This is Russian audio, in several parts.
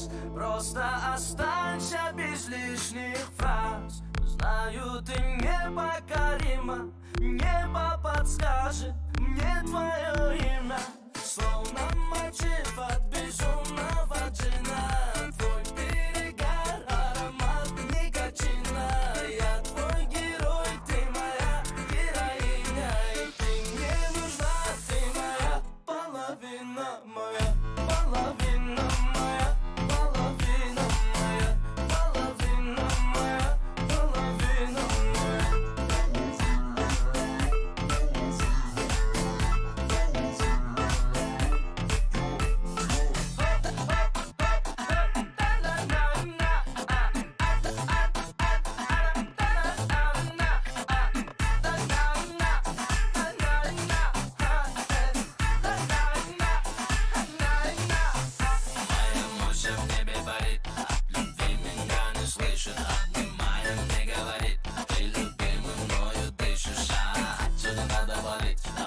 нас. Просто останься без лишних фраз. Знаю, ты непокорима, небо подскажет мне твое имя. Словно мотив от безумного джина. Твой перегар, аромат никотина. Я твой герой, ты моя героиня. И ты мне нужна, ты моя половина, моя половина, моя половина, моя половина, моя половина, моя.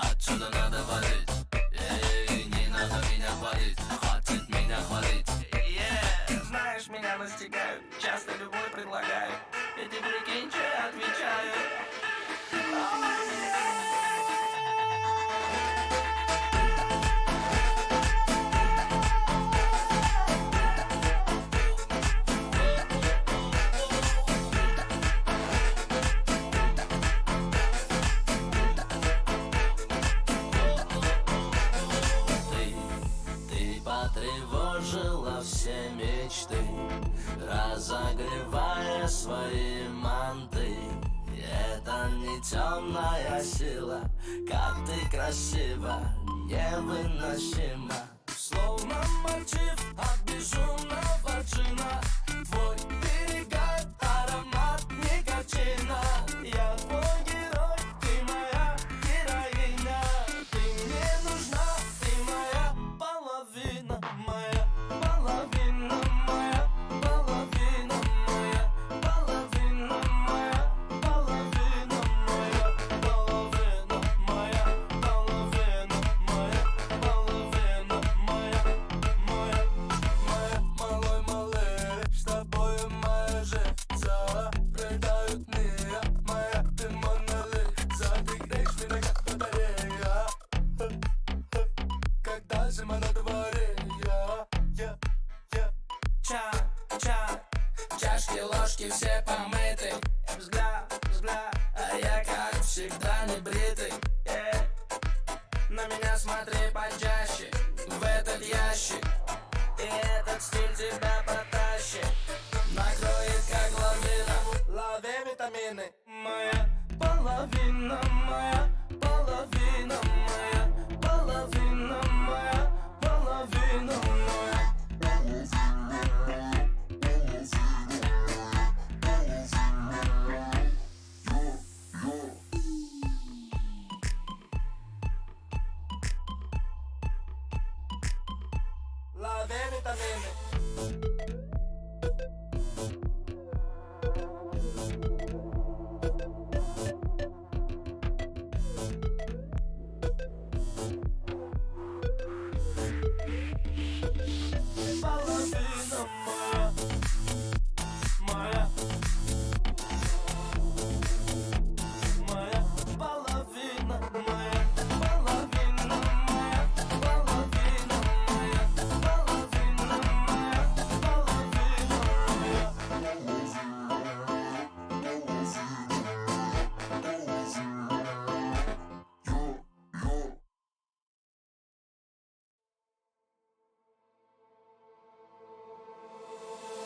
Отсюда надо валить, не надо меня хвалить, хватит меня хвалить. Знаешь, меня настигают, часто любой предлагаю, эти прикинь, что я отвечаю. Потревожила все мечты, разогревая свои манты. Это не темная сила, как ты красива, невыносима. Словно мотив от безумного джина. Твой перегар, аромат никотина. Я твой герой, ты моя героиня. Ты мне нужна, ты моя половина, моя половина, моя половина, моя половина, моя половина, моя половина, моя половина, моя половина, моя малой малыш, с тобою моя жизнь заобретают мир. Моя ты Мона Лиза, ты греешь меня как батарея. Когда зима на дворе, чашки, ложки все помыты. Взгляд, а я как всегда не бритый. На меня смотри почаще, в этот ящик, и этот стиль тебя потащит. Накроет как лавина, лови витамины. Моя половина, моя половина, моя половина, моя половина, моя. Love vitamine. Половина моя, моя, моя половина, моя половина, моя половина, моя половина, моя половина, моя.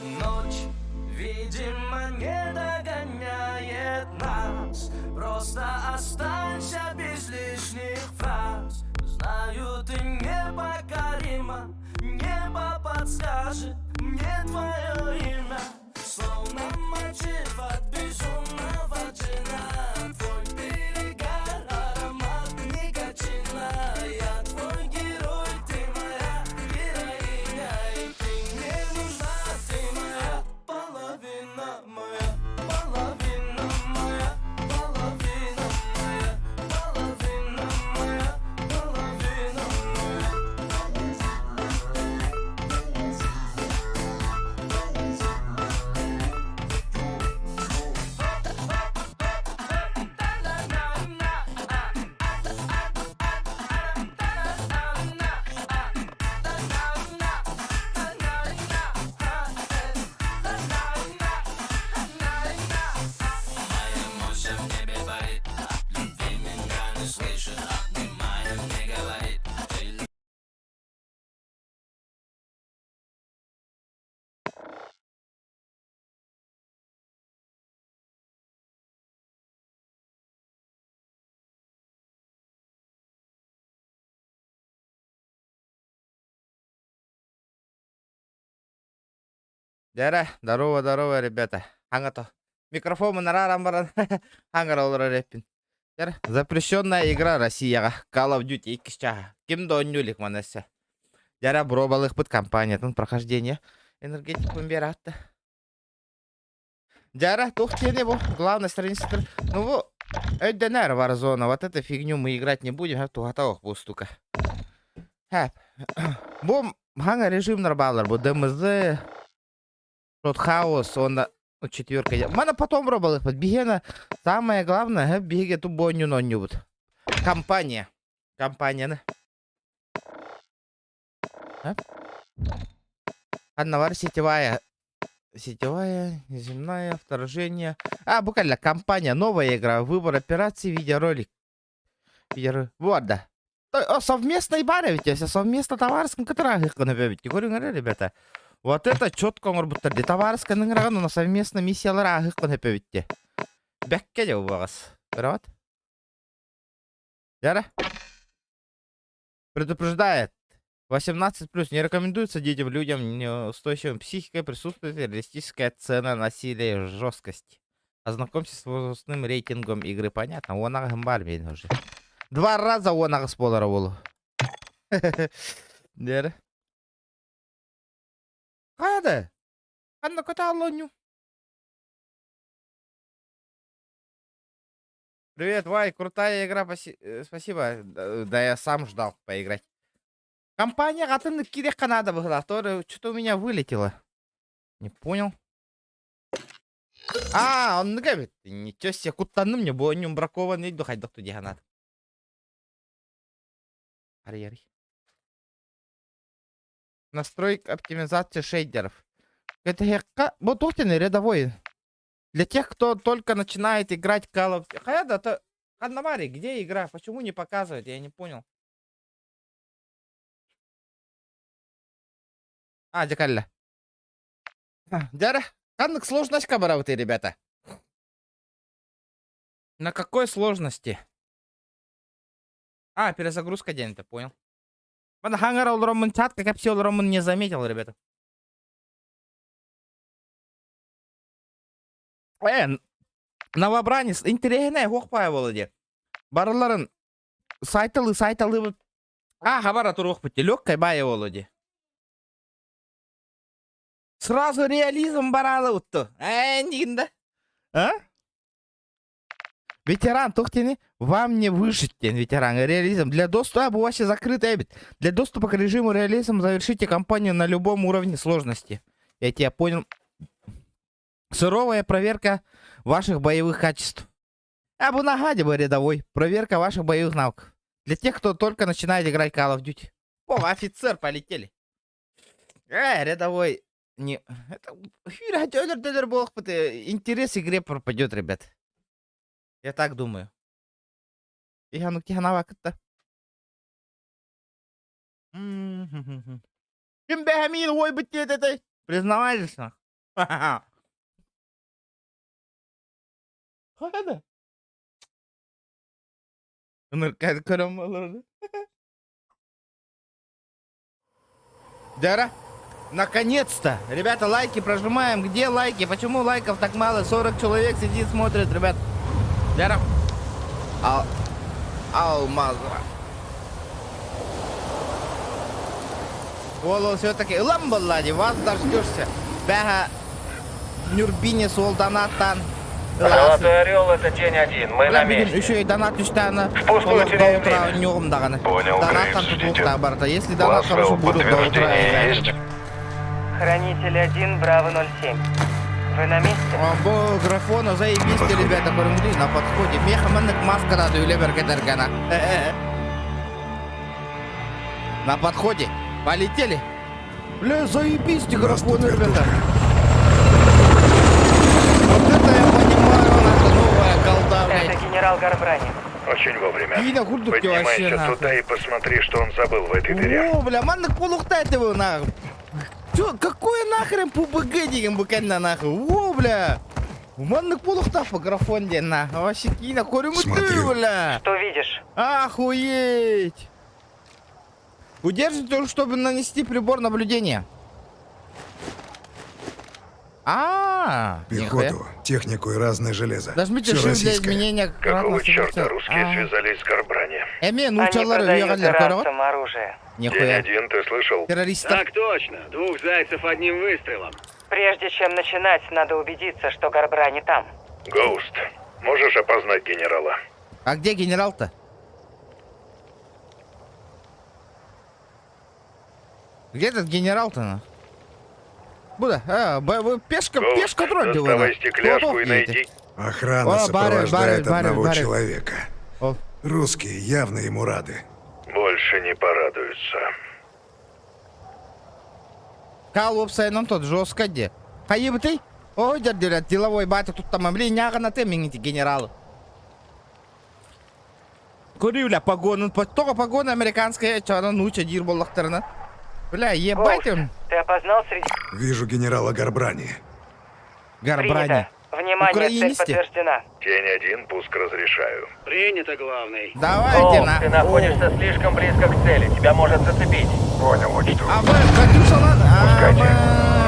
Ночь, видимо, не догоняет нас. Просто останься без лишних фраз. Знаю, ты непокорима, небо подскажет мне твое имя. Словно мотив от безумного джина. Твой перегар, аромат никотина. Я твой герой, ты моя героиня. И ты мне нужна, ты моя половина, моя половина, моя половина, моя половина, моя половина, моя. Жара, здорово, ребята. Хангато. Микрофон нарарам баран. Хангара олора реппин. Жара, запрещенная игра Россияга. Call of Duty 2 чага. Кимдо онюлик манесе. Жара, бробалых под компаниятын прохождение. Энергетикум бератты. Жара, тухтене бу. Главная страница. Ну во, Эдденер Warzone. Вот эту фигню мы играть не будем. Тухатаух бустука. Хэп. Бу, ханга режим нормалар. Бу ДМЗ. Хаос, он четверка. Мана потом робил их подбегена. Самое главное, беги ту бойню нонюбут. Компания. Компания, да? Одновар сетевая. Сетевая, земная, вторжение. Буквально компания, новая игра. Выбор операции, видеоролик. Вот, да. Совместной бары ведь, если совместно товарском контракте, говорю, ребята. Вот это четко он работает. Где товарская награда на совместной миссии ларахи конопевите. Беккеде у вас. Правда? Яра? Предупреждает. 18+. Не рекомендуется детям, людям неустойчивым психикой присутствует реалистическая цена насилия и жесткость. Ознакомьтесь с возрастным рейтингом игры. Понятно? Он агамбар уже. 2 раза он агасполара волу. Яра? Када? Анна каталоню. Привет, Вай, крутая игра, спасибо. Да я сам ждал поиграть. Компания Гатын Кирек Канада была, которая что-то у меня вылетело. Не понял. Он говорит, ничего себе, кутаны мне было не бракованный, духать доктор Диганат. Ари. Настройка оптимизации шейдеров. Это вот рядовой. Для тех, кто только начинает играть Call of Duty. Хаяда, это Ханнамари, где игра? Почему не показывает? Я не понял. Декалля. Дяра, Ханнак сложность кабара ты, ребята. На какой сложности? Перезагрузка день-то, понял. Хангара Роман чат, как все Роман не заметил, ребята. Новобранец, интересная хохпая володе. Барларын сайталы. Хабара турохпути, легкой бая володе. Сразу реализм баралы утто. Нигда. Ветеран, тухтени, вам не выжить, ветеран, реализм. Для доступа, вообще закрытый. Для доступа к режиму реализм завершите кампанию на любом уровне сложности. Я тебя понял. Суровая проверка ваших боевых качеств. Абунагади бы рядовой. Проверка ваших боевых навыков. Для тех, кто только начинает играть Call of Duty. Офицер, полетели. Рядовой. Не. Это интерес игре пропадет, ребят. Я так думаю. Ну тихо-то. Ким бехамин, ой, быть это. Признавайся. Хада. Дара. Наконец-то! Ребята, лайки прожимаем. Где лайки? Почему лайков так мало? 40 человек сидит, смотрит, ребят. Дара. Алмазра. Воло все-таки. Ламбаллади, вас дождешься. Бяга Нюрбини Солданатан. Золотой орел — это день один. Мы на месте. Еще и донат Юштана. Впустую теряем время. Понял, если донат хорошо будет до утра. Хранитель 1, Браво 07. Вы на месте? Графона, заебись, ребята, корнгли на подходе. Мехаманных маска надо юлебер кетергана. На подходе. Полетели. Бля, заебись, графона, ребята. Вот это я понимаю, наша новая колда, блядь. Это генерал Гарбрани. Очень вовремя. Поднимайся туда и посмотри, что он забыл в этой дыре. Бля, манных полухтать его, нахуй. Чё, какое нахрен ПБГ дигам букально нахуй? Бля. Манных полухтав по графонде, нахуй. Вообще кина, хорюму ты, бля. Что видишь? Охуеть. Удержите, чтобы нанести прибор наблюдения. Нихуя. Пехоту, технику и разное железо. Нажмите Всё shift для российское. изменения Какого кратности черта скорости. русские связались с Гарбрани? Эмен, Они учалары продают уйгандер көрөт. иранцам оружие. Нихуя. День-1, ты слышал? Террористов. Так точно. 2 зайцев одним выстрелом. Прежде чем начинать, надо убедиться, что Гарбрани там. Гоуст, можешь опознать генерала? А где генерал-то? Где этот генерал-то? Буда, пешка Гоуст, тролль его. доставай стекляшку и найди... Охрана О, сопровождает барель, одного барель. человека. О. Русские явно ему рады. Больше не порадуются. Калып сайынан тот жестко де. Кайыбы ты? Ой, дердерят, деловой батя тут там, блин, нягана ты, меңити генералы. Көрүлә погоны, только погоны американская, чана нуча дир боллактарына. Бля, ебать Гоуст, он. ты опознал среди... Вижу генерала Гарбрани. Гарбрани. Принято. Внимание, цель Украинисте? подтверждена. День-1, пуск разрешаю. Принято, главный. Давайте на. Ты находишься слишком близко к цели, тебя может зацепить. Понял, учту. А вы, Катюша, ладно? Пускайте.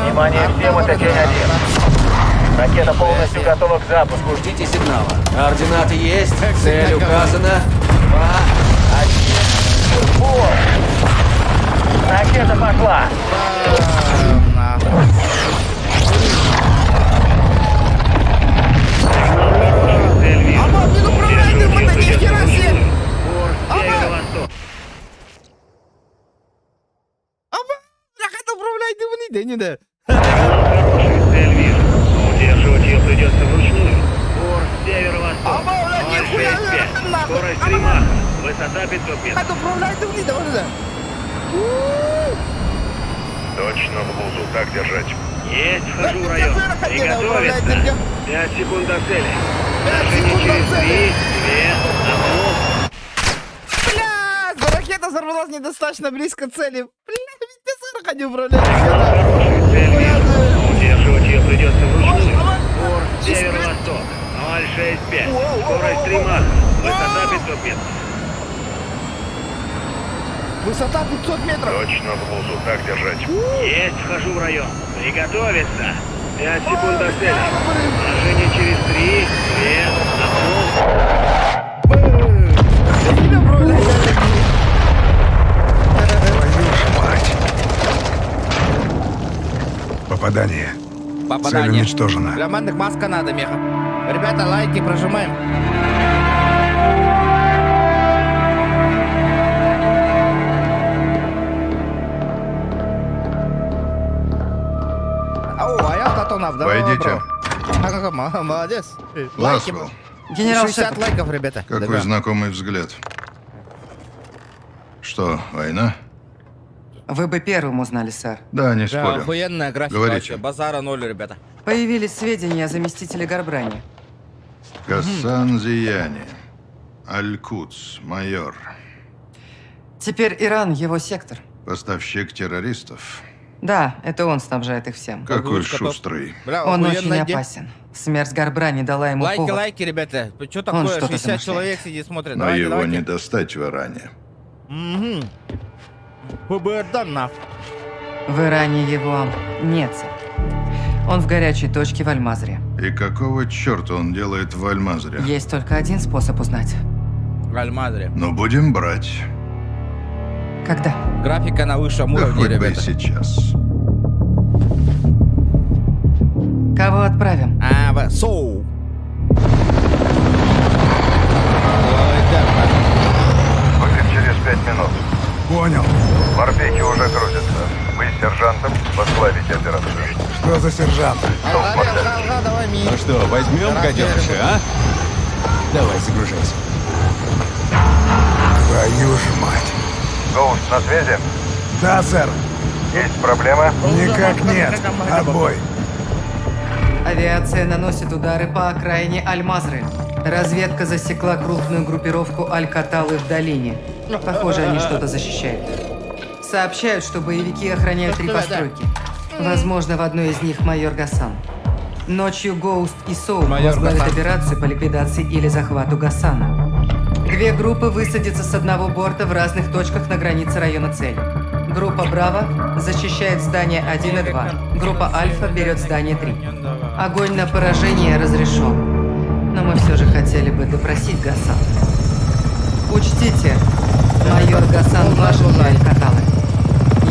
Внимание всем, это день-1. Ракета полностью готова к запуску. Ждите сигнала. Координаты есть, цель указана. 2, 1, ракета пошла. Цель вижу. Аман, не управляй ты, мы такие хера себе! Порт северо-восток. Как это управляй ты, блин, да не да. Хороший, цель вижу. Удерживать ее придется вручную. Порт северо-восток. Обалдеть, нихуя, 065. нахуй. Скорость 3 маха. Высота 500 метров. Как это управляй ты, блин, да вот это. Точно в лузу, так держать. Есть, вхожу в район. Приготовиться. 5 секунд до цели. 5 Движение секунд до через цели. 3, 2, 1. Бля, ракета взорвалась недостаточно близко к цели. Бля, ведь ты сырка не управляешь. Цель Нихуя вижу. ты. Удерживать ее придется вручную. Ой, Порт северо-восток. 065. Скорость 3 маха. Высота 500 метров. Высота 500 метров. Точно в лузу, так держать. Есть, вхожу в район. Приготовиться. 5 секунд до цели. Движение через 3, 2, 1. Сильно управляешь. Твою ж мать. Попадание. Цель уничтожена. Для мандых маска надо, меха. Ребята, лайки прожимаем. Ау, аял татонав, давай. Войдите. Молодец. Ласвелл, Генерал 60 Шепард. лайков, ребята. какой Да. знакомый взгляд. Что, война? Вы бы первым узнали, сэр. Да, не Да, спорю. охуенная графика Говорите. вообще. Базара ноль, ребята. Появились сведения о заместителе Гарбрани. Гассан Зияни. Аль-Кудс, майор. Теперь Иран его сектор. Поставщик террористов. Да, это он снабжает их всем. Какой Озвучка шустрый. Бля, Он очень охуенная идея. опасен. Смерть Гарбрани дала ему Лайки, повод. лайки, ребята. Что Он такое? что-то 60 замышляет. человек сидит, смотрит. Но Давайте, его давайте. не достать в Иране. Угу. ФБР Даннав. В Иране его нет, сэр. Он в горячей точке в Аль-Мазре. И какого черта он делает в Аль-Мазре? Есть только один способ узнать. Аль-Мадре. Ну, будем брать. Когда? Графика на высшем Да уровне, хоть бы и ребята. сейчас. Кого отправим? Соу. Выход через 5 минут. Понял. Морпехи уже грузятся. Вы с сержантом возглавите операцию. Что за сержант? Алга, давай ми. Ну что, возьмем гаденыши, а? Давай, загружайся. Твою ж мать. Гоуст на связи? Да, сэр. Есть проблема? Никак нет. Отбой. Авиация наносит удары по окраине Аль-Мазры. Разведка засекла крупную группировку Аль-Каталы в долине. Похоже, они что-то защищают. Сообщают, что боевики охраняют 3 постройки. Возможно, в одной из них майор Гассан. Ночью Гоуст и Соу Майор возглавят Гассан. операцию по ликвидации или захвату Гассана. 2 группы высадятся с одного борта в разных точках на границе района цели. Группа Браво защищает здание 1 и 2. Группа Альфа берет здание 3. Огонь на поражение разрешен. Но мы все же хотели бы допросить Гасан. Учтите, майор Гасан ваш для Алькаталы.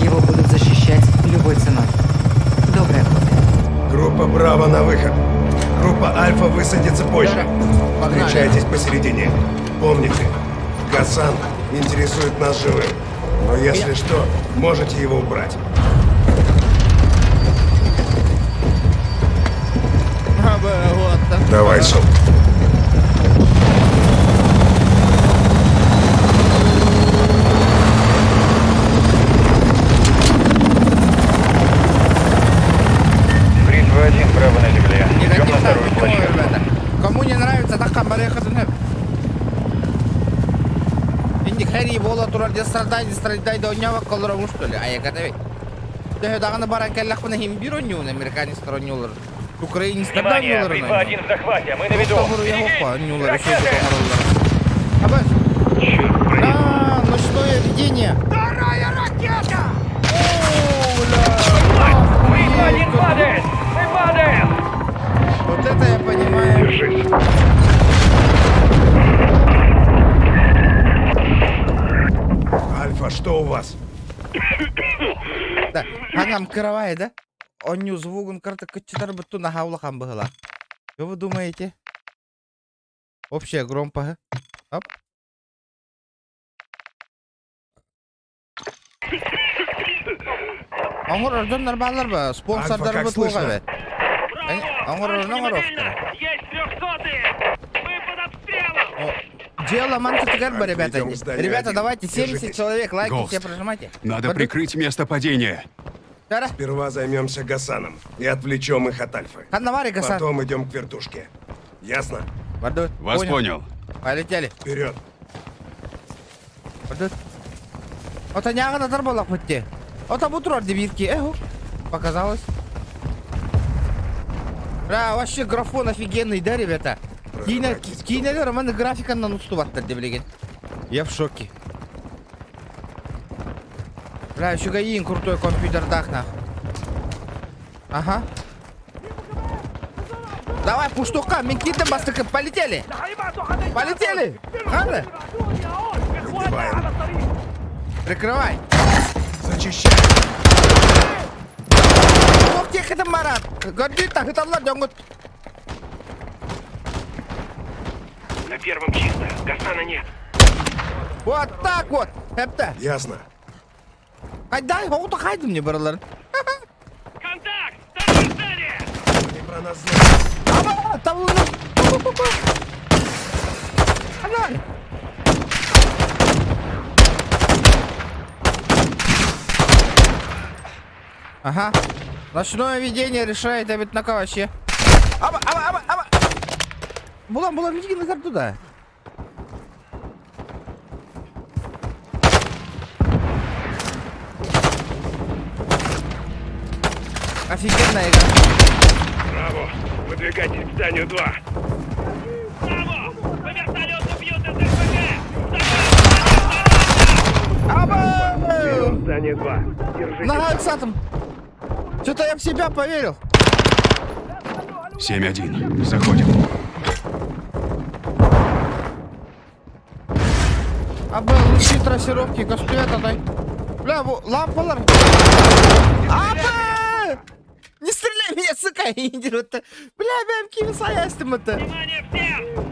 Его будут защищать любой ценой. Доброй охоты. Группа Браво на выход. Группа Альфа высадится позже. Встречайтесь посередине. Помните, Гасан интересует нас живым. Но если что, можете его убрать. Давай, Суп. Бритва 1, Браво на земле. Идем на вторую площадку. Кому не нравится, так камбарехатыны. Инди хэри бола турар де страдай до нява колорамуш төле. Аякатавей. Дагана баран келлахмана химбиро нюн американец стороннюлар. Украинец Внимание, Бритва 1 в захвате, мы на виду. Абас. Ночное видение. Вторая ракета! Бритва 1 падает! Мы падаем! Вот это я понимаю. Держись. Альфа, что у вас? Да, хангам кровай, да? Он не звугун карта кочетар буту на хаулахам была. Что вы думаете? Общая громпа. Оп. Аңгыр ордон нормалар ба, спонсордар Альфа, ба как слышно? туга бе. Аңгыр ордон Есть 300-е! Мы под обстрелом! Дело манкатигар ба, ребята. Идем в здание Ребята, один. давайте 70 Держитесь. человек, лайки Гост. все прожимайте. Надо Подожди. прикрыть место падения. Тара, Сперва займемся Гасаном и отвлечем их от Альфы. ханнавари гасан. Потом идем к вертушке. Ясно? Бардут. Вас понял. Полетели. Вперед. Бардут. Ота няга да тарбалак бутте. Ота бутрор дебитки. Эху. Показалось. Да, вообще графон офигенный, да, ребята? Кинели романы графика на уступаттар деблеген. Я в шоке. Бля, еще гаин крутой компьютер дах нахуй. Ага. Давай, пуштука, минкиты бастык, полетели! Полетели! Хана! Выбиваем. Прикрывай! Зачищай. Ох, тех это марат! Гордит так, это ладно, На первом чисто. Гасана нет. вот так вот! Это! Ясно. Дай, вот хайду мне, бралар. Контакт! Второе здание! Они про нас знают. Там луна! Ага. Ночное видение решает обед на вообще. Аба! Булам, иди назад туда. Офигенная игра. Браво! Выдвигайтесь к зданию 2. Браво! По вертолету бьют из РПГ! Аба! Здание 2. Держитесь. Нога Сатом. Что-то я в себя поверил. 7-1. Заходим. Аба, лучи трассировки, каштуэта дай. Бля, лампалар. Аба! Не стреляй меня, сука, идиот. Бля, бэм, кими саястым это. Внимание всем!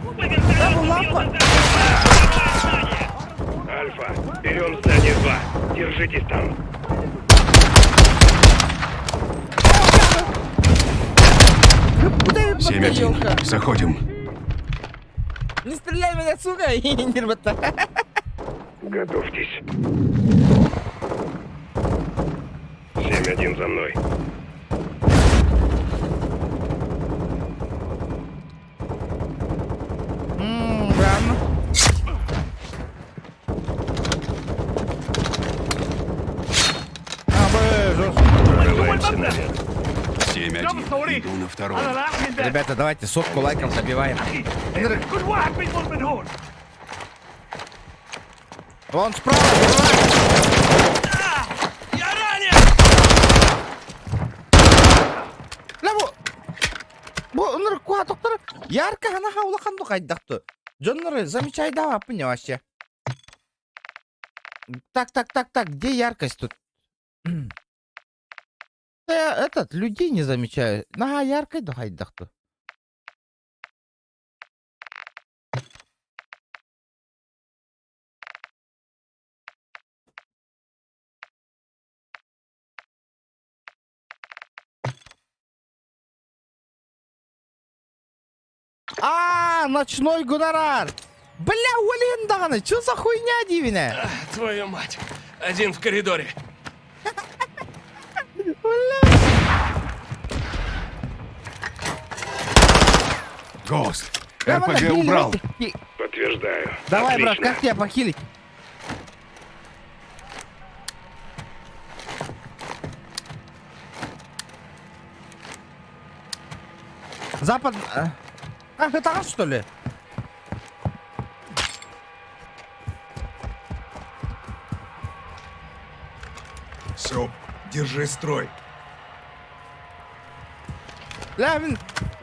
По Абу, вертолету лампа. бьют из РПГ! Альфа, берем здание 2. Держитесь там. Куда я подъелка? 7-1. Заходим. Не стреляй меня, сука, идиот. Готовьтесь. 7-1 за мной. Рано. Прорываемся наверх. 7-1. Иду на второй. Ребята, давайте сотку лайков добиваем. Вон справа, Ныр куатоктор ярко гана хаулаханду кайдакты. Джонноры, замечай, давай, понял вообще. Так, где яркость тут? Я этот, людей не замечаю. На яркой да хайдакты. Ночной гонорар! Бля, Уолленданы, чё за хуйня дивная? Твою мать. Один в коридоре. Гост, Прямо на РПГ гриле, убрал. Подтверждаю. Давай, брат, Отлично. как тебя похилить? Запад... это раз, что ли? Соп, держи строй. Бля, блин,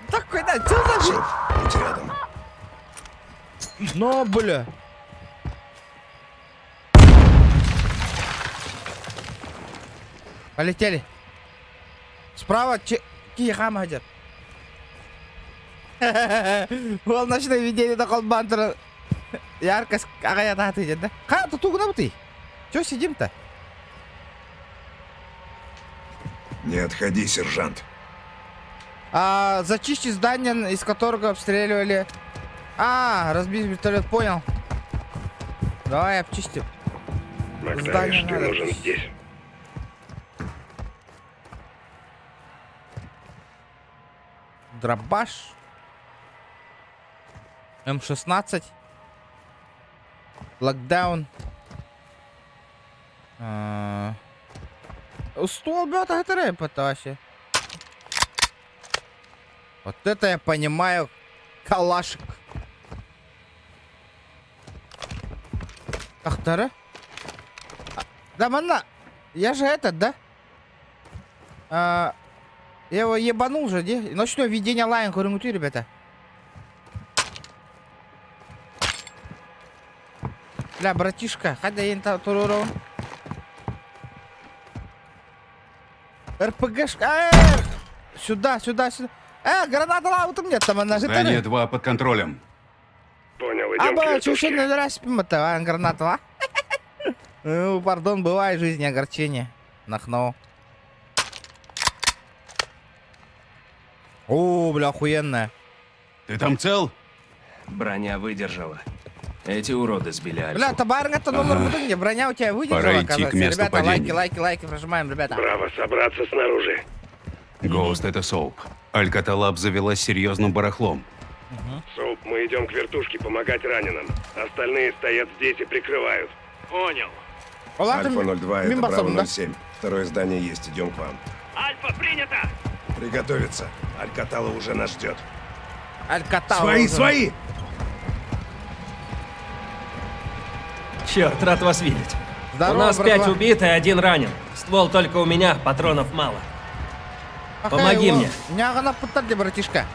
такой, да, чё за... Соп, будь рядом. Ну, бля. Полетели. Справа Киехам ходят. Ол ночное видение на Колбантера. Яркость какая-то отыдет, да? Ха, тут угнал ты. Чё сидим-то? Не отходи, сержант. Зачисти здание, из которого обстреливали. Разбить вертолет, понял. Давай обчистим. Максимович, ты надо. нужен здесь. Дробаш. М16. Локдаун. Ствол бета ГТР пытался. Вот это я понимаю. Калашик. Ахтара? Да, манна. Я же этот, да? Я его ебанул же, где? Ночное видение лайн, курынгуту, ребята. Бля, братишка, хадяин туруру. РПГшка. Сюда. Граната лаутом нет, там она же. Здание 2 под контролем. Понял, идем к чуши вертушке. не распим-то, граната. Ну, пардон, бывает в жизни огорчение. Нахнул. О, бля, охуенная. Ты там цел? Броня выдержала. Эти уроды сбили Альфу. Бля, табарга-то номер в итоге. Броня у тебя выдержала, Пора идти к оказывается. месту Ребята, падения. лайки прожимаем, ребята. Браво, собраться снаружи. Гост, это Соуп. Алькатала обзавелась серьезным барахлом. Соуп, мы идем к вертушке помогать раненым. Остальные стоят здесь и прикрывают. Понял. Альфа 02, это Браво да? 07. Второе здание есть, идем к вам. Альфа, принято! Приготовиться. Алькатала уже нас ждет. Алькатала. Свои! Черт, рад вас видеть. Здорово, у нас братва. 5 убит и 1 ранен. Ствол только у меня, патронов мало. Помоги мне. Меня она путали, братишка.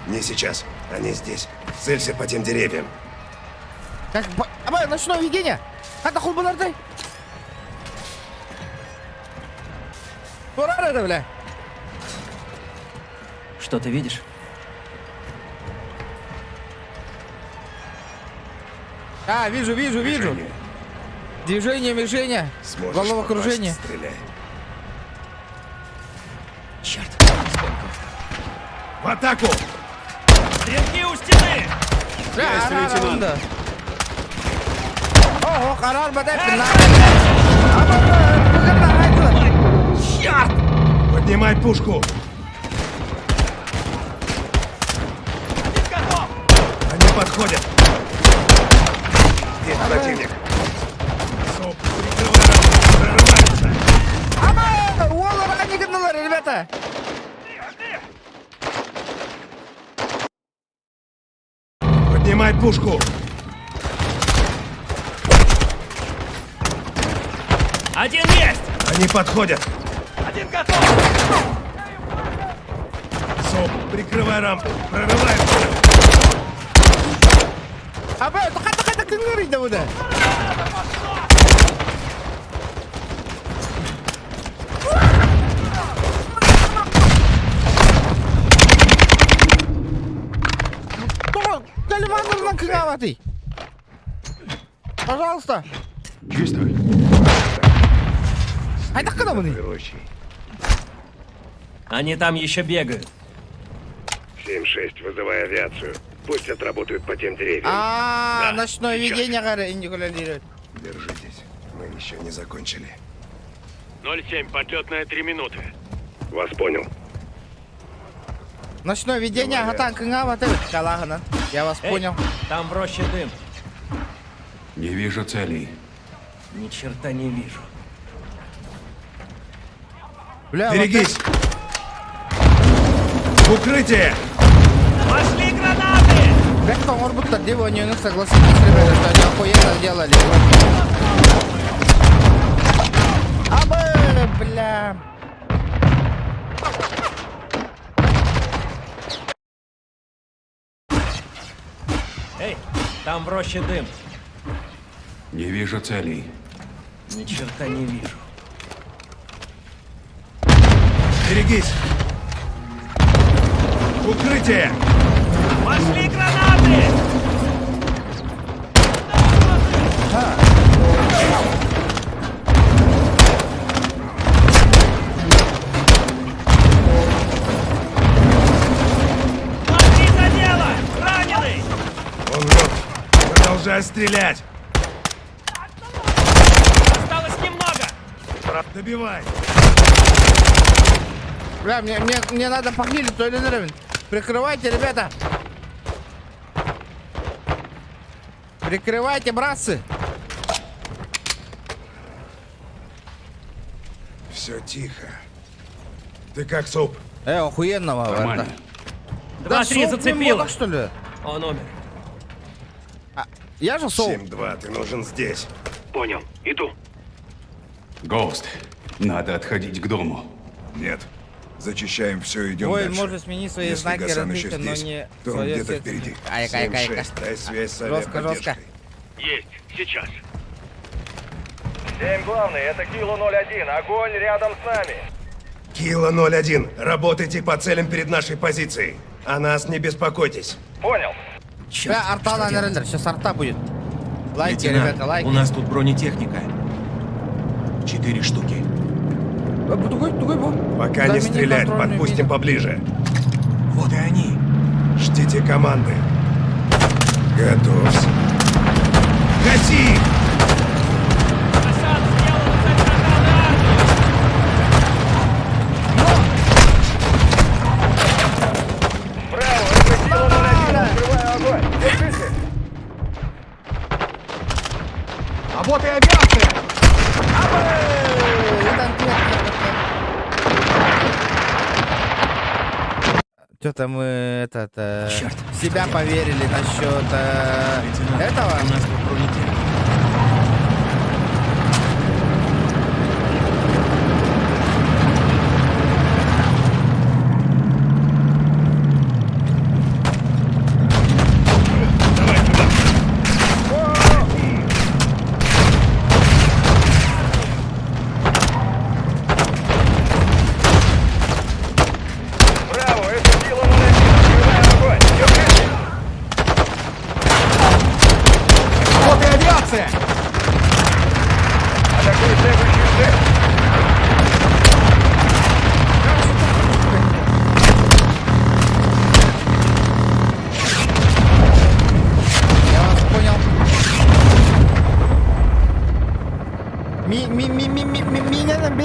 Не сейчас. Они здесь. Целься по тем деревьям. Как... ночное видение. Это хулбанардай. Ура, это, бля. Что ты видишь? Вижу. Движение. Сможешь Головокружение. попасть, стреляй. Черт. В атаку! Стрелки у стены! Да. О, карар бадай. Черт! Поднимай пушку! Они подходят! Здесь противник! Соп, прорываются! Уоллера не гнали, ребята. Поднимай пушку! Один есть! Они подходят! Один готов! Соп, прикрывай рампу. Прорываем. Apa? Tekan dengerin dah udah. Tolong, dari mana orang kengawati? Пожалуйста. Чисто. Ай, так когда мы? Они там еще бегают. 7-6, вызывай авиацию. Пусть отработают по тем деревьям. А, Да, ночное сейчас. видение, говорят, индикулирует. Держитесь, мы еще не закончили. 07, подлетная 3 минуты. Вас понял. Ночное видение, гатан кengawati. Калагана. Я вас Эй, понял. там в роще дым. Не вижу целей. Ни черта не вижу. Бля, Берегись! В укрытие! Пошли гранаты! Бля, может быть, тогда его не согласились, ребята, что они охуенно сделали. Абы, бля. Эй, там в роще дым. Не вижу целей. Ни черта не вижу. Берегись! В укрытие! Пошли гранаты! Пошли за дело! Раненый! Он мертв. Продолжай стрелять! Осталось немного! Добивай! Бля, мне надо похилить, то или нравен. Прикрывайте, ребята. Прикрывайте, братцы. Все тихо. Ты как, Соп? Охуенного. Нормально. 2-3 зацепило. Что ли? Он умер. Я же Соу. 7-2, ты нужен здесь. Понял, иду. Гоуст, надо отходить к дому. Нет. Зачищаем все, идем Воин дальше. может сменить свои Если знаки Гасан еще различия, но здесь, не то он свое где-то сердце. впереди. Ай, 7-6, дай связь с Жестко, авиаподдержкой. Есть, сейчас. 7 главный, это Кило 01. Огонь рядом с нами. Кило 01, работайте по целям перед нашей позицией. О нас не беспокойтесь. Понял. Бля, арта на рендер, сейчас арта будет. Лайки, Лейтенант, ребята, лайки. у нас тут бронетехника. 4 штуки. Тугой был. Пока не стрелять, подпустим поближе. Вот и они. Ждите команды. Готовься. Гаси! Хасан сделал за гранаты! Браво, это Кило 01. Открываю огонь. Держите. Работай авиация! Что-то мы Черт, в себя поверили насчет этого. У нас тут бронетехника. Браво, это Кило 01. Открываю огонь. Держите. Вот и авиация! Атакуй следующую цель. Я вас понял. Меня там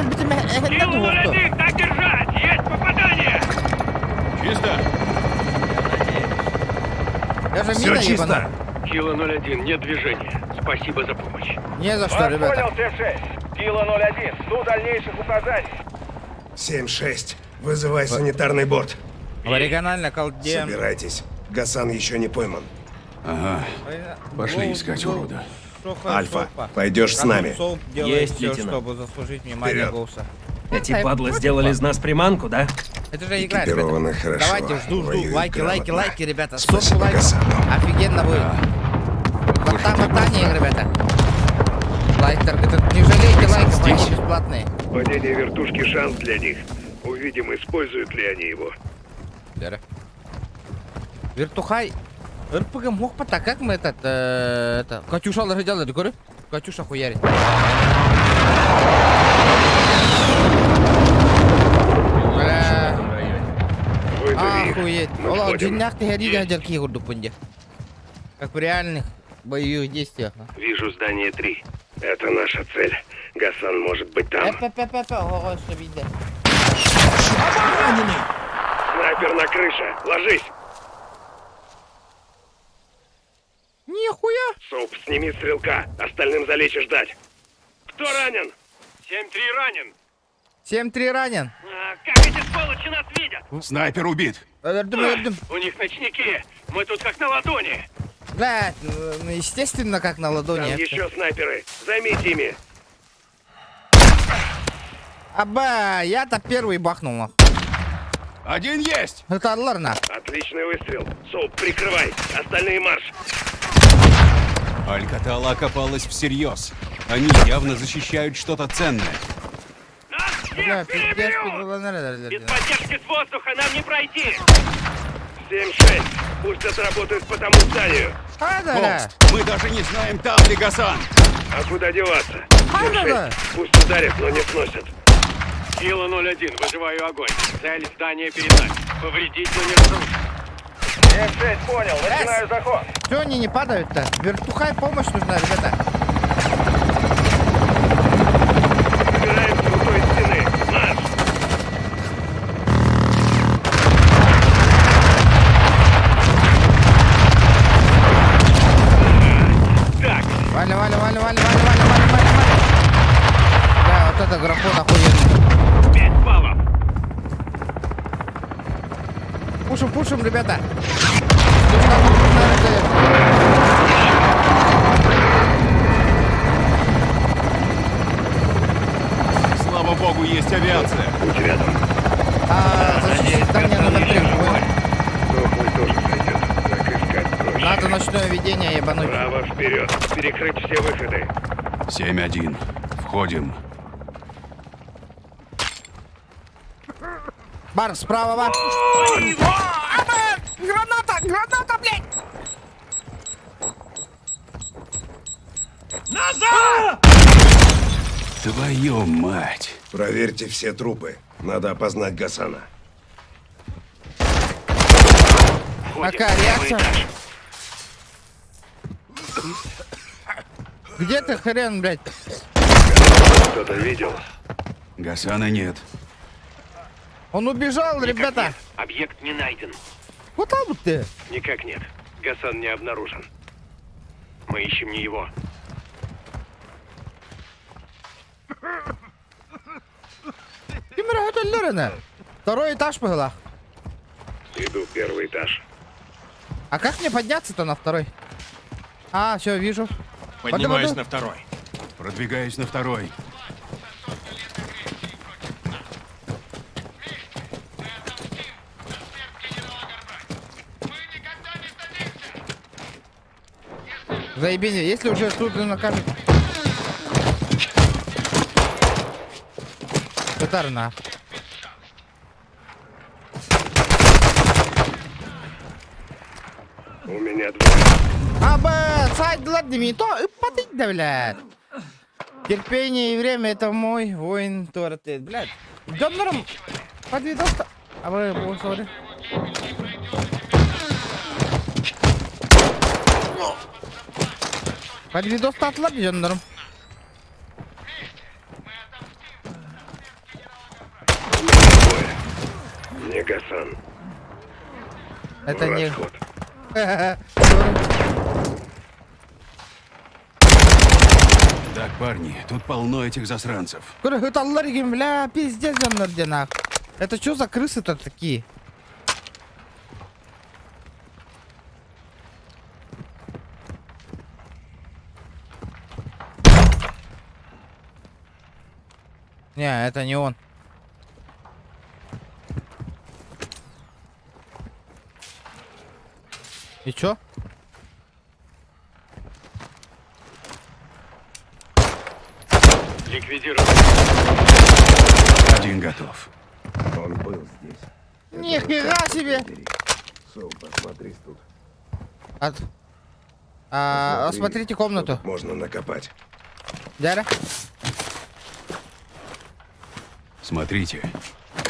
Кило 01, так держать! Есть попадание! Чисто. Я же Все мина чисто. ебану. Кило 01, нет движения. Спасибо за помощь. Не за что, Вас ребята. понял, 7-6. Кило 01. Жду дальнейших указаний. 7-6, вызывай санитарный борт. В оригинальной колде. Собирайтесь. Гасан еще не пойман. Ага. Пошли искать урода. Альфа, пойдешь с нами. Есть, все, лейтенант. чтобы заслужить внимание Вперед. Гоуса. Эти падлы сделали из нас приманку, да? Это же игра, ребята. Экипированы хорошо. Давайте, жду. Воюют Лайки, грамотно. ребята. Спасибо, 100 лайков. Гасан. Офигенно будет. Ботание, ребята. Лайк, не жалейте лайков, они бесплатные. Падение вертушки — шанс для них. Увидим, используют ли они его. Вертухай. РПГ мог пота, как мы это... Катюшалары делали, говорю? Катюша хуярит. Бля. Вызови их. Охуеть. Мы Ола, входим. джиннах ты горига дерки гурду пунде. Как в реальных боевых действиях. Вижу здание 3. Это наша цель. Гасан может быть там. Ого, что видно. Снайпер на крыше. Ложись. Нихуя. Соуп, сними стрелка. Остальным залечь и ждать. Кто ранен? 7-3 ранен. 7-3 ранен. Как эти сволочи нас видят? Снайпер убит. Вердым. У них ночники. Мы тут как на ладони. Блядь, ну естественно, как на Там ладони. еще снайперы. Займите ими. Аба, я-то первый бахнул, нахуй. Один есть. Это Алларна. Отличный выстрел. Соуп, прикрывай. Остальные марш. Алькатала окопалась всерьез. Они явно защищают что-то ценное. Нас Бля, всех пиздец, переберут! Без поддержки с воздуха нам не пройти! 7-6. Пусть отработают по тому зданию. да. Мы даже не знаем, там ли Гасан. А куда деваться? Да. 7-6. Пусть ударят, но не сносят. Кило 01. Вызываю огонь. Цель здания перед нами. Повредить, но не разрушить. 7-6. Понял. Начинаю заход. Чё они не падают-то? Вертухай, помощь нужна, ребята. Убираемся у той стены. Марш! Так, Валя. Бля, вот это графон охуенный. 5 баллов. Пушим, ребята. Слава богу, есть авиация. Путь рядом. Защитить здание номер 3. Дохлый тоже сойдет. Так искать проще. Надо ночное видение ебануть. Право вперед. Перекрыть все выходы. 7-1. Входим. Бар, справа, бар. Граната, блядь! Твою мать. Проверьте все трупы. Надо опознать Гасана. Какая реакция? Где ты, хрен, блядь? Кто-то видел? Гасана нет. Он убежал, ребята. Объект не найден. Вот там вот ты. Никак нет. Гасан не обнаружен. Мы ищем не его. Второй этаж была. Иду первый этаж. А как мне подняться-то на второй? А, все, вижу. Поднимаюсь на второй. Продвигаюсь на второй. Заебись, если уже тут накажут. Катарна. У меня двое. Аба, сайт ладными, то и потыть, да, блядь. Терпение и время — это мой воин Торты, блядь. Донором подвидос-то. А вы, сори. Подвидос-то отлад, донором. Не Гасан. Это не... Расход. Так, парни, тут полно этих засранцев. Это алларгин, бля, пиздец, донор. Это что за крысы-то такие? Не, это не он. И чё? Ликвидирован. Один готов. Он был здесь. Нифига себе! Соу, посмотри тут. Осмотрите комнату. Можно накопать. Дядя? Смотрите.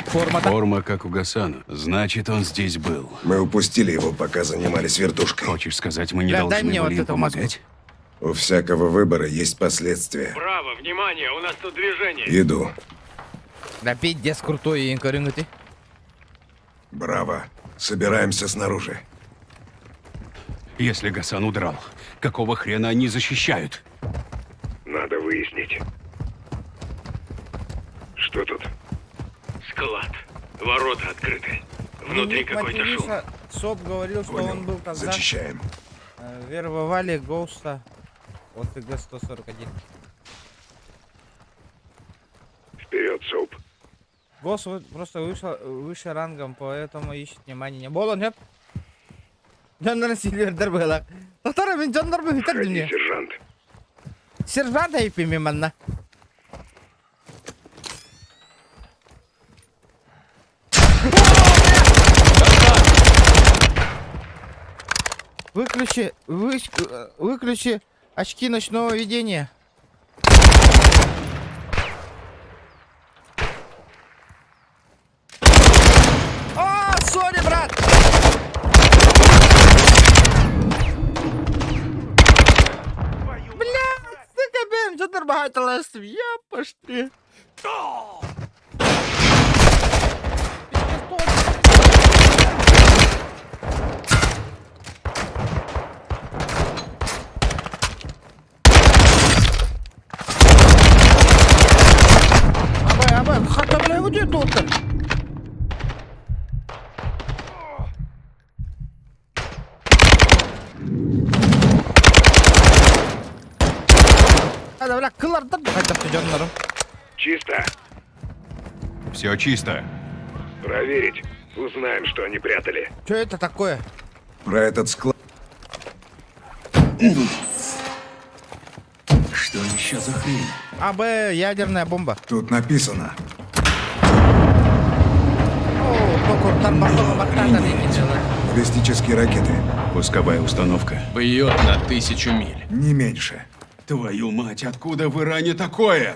Форма-то. Форма, как у Гасана. Значит, он здесь был. Мы упустили его, пока занимались вертушкой. Хочешь сказать, мы не Бля, дай должны мне вот были им эту маску. помогать? У всякого выбора есть последствия. Браво, внимание, у нас тут движение. Иду. Да пиздец крутой инкоринути. Браво. Собираемся снаружи. Если Гасан удрал, какого хрена они защищают? Надо выяснить. Что тут? Склад. Ворота открыты. Внутри какой-то шум. Соп говорил, что Понял. он был тогда. Зачищаем. Вербовали Гоуста от ТГ-141. Вперед, Соуп. Гоуст просто вышел выше рангом, поэтому ищет внимание. Болон, нет? Жандар Сильвердер было. Доктор, мен жандар бы битер Ходи, мне. сержант. Сержант айпи манна. Выключи очки ночного видения. А, сори, брат! Бля, сука, бем, жандар бахайталас, я пошли. Абай, хата бля, уйди тут. Ада, бля, кылардан қайтапты жандарым. Чисто. Все чисто. Проверить. Узнаем, что они прятали. Что это такое? Про этот склад. Что еще за хрень? АБ, ядерная бомба. Тут написано. Баллистические ракеты. Пусковая установка. Бьет на 1000 миль. Не меньше. Твою мать, откуда в Иране такое?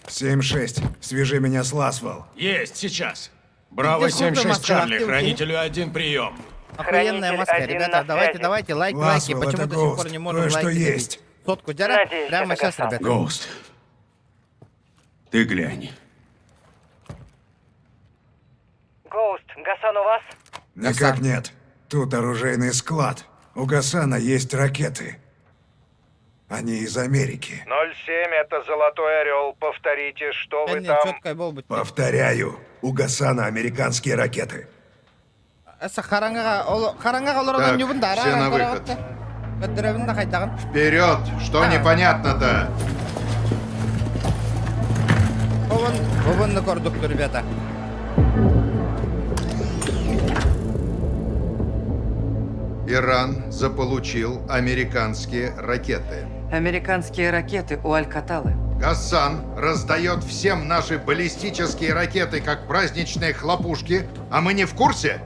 7-6. Свяжи меня с Ласвелл. Есть, сейчас. Браво Где крупная 7-6 маска? Чарли, Активки? хранителю 1 прием. Охуенная Хранитель маска. один Ребята, на давайте, связи. лайки. Ласвелл, Почему это до сих пор Гоуст. не можем Кое-что лайки есть. добить? Сотку, Дяра? Надеюсь, Прямо это сейчас, Гасан. ребята. Гоуст. Ты глянь. Гоуст, Гасан у вас? Никак нет. Тут оружейный склад. У Гасана есть ракеты. Они из Америки. 07, это Золотой Орел. Повторите, что вы там? Четкая был быть. Повторяю, у Гасана американские ракеты. Қараңғыға оларға Так, не бұнда. все на выход. Өттіребін қайтағын. Вперед! Что непонятно-то? Бұбынны көрдік, ребята. Иран заполучил американские ракеты. Американские ракеты у Алькаталы. Гасан раздает всем наши баллистические ракеты как праздничные хлопушки, а мы не в курсе?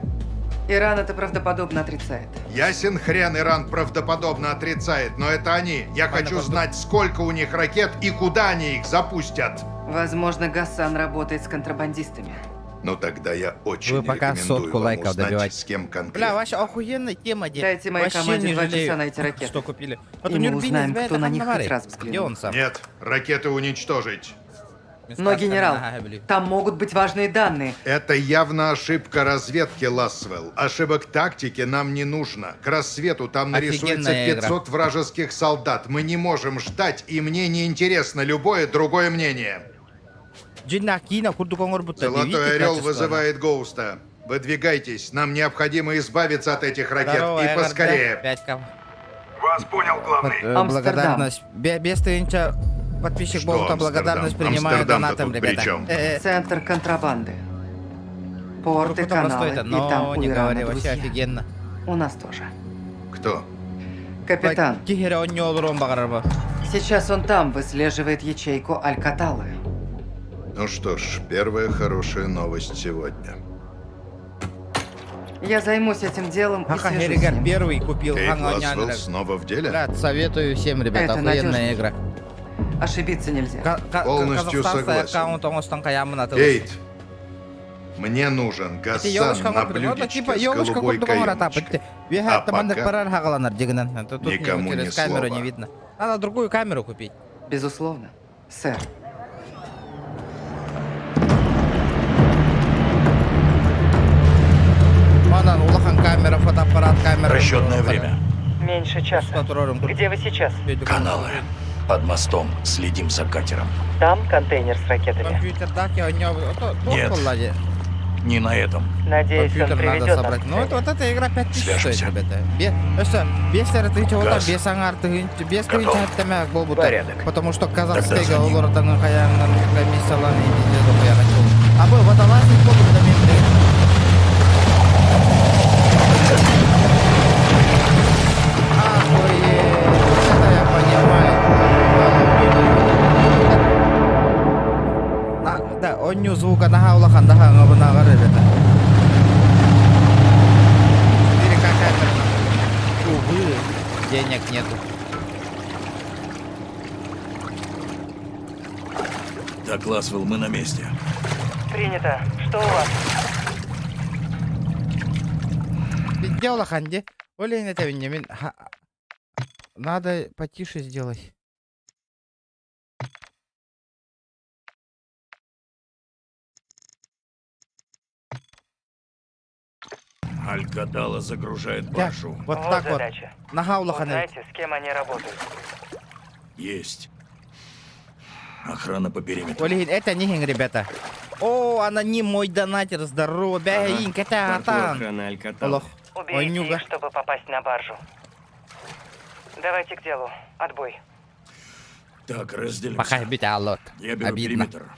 Иран это правдоподобно отрицает. Ясен хрен, Иран правдоподобно отрицает, но это они. Я хочу знать, сколько у них ракет и куда они их запустят. Возможно, Гасан работает с контрабандистами. Ну тогда я очень Вы пока рекомендую сотку вам лайков узнать, добивать. с кем Бля, конкретно. ваша охуенная тема, дед. Дайте моей Вообще команде не 2 жалею, часа на эти ракеты. что купили. И мы узнаем, кто на них хоть раз Где взглянул. он сам? Нет, ракеты уничтожить. Но, генерал, там могут быть важные данные. Это явно ошибка разведки, Ласвелл. Ошибок тактики нам не нужно. К рассвету там нарисуется Офигенная игра. 500 вражеских солдат. Мы не можем ждать, и мне не интересно любое другое мнение. Золотой Орел вызывает Гоуста. Выдвигайтесь, нам необходимо избавиться от этих ракет. И поскорее. Вас понял, главный. Благодарность. Без тынча подписчик Что Болта Амстердам? благодарность принимаю Амстердам-то донатом, тут при ребята. чем? Центр контрабанды. Порты, Сколько там каналы, стоит? и там Но у не Ирана говори, вообще друзья. офигенно. У нас тоже. Кто? Капитан, Тигер, он не олрон багарба. сейчас он там выслеживает ячейку Алькаталы. Ну что ж, первая хорошая новость сегодня. Я займусь этим делом и Хаха, свяжусь с Херигар ним. первый купил Кейт Ханга Ласвелл Няндра. снова в деле? Блядь, советую всем, ребята, Это охуенная надежно. игра. Ошибиться нельзя. Полностью Казахстанская согласен. аккаунт, он стан каямына тылы. Кейт, мне нужен Эти Гасан елочка на купил. Это блюдечке типа с елочка голубой купил рата. каемочкой. Веха А тамандык пока парар хагаланар дегенен. Тут никому ни через камеру слова. не видно. Надо другую камеру купить. Безусловно. Сэр. Манан, улахан камера, фотоаппарат, камера. Расчетное время. Меньше часа. Где вы сейчас? Каналы. Под мостом. Следим за катером. Там контейнер с ракетами. Компьютер, так, я не... Нет. Не на этом. Надеюсь, он Компьютер надо приведет собрать. нас. Ну, вот эта игра 5000 стоит, Свяжемся. ребята. Без тертыгча, Газ. без аңартыгын, без Готов. тыгынча хаттамак болбута. Порядок. Потому что Тогда казахстайга звоним. олоротанын каянын комиссияларын индиде куяр ачыл. А бы водолазник болду да мен билем. Охуеть, это я понимаю. Да, онню звука наха улахан даха ngabunагар, ребята. 4К камера. Увы, денег нету. Так, Ласвелл, мы на месте. Принято. Что у вас? Где улахан, где? Олень это Венямин. Надо потише сделать. Алькатала загружает Да, баржу. вот Вот так вот. задача. Нага улахан. Узнайте, с кем они работают. Есть. Охрана по периметру. Олень, это не ребята. О, она не мой донатер, здорово, бяинь, ката, атан. Охрана Алькаталы. Олох. Уберите Онюга. их, чтобы попасть на баржу. Давайте к делу. Отбой. Так, разделимся. Пока бить алот. Я беру Обидно. периметр.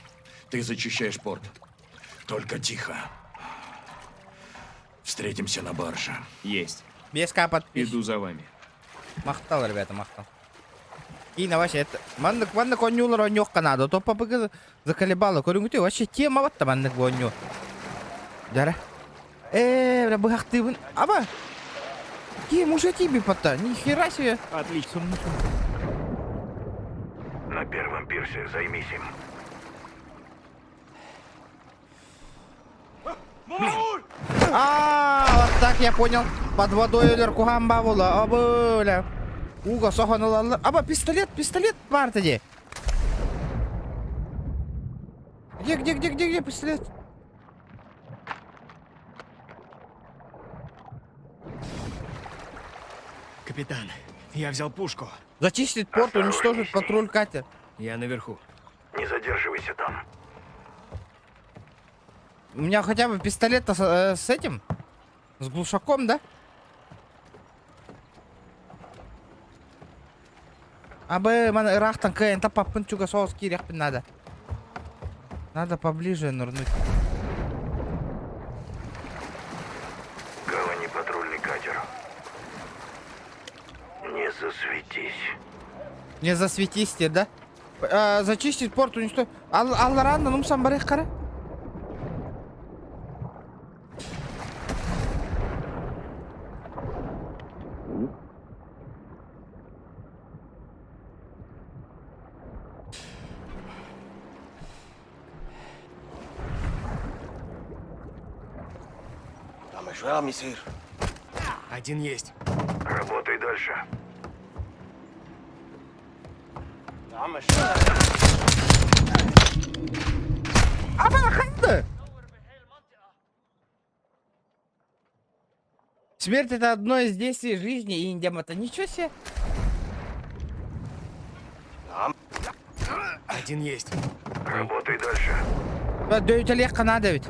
Ты зачищаешь порт. Только тихо. Встретимся на барже. Есть. Без капот. Иду за вами. Мақтал, ребята, мақтал. И на вообще это... Мандык онюлар онюк канада. То папы заколебало. Көрүнгүтү вообще тема вот там мандык оню. Дара. Бля, быхак ты вон. Аба. Кем уже тебе пота? Нихера себе. Отлично. На первом пирсе займись им. Вот так я понял. Под водой леркуган бабула. Аба, бля. Уга, соханула. Аба, пистолет бар тоді. Где пистолет? Капитан, я взял пушку. Зачистить порт, уничтожить патруль катер. Я наверху. Не задерживайся там. У меня хотя бы пистолет с этим? С глушаком, да? Абы, мана ирахтан кайын тапаппын чуга соус кирекпин надо. Надо поближе нырнуть. Гавани патрульный катер. Не засветись. Не засветись тебе, да? Зачистить порт, уничтожить. Алларанда, ну сам барих кара. Один есть. Работай дальше. Смерть это одно из действий жизни и индиамата. Ничего себе. Один есть. Работай дальше. Дөйт олег надо ведь.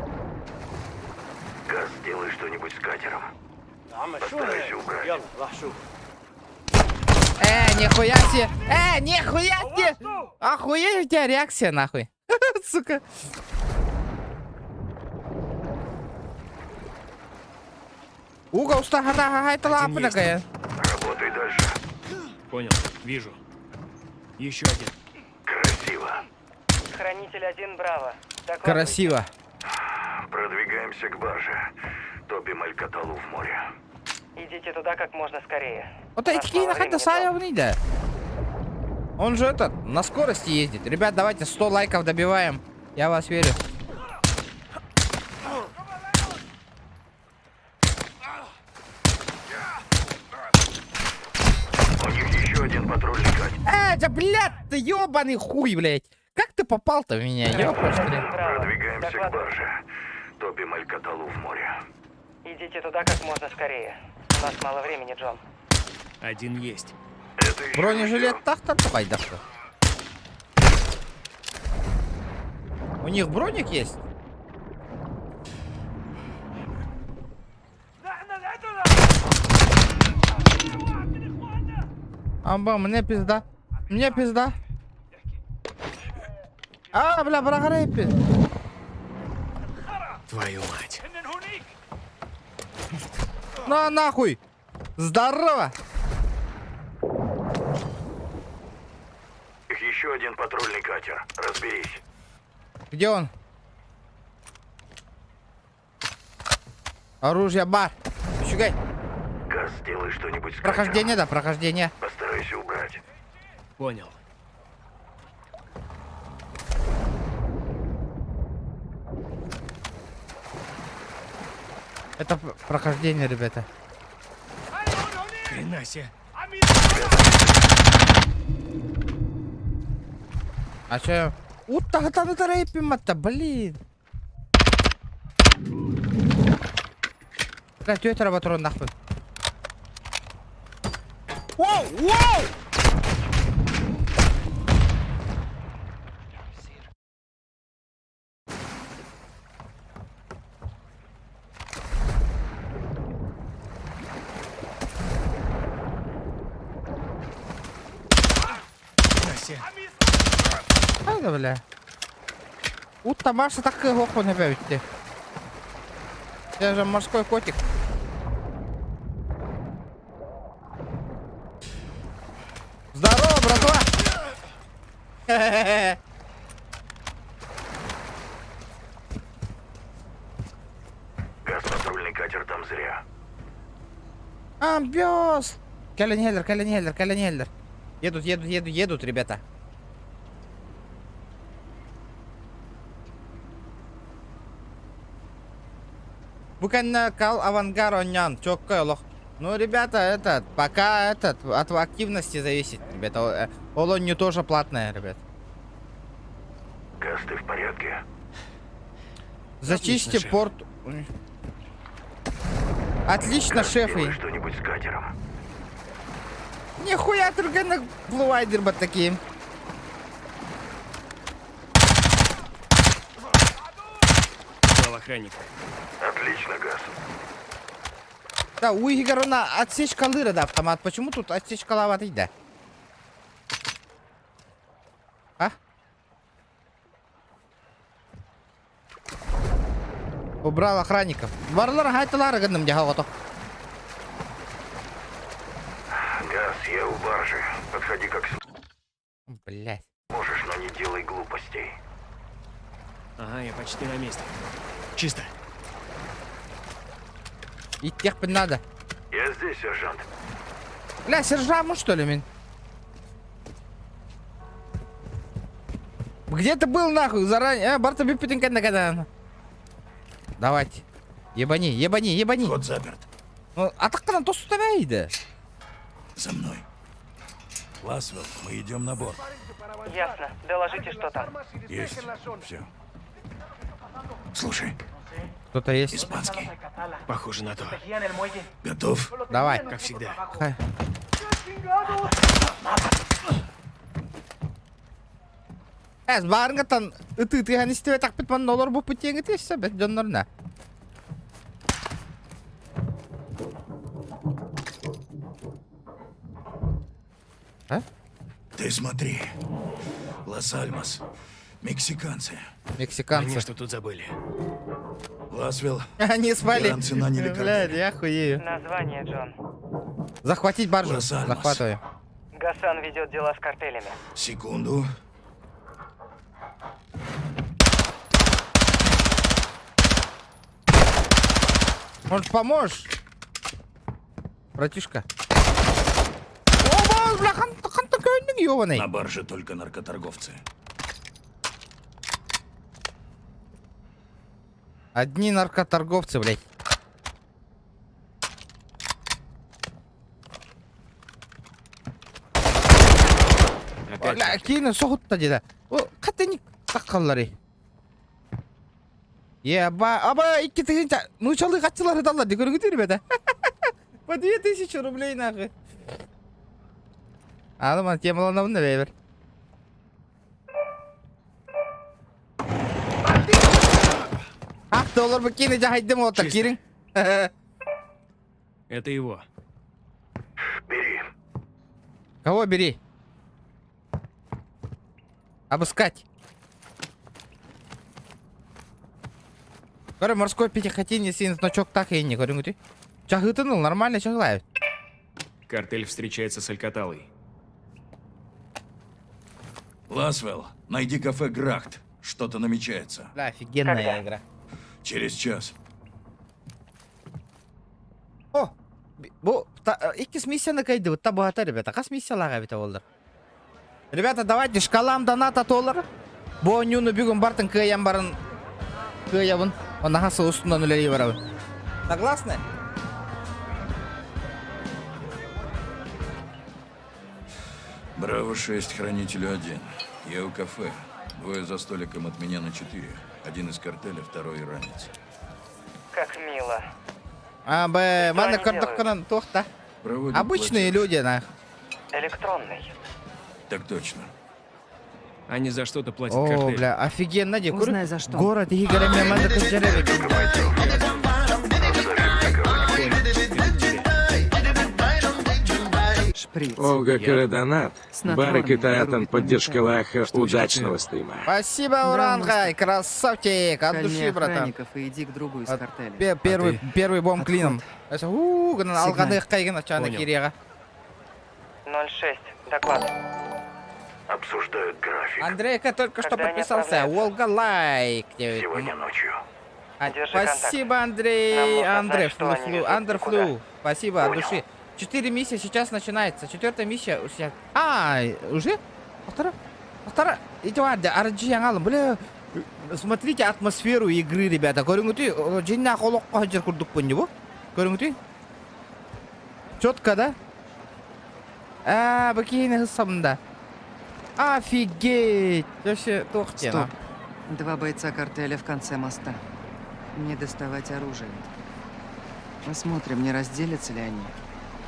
Газ, сделай что-нибудь с катером. Постарайся убрать. Нихуя себе. Нихуя себе. Охуеть у тебя реакция, нахуй. Сука. Уга устага гайта лапнага. Работай дальше. Понял, вижу. Еще один. Красиво. Хранитель 1, Браво. Докладывайте. Красиво. Продвигаемся к барже. Топим Алькаталу в море. Идите туда как можно скорее. Вот У нас эти мало нахайта времени, Джон. сайовный, да. Он же этот, на скорости ездит. Ребят, давайте 100 лайков добиваем. Я вас верю. У них еще один патрульный катер. Да, блядь, ты ёбаный хуй, блядь. Как ты попал-то в меня, ёпрст, блядь. Браво. Продвигаемся к Докладывайте. барже. Топим Алькаталу в море. Идите туда как можно скорее. У нас мало времени, Джон. Один есть. Это еще Бронежилет тахтар давай, да что? У них броник есть? Амба, мне пизда. Мне пизда. А, бля, брагрепи. Твою мать. На нахуй. Здорово. Их еще один патрульный катер. Разберись. Где он? Оружие, бар. Щугай. Газ, сделай что-нибудь с Прохождение, да, прохождение. катером. Постарайся убрать. Понял. Это прохождение, ребята. Хрена себе. А чё? Утта-гата рейпимата, блин. Бля, тётя работает нахуй. Воу, воу! Hayda bile. Утта Маша так лоху не бьете. Я же морской котик. Здорово, братва! Хе-хе-хе. Газ, патрульный катер там зря. Амбиос! Кален-Хеллер. Едут, ребята. Bukan кал авангар онян, чёккой лох. Ну, ребята, пока от активности зависит, ребята. Олонью тоже платная, ребят. Газ, ты в порядке? Зачисти шеф. порт. Отлично, Газ, шеф. сделай что-нибудь с катером. Нихуя тургенок блувайдер бы такие. Дал охранник. Отлично, Газ. Да, у Игоря отсечка лыра, да, автомат. Почему тут отсечка лаваты, да? А? Убрал охранников. Варлар хайталара гадным дягавато. Газ, я у баржи. Подходи как Блять. можешь, но не делай глупостей. Ага, я почти на месте. Чисто. И тех надо. Я здесь, сержант. Бля, сержаму что ли, мин? Где ты был, нахуй, заранее? Барта бипитинка на. Давайте. Ебани. Вход заперт. Ну, а так на то сутавяйда. За мной. Ласвелл, мы идем на борт. Ясно. Доложите, что там. Есть. Все. Слушай, Кто-то есть? испанский. Похоже на то. Готов? Давай. Как всегда. Хай. Барынгатан ты ганистеве так питман доллар бу путеңи тессе бет жоннорна. А? Ты смотри. Лас-Альмас. Мексиканцы. Мексиканцы. Они что тут забыли? Ласвелл, Они спали. Иран цена не Блядь, рекордер. я хуею. Название, Джон. Захватить баржу. Лос-Альмос. Захватываю. Гасан ведет дела с картелями. Секунду. Может, поможешь? Братишка. О, бля, хан такой ёбаный. На барже только наркоторговцы. Одни наркоторговцы, блядь. Бля, кейін соғытта деді. О, қатыник таққалары. Аба, икки тігінші, мұншалы қатшылары далар, де көріңіз ребята. По 2000 рублей, нахуй. Алыман, темалана бұнда бейбір. $1 бы кейні жағайдым отыр, керің. Это его. Бери. Кого бери? Обыскать. Говорю, морской пятихотине син значок так и не говорю, ты. Чахытынул, нормально чахлают. Картель встречается с Алькаталой. Ласвелл, найди кафе Грахт. Что-то намечается. Бля, офигенная Когда? игра. Через час. О, бу, иккис миссияны кайды, вот табуата, ребята. Кас миссияларға бите олдар. Ребята, давайте шкалам доната толар. Бу нюну бүгін бартын кыям барын. Кыябын. Он ағасы ұстынан үлері барабын. Согласны? Браво-6, хранителю 1. Я у кафе. Двое за столиком от меня на 4. Один из картеля, второй иранец. Как мило. Абе, Что мана они картохканан тохта. Проводим Обычные платеж. люди, нах. Электронный. Так точно. Они за что-то платят О, картель. бля, офигенно, де. Узнай, за что. Город Игоря Меманда Козеревич. Шприц. Олга Карадонат, Снотворное Барак и Таятан, рубит поддержка моментально. Лаха, удачного стрима. Спасибо, Урангай, красавчик, от Кальни души, братан. охранников и иди к другу из От картеля. Первый бомб Отход. клином. Алғаны қайгын ачаны Понял. кереға. 06. Доклад. Обсуждают график. Андрейка только что Когда они подписался. отправляются? Волга лайк. Сегодня ночью. Держи Спасибо, Нам Андрей. нужно Андрей, знать, что они везут и Андерфлу. куда. Спасибо от Понял. души. 4 миссии сейчас начинается. 4-я миссия сейчас. А, уже? Вторая. Иди, Арджи Янгалым. Бля, смотрите атмосферу игры, ребята. Көріңіз, жинна қолыққа жер күрдік бұнды бұл. Көріңіз. Четко, да? Бакейный хысамында. Офигеть! Вообще, тохтена. Стоп. 2 бойца картеля в конце моста. Не доставать оружие. Посмотрим, не разделятся ли они.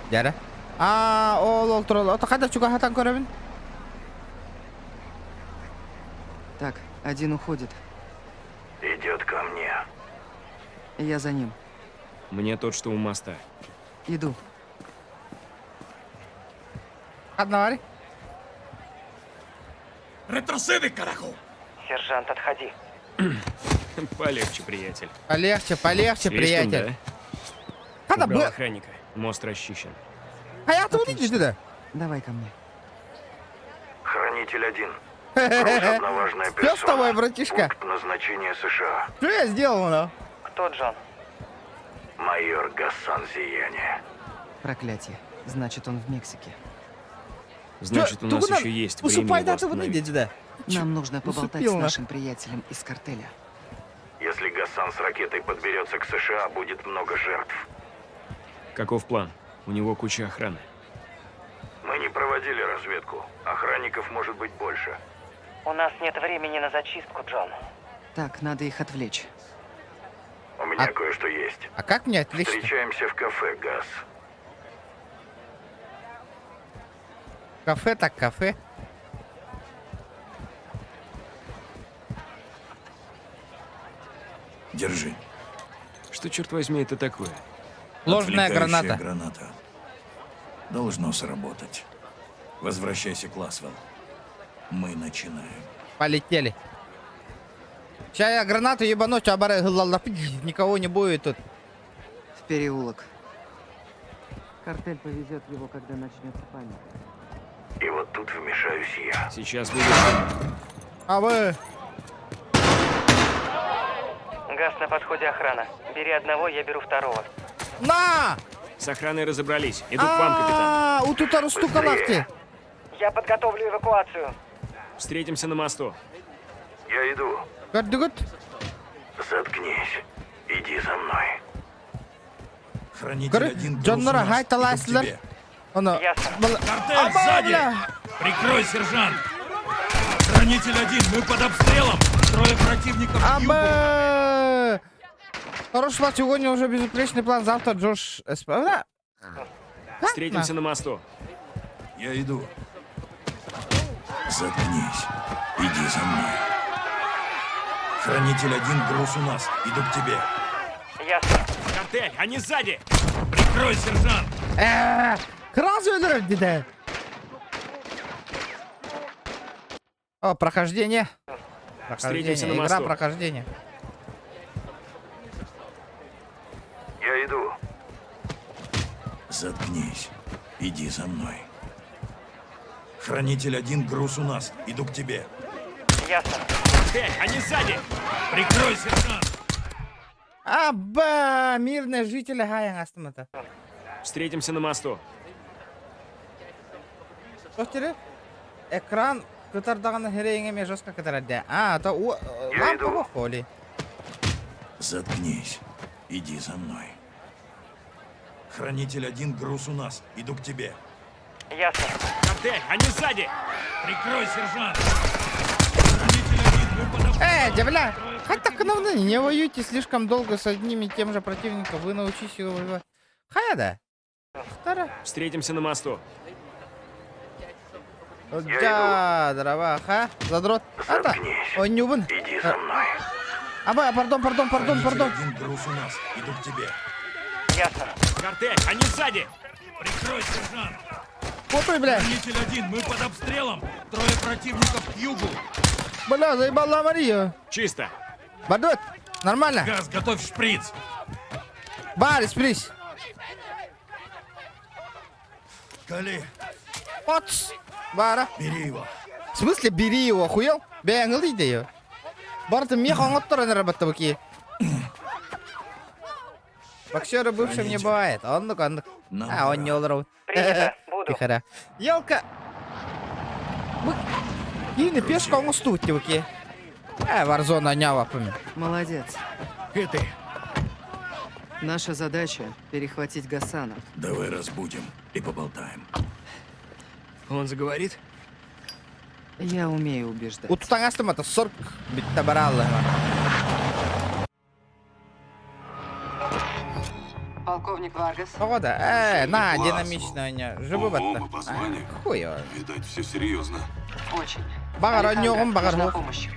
Яра. Ол туралы. Ото қайда чуга хатан көрөмүн? Так, один уходит. Идет ко мне. Я за ним. Мне тот, что у моста. Иду. Одновари. Сержант, отходи. Полегче, приятель. Полегче, Слишком, приятель. да? Когда Убрал бы... охранника. Мост расчищен. Хаятı увидишь, да? Давай ко мне. Хранитель 1. Груз одна важная Спёс с тобой, персона. братишка. Пункт назначения США. Что я сделал, ну? Кто, Джон? Майор Гасан Зияние. Проклятие. Значит, он в Мексике. Значит, у нас еще есть время его Усыпай остановить. да? Нам нужно поболтать усыпил с нас. нашим приятелем из картеля. Если Гасан с ракетой подберется к США, будет много жертв. Каков план? У него куча охраны. Мы не проводили разведку. Охранников может быть больше. У нас нет времени на зачистку, Джон. Так, надо их отвлечь. У меня кое-что есть. А как мне отвлечься? Встречаемся в кафе, Газ. Кафе так кафе. Держи. Что, черт возьми, это такое? Ложная Отвлекающая граната. граната. Должно сработать. Возвращайся к Ласвелл. Мы начинаем. Полетели. Сейчас я гранату ебану, тебя бары никого не будет тут. В переулок. Картель повезет его, когда начнется паника. И вот тут вмешаюсь я. Сейчас будет. А вы... Газ на подходе, охрана. Бери одного, я беру второго. На! С охраной разобрались. Иду к вам, капитан. У тут арстука лавки. Я подготовлю эвакуацию. Встретимся на мосту. Я иду. Гад-гад. Заткнись. Иди за мной. Хранитель Говорит, один, Джоннора, груз у нас. хай Иду к талайсылар. тебе. Оны... Ясно. Картель сзади! Прикрой, сержант! Хранитель один, мы под обстрелом! Трое противников к югу! Абы! Хороший план, сегодня уже безупречный план, завтра Джош... Да? Встретимся на мосту. Я иду. Заткнись. Иди за мной. Хранитель один, груз у нас. Иду к тебе. Ясно. Картель, они сзади! Прикрой, сержант! Кразу öldürür dedi. О, прохождение. Встретимся на Игра мосту. прохождения. Я иду. Заткнись. Иди за мной. Хранитель один, груз у нас. Иду к тебе. Ясно. Картель, они сзади! Прикрой, сержант! Аба, мирные жители Гаян астымата. Встретимся на мосту. Достири, экран кытардаганы хереңеме жостка кытарадя. Это лампа в холе. Заткнись. Иди за мной. Хранитель один, груз у нас. Иду к тебе. Ясно. Картель, они сзади! Прикрой, сержант! Хранитель один, мы под обстрелом! Девля, хоть так не воюйте слишком долго с одним и тем же противником. Вы научитесь его воевать. Хаяда. Вторая. Встретимся на мосту. Да, дрова, ха? Задрот. Это, он не убын. Иди за мной. Аба, пардон. Хранитель один, груз у нас. Иду к тебе. Ясно. Картель, они сзади! Прикрой, сержант! Попой, бля. Хранитель один, мы под обстрелом! Трое противников к югу! Бля, заебала Мария. Чисто. Бадот, нормально. Газ, готовь шприц! Барис, плиз. Кали, Поц. Бара. бери его. В смысле, бери его, охуел? Бэнгл идею. Барты мех он оттора работа баки. Боксера бывшим не бывает. Он ну-ка. А, он не олров. Принято. Буду. Тихо. Елка. Ины пешка он устут тивки. Варзона нява помню. Молодец. И ты. Наша задача — перехватить Гасана. Давай разбудим и поболтаем. Он заговорит? Я умею убеждать. Утутангастым это 40 битта бараллы. Полковник Варгас. Погода. На, динамично не. Живу батта. Хуё. Видать, все серьезно. Очень. Багар онёгум, багар нужна хох. помощь.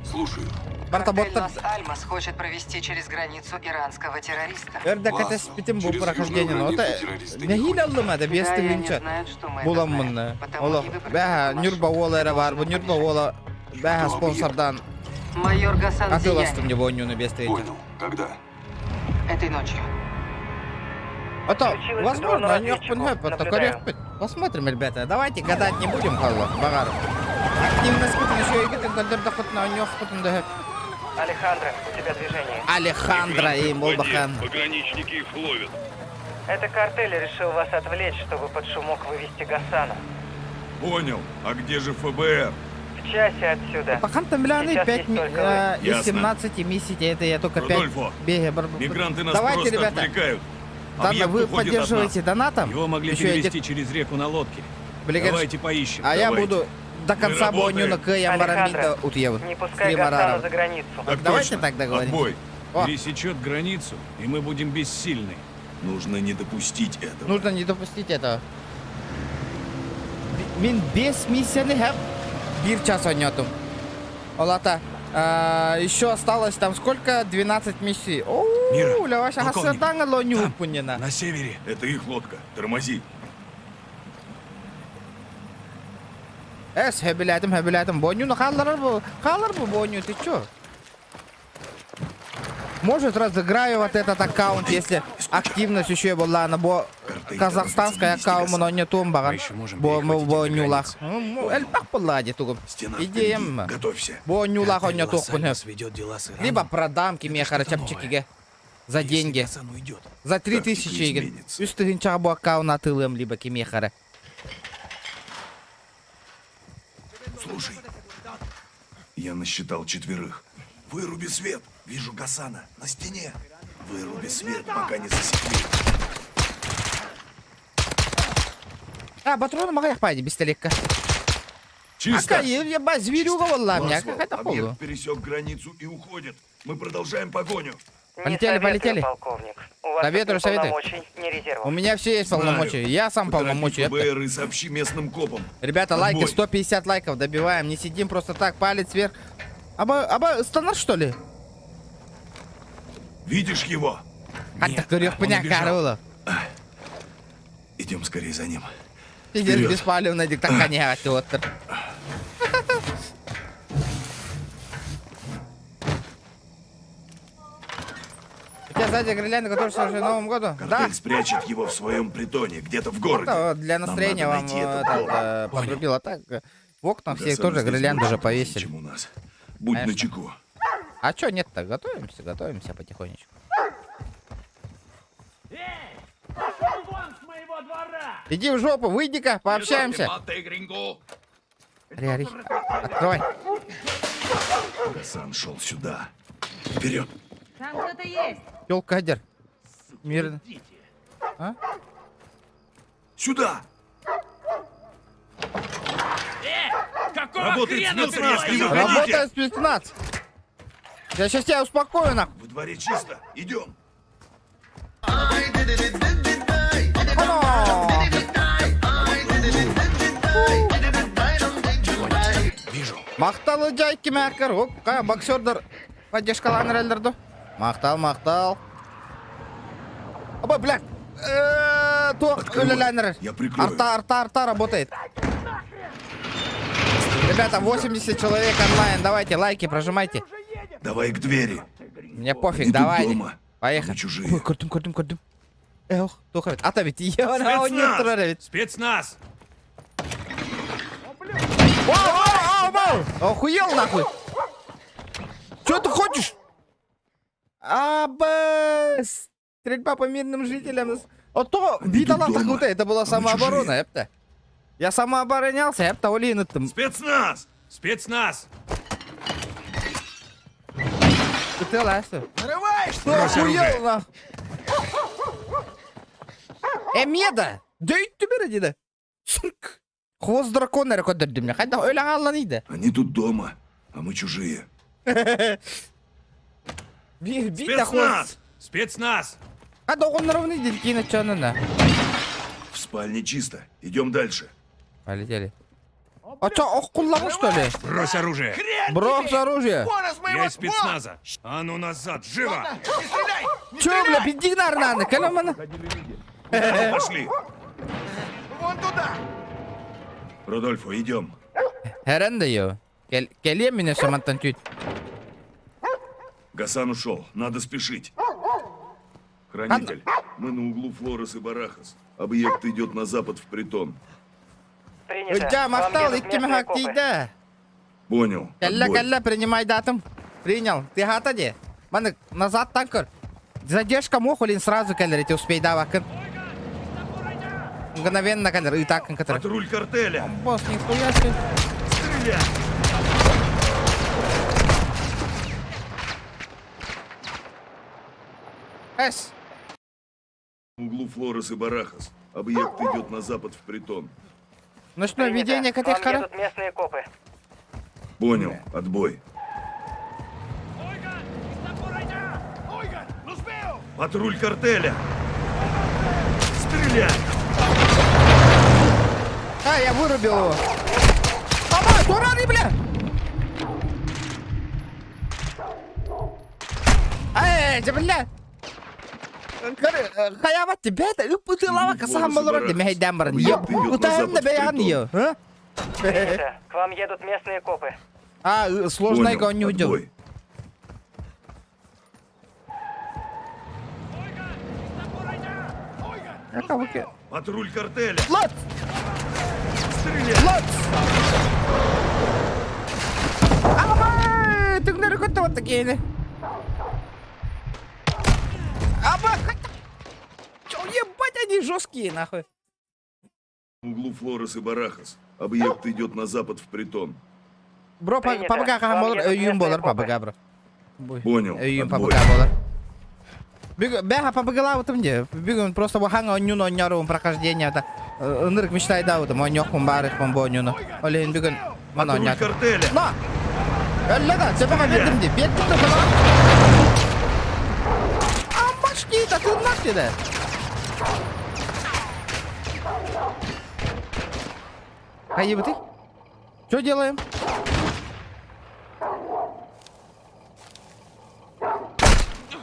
Слушаю. Барта Картель боттар. Лос-Альмас хочет провести через границу иранского террориста. Өрдәк это спитим бу прохождение, но это не хилаллым это без Да, и они тыгынча. знают, что мы это Булам знаем. мынны. Потому Оло, и выбрали бәһә нашу нюрба олары бар, бу нюрба ола бәһә спонсордан Майор Гасан атыластым Зиян. деп ойнуны без тыгынча. Понял. Когда? Этой ночью. Это, Включилась возможно, дрон они разведчику. охпуньхай, это Наблюдаю. коррект. Посмотрим, ребята. Давайте гадать не будем, Халла, Багаров. Активно спитим еще и гитин, когда доход на нёх, потом да. Алехандро, у тебя движение. Алехандро и Молбахан. Пограничники их ловят. Это картель решил вас отвлечь, чтобы под шумок вывести Гасана. Понял. А где же ФБР? В часе отсюда. Пахан там бляны Сейчас 5 есть только из Ясно. 17 миссий, это я только 5 Рудольфо, беги. Мигранты нас Давайте, просто ребята. отвлекают. Дана, Объект вы уходит поддерживаете от донатом. Его могли Еще перевести эти- через реку на лодке. Блин, Давайте поищем. А я Давайте. буду до конца работаем. боню на Кэя Марамида Алехандро, утьеву. не пускай Гасана за границу. Так Давайте точно. так договоримся. Отбой. О, Пересечет границу, и мы будем бессильны. Нужно не допустить этого. нужно не допустить этого. Мин без миссияны хэп. Бир час онётум. Олата. Еще осталось там сколько? 12 миссий. Мира, Оу, ля ваша полковник, хасадanga лоню там. пунена. На севере. Это их лодка. Тормози. Хэбилятым. Боню на халлар бу боню, ты чё? Может, разыграю вот этот аккаунт, если активность еще была на казахстанский аккаунт, но не тумбаган. Бо нюлах. Эльпах полади тугум. Идеям. Бо нюлах он не тухпун. Либо продам кимехара чапчикиге за деньги. За 3000 иген. Үстігін чағбу аккаунт атылым, либо кимехара. Слушай, я насчитал 4. Выруби свет. Вижу Гасана на стене. Выруби свет, пока не засекли. Патроны могу пойди, бестолетка. Чисто. Ебать, зверюга валла меня. Какая-то полу. Объект пересек границу и уходит. Мы продолжаем погоню. Полетели. Полковник. У вас Советую. не резервов. У меня все есть полномочия. Я сам полномочия. ФБР и сообщи местным копам. Ребята, лайки, 150 лайков добиваем. Не сидим просто так, палец вверх. Аба стандарт, что ли? Видишь его? Идем скорее за ним. Пиздец, беспалевный диктоконя, Петр. У тебя сзади гирлянд, который служит Новому году? Картель спрячет его в своем притоне, где-то в городе. Это для настроения вам подрубило так. В окнах все тоже гирлянды уже повесили. Будь начеку. А чё нет-то? Готовимся потихонечку. Иди в жопу, выйди-ка, пообщаемся. Ри, открывай. Гасан шел сюда. Вперед. Там кто-то есть. Ёлка-кадер. Мирно. А? Сюда. Работает спецназ! Работает спецназ. Я сейчас тебя успокою, нахуй. В дворе чисто. Идем. Вижу. Мақталы жайки мәкір. Оқа, боксердер поддержкаланыр әлдерді. Мақтал. Оба, блядь. Тоқ өлеләнір. Я прикрою. Арта работает. Ребята, 80 человек онлайн. Давайте лайки прожимайте. Давай к двери. Мне пофиг, Они тут давай. дома. Поехали. Мы чужие. Ой, көрдім. Эх, тухарит. Ата бит. Спецназ. Спецназ! Охуел, нахуй. Что ты хочешь? Стрельба по мирным жителям. Вот то, битала так это была самооборона, эпта. Я самооборонялся, эпта, олин это. Спецназ! Спецназ! Ты ласты. Нарываешься? Охуел, нахуй. Меда! Дөйт тебе радида. Сурк. Хвост дракона рекодерді мне. Хайда öyle ağlanıydı. Они тут дома, а мы чужие. Бит хвост. Спецназ! Хайда оғынырывны дедки на чанына. В спальне чисто. Идем дальше. Полетели. А чё, ох куллама что ли? Брось оружие! Брось оружие. Я из спецназа! А ну назад, живо! Чё, бля, иди на калямана. Пошли. Вон туда! Рудольфо, идем. Herhalde yo. Geliyor mu ne zamandan tüt? Гасан ушел. Надо спешить. Хранитель, мы на углу Флорес и Барахас. Объект идет на запад в притон. Hocam aptal iki mi hakkıydı? Понял. Отбой. Калла, принимай датум. Принял. Ты хатади. Маны, назад танкер. Задержка мохулин сразу каллер, успей давакын. Мгновенно каллер, и так который. Патруль картеля. Босс, нихуя себе. Стреляй! Эс. На углу Флорес и Барахас. Объект идет на запад в притон. Ночное видение котечкара. Едут местные копы. Понял. Отбой. Патруль картеля. Стреляй! А, я вырубил его. Мама, дурари, бля! бля! Хаяват тебя это упутила касам малороди мехайдамбар. Утаем бян ее. Принято. К вам едут местные копы. А, сложно его не уйдет. Патруль картеля. Лот! Стреляй! Лот! Ама! Ты где рукой вот такие, не? Аба! Чё, ебать, они жесткие, нахуй. В углу Флорес и Барахас. Объект идет на запад в притон. Бро, Принято. папага Вам болар, едут үйüm болар, местные папага, бро. Понял. Үйüm отбой. папага болар. Бега папагалау там где? Бегун просто ваханга онюно оняру прохождение это. Нырк мечтай да вот монёк помбарых помбонюно. Олен бегун Патруль манонят. картеля. На! Эллада, тебе поверим где? Бед тут была. А башки, да ты нахуй да? Хаеб ты? Что делаем?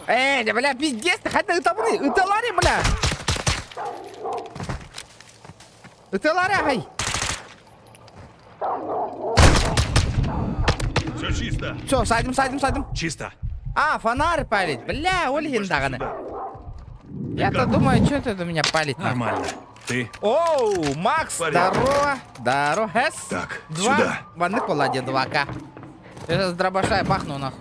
Да, бля, пиздец, ты хоть утопни, утолари, бля. Утолари, хай. Все чисто. Все, садим. Чисто. А, фонарь палит. Бля, Ольгин даганы. Я-то думаю, что ты у меня палит? Нормально. Ты? Оу, Макс, Порядок. здорово. Здорово, Хэс. Так, Два. сюда. Ванны поладе 2К. Я сейчас дробаша бахну, нахуй.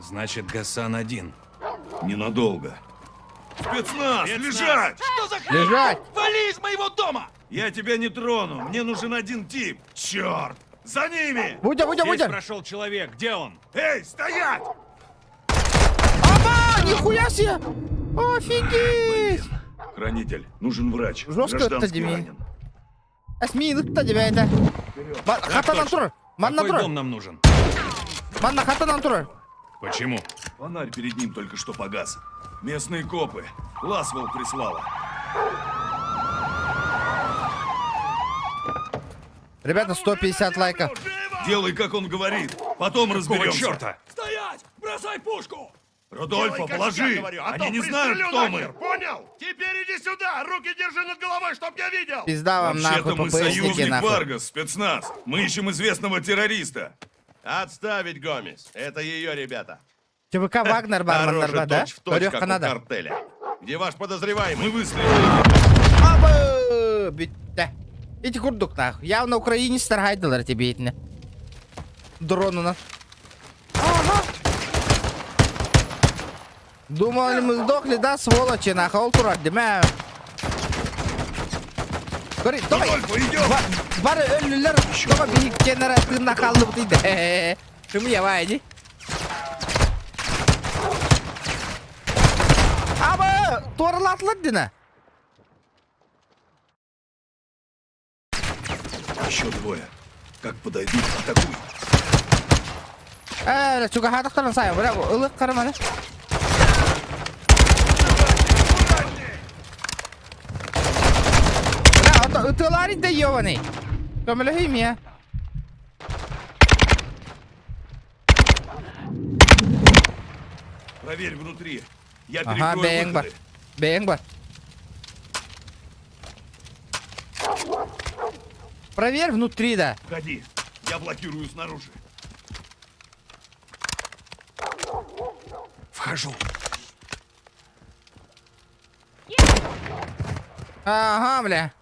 Значит, Гасан один. Ненадолго. Спецназ, лежать! Лежать. Вали из моего дома! Я тебя не трону. Мне нужен один тип. Черт! За ними! Будя. Здесь прошел человек. Где он? Эй, стоять! Аба, нихуя себе. Офигеть. Хранитель, нужен врач. Жестко Гражданский это, Дими. ранен. Асминут-то тебя это. Хата тур. Ман Какой тур. дом нам нужен? Ман на хата тур. Почему? Фонарь перед ним только что погас. Местные копы. Ласвелл прислала. Ребята, 150 лайков. Делай, как он говорит. Потом Какого разберемся. черта? Стоять! Бросай пушку! Рудольфа, положи! Они не знают, кто мы! Понял? Теперь иди сюда! Руки держи над головой, чтоб я видел! Пизда вам Вообще-то нахуй, мы ППСники союзник нахуй. Варгас, спецназ. Мы ищем известного террориста. Отставить, Гомес. Это ее ребята. ЧВК Вагнер, бармен, Дороже да? точь-в-точь, Орёх как у Канада. картеля. Где ваш подозреваемый? Мы выследили. Абы! Битте. Иди курдук нахуй. Я на Украине старгайдылар тебе итне. Дронуна. Ага. Думали, мы сдохли, да, сволочи, нахуй, олтурак, деме. Говори, давай. Бары өллүлөр, тоға бейік кенара тынна қалды бұтыйды. Шымы явай, иди. Абы, торылатылыр дина. Еще двое. Как подойдут, атакуй. Чуга хатықтарын сайын, бірақ ылық қараманы. Бірақ ұтылары да ебаный. Көмілі хейм я. Проверь внутри. Я Ага, перекрою бейнг бар. выходы. Бейнг бар. Проверь внутри, да. Входи. Я блокирую снаружи. Вхожу. Ага, бля.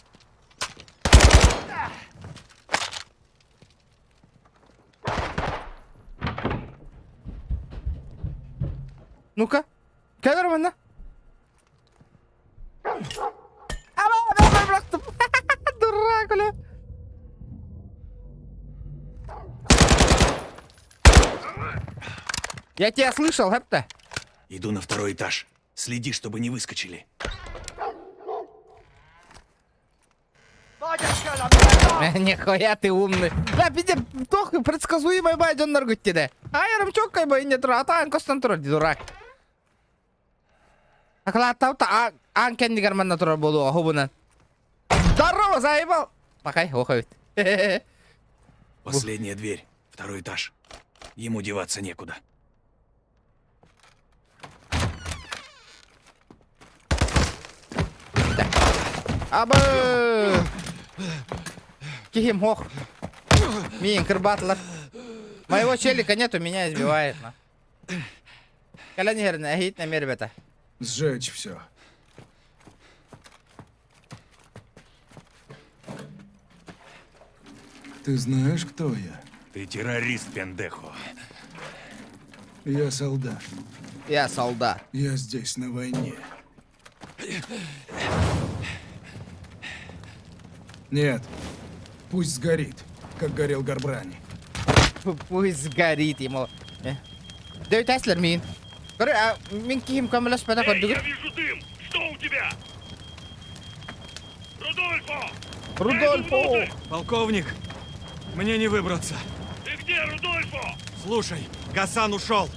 Ну-ка. Камераман, дурак, бля. Я тебя слышал, это? Иду на второй этаж. Следи, чтобы не выскочили. Нихуя ты умный. Да, пиздец, тох предсказуемый байден наргутиде. А я рамчок кай бай не трата, ан костантур дурак. Аклатау та анкен дигарман натура болу хобунан. Здорово, заебал. Махай, охают. Последняя дверь. Второй этаж. Ему деваться некуда. Абы! Кихим хох. Мин крбатлар. Моего челика нету, меня избивает. Каляни херна, хит на мир бета. Сжечь все. Ты знаешь, кто я? Ты террорист, пендехо. Я солдат. Я солдат. Я здесь на войне. Нет. Пусть сгорит, как горел Гарбрани. Пусть сгорит ему. Дэвид Аслер, мин. Минки камелас пада Эй, я кодугу. вижу дым! Что у тебя? Рудольфо! Рудольфо! Полковник, мне не выбраться. Ты где, Рудольфо? Слушай, Гасан ушел.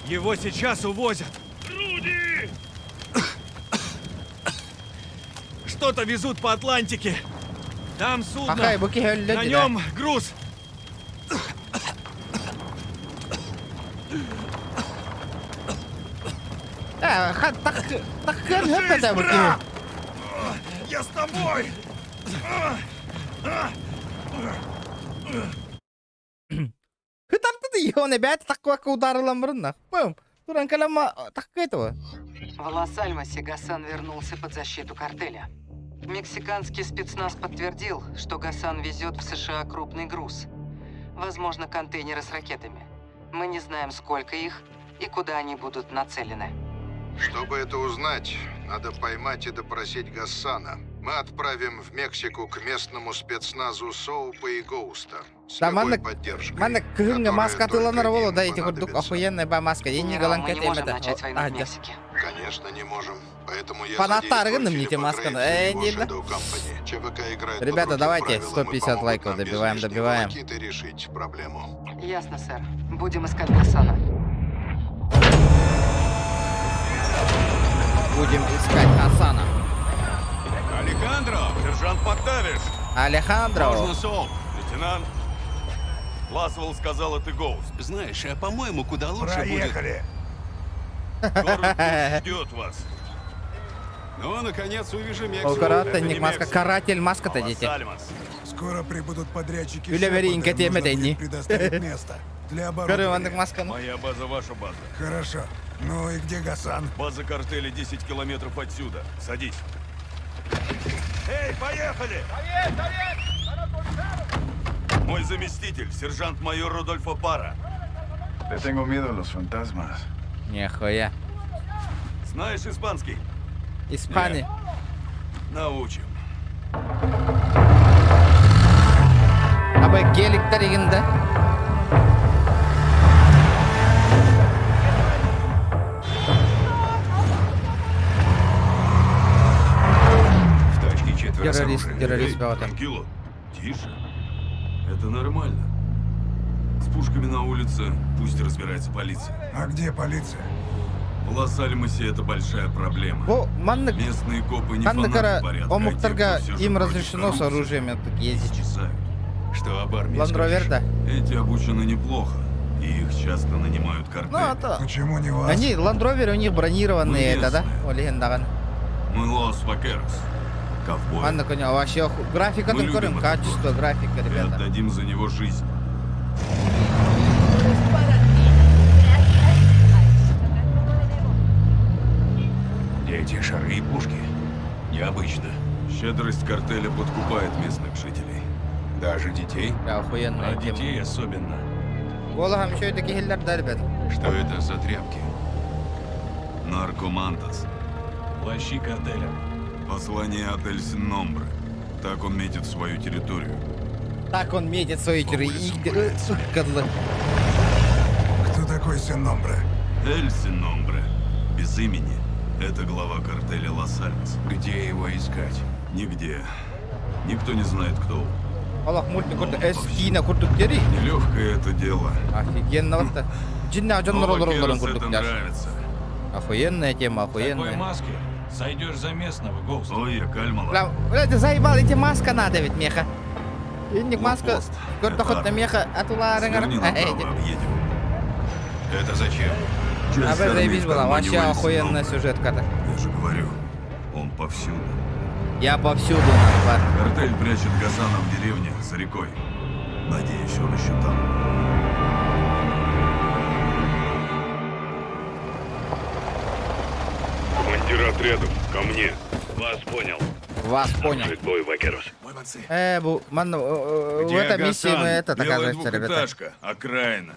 Его сейчас увозят. Руди! Что-то везут по Атлантике. Там судно. Ахай, буки На хөллөдү. нем груз. Так хөппөтө буки. Я с тобой! Хытартыды йоне бәт таквака ударылам мұрынна. Бэм. Туран калама такка этого. В Лос-Альмосе Гасан вернулся под защиту картеля. Мексиканский спецназ подтвердил, что Гасан везет в США крупный груз. Возможно, контейнеры с ракетами. Мы не знаем, сколько их и куда они будут нацелены. Чтобы это узнать, надо поймать и допросить Гассана. Мы отправим в Мексику к местному спецназу Соупа и Гоуста. С Да, любой манна- поддержкой. Манна күнгө маска тыланар только болу им да эти курдук понадобится. охуенная ба маска. Я не Генерал, галан мы не можем кетемеді. начать войну в Мексике. Конечно, не можем. Поэтому я Фанаттарыгын задействую немните масканы. Филиппа Не Грейвса и да? его Shadow Company. ЧВК играет по Ребята, другим давайте правилам и 150 помогут лайков нам без добиваем, лишней добиваем. волокиты решить проблему. Ясно, сэр. Будем искать Гасана. Будем искать Хасана. Алехандро, сержант Пактавиш. Алехандро. Соул. Лейтенант. Ласвелл сказал, это Гоуст. Знаешь, а по-моему, куда лучше Проехали. Город ждет вас. Ну, наконец, увижу Мексику. Аккуратненько маска. Каратель маска-то, дети. Лос-Альмос. Скоро прибудут подрядчики. Юля Веринка, Шепарда. темы Нужно тени. будет предоставить место для Карывандык оборудования. маска. Моя база, ваша база. Хорошо. Ну и где Гасан? База картеля 10 километров отсюда. Садись. Эй, поехали! Мой заместитель, сержант-майор Рудольфо Пара. Le tengo miedo a los fantasmas. Нихуя. Знаешь испанский? Испания. Научим. Абы геликтер егенде. В тачке четверо с Террорист, оружием. террорист, вот он. Транкило. Тише. Это нормально. С пушками на улице пусть разбирается полиция. А где полиция? В Лос-Альмосе это большая проблема. Бу маннык. Местные копы не Ханнакара фанаты порядка, омуктарга а те, кто все же им против разрешено с коррупции, оружием тут ездить. исчезают. Что об армии Ландровер, скажешь? да. Эти обучены неплохо, и их часто нанимают картели. Ну, это... Почему не вас? Они, ландроверы у них бронированные, Мы это, да? местные. О, легендаган. Мы Лос-Вакерос. Ковбой. Маннык у него вообще графика Мы там любим корым, этот качество город. графика, И ребята. отдадим за него жизнь. Эти шары и пушки. Необычно. Щедрость картеля подкупает местных жителей. Даже детей. Да, охуенная А тема. детей особенно. Голахам еще и такие хиллер, да, ребят? Что это за тряпки? Наркомантас. Плащи картеля. Послание от Эль Синомбре. Так он метит свою территорию. Так он метит свои игры. Кто такой Синомбре? Эль Синомбре. Без имени. Это глава картеля Лос-Альмос. Где его искать? Нигде. Никто не знает, кто он. Аллах мультик куртук эскина куртук дери. Нелегкое это дело. Офигенно вот-то. Джинна Но джоннор Вакерос олорун это куртук дяш. нравится. Охуенная тема, В такой охуенная. маске сойдешь за местного, Гоуст. Ой, я кальмала. Бля, блядь, ты заебал, эти маска надо ведь, меха. Инник маска. Блокпост. Куртухот на Это меха, атуларыгар. Сверни направо, объедем. Это зачем? А Часть вы армии заебись в была, кармане вообще у Эль охуенная Синомбре. сюжетка-то. Я же говорю, он повсюду. Я повсюду, нахуй. Картель прячет Газана в деревне за рекой. Надеюсь, он еще там. Командир отрядов, ко мне. Вас понял. Вас понял. Бой, Вакерос. В этой миссии мы это, оказывается, ребята. Двухэтажка, окраина.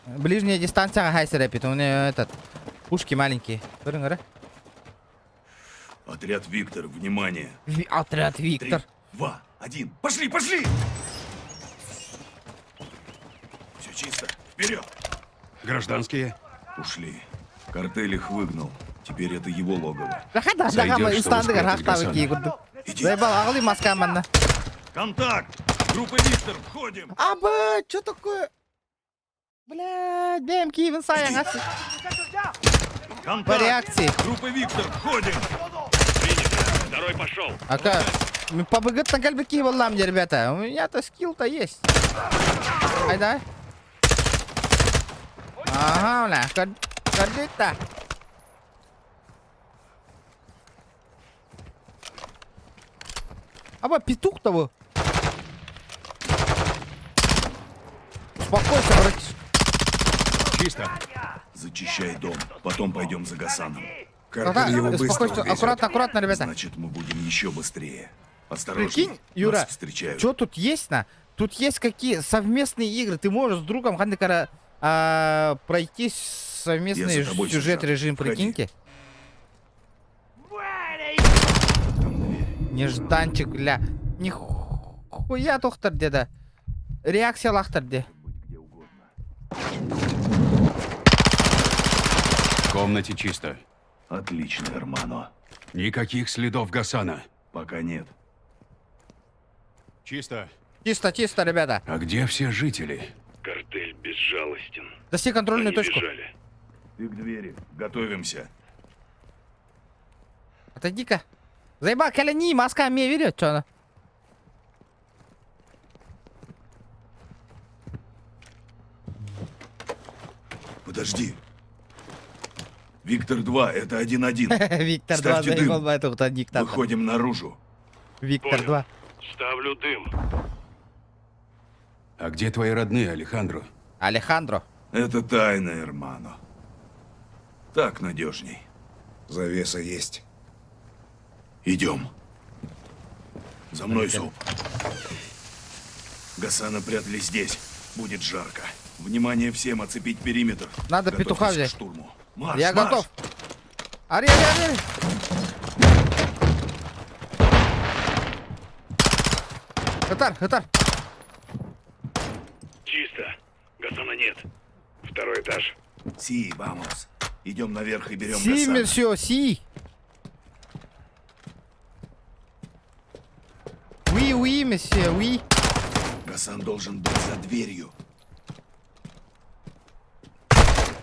Ближняя дистанция хайс рэпит. У него этот... Пушки маленькие. Көріңдер, Отряд Виктор, внимание. Отряд Виктор. 3, 2, 1. Пошли, пошли! Все чисто. Вперед! Гражданские? Ушли. Картель их выгнал. Теперь это его логово. Сойдёт, что вы спрятали Гасана. Иди. Заебал, ағли маска манна. Контакт! Группа Виктор, входим! Аба, что такое? Блядь, бем кивен саян асы. По Контакт! реакции. Группа Виктор, входим! Принято. Второй пошел. Ака, побыгать на кальбеки валам, ребята. У меня-то скилл-то есть. Айда. Ага, бля, кардит-то. Аба, петух того. Успокойся, братиш. Чисто. Зачищай дом. Потом пойдем за Гасаном. Картель его быстро Успокойся, увезет. аккуратно, аккуратно, ребята. Значит, мы будем еще быстрее. Осторожно. Прикинь, Юра, Нас встречают. что тут есть на? Тут есть какие совместные игры. Ты можешь с другом пройти совместный Я за тобой, сюжет, сержант. режим, Входи. прикиньте. Нежданчик, ля. Нихуя тохтар деда. Реакция лахтар де. В комнате чисто. Отлично, Эрмано. Никаких следов Гасана. Пока нет. Чисто. Чисто, чисто, ребята. А где все жители? Картель безжалостен. Достиг контрольную Они точку. бежали. Ты к двери. Готовимся. Отойди-ка. Заебал, коляни, маска мне верит, что она? Подожди. Виктор 2, это 1-1. Виктор 2 Ставьте заебал, дым. это кто диктатор. Выходим наружу. Виктор Понял. 2. Ставлю дым. А где твои родные, Алехандро? Алехандро. Это тайна, Эрмано. Так надежней. Завеса есть. Идем. За мной, Соуп. Гасана прятали здесь. Будет жарко. Внимание всем, оцепить периметр. Надо Готовьтесь петуха к взять. штурму. Марш, Я марш! готов. Ари, ари, ари. Хатар. Чисто. Гасана нет. Второй этаж. Си, вамос. Идем наверх и берем Си, Гасана. мерсио, си. Oui, месье, oui. Гасан должен быть за дверью.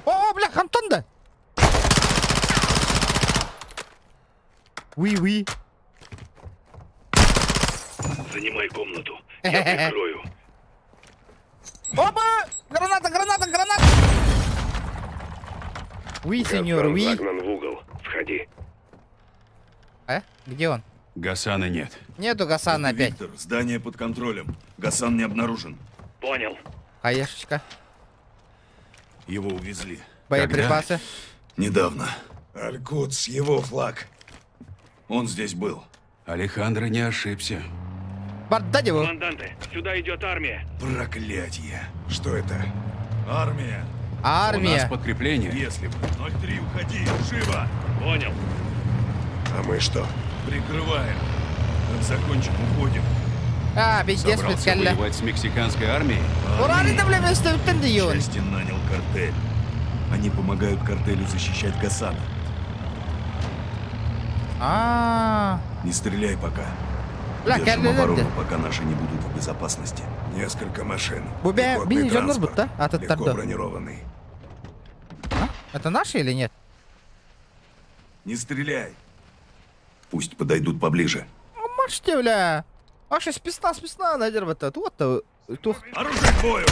О, бля, Антон-да. Oui. Занимай комнату. Я прикрою. Опа! Граната! Oui, сеньор, Гасан oui. загнан в угол. Входи. Где он? Гасана нет. Нету Гасана опять. Виктор, здание под контролем. Гасан не обнаружен. Понял. Хаешечка. Его увезли. Боеприпасы. Недавно. Аль-Кудс, его флаг. Он здесь был. Алехандро не ошибся. Дай его. Команданты, сюда идет армия. Проклятье. Что это? Армия. У нас Армия. подкрепление. Если бы. 03, уходи. Живо. Понял. А мы что? Прикрываем. Как закончим, уходим. Пиздец, Собрался спецкалля. воевать с мексиканской армией? Урали, да, бля, вместо Тендион. Части нанял картель. Они помогают картелю защищать Гасана. Не стреляй пока. Бля, Держим оборону, калля. пока наши не будут в безопасности. Несколько машин. Бубя, Пехотный били жанр транспорт. будто, а тут Легко тордо. бронированный. Это наши или нет? Не стреляй. Пусть подойдут поближе. Марште, бля. Аж списна, надер вот это. Вот-то. Оружие к бою!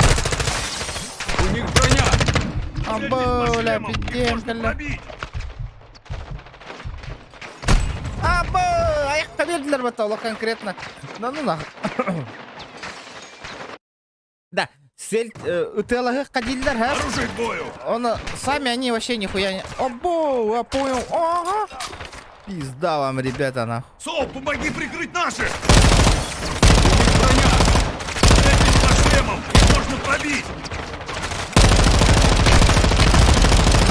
У них броня! Або, бля, пиздец, калля. Пробить! Або, аяққа берділер бата, олар конкретно. Ну нахуй. Да, ТЛГ ходилер, ха? Оружие к бою! Сами они вообще нихуя не... Обо, я понял. Ага. Пизда вам, ребята, нахуй. Соу, помоги прикрыть наших! Броня! Этим по шлемам! Их можно пробить!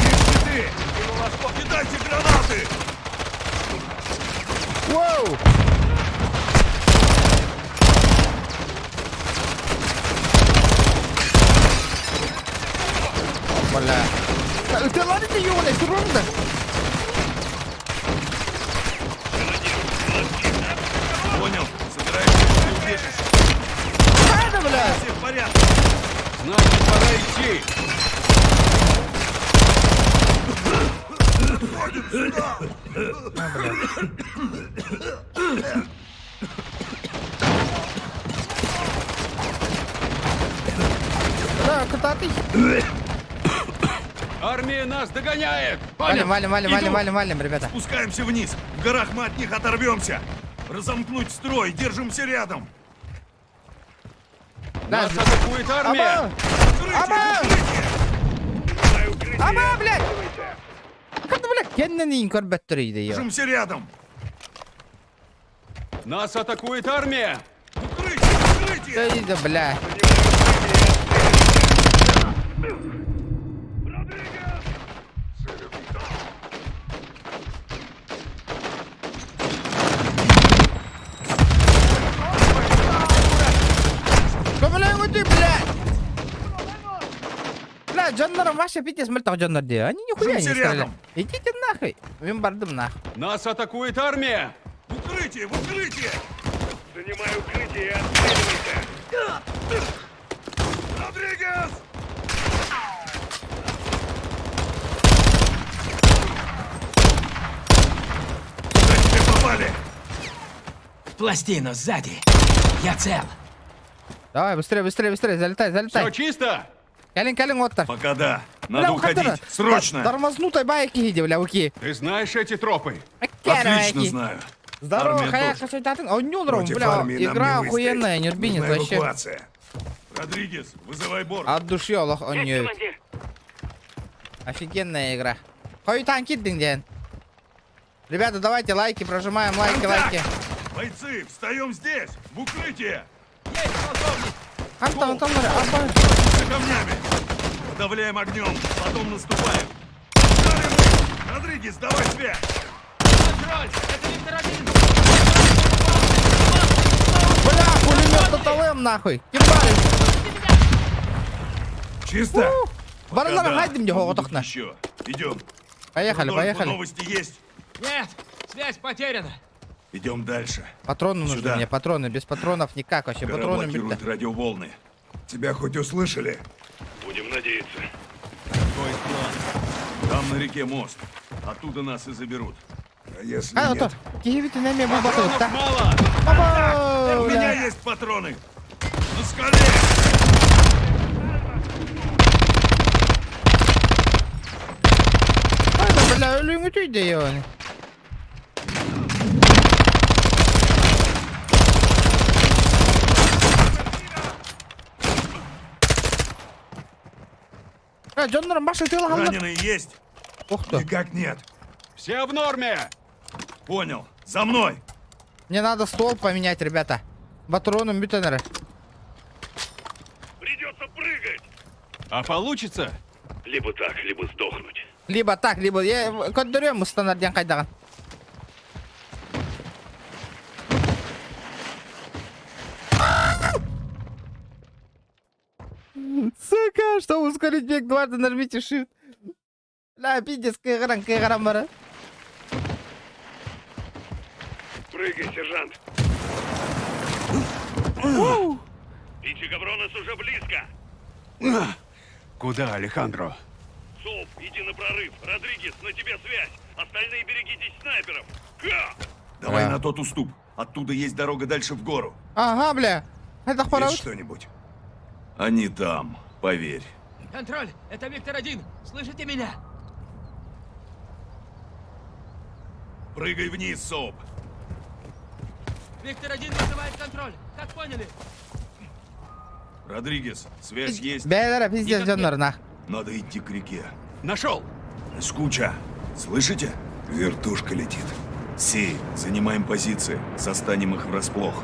Щиты! Кидайте гранаты! Воу! Бля. Ты ладно, ты ёбаный, ты ровно? Понял, собираешься в убежище. Надо, бля! Все в порядке. Значит, пора идти. Ходим сюда! Да, куда ты? Армия нас догоняет. Валим, ребята. Спускаемся вниз. В горах мы от них оторвемся. Разомкнуть строй, держимся рядом. Нас атакует армия. Ама, блядь! Как ты, блядь? Кеннен корбеттерийди, я. Держимся рядом. Нас атакует армия. Укрытие! Эй, да, бля. Джоннером ваши пить смерть Джоннер де. Они нихуя не стреляют. Идите нахуй. Вимбардом нахуй. Нас атакует армия. В укрытие, в укрытие! Занимай укрытие и отстреливайся. Родригес! Куда тебе попали? Пластину сзади. Я цел. Давай, быстрее, залетай. Все чисто? Калин, оттар. Пока да. Надо уходить. Срочно! Тормознутой байки иди, бля, уки. Ты знаешь эти тропы? Отлично знаю. Здорово, Армия хаяк, тоже. что ты? О, нюдром, Против бля, армии нам игра не выстоять. охуенная, нербинец Нужна вообще. эвакуация. Родригес, вызывай борт. От души, Аллах, он Есть, не... командир. Офигенная игра. Хой танки, день. Ребята, давайте лайки, прожимаем лайки. Бойцы, встаем здесь, в укрытие. Антон, За камнями. Подавляем огнем, потом наступаем. Родригес, давай связь. Бля, пулемет ТТЛМ нахуй. Кимбарик. Чисто? Барылар, Да, хайдем, где будут готовно. еще. Идем. Поехали. Новости есть. Нет, связь потеряна. Идем дальше. Патроны нужны Сюда. мне, патроны. Без патронов никак вообще. Гора Патроны блокирует радиоволны. Тебя хоть услышали? Будем надеяться. Там на реке мост. Оттуда нас и заберут. А если А, нет? то. Киевите на меня бабатут, да? Мало. У меня есть патроны. На скале. Бля, люнгу идею. Джоннер, Маша, ты лагал. Раненые есть? Ух ты. Никак нет. Все в норме. Понял. За мной. Мне надо ствол поменять, ребята. Патроны, мютенеры. Придется прыгать. А получится? Либо так, либо сдохнуть. Либо так, либо... Я контролируем стандарт кайдаган. Сука, чтобы ускорить бег дважды нажмите Shift. Ля, пиздец, кайгарам, бара. Прыгай, сержант. Пичи Гавронес уже близко. Куда, Алехандро? Соуп, иди на прорыв. Родригес, на тебе связь. Остальные берегитесь снайперов. Ха! Давай Да. на тот уступ. Оттуда есть дорога дальше в гору. Ага, бля. Это пора. Есть что-нибудь? Они там, поверь. Контроль, это Виктор-1. Слышите меня? Прыгай вниз, Соуп. Виктор-1 вызывает контроль. Как поняли? Родригес, связь есть? Бейлер, пиздец, жанрна. Надо идти к реке. Нашел! Скуча, слышите? Вертушка летит. Си, занимаем позиции. Застанем их врасплох.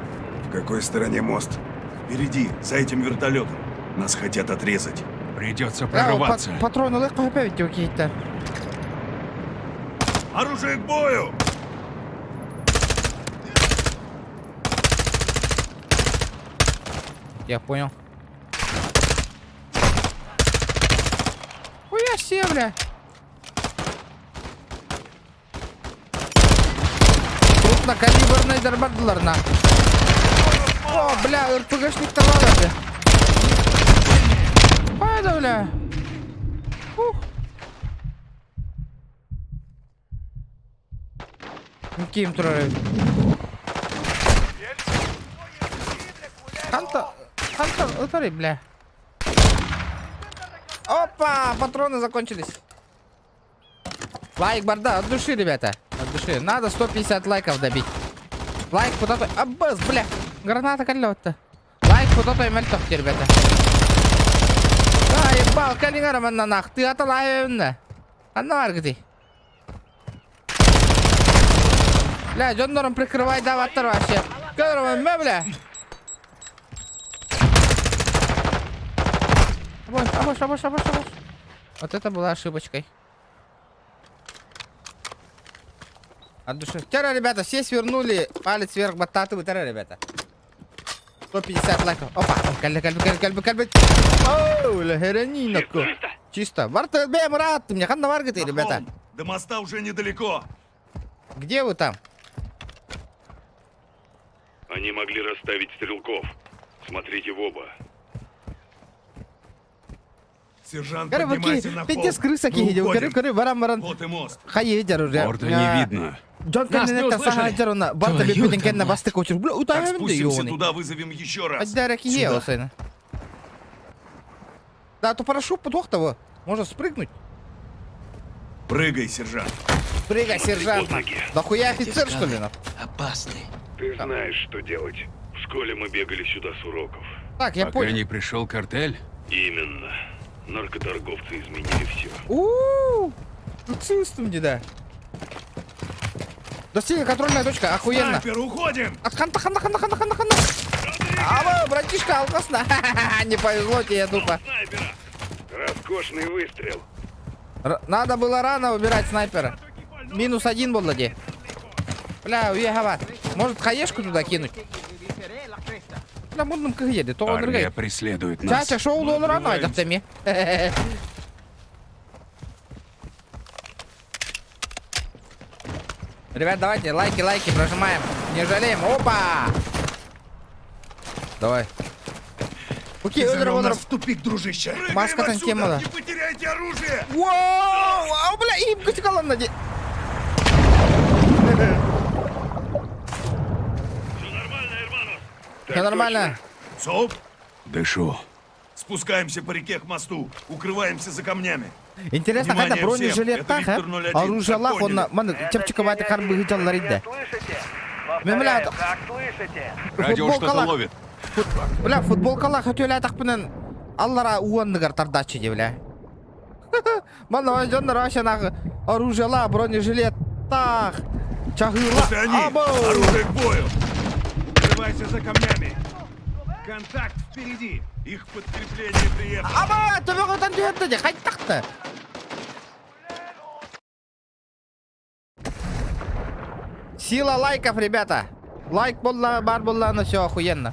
В какой стороне мост? Впереди, за этим вертолетом. Нас хотят отрезать. Придется прорываться. Патроны легко опять какие-то. Оружие к бою! Я понял. Хуя себе, бля. Крупнокалиберный дробардыларна. О, бля, РПГшник-то ладно. Пайда, бля. Ким трое. Хантер, утори, бля. Опа, патроны закончились. Лайк, барда, от души, ребята. От души. Надо 150 лайков добить. Лайк, путатой. Аббас, бля. Граната колет-то. Лайк, путатой, мальтовки, ребята. Да, ебал, калингара на нах. Ты аталаевна. Анна где? Бля, Джоннором прикрывай, да, ваттер вообще. Кадровый, бля. Абош. Вот это была ошибочкой. От души. Вчера, ребята, все свернули палец вверх, бататы, вытера, ребята. 150 лайков. Опа, кальби. Оу, лахеранинаку. Чисто. Варта, бем, рад, ты мне ханна варгаты, ребята. До моста уже недалеко. Где вы там? Они могли расставить стрелков. Смотрите в оба. Сержант, Короче, поднимайся на холм. пиздец, крыса кидел. Короче, баран. Вот и мост. Хайедер уже. Борта не видно. Джон Кеннет сахаджер на барта бипутин кенна басты кочер. Бля, Как утаем да спустимся ёвный. туда, вызовем еще раз. Аддараки ел, сына. Да, то парашют подохтого. Можно спрыгнуть. Прыгай, сержант. Прыгай, сержант. Да хуя офицер, что ли? Опасный. Ты знаешь, что делать. В школе мы бегали сюда с уроков. Так, я Пока понял. не пришел картель. Именно. Наркоторговцы изменили все. Ууу, чувствуем, деда. Достигли контрольная точка, охуенно. Снайпер, уходим! Ханта. Алло, братишка, алкосно. Не повезло тебе, тупо. Снайпера! Роскошный выстрел. Надо было рано убирать снайпера. -1 был, ладе. Бля, уехават. Может, хаешку туда кинуть? Бля, модным как едет, то он Армия рыгает. преследует нас. Чача, шоу доллар рано, это теми. Ребят, давайте лайки прожимаем. Не жалеем. Опа! Давай. Окей, Загнал нас в тупик, дружище. Маска Прыгаем танкема, отсюда, да. не потеряйте оружие! Воу! А, бля, им катикалан наде. Все нормально. Соуп, Дышу. спускаемся по реке к мосту. Укрываемся за камнями. Интересно, Внимание когда бронежилет всем, так, это Виктор 01, оружиялах, как он на... Маны, чепчиковатый карбы гитал ларидде. Слышите? Мемля, Повторяю, как слышите? Радио что-то ловит. Бля, футболкалах өтелі атақпынан аллара уандығар тардачы де, бля. Мана ванжандар ашанағы оружиялар, бронежилет, так, чағыла. Вот и они! Оружие к бою! Укрывайся за камнями! Контакт впереди! Их подкрепление приехало! Аба, төбе қотан түйетті де, қайттақты. Сила лайков, ребята. Лайк болла, бар болла, но все охуенно.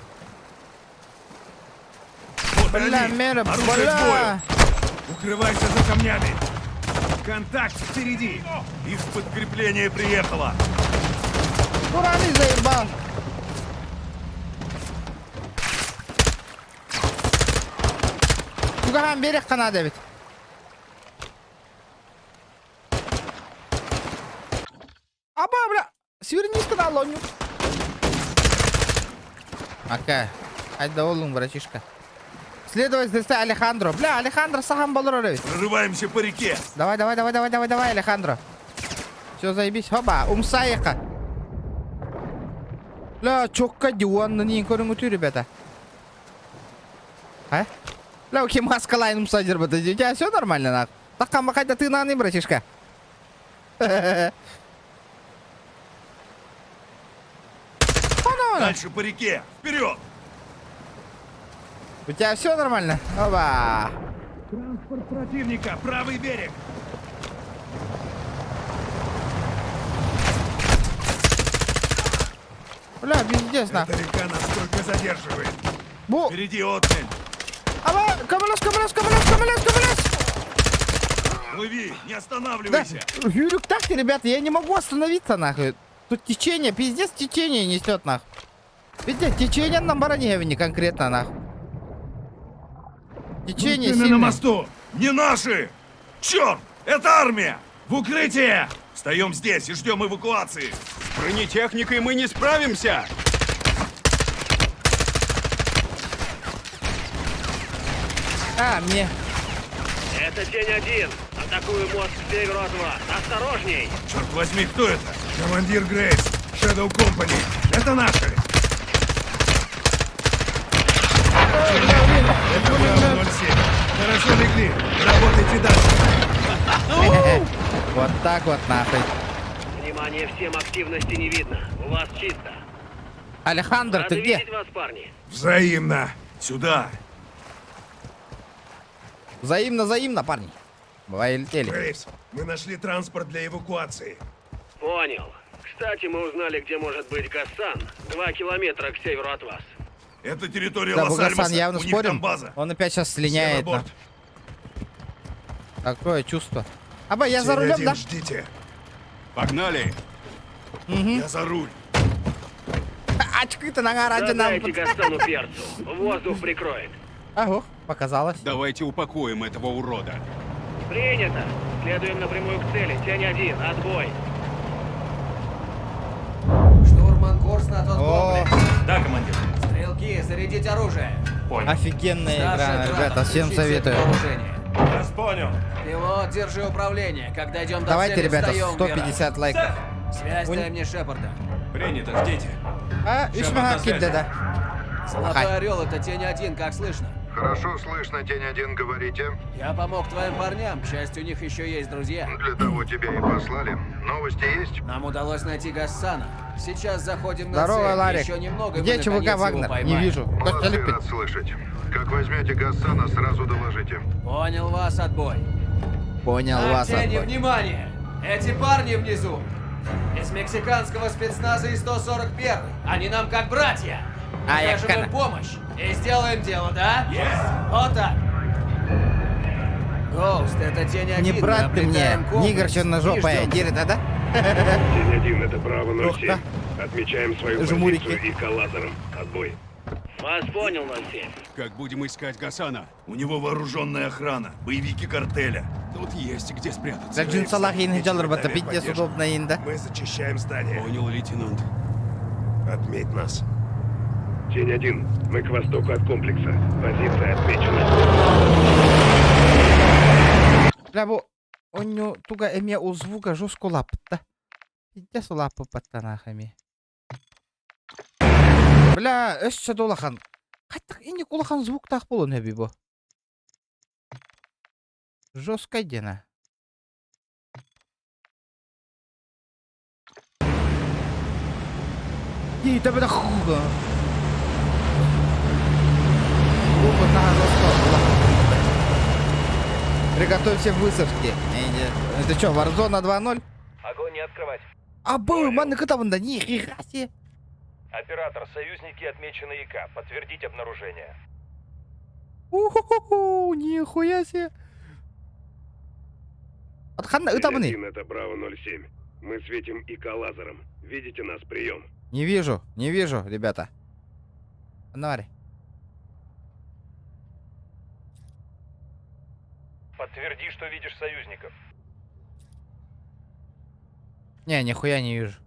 Вот Бля, они! мера, Оружие к бля. бою! Укрывайся за камнями! Контакт впереди! Их подкрепление приехало! Ураны заебал. Югахан берег қана, Давид. Аба, бля, свернись на лоню. Ака, айда олың, братишка. Следователь Алехандро. Бля, Алехандро сахан болыр, Давид. Прорываемся по реке! Давай, Алехандро. Все, заебись. Хоба, умсаеха. Бля, чокка диванны не көрің өту, ребята. А? Лёгкий маска лайном садер, у тебя все нормально, нах? Так, камахать, да ты на братишка. Дальше по реке. Вперед! У тебя все нормально? Оба. Транспорт противника, правый берег. Бля, пиздец, нах. Эта река нас только задерживает. Бу. Впереди отмель. Ава, камалес. Плыви, не Да, останавливайся. Юрик, так, ребята, я не могу остановиться, нахуй. Тут течение, пиздец, течение несет, нахуй. Видите, течение на бараневне конкретно, нахуй. Течение Мужчины на сильное. мосту. Не наши. Черт, это армия. В укрытие. Встаем здесь и ждем эвакуации. С бронетехникой мы не справимся! А, мне. Это Тень 1. Атакую мост к северу от вас. Осторожней! Черт возьми, кто это? Командир Грейс, Shadow Company. Это наши. Это Браво 07. Хорошо легли. Работайте дальше. Вот так вот, нахуй. Внимание всем, активности не видно. У вас чисто. Алехандр, Рады ты где? видеть вас, парни. Взаимно. Сюда. Взаимно, парни. Бывай летели. Грейс, мы нашли транспорт для эвакуации. Понял. Кстати, мы узнали, где может быть Гассан. 2 километра к северу от вас. Это территория Да, Лос-Альмоса. Бугасан, явно У них там спорим. база. Он опять сейчас Все на слиняет. борт. Такое чувство. Аба, я за Тень рулем, 1, да? ждите. Погнали! Я за руль. Ачка-то нагорадя нам. Задайте Гассану перцу. Воздух прикроет. Ого, показалось. Давайте упакуем этого урода. Принято. Следуем напрямую к цели. Тень 1. Отбой. Штурман, курс на тот О, комплекс. Да, командир. Стрелки, зарядить оружие. офигенная игра, Старший оператор, ребята, всем включить советую. вооружение. Вас понял. Пилот, держи управление. Когда идем до Давайте, цели, ребята, встаем, 150 лайков. Вера. Связь, дай мне Шепарда. Принято, ждите. А, Ишмага Кильда. Золотой орел, это Тень 1, как слышно? Хорошо слышно, Тень 1, говорите. Я помог твоим парням, к счастью, у них еще есть друзья. Для того тебя и послали. Новости есть? Нам удалось найти Гассана. Сейчас заходим на Здорово, цель. Ларик. Еще немного, и Где мы, ЧВК наконец, его Вагнер? Не поймаем. вижу. Кто Молодцы, лепит? рад слышать. Как возьмете Гассана, сразу доложите. Понял вас, отбой. Понял вас, Артений, отбой. внимание! Эти парни внизу из мексиканского спецназа и 141. Они нам как братья. А, я Окажем им помощь и сделаем дело, да? Вот так. Гоуст, это Тень 1. Не мы брат ты мне, облетаем комплекс нигер и черножопая. ждем. Дерет, да? Тень 1. Это Браво Ух, да. Отмечаем свою Жмурики. позицию и лазером. Отбой. Вас понял, 07. Как будем искать Гасана? У него вооруженная охрана. Боевики картеля. Тут есть где спрятаться. За Джинсалах и Нидjalрбата, пиздец Поддержим. удобно инда. Мы зачищаем здание. Понял, лейтенант. Отметь нас. Тень 1. Мы к востоку от комплекса. Позиция отмечена. Бля, бо, оню туга эме у звука жестко лапта. Пиздец лапы паттанахами. Бля, эшче долахан. Кайттак инде кулахан звук так болон хэби бо. Жестко дена. И тебе да хуга. Приготовься к высадке. Это что, Warzone 2.0? Огонь не открывать. А был, маны катаванда, нихера себе. Оператор, союзники отмечены ИК. Подтвердить обнаружение. Уху-ху-ху, нихуя себе. Отханна, это мне. Это Браво 07. Мы светим ИК лазером. Видите нас? Прием. Не вижу, ребята. Навари. Подтверди, что видишь союзников. Не, нихуя не вижу.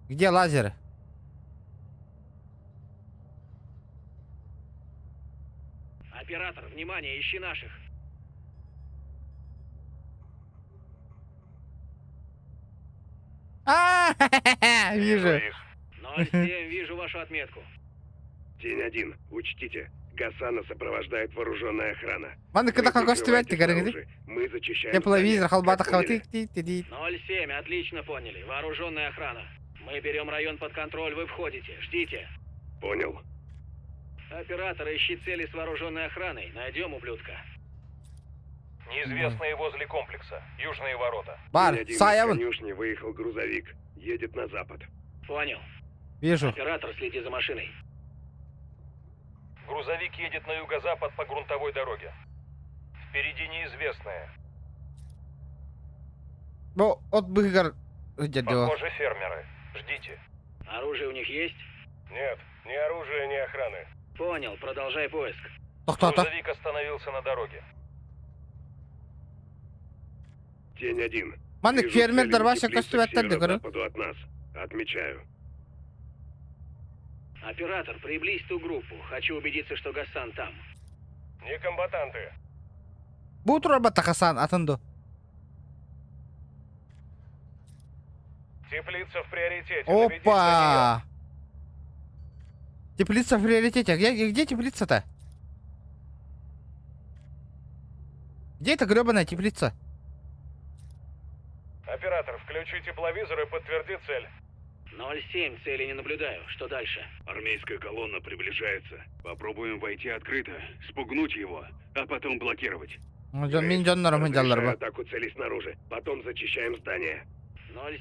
Где лазеры? Оператор, внимание, ищи наших. А, вижу. 07, вижу вашу отметку. Тень 1, учтите, Гасана сопровождает вооруженная охрана. Маны когда как стрелять, ты говоришь? Мы зачищаем Тепловизор, халбата, Как поняли? халты. 07, отлично поняли. Вооруженная охрана. Мы берем район под контроль, вы входите. Ждите. Понял. Оператор, ищи цели с вооруженной охраной. Найдем ублюдка. Неизвестные возле комплекса. Южные ворота. Бар, Тень 1 из Саяван. конюшни выехал грузовик. Едет на запад. Понял. Вижу. Оператор, следи за машиной. Грузовик едет на юго-запад по грунтовой дороге. Впереди неизвестные. Ну, от быгар. Дядё. Похоже, фермеры. Ждите. Оружие у них есть? Нет, ни оружия, ни охраны. Понял, продолжай поиск. Кто-то. Грузовик остановился на дороге. Тень 1. Маны Вижу фермер цели дорвался к теплицы к костюме, говорю. северо-западу от нас. Отмечаю. Оператор, приблизь ту группу. Хочу убедиться, что Гасан там. Не комбатанты. Будут робота Хасан, атынды. Теплица в приоритете. Наведись на Опа! Теплица в приоритете. Где теплица-то? Где эта гребаная теплица? неё. Оператор, включи тепловизор и подтверди цель. 07, цели не наблюдаю. Что дальше? Армейская колонна приближается. Попробуем войти открыто, спугнуть его, а потом блокировать. Мен жандарм Разрешаю хынжалар. атаку целей снаружи. Потом зачищаем здание.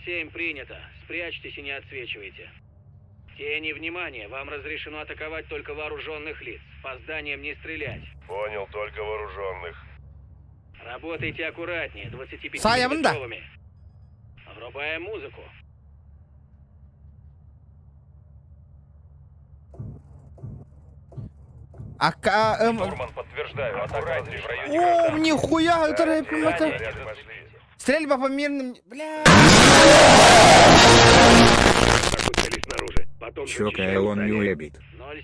07, принято. Спрячьтесь и не отсвечивайте. Тени, внимание, вам разрешено атаковать только вооруженных лиц. По зданиям не стрелять. Понял, только вооруженных. Работайте аккуратнее, 25 Саявында. миллиметровыми. Врубаем музыку. Штурман, подтверждаю. Атака в районе О, гражданских. нихуя, это Заряды это... пошли. Стрельба по мирным... Бля. Атаку целей снаружи. Потом зачищаем здание.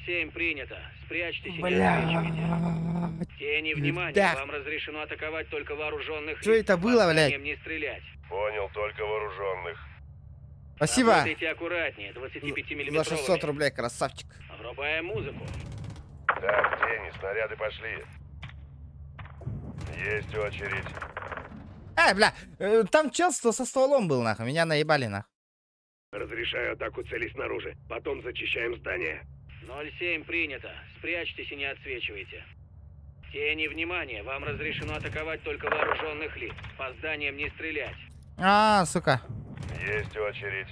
07, принято. Спрячьтесь и не Бля. отсвечивайте. Тени, внимание, Да. вам разрешено атаковать только вооруженных Что лиц. это было, По блядь? зданиям не стрелять. Понял, только вооруженных. Спасибо. Работайте аккуратнее, 25 За миллиметровыми. 600 рублей, красавчик. Врубаем музыку. Так, тени, снаряды пошли. Есть очередь. Бля, там чел со стволом был, нахуй. Меня наебали, нахуй. Разрешаю атаку целей снаружи. Потом зачищаем здание. 07, принято. Спрячьтесь и не отсвечивайте. Тени, внимание, вам разрешено атаковать только вооруженных лиц. По зданиям не стрелять. Сука. Есть очередь.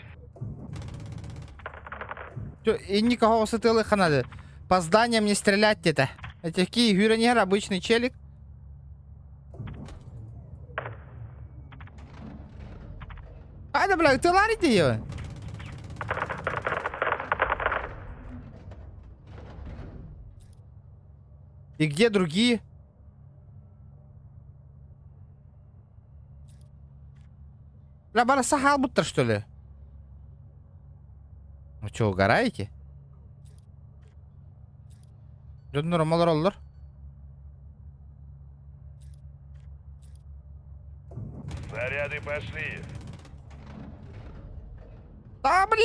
Чё, и никого с этой лыха надо. По зданиям не стрелять где-то. Это какие гюронер, обычный челик. Haydi bırak, tığlar diyor. И где другие? Бля, бара сахал будто, что ли? Вы что, угораете? Нормал роллер. Снаряды пошли. А, бля!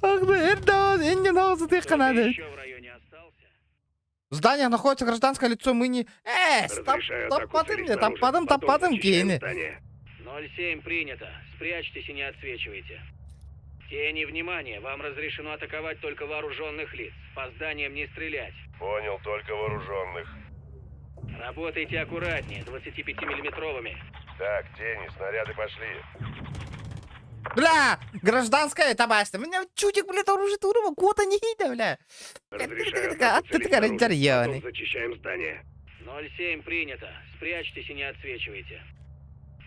Ах да, Эрдос, я не знал, что ты канады. Еще в районе остался? В зданиях находится гражданское лицо, мы не... Разрешаю атаку целей снаружи. Топатым, Потом зачищаем кейны. здание. 07, принято. Спрячьтесь и не отсвечивайте. Тени, внимание, вам разрешено атаковать только вооруженных лиц. По зданиям не стрелять. Понял, только вооруженных. Работайте аккуратнее, 25-миллиметровыми. Так, тени, снаряды пошли. Бля, гражданское табачство. Меня чутик, блядь, оружие турова, кота не хита, бля. Разрешаю А атаку ты целей такая снаружи. рейдерьёный. Потом зачищаем здание. 07, принято. Спрячьтесь и не отсвечивайте.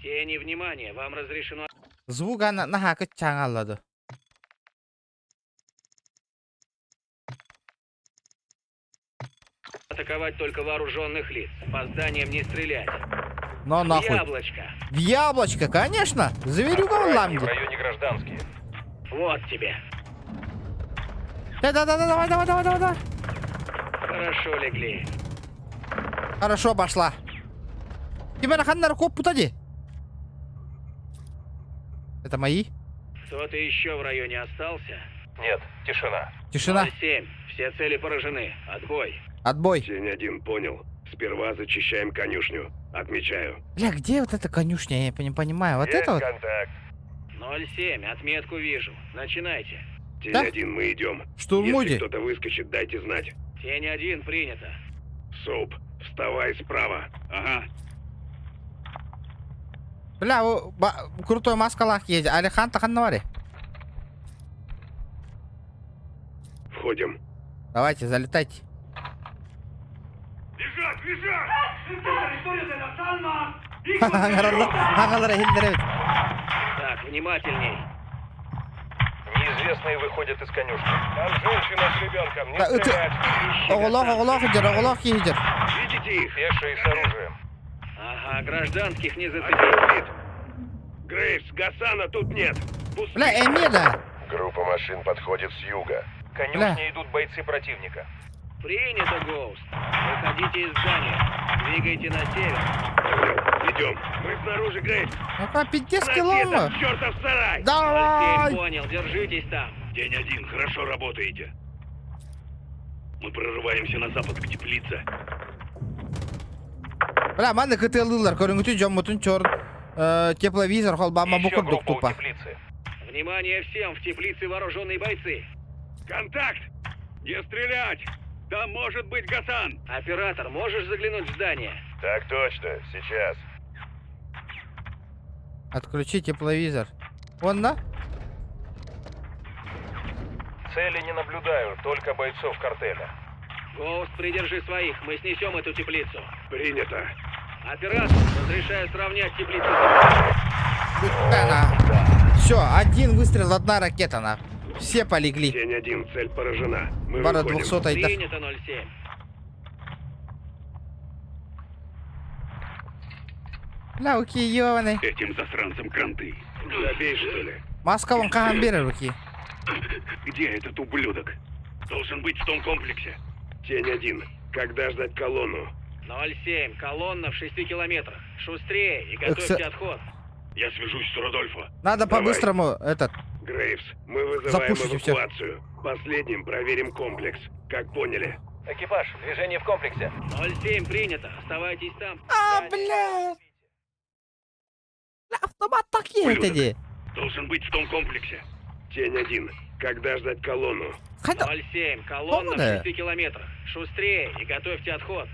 Тени, внимание, вам разрешено Звуга на хака чангалады. атаковать только вооруженных лиц. По зданиям не стрелять. Но нахуй. Яблочко. В яблочко, конечно. Заверюга в В ламде. районе гражданские. Вот тебе. Да. Хорошо легли. Хорошо, пошла. Тебя на ханнар коп путади. Это мои? Кто-то еще в районе остался? Нет, тишина. Тишина. 07. Все цели поражены. Отбой. Отбой. Тень один, понял. Сперва зачищаем конюшню. Отмечаю. Бля, где вот эта конюшня? Я не понимаю. Вот это вот? контакт. 07. Отметку вижу. Начинайте. Тень Да? один, мы идем. Штурмуйте. Если кто-то выскочит, дайте знать. Тень 1 принято. Соуп, вставай справа. Ага. Бля, крутой маскалах есть. Алихан Таханнавари. Входим. Давайте, залетайте. Бежать, бежать! Ағалары хилдеребит. Так, внимательней. Неизвестные выходят из конюшни. Там женщина с ребенком. Не Да, это- стрелять. Оғылақ хилдер. Видите их? Пешие с оружием. Ага, гражданских не Один зацепил. убит. Грейвс, Гасана тут нет. Пусти. Бля, Эмеда. Группа машин подходит с юга. К Бля. конюшне идут бойцы противника. Принято, Гоуст. Выходите из здания. Двигайте на север. Идем. Мы снаружи, Грейвс. Ну-ка, 50 На километров. этот чертов сарай! Давай. Понял, держитесь там. День один, хорошо работаете. Мы прорываемся на запад к теплице. Бля, маны кытылылар. Көрүнгүтү жоммутун чор. Тепловизор холбама Еще букурдук группа у тупа. теплицы. Внимание всем, в теплице вооруженные бойцы. Контакт! Не стрелять! Там может быть Гасан! Оператор, можешь заглянуть в здание? Так точно, сейчас. Отключи тепловизор. Вон, да? Цели не наблюдаю, только бойцов картеля. Гоуст, придержи своих, мы снесем эту теплицу. Принято. Оператор, разрешаю сравнять теплицу. Все, один выстрел, одна ракета, на. Все полегли. День один, цель поражена. Мы Бара выходим. 200 Принято 07. Бля, окей, ёбаный. Этим засранцам кранты. Забей, что ли? Маска вон кагамбера руки. Где этот ублюдок? Должен быть в том комплексе. Тень один. Когда ждать колонну? 07. Колонна в 6 километрах. Шустрее и готовьте отход. Я свяжусь с Рудольфо. Надо Давай. по-быстрому этот. Грейвс, мы вызываем Запушите всех. эвакуацию. Последним проверим комплекс. Как поняли? Экипаж, движение в комплексе. 07 принято. Оставайтесь там. Бля. Бля, автомат так есть, иди. Должен быть в том комплексе. Тень один. Когда ждать колонну? 07. Колонна Помню. в 6 километрах. Шустрее и готовьте отход.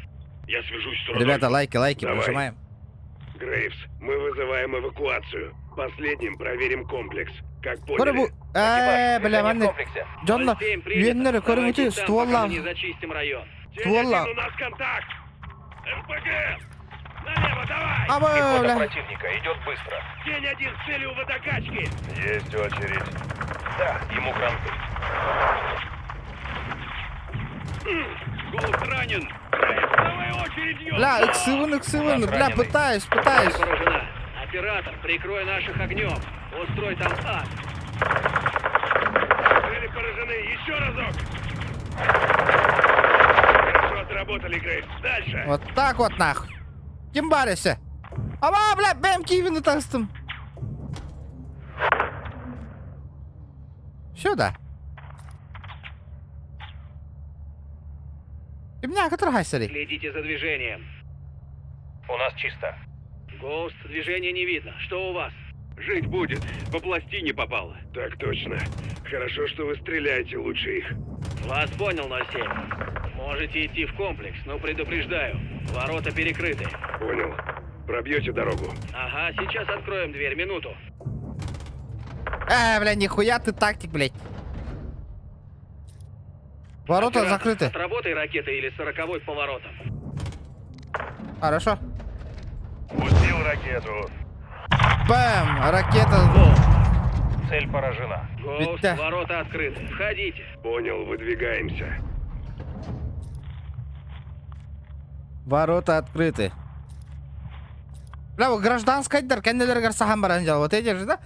Я свяжусь с Рудольфо. Ребята, лайки, Давай. прожимаем. Грейвс, мы вызываем эвакуацию. Последним проверим комплекс. Как Көрі поняли? бұл... бля, Движение в манны. комплексе. Джонна, 07 принято. үйенлері көріңіті Оставайтесь там, стволла. пока мы не зачистим район. Тень ствола. один, у нас контакт. МПГ! Налево, давай! А, Пехота бля. противника идет быстро. Тень один с целью водокачки. Есть очередь. Да, ему кранты. Голос ранен. Грейвс, давай очередью. Бля, X7, бля, пытаюсь. Поражена. Оператор, прикрой наших огнем. Устрой там ад. Цели поражены. Еще разок. Хорошо отработали, Грейвс. Дальше. Вот так вот нахуй. Кимбарися. Ама, бля, бэм кивину тастым. Сюда. Ты меня который хайсари? Следите за движением. У нас чисто. Гоуст, движения не видно. Что у вас? Жить будет. По пластине попало. Так точно. Хорошо, что вы стреляете лучше их. Вас понял, 07. Можете идти в комплекс, но предупреждаю. Ворота перекрыты. Понял. Пробьете дорогу. Ага, сейчас откроем дверь. Минуту. Бля, нихуя ты тактик, блядь. Ворота Оператор, закрыты. Отработай ракетой или 40-й поворотом. Хорошо. Пустил ракету. Бэм, ракета. Цель поражена. Гоуст, Да. ворота открыты. Входите. Понял, выдвигаемся. Ворота открыты. Бля, вот гражданская дыр, кәнделер гарсахан баранжал. Вот эти же, да?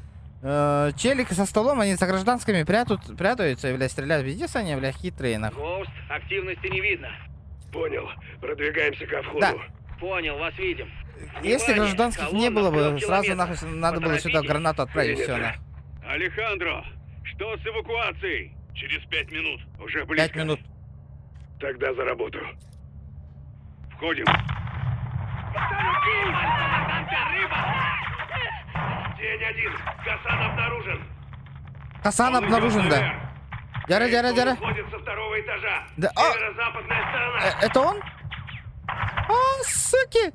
Челики со столом, они за гражданскими прятаются и, бля, стреляют. Везде они, бля, хитрые, нахуй. Гоуст, активности не видно. Понял. Продвигаемся ко входу. Да. Понял, вас видим. Если Внимание, гражданских не колонна было в бы, 3 сразу километрах. нахуй надо было сюда Поторопитесь. гранату отправить, все, нахуй. Алехандро, что с эвакуацией? Через 5 минут. Уже 5 минут. Тогда за работу. Входим. Тень 1. Гасан обнаружен. Хасан Он обнаружен, идет да. наверх. Дяра, дяра, Он дяра. уходит со 2-го этажа. Да, а! Северо-западная сторона. Это он? О, суки!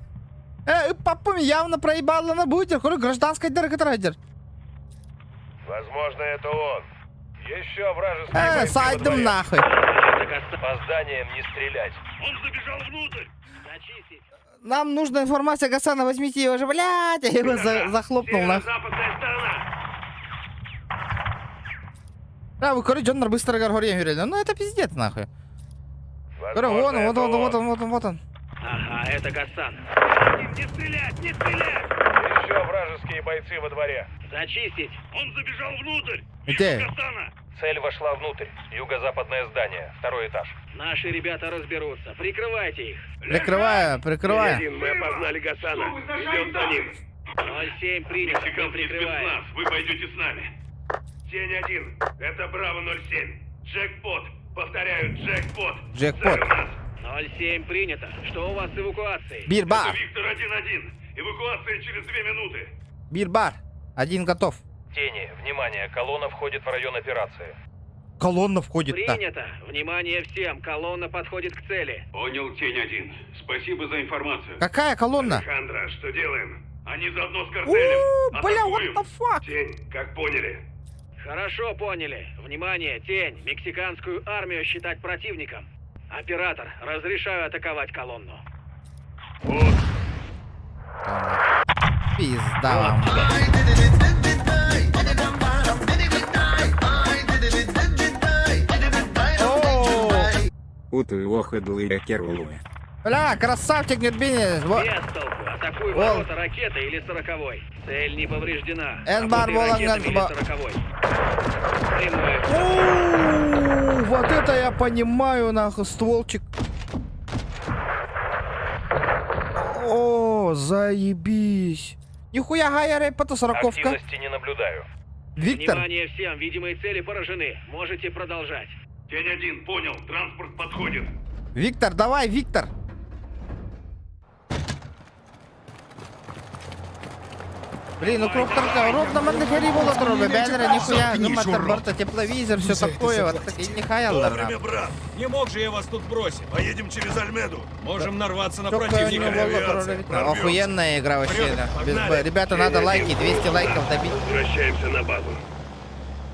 Папа явно проебала на бутер. Говорю, гражданская дергатрайдер. Возможно, это он. Еще вражеские бойцы во Сайдом дворе. нахуй. По зданиям не стрелять. Он забежал внутрь. Зачистить. Нам нужна информация Гасана, возьмите его же, блядь. Я его захлопнул нахуй. Северо-западная сторона. Да, вы, короче, Джоннер быстро говорил, ну это пиздец нахуй. Говорю, вон он, вот он, вот он, вот он, вот он. Ага, это Гасан. Не стрелять, не стрелять. Еще вражеские бойцы во дворе. Зачистить. Он забежал внутрь. Где? Гасана. Цель вошла внутрь. Юго-западное здание. 2-й этаж. Наши ребята разберутся. Прикрывайте их. Прикрываю, прикрываю. Тень 1, мы опознали Гасана. Идем за ним. 07 принято. Мы прикрываем. Вы пойдете с нами. Тень 1. Это Браво 07. Джекпот. Повторяю, джекпот. Джекпот. Цель у нас. 07 принято. Что у вас с эвакуацией? Бирбар, Это Виктор 1-1. Эвакуация через 2 минуты. бирбар. Один готов. Тени, внимание, колонна входит в район операции. Колонна входит-то. Принято. Внимание всем. Колонна подходит к цели. Понял, Тень 1. Спасибо за информацию. Какая колонна? Александра, что делаем? Они заодно с У, картелем. бля, what Атакуем. the fuck? Тень, как поняли? Хорошо поняли. Внимание, тень. Мексиканскую армию считать противником. Оператор, разрешаю атаковать колонну. Пизда вам. Бля, красавчик, Нербини. Без толку. Атакуй Вол. ворота ракеты или 40-й. Цель не повреждена. Энбар, Работай Воланган, ракетами или 40-й. Прямое. Вот это я понимаю, нахуй, стволчик. О, заебись. Нихуя гайя это 40-ка. Активности не наблюдаю. Виктор. Внимание всем. Видимые цели поражены. Можете продолжать. Тень 1, понял. Транспорт подходит. Виктор, давай, Виктор. Блин, ну круто, ровно мандахари было трубы, бедра, нихуя, гуматор, борта, тепловизор, все такое, вот такие нихуя, Вовремя, брат. Не мог же я вас тут бросить. Поедем через Альмеду. Можем нарваться на Только противника. охуенная игра вообще, да. Погнали. Ребята, надо лайки, 200 лайков добить. Возвращаемся на базу.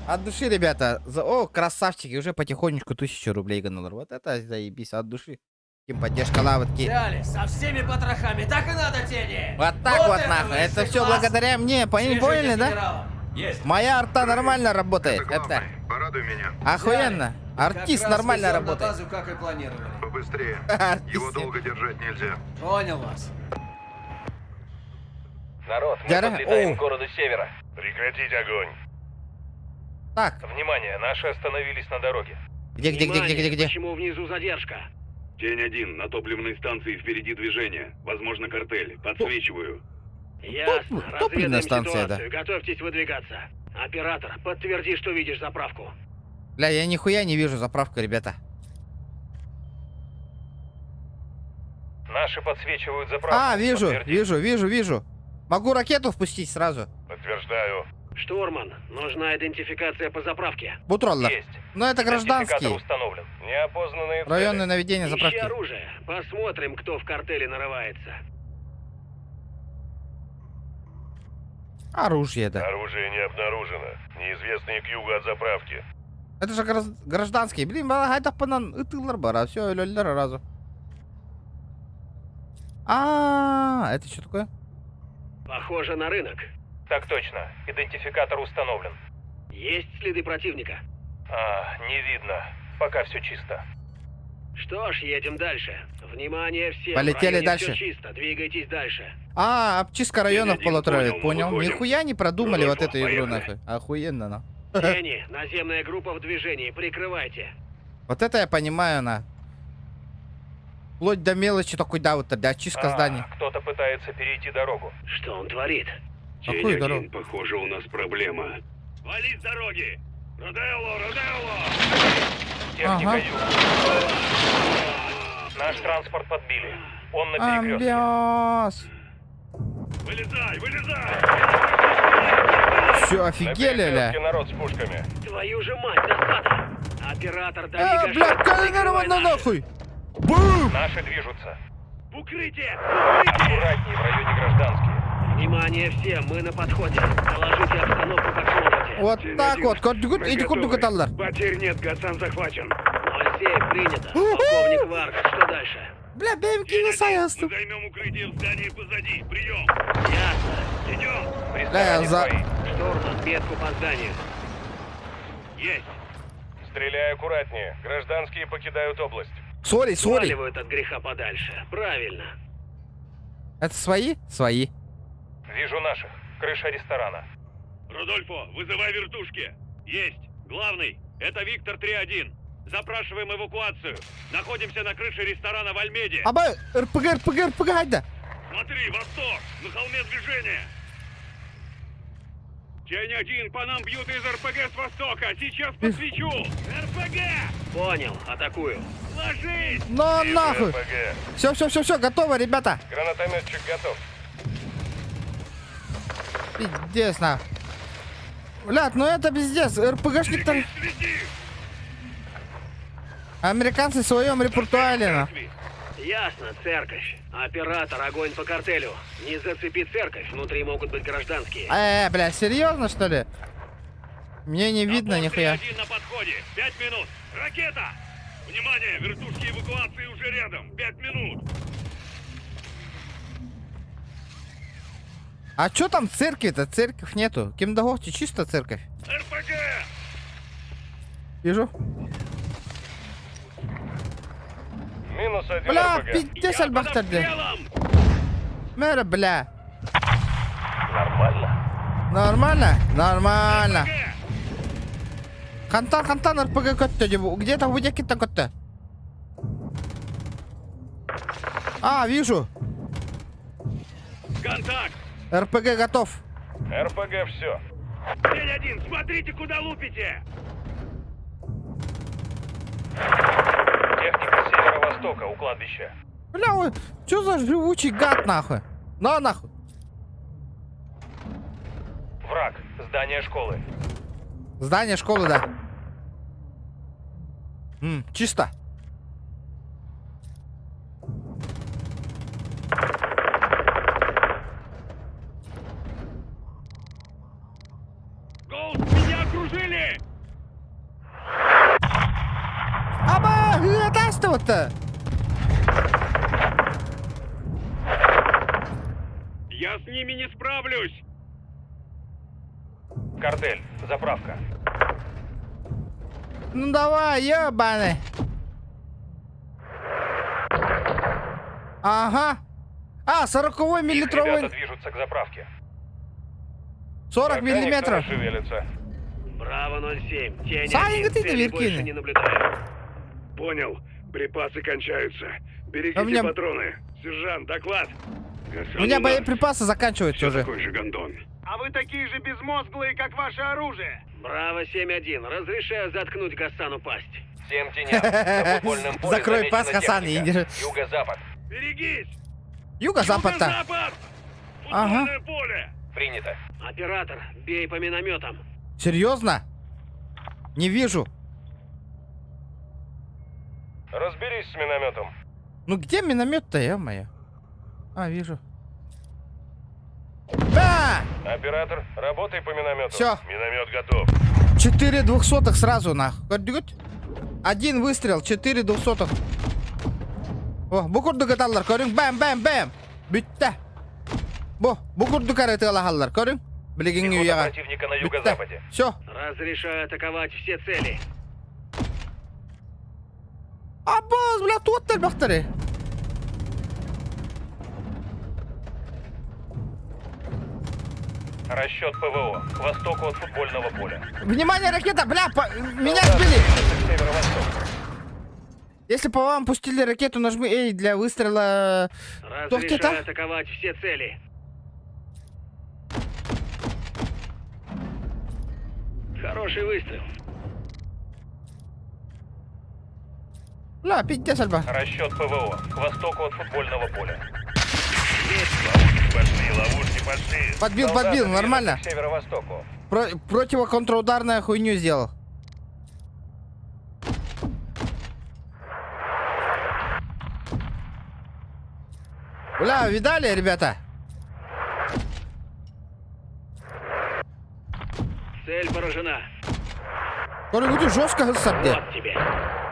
От души, ребята. О, красавчики, уже потихонечку 1000 рублей ганули. Вот это заебись, от души. Тем поддержка лавотки. Взяли, со всеми потрохами, так и надо, тени! Вот так вот, это нахуй. Это высший все класс. благодаря мне, поняли, Свяжитесь с да? генералом. Есть. Моя арта нормально работает. Это Порадуй меня. охуенно. Артист Как раз нормально везем на работает. базу, как и планировали. Побыстрее. Артист. Его долго держать нельзя. Понял вас. Народ, мы Дяра? подлетаем О. к городу Севера. Прекратить огонь. Так, Внимание, наши остановились на дороге. где? Внимание, Почему внизу задержка? Тень 1, на топливной станции впереди движение. Возможно, картель. Подсвечиваю. Ясно. Топливная Разведаем станция, да. ситуацию. Готовьтесь выдвигаться. Оператор, подтверди, что видишь заправку. Бля, я нихуя не вижу заправку, ребята. Наши подсвечивают заправку. А, вижу, Подтвердить. вижу. Могу ракету впустить сразу. Подтверждаю. Штурман, нужна идентификация по заправке. Бутроллер. Есть. Но это гражданский. Идентификатор установлен. Неопознанные цели. Районное наведение Ищи заправки. оружие. Посмотрим, кто в картеле нарывается. Оружие, да. Оружие не обнаружено. Неизвестные к югу от заправки. Это же гражданский. Блин, это панан ытылар бара. Все, лёллер разу. Это что такое? Похоже на рынок. Так точно. Идентификатор установлен. Есть следы противника. Не видно. Пока все чисто. Что ж, едем дальше. Внимание всем. Полетели в районе дальше. всё чисто. Двигайтесь дальше. Обчистка районов Один полутроит, понял, понял. выходим. Нихуя не продумали вот Рудольфо, эту игру, поехали. нахуй. Охуенно, на. Тени, наземная группа в движении. Прикрывайте. Вот это я понимаю, на. Вплоть до мелочи такой, да, вот для очистка зданий. Кто-то пытается перейти дорогу. Что он творит? Какую дорогу? Похоже, у нас проблема. Вали с дороги! Роделло! Ага. Наш транспорт подбили. Он на перекрестке. Амбиас. Вылезай, вылезай! Все, офигели, ля. Народ с пушками. Твою же мать, досада! Оператор Давида Бля, Шахта, камера прикрывай на нас. нахуй. Бум! Наши движутся. В укрытие! Аккуратней, в районе гражданские. Внимание всем, мы на подходе. Доложите обстановку по комнате. Вот так вот. Иди куда каталдар. Потерь нет, Гасан захвачен. 07 принято. Полковник Варг, что дальше? Бля, бэмки не саясту. Мы займем укрытие в здании позади. Прием! Ясно. Идем! Бля, я за... Штурм, отметку по зданию. Есть! Стреляй аккуратнее. Гражданские покидают область. Сори. Сваливают от греха подальше. Правильно. Это свои? Свои. Вижу наших. Крыша ресторана. Рудольфо, вызывай вертушки. Есть. Главный. Это Виктор 3-1. Запрашиваем эвакуацию. Находимся на крыше ресторана в Альмеде. Аба, РПГ, хайда. Смотри, восток. На холме движение. Тень-1, по нам бьют из РПГ с востока. Сейчас подсвечу. РПГ! Понял, атакую. Ложись! Но нахуй. РПГ. Все, готово, ребята. Гранатометчик готов. Пиздец, нахуй. Блядь, ну это пиздец. РПГшник там... Следи! Американцы в своем репертуаре, нахуй. Ясно, церковь. Оператор, огонь по картелю. Не зацепи церковь, внутри могут быть гражданские. Бля, серьезно, что ли? Мне не видно нихуя. Один на подходе. 5 минут. Ракета! Внимание, вертушки эвакуации уже рядом. 5 минут. А чё там церкви-то? Церковь нету. Кимдагохти чисто церковь. РПГ! Вижу. Минус один Бля, РПГ. пиздец, альбахтарди. Мэра, бля. Нормально. Нормально. Хантан, РПГ көтті деп. Где-то в кеттен көтті. Вижу. Контакт! РПГ готов. РПГ все. Тень-1, смотрите, куда лупите! Техника с северо-востока у кладбища. Бля, ой, чё за живучий гад, нахуй? На, нахуй. Враг. Здание школы. Здание школы, да. Чисто. Голд, меня окружили! Это что-то? Я с ними не справлюсь! Картель. Заправка. Ну давай, ебаный. Ага. 40-й Их миллиметровый. ребята движутся к заправке. 40 Пока никто миллиметров. не шевелится. Браво 07. Тень Саня, 1, ты цели наверх больше кинь. не наблюдаю. Понял. Припасы кончаются. Берегите А у меня- патроны. Сержант, доклад. У меня боеприпасы заканчиваются уже. Такой же гондон. А вы такие же безмозглые, как ваше оружие. Браво 7-1. Разрешаю заткнуть Гасану пасть. Всем теням. На футбольном поле Закрой пас, замечена Хасан, и техника. иди. Юго-запад. Берегись! Юго-запад-то. Юго-запад! Ага. Футбольное поле! Принято. Оператор, бей по минометам. Серьезно? Не вижу. Разберись с минометом. Ну где миномет-то, ё-моё? Вижу. Да! Оператор, работай по миномету. Всё. Миномет готов. 4 двухсотых сразу, нахуй. Один выстрел, 4 двухсотых. Букурду каталлар, көрүң, бэм. Бүтті. Букурду кареты алахаллар, көрүң. Білеген Пехота үйяға. противника на юго-западе. Все. Разрешаю атаковать все цели. Аббас, бля, туаттар бақтары. Расчет ПВО. К востоку от футбольного поля. Внимание, ракета, бля, меня сбили. Северо-восток. Если по вам пустили ракету, нажми A для выстрела. Разрешаю атаковать все цели. Хороший выстрел. Бля, пиздец, Альба. Расчет ПВО. К востоку от футбольного поля. Ловушки пошли, ловушки пошли. Подбил, Солдаты подбил, движутся нормально. К северо-востоку. Противоконтраударная хуйню сделал. Бля, видали, ребята? Цель поражена. Кто-нибудь жестко гасабде. Вот тебе.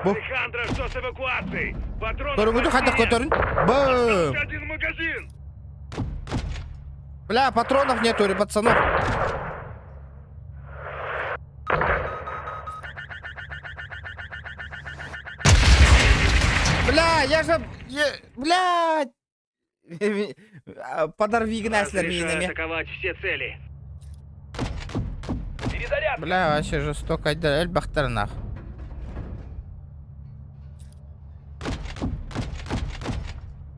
Александра, что с эвакуацией? Патронов Кто-нибудь хотя который. Бэм. один магазин. Бля, патронов нету, пацанов. Бля, я же... Бля... Подорви Гнеслер Разрешаю минами. атаковать все цели. Перезаряд. Бля, вообще жестоко. Эльбахтернах.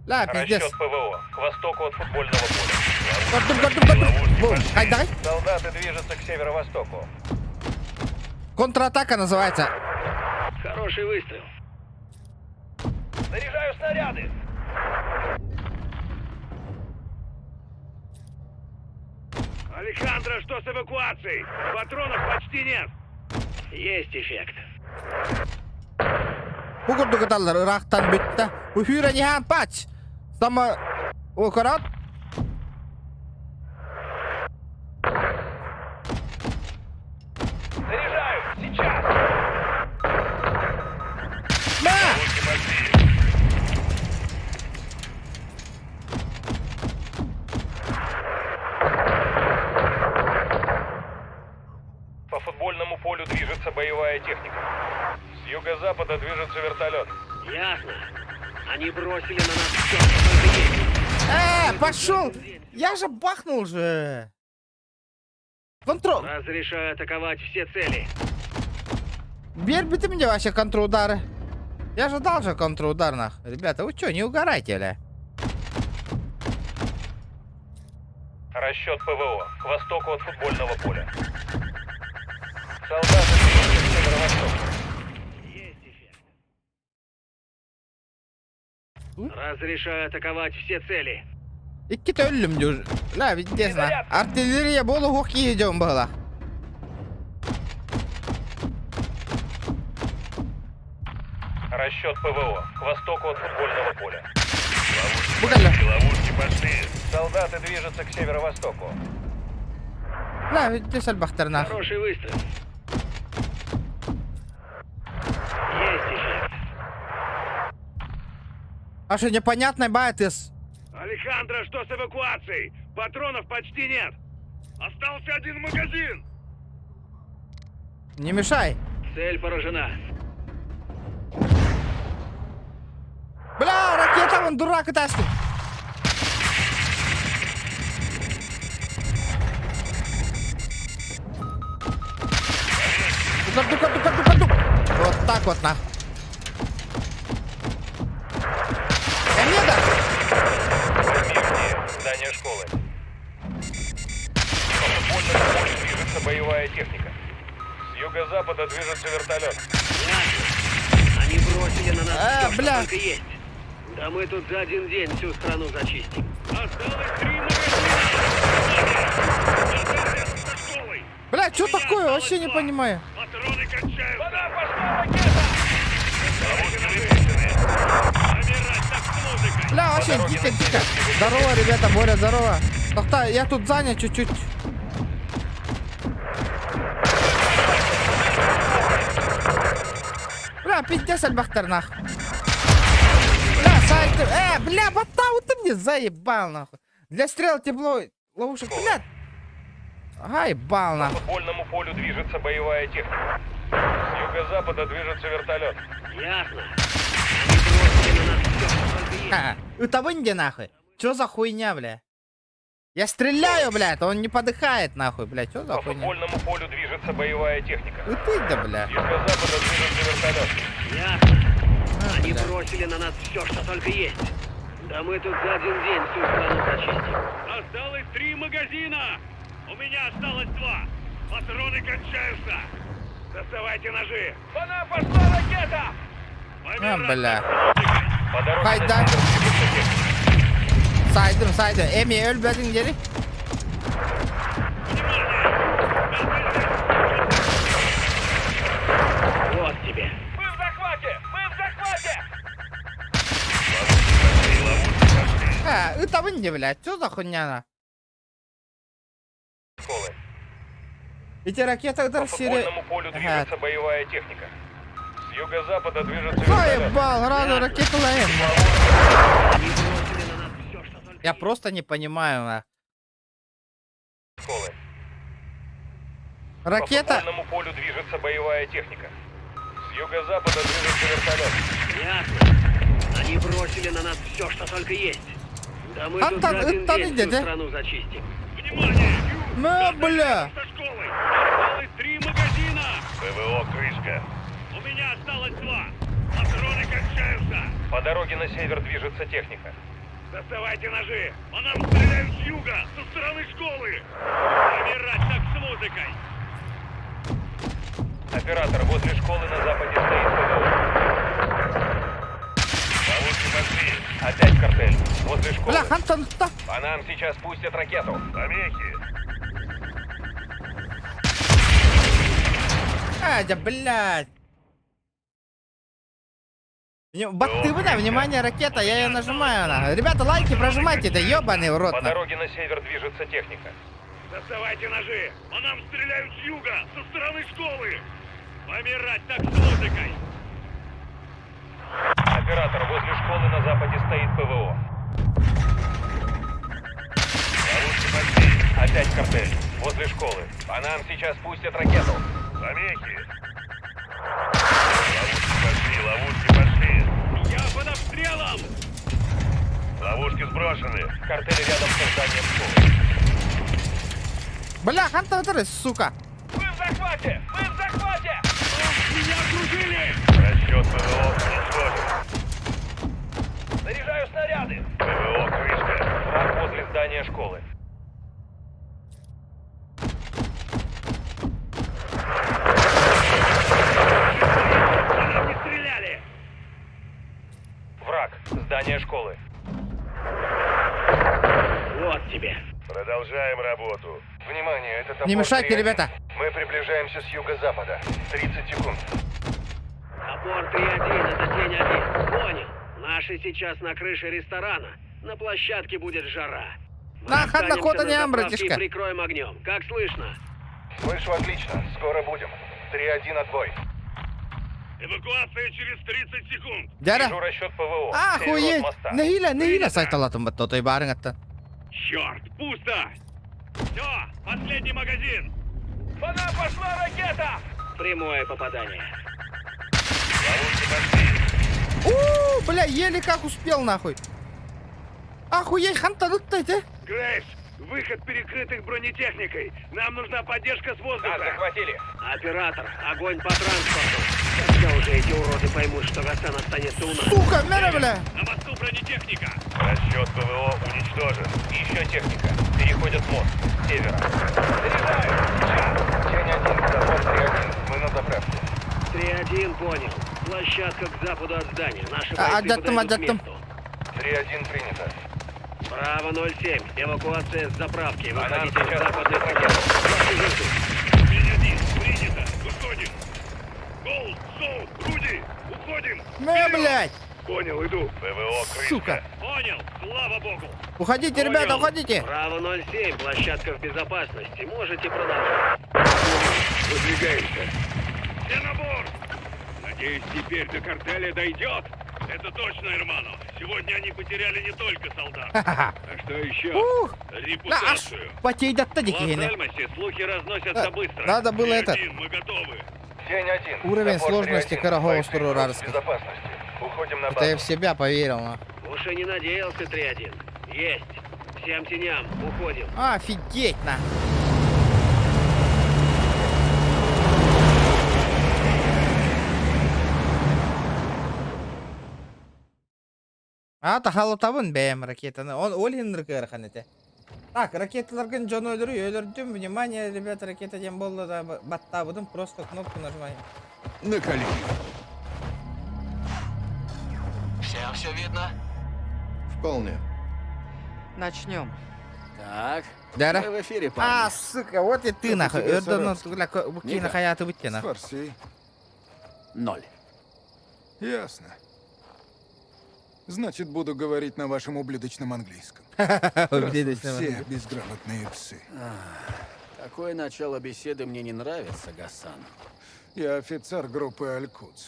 Бля, пиздец. Расчет ПВО. К востоку от футбольного поля. Бум. Хай, давай. Солдаты движутся к северо-востоку. Контратака называется. Хороший выстрел. Заряжаю снаряды. Александра, что с эвакуацией? Патронов почти нет. Есть эффект. Пукурду каталар рахтан битта. Уфюра не хан пач. Сама... Укарат. Заряжаю. Сейчас. По футбольному полю движется боевая техника. С юго-запада движется вертолет. Ясно. Они бросили на нас все, что только есть. Пошел! Я же бахнул же. Контрол. Разрешаю атаковать все цели. Верь ты мне вообще контрудары. Я же дал же контрудар, нах. Ребята, вы что, не угорайте, ля? Расчет ПВО. К востоку от футбольного поля. Солдаты движутся к северо-востоку. Есть эффект. Разрешаю атаковать все цели. İki de ölüm diyor. La bittiyiz lan. Artilleriye bolu hok yiyeceğim bala. Расчет ПВО. К востоку от футбольного поля. Ловушки пошли. Солдаты движутся к северо-востоку. La bittiyiz albahtarına. Хороший выстрел. Есть эффект. А что, непонятный байтис? Александра, что с эвакуацией? Патронов почти нет. Остался один магазин. Не мешай. Цель поражена. Бля, ракета вон дурак тащит. Тука. Вот так вот на. Эмеда! Здание школы. По футбольному полю движется боевая техника. С юго-запада движется вертолет. Ясно. Они бросили на нас все, бля. что только есть. Да мы тут за один день всю страну зачистим. Осталось 3 магазина. Бля, что такое? Вообще не понимаю. Патроны кончаются. Вода пошла, ракета! Замирать так с музыкой. Бля, вообще дико. Здорово, ребята, Боря, здорово. Тохта, я тут занят чуть-чуть. Бля, пиздец, Альбахтер, нах. Бля, сайт... бля, Батау, ты мне заебал, нахуй. Для стрел тепло, ловушек, блядь. Ага, ебал, По нахуй. футбольному полю движется боевая техника. С юго-запада движется вертолет. Ясно. Они бросили на нас все, что только есть. Ха, это вы где, нахуй? Чё за хуйня, бля? Я стреляю, блядь, он не подыхает, нахуй, блядь, чё за По хуйня? футбольному полю движется боевая техника. Ты да, бля. С юго-запада движется вертолет. Ясно. Они бросили на нас все, что только есть. Да мы тут за один день всю страну зачистим. Осталось 3 магазина. У меня осталось 2. Патроны кончаются. Доставайте ножи. Вода пошла, ракета! Бля. По дороге Хайда. на север движется техника. Saydım. Emi ölmedin geri. Вот тебе. Мы в захвате! Мы в захвате! Это вы не, блядь. Что за хуйня? Школы. Эти ракеты По торсили. футбольному полю движется боевая техника. С юго-запада движется Заебал, рано ракеты лаем. Я просто не понимаю. школы. По Ракета. футбольному полю движется боевая техника. С юго-запада движется вертолет. Ясно. Они бросили на нас все, что только есть. Да мы тут за один день всю страну зачистим. Бля. Осталось 3 магазина. ПВО «Крышка». У меня осталось 2. Патроны кончаются. По дороге на север движется техника. Доставайте ножи. По нам стреляют с юга, со стороны школы. Помирать так с музыкой. Оператор, возле школы на западе стоит ПВО. Ловушки пошли. Опять картель. Возле школы. Бля, Хантон, что? По нам сейчас пустят ракету. Помехи. Да, блядь. Баты, внимание, ракета, я ее нажимаю. Ребята, лайки прожимайте, да ебаный в рот. По дороге на север движется техника. Доставайте ножи. По нам стреляют с юга, со стороны школы. Помирать так с музыкой. Оператор, возле школы на западе стоит ПВО. Ловушки пошли. Опять картель. Возле школы. По нам сейчас пустят ракету. Помехи. Ловушки пошли. Я под обстрелом. Ловушки сброшены. Картель рядом с зданием школы. Бля, Хантон, сука. Мы в захвате! Мы в захвате! Меня окружили. Расчет ПВО уничтожен. Заряжаю снаряды. ПВО «Крышка». Враг возле здания школы. Не стреляли. Враг. Здание школы. Вот тебе. Продолжаем работу. Внимание, это топор Не мешайте, 3-1. ребята. Мы приближаемся с юго-запада. 30 секунд. Топор 3-1, это тень 1. Понял. Наши сейчас на крыше ресторана. На площадке будет жара. Мы На, хат на останемся кота на не заправке братишка. и прикроем огнем. Как слышно? Слышу отлично. Скоро будем. 3-1 отбой. Эвакуация через 30 секунд. Дяра. Вижу расчет ПВО. Охуеть. Север от моста. Нехиле сайталатым бат той барыңатта. Черт, пусто. Все, последний магазин. По нам пошла ракета! Прямое попадание. Ловушки пошли. Бля, еле как успел, нахуй. Охуеть, Хантон, Грейс, выход перекрытых бронетехникой. Нам нужна поддержка с воздуха. Нас захватили. Оператор, огонь по транспорту. Когда уже эти уроды поймут, что Гасан останется у нас? Сука, мера, бля. На мосту бронетехника. Расчет ПВО уничтожен. И еще техника. Переходят мост. С севера. Заряжаю! Сейчас. Тень 1, заход 3-1. Мы на заправке. 3-1, понял. Площадка к западу от здания. Наши А, бойцы подойдут к месту. 3-1 принято. Браво 07. Эвакуация с заправки. Она Выходите в сейчас западный пустит район. ракету. Тень 1, принято. Выходим. Гол, Соу, Руди, уходим. Мэ, блядь. Понял, иду. ПВО «Крышка». Сука. Понял, слава богу. Уходите, ребята, уходите. Браво 07. Площадка в безопасности. Можете продолжать. Выдвигаемся. Все на борт. Надеюсь, теперь до картеля дойдет. Это точно, Эрмано. Сегодня они потеряли не только солдат. Ха-ха. А что еще? Ух. Репутацию. Потей да В тадики. Лос-Альмасе слухи разносятся быстро. Надо было это. Тень 1, мы готовы. Тень 1. Уровень Запор сложности 3-1. Карагоусту Бойцы Рурарска. безопасности. Уходим на Это я в базу. себя поверил, на. Уж и не надеялся 3-1. Есть. Всем теням. Уходим. Офигеть, на. Тахалатабын бәм ракетаны. Он олиндер кырханете. Так, ракеталаргын жон өлдүрдүм. Внимание, ребята, ракета дем болду да баттабыдым. Просто кнопку нажимаем. На колени. все видно? Вполне. Начнем. Так, Да-да. мы в эфире, А, парни. сука, вот и ты нахуй. Это ну, какие Ника. нахуя ты выйти нахуй. Фарси. 0. Ясно. Значит, буду говорить на вашем ублюдочном английском. Ублюдочном Все английском. безграмотные псы. Такое начало беседы мне не нравится, Гасан. Я офицер группы Аль-Кудс.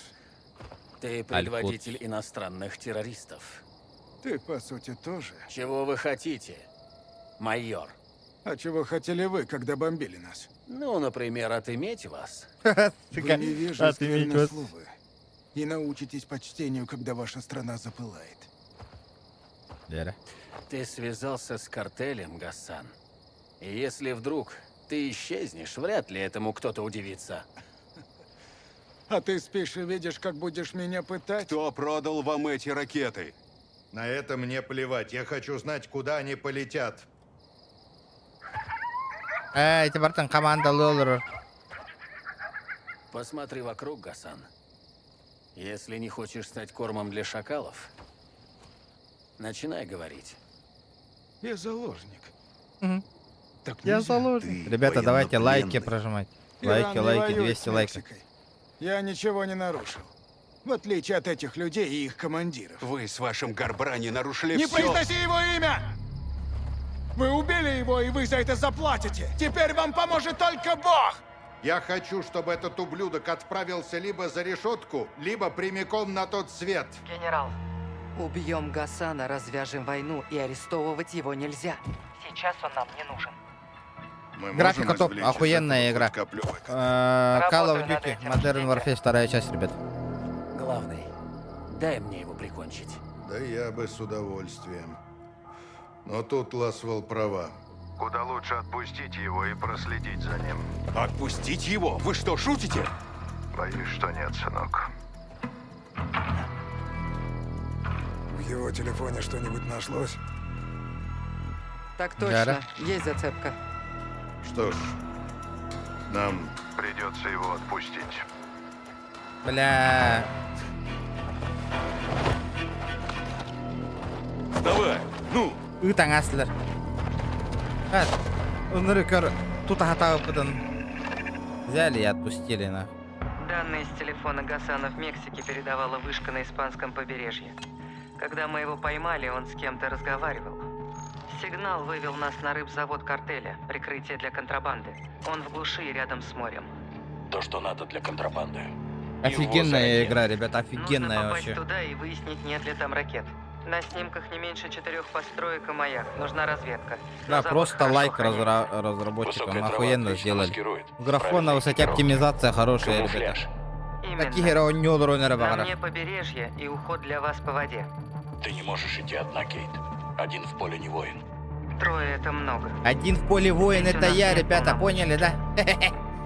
Ты предводитель иностранных террористов. Ты, по сути, тоже. Чего вы хотите, майор? А чего хотели вы, когда бомбили нас? Ну, например, отыметь вас. Вы невежественны словы. И научитесь почтению, когда ваша страна запылает. Да-да. Ты связался с картелем, Гасан. И если вдруг ты исчезнешь, вряд ли этому кто-то удивится. А ты спишь и видишь, как будешь меня пытать? Кто продал вам эти ракеты? На это мне плевать. Я хочу знать, куда они полетят. Эти братан, команда Лоллер. Посмотри вокруг, Гасан. Если не хочешь стать кормом для шакалов, начинай говорить. Я заложник. Так Я нельзя. заложник. Ребята, давайте лайки прожимать. Иран Лайки, не лайки, воюет 200 с лайков. Мексикой. Я ничего не нарушил. В отличие от этих людей и их командиров. Вы с вашим Гарбрани нарушили Не все. произноси его имя! Вы убили его, и вы за это заплатите. Теперь вам поможет только Бог! Я хочу, чтобы этот ублюдок отправился либо за решетку, либо прямиком на тот свет. Генерал, убьем Гасана, развяжем войну, и арестовывать его нельзя. Сейчас он нам не нужен. Мы Графика можем топ, извлечь из охуенная этого игра. хоть каплю выгоды? Call of Работаю над Duty, этим. Modern Warfare, вторая часть, ребят. Главный, дай мне его прикончить. Да я бы с удовольствием. Но тут Ласвелл права. Куда лучше отпустить его и проследить за ним. Отпустить его? Вы что, шутите? Боюсь, что нет, сынок. В его телефоне что-нибудь нашлось? Так точно, Да-да. есть зацепка. Что ж, нам придется его отпустить. Бля. Вставай! Ну! Ытаңасыздар. Унрыкар тут хата взяли и отпустили на. Данные с телефона Гасана в Мексике передавала вышка на испанском побережье. Когда мы его поймали, он с кем-то разговаривал. Сигнал вывел нас на рыбзавод картеля, прикрытие для контрабанды. Он в глуши и рядом с морем. То, что надо для контрабанды. Офигенная игра, ребята, Нужно офигенная попасть вообще. туда и выяснить, нет ли там ракет. На снимках не меньше 4 построек и маяк. Нужна разведка. Да, Но Запад просто хорошо лайк хранит. разработчикам, Высокая трава охуенно отлично сделали. маскирует. Графон на высоте, Правильно оптимизация хорошая, ребята. Камуфляж. Именно. Такие герои не уровня На рыбаков. мне побережье и уход для вас по воде. Ты не можешь идти одна, Кейт. Один в поле не воин. Трое — это много. Один в поле воин, это я, ребята, поняли, да?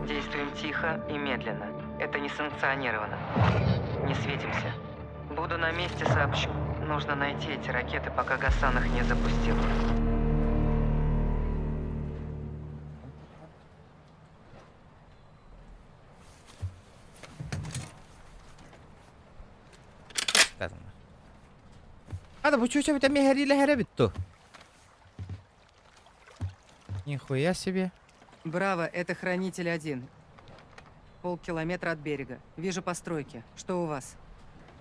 Действуем тихо и медленно. Это не санкционировано. Не светимся. Буду на месте, сообщу. Нужно найти эти ракеты, пока Гасан их не запустил. Сказано. А, да вы чё вы там горели, ребята? Нихуя себе. Браво, это Хранитель 1. Полкилометра от берега. Вижу постройки. Что у вас?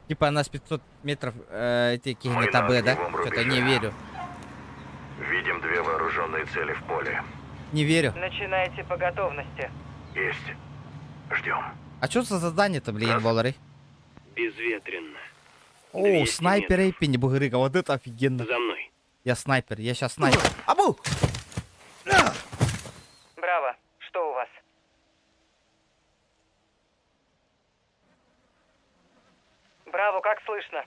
Типа нас 500 метров эти КБ, да? Что-то не верю. Видим 2 вооруженные цели в поле. Не верю. Начинайте по готовности. Есть. Ждем. А что за задание-то, блин, Волары? Безветренно. О, 200 снайпер Эйппи, бугрыга, вот это офигенно. За мной. Я снайпер, я сейчас снайпер. Абу! Браво, что у вас? Браво, как слышно?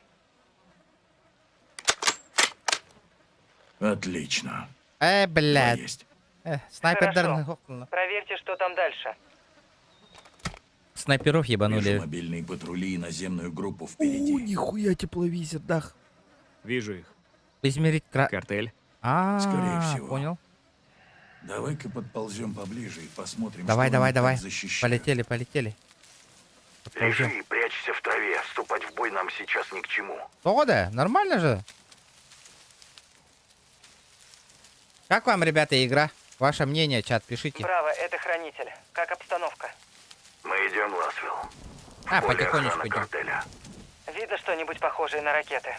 Отлично. Блядь. Есть. Снайпер Хорошо. дарный хохнул. Проверьте, что там дальше. Снайперов Вижу ебанули. мобильные патрули и наземную группу О, впереди. нихуя тепловизор, дах. Вижу их. Измерить Картель. Скорее всего. Понял. Давай-ка подползем поближе и посмотрим, Давай, что давай, они давай. там защищают. Полетели, полетели. Лежи, прячься в траве. Вступать в бой нам сейчас ни к чему. Погода, нормально же. Как вам, ребята, игра? Ваше мнение, чат, пишите. Браво, это Хранитель. Как обстановка? Мы идем, Ласвелл. А, потихонечку идем. Картеля. Видно что-нибудь похожее на ракеты?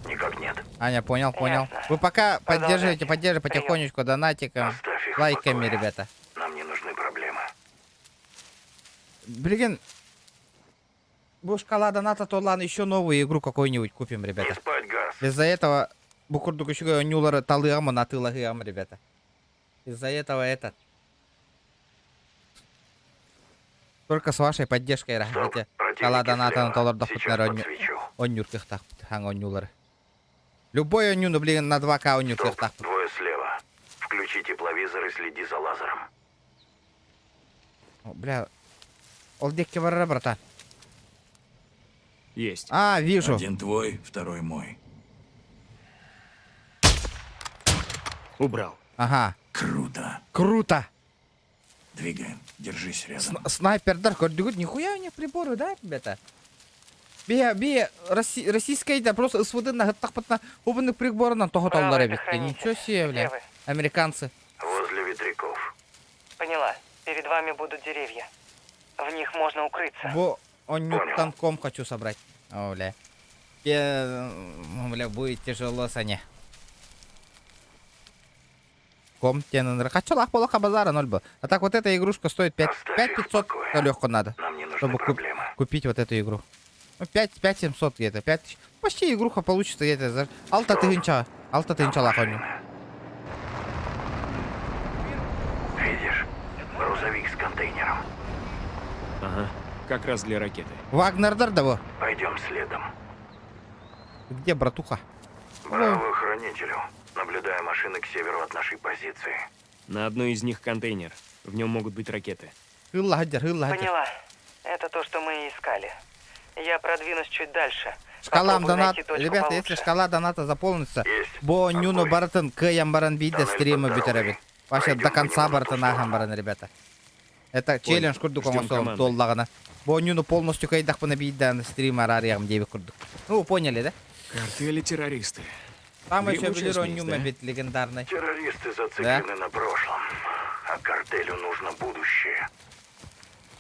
Никак нет. Аня, понял. Ясно. Вы пока Продолжайте. поддерживайте потихонечку донатиком, Оставь их в лайками, покое. ребята. Нам не нужны проблемы. Блин, bu шкала доната, то ладно, еще новую игру какую-нибудь купим, Не ребята. спать, Газ. Из-за этого букурду кучуга нюлара талыама на тылагыам, ребята. Из-за этого этот. Только с вашей поддержкой, рахмете. Шкала доната на толар дохут Сейчас на подсвечу. онюрках так, ханг онюлары. Любой онюну, блин, на 2К онюрках так. Двое слева. Включи тепловизор и следи за лазером. О, бля. Олдекки варра, брата. Есть. А, вижу. Один твой, второй мой. Убрал. Ага. Круто. Круто. Двигаем. Держись рядом. Снайпер, да, нихуя у них приборы, да, ребята? Российская, да, просто СВД на так убанных приборы на того Браво, толла, это ребятки. Хранитель. Ничего себе, Где бля. вы? Американцы. Возле ветряков. Поняла. Перед вами будут деревья. В них можно укрыться. Во, он Понял. танком хочу собрать. О, бля. Бля, будет тяжело, Саня. Комтен, хочу полоха базара 0 был. А так вот эта игрушка стоит 5500, то легко надо, Нам не нужны чтобы проблемы. купить вот эту игру. Ну, 5700 где-то, 5000. Почти игруха получится где-то. Алта тынча лахоню. Видишь? Грузовик с контейнером. Ага. Как раз для ракеты. Вагнер Дардово. Пойдем следом. Где, братуха? Браво хранителю. Наблюдаю машины к северу от нашей позиции. На одной из них контейнер. В нем могут быть ракеты. Хылладер. Поняла. Это то, что мы и искали. Я продвинусь чуть дальше. Шкалам Попробую донат. найти точку Ребята, получше. если шкала доната заполнится, Есть. бо нюну Отбой. баратын к ямбаран биде Тоннель стрима под дорогой. битеребит. Вообще Пройдем до конца по нему на ту баратына сторону. гамбаран, ребята. Это челлендж курдуком Ждем особо команды. толлагана. Бо нюну полностью кайдах по набиде стрима рариям деви курдук. Ну, вы поняли, да? Картели террористы. Там еще Грибучая Белеро смесь, Нюма да? бит легендарный. Террористы зациклены на прошлом. А картелю нужно будущее.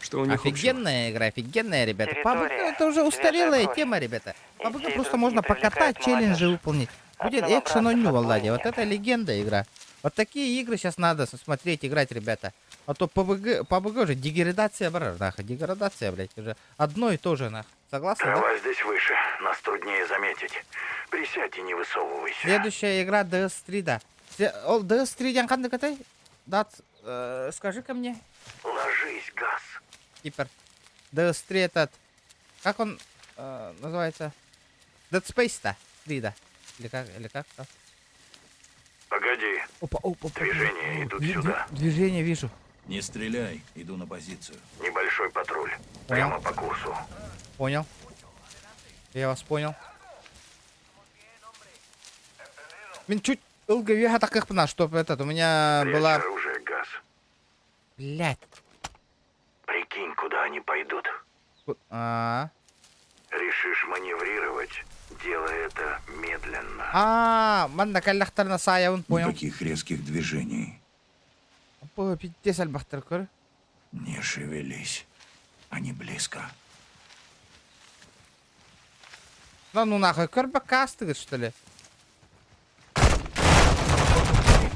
Что у них общего? Офигенная, ребята. Территория, Это уже устарелая свежая кровь. тема, ребята. И PUBG те, и просто другие можно покатать, привлекают челленджи молодежь. выполнить. Будет От экшен новобранцев ню, отбоя Влади. Вот нет. это легенда игра. Вот такие игры сейчас надо смотреть, играть, ребята. А то PUBG уже деградация, брат, нахуй. Деградация, блядь, уже одно и то же, нахуй. Согласны, да? Трава здесь выше. Нас труднее заметить. Присядь и не высовывайся. Следующая игра DS3, да. Ол DS3 янканды катай? Да, скажи-ка мне. Ложись, Газ. Кипер. DS3 этот... Как он называется? Dead Space-то? 3, да. Или как-то? Погоди. Опа. Движения идут сюда. Движение вижу. Не стреляй. Иду на позицию. Небольшой патруль. Понял. Прямо по курсу. Понял. Я вас понял. Мен чуть ылгове атаках пна, чтоб этот, у меня Прячь была... оружие, Газ. Блядь. Прикинь, куда они пойдут. Решишь маневрировать, делай это медленно. Манда каллахтарна сая, он понял. Никаких резких движений. По пиздец альбахтар көр. Не шевелись. Они близко. Да ну нахуй, кырбакасты, что ли?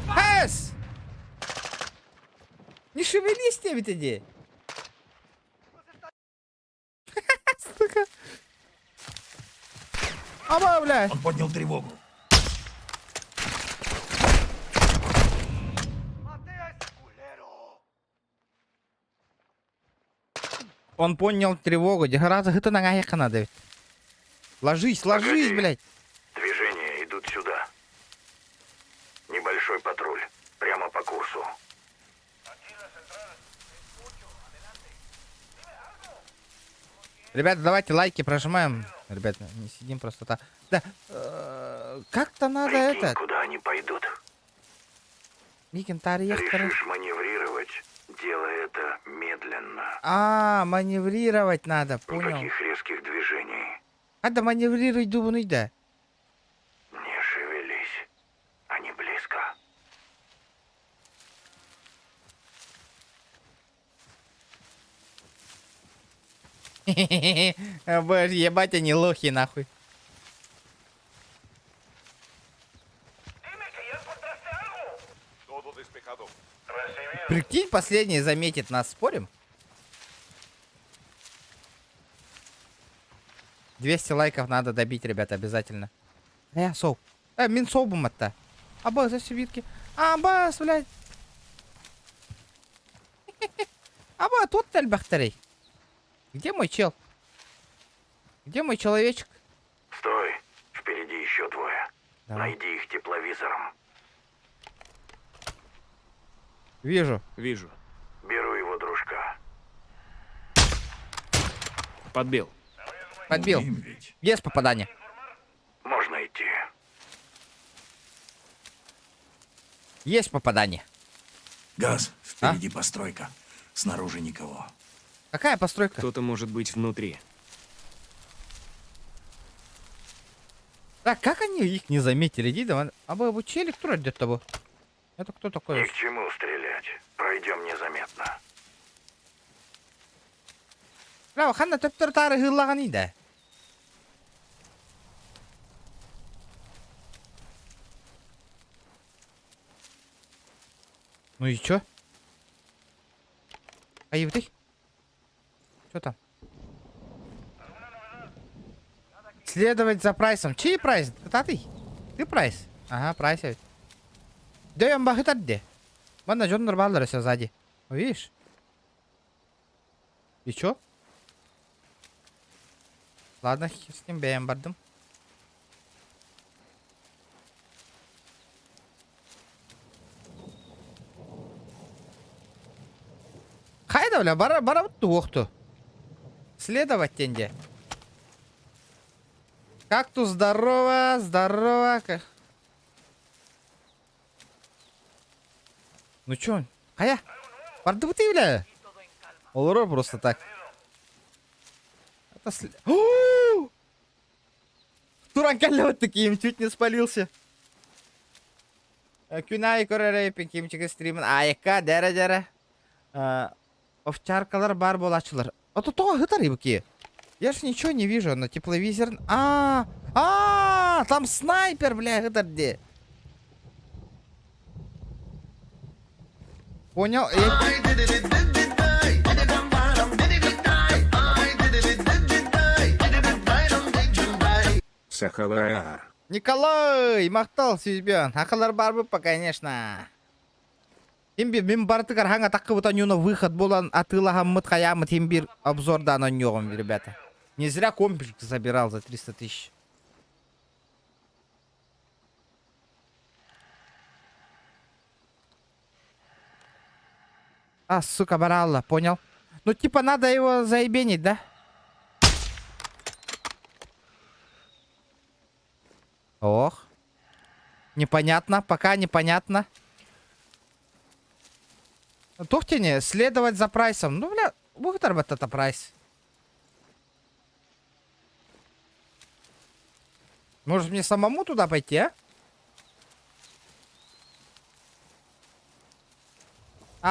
Хэс! Не шевелись, тебе иди. Сука. Аба, блядь. Он поднял тревогу. Он поднял тревогу. Деградация это нога надо. Ложись, Погоди. блядь. Движения идут сюда. Небольшой патруль. Прямо по курсу. Ребята, давайте лайки прожимаем. Ребята, не сидим просто так. Да, как-то надо Прикинь, это. куда они пойдут. Никентарий Решишь маневрировать, делай это медленно. маневрировать надо, понял. Никаких резких движений. Надо маневрировать, думаю, да. Не шевелись. Они близко. Боже, ебать, они лохи, нахуй. Прикинь, последний заметит нас, спорим? 200 лайков надо добить, ребята, обязательно. Соу. Мин соубум это. Аба, за витки. Аба, блядь. Аба, тут тельбахтарей. Где мой чел? Где мой человечек? Стой. Впереди еще двое. Давай. Найди их тепловизором. Вижу. Вижу. Беру его дружка. Подбил. Подбил. Умеем ведь. Есть попадание. Можно идти. Есть попадание. Газ. Впереди постройка. Снаружи никого. Какая постройка? Кто-то может быть внутри. Так, как они их не заметили? Иди, давай. Абы обучили, кто ради того? Это кто Ни такой? к чему стрелять. Пройдем незаметно. Бля, ханна төптөр тары хыллаган иде. Ну и чё? Айыбдый? Чё там? Следовать за прайсом. Чей прайс? Это ты? Ты прайс? Ага, прайс. Да я мбахы тадде. Мана жон нормально все сзади. Видишь? И чё? Ладно, хер с ним бәйім бардым. Хайда, бля, бара тухту. Следовать тенде. Кактус, здорово, здорово. Ну чё? Хая? Барды ты, бля? Олоро просто так. Туранкалёт таким, чуть не спалился. Күнай көререй пенкемчиге стримін. Айка, дәрі. Овчаркалар бар болачылар. Это то гитары быки. Я ж ничего не вижу на тепловизор. Там снайпер, бля, гитарде. Понял? Сахалар. Николай, мақтал сүйбен. Ақылар бар бұппа, конечно. Мен бартығар хаңа таққы бұтан юна выход болан атылағам мұт қаямы тембір обзордан он нёғым, ребята. Не зря компьютер забирал за 300 тысяч. Сука, баралла, понял? Ну, типа, надо его заебенить, да? Ох. Непонятно, пока непонятно. Тухтине, следовать за прайсом. Ну, бля, будет вот это прайс. Может, мне самому туда пойти, а?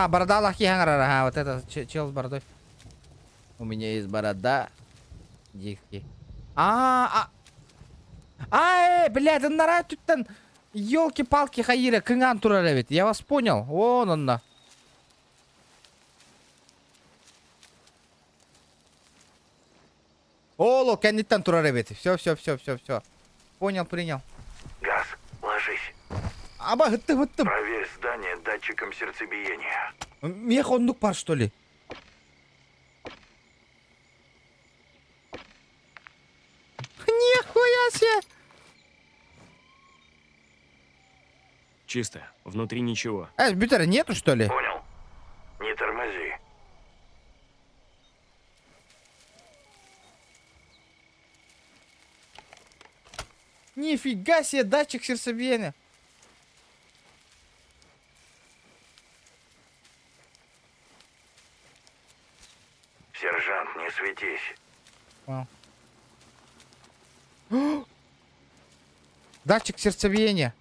Борода лахи хангара. Ага, вот это чел с бородой. У меня есть борода. Дикий. Блядь, он нарад тут там. Ёлки-палки, хаира, кынган тураревит. Я вас понял. Вон он на. Оло, кандидат тураревит. Все. Понял, принял. Газ, ложись. Проверь здание датчиком сердцебиения. Мехондук пар, что ли? Нихуя себе! Чисто. Внутри ничего. Бютера нету, что ли? Понял. Не тормози. Нифига себе, датчик сердцебиения. Датчик сердцебиения.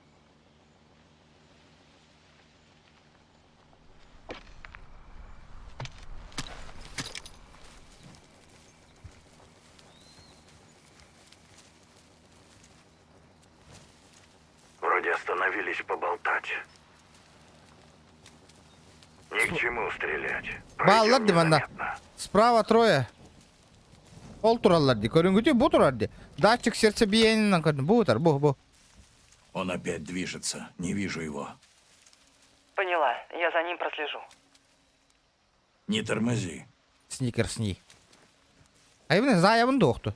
Вроде остановились поболтать. Ни к чему стрелять. Баллар Пройдем диманда. незаметно. Справа трое. Ол туралар ди. Көрүнгүтү бу турар ди. Датчик сердцебиения көрдү. Бу. Он опять движется. Не вижу его. Поняла, я за ним прослежу. Не тормози. Сникерсни. Айвны заявын докту.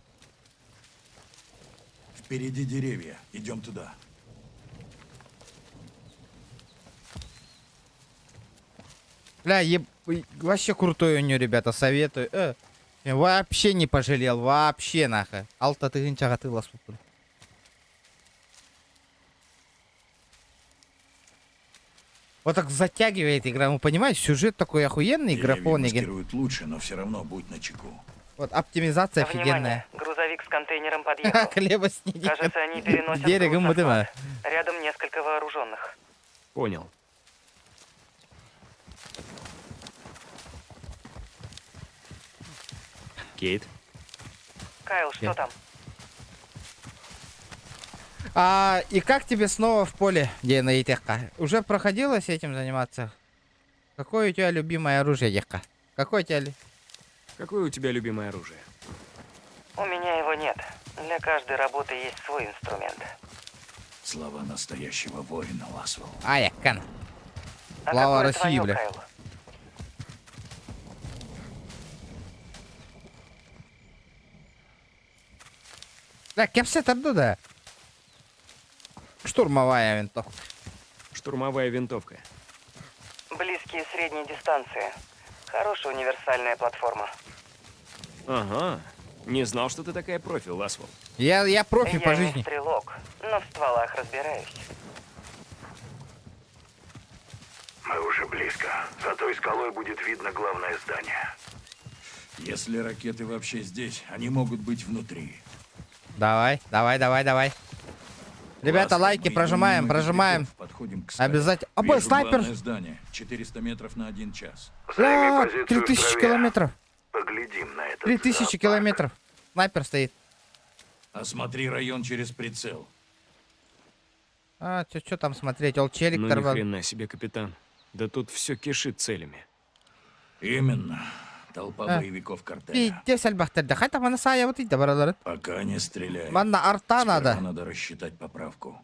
Впереди деревья. Идем туда. Бля, вообще крутой у нее, ребята, советую. Я вообще не пожалел, вообще нахуй. Алта ты гынчага тыла спупун. Вот так затягивает игра, вы понимаете, сюжет такой охуенный, графон. Маскируют лучше, но все равно будь начеку. Вот оптимизация офигенная. Грузовик с контейнером подъехал. Хлеба снеди. Кажется, они переносят Берегом груз на мутыма. склад. Рядом несколько вооруженных. Понял. Кейт, Кайл, что там? И как тебе снова в поле, Дейка? Уже проходилось этим заниматься? Какое у тебя любимое оружие, Дейка? Какое какое у тебя любимое оружие? У меня его нет. Для каждой работы есть свой инструмент. Слова настоящего воина, Ласвелл. Якан. А Слава какое России, твое, бля. Кайл? Да, кепсет оттуда. Штурмовая винтовка. Штурмовая винтовка. Близкие и средние дистанции. Хорошая универсальная платформа. Ага. Не знал, что ты такая профи, Ласвелл. Я профи Я по не жизни. стрелок, но в стволах разбираюсь. Мы уже близко. За той скалой будет видно главное здание. Если ракеты вообще здесь, они могут быть внутри. Давай. Ребята, Ласвелл, лайки мы прожимаем. идем мимо ветров, подходим к скале. Обязательно. Вижу снайпер. главное здание. 400 метров на 1 час. Займи позицию 3000 в траве. километров. Поглядим на это. 3000 километров. Снайпер стоит. Осмотри район через прицел. Что там смотреть? Челик Ну ни торвал. хрена себе, капитан. Да тут все кишит целями. Именно. Толпа боевиков картеля. Пиздец, альбахтер. Хотя мана сая вот иди, баралар. Пока не стреляй. Манна арта надо. Надо рассчитать поправку.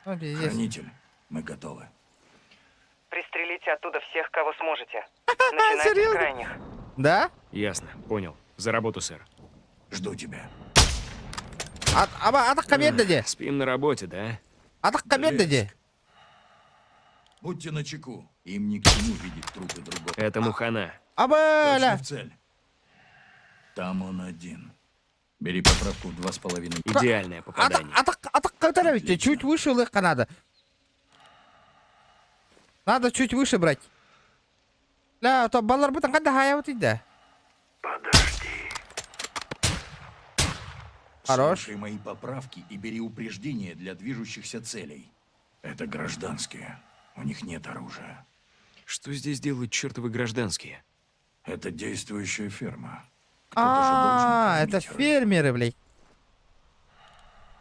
Пиздец. Хранитель, мы готовы. Пристрелите оттуда всех, кого сможете. Начинайте с Серьезно? крайних. Да? Ясно, понял. За работу, сэр. Жду тебя. Атак кабет дади. Спим на работе, да? Атак кабет дади. Будьте начеку. Им ни к чему видеть трупы другого. Этому хана. Точно Бля. в цель. Там он один. Бери поправку в 2,5. Идеальное попадание. Атак кабет. Чуть выше легко надо. Надо чуть выше брать. Бля, то баллар бутан когда хая вот иди. Подожди. Хорош. Слушай мои поправки и бери упреждения для движущихся целей. Это гражданские. У них нет оружия. Что здесь делают чертовы гражданские? Это действующая ферма. Кто-то же должен Это кормить рыб. фермеры, блядь.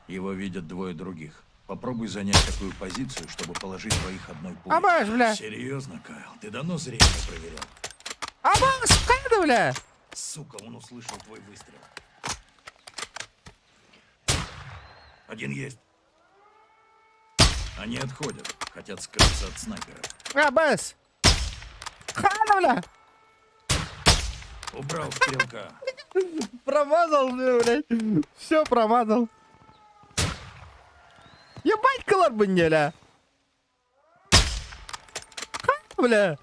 Его видят двое других. Попробуй занять такую позицию, чтобы положить двоих одной пулей. Абаш, бля. Серьезно, Кайл? Ты давно зрение проверял? Абаш, кайда, бля. Сука, он услышал твой выстрел. Один есть. Они отходят. Хотят скрыться от снайпера. Абаш. Хана, бля. Убрал стрелка. Промазал, блядь. Все промазал. Ебать, колор бы не, бля. Бля.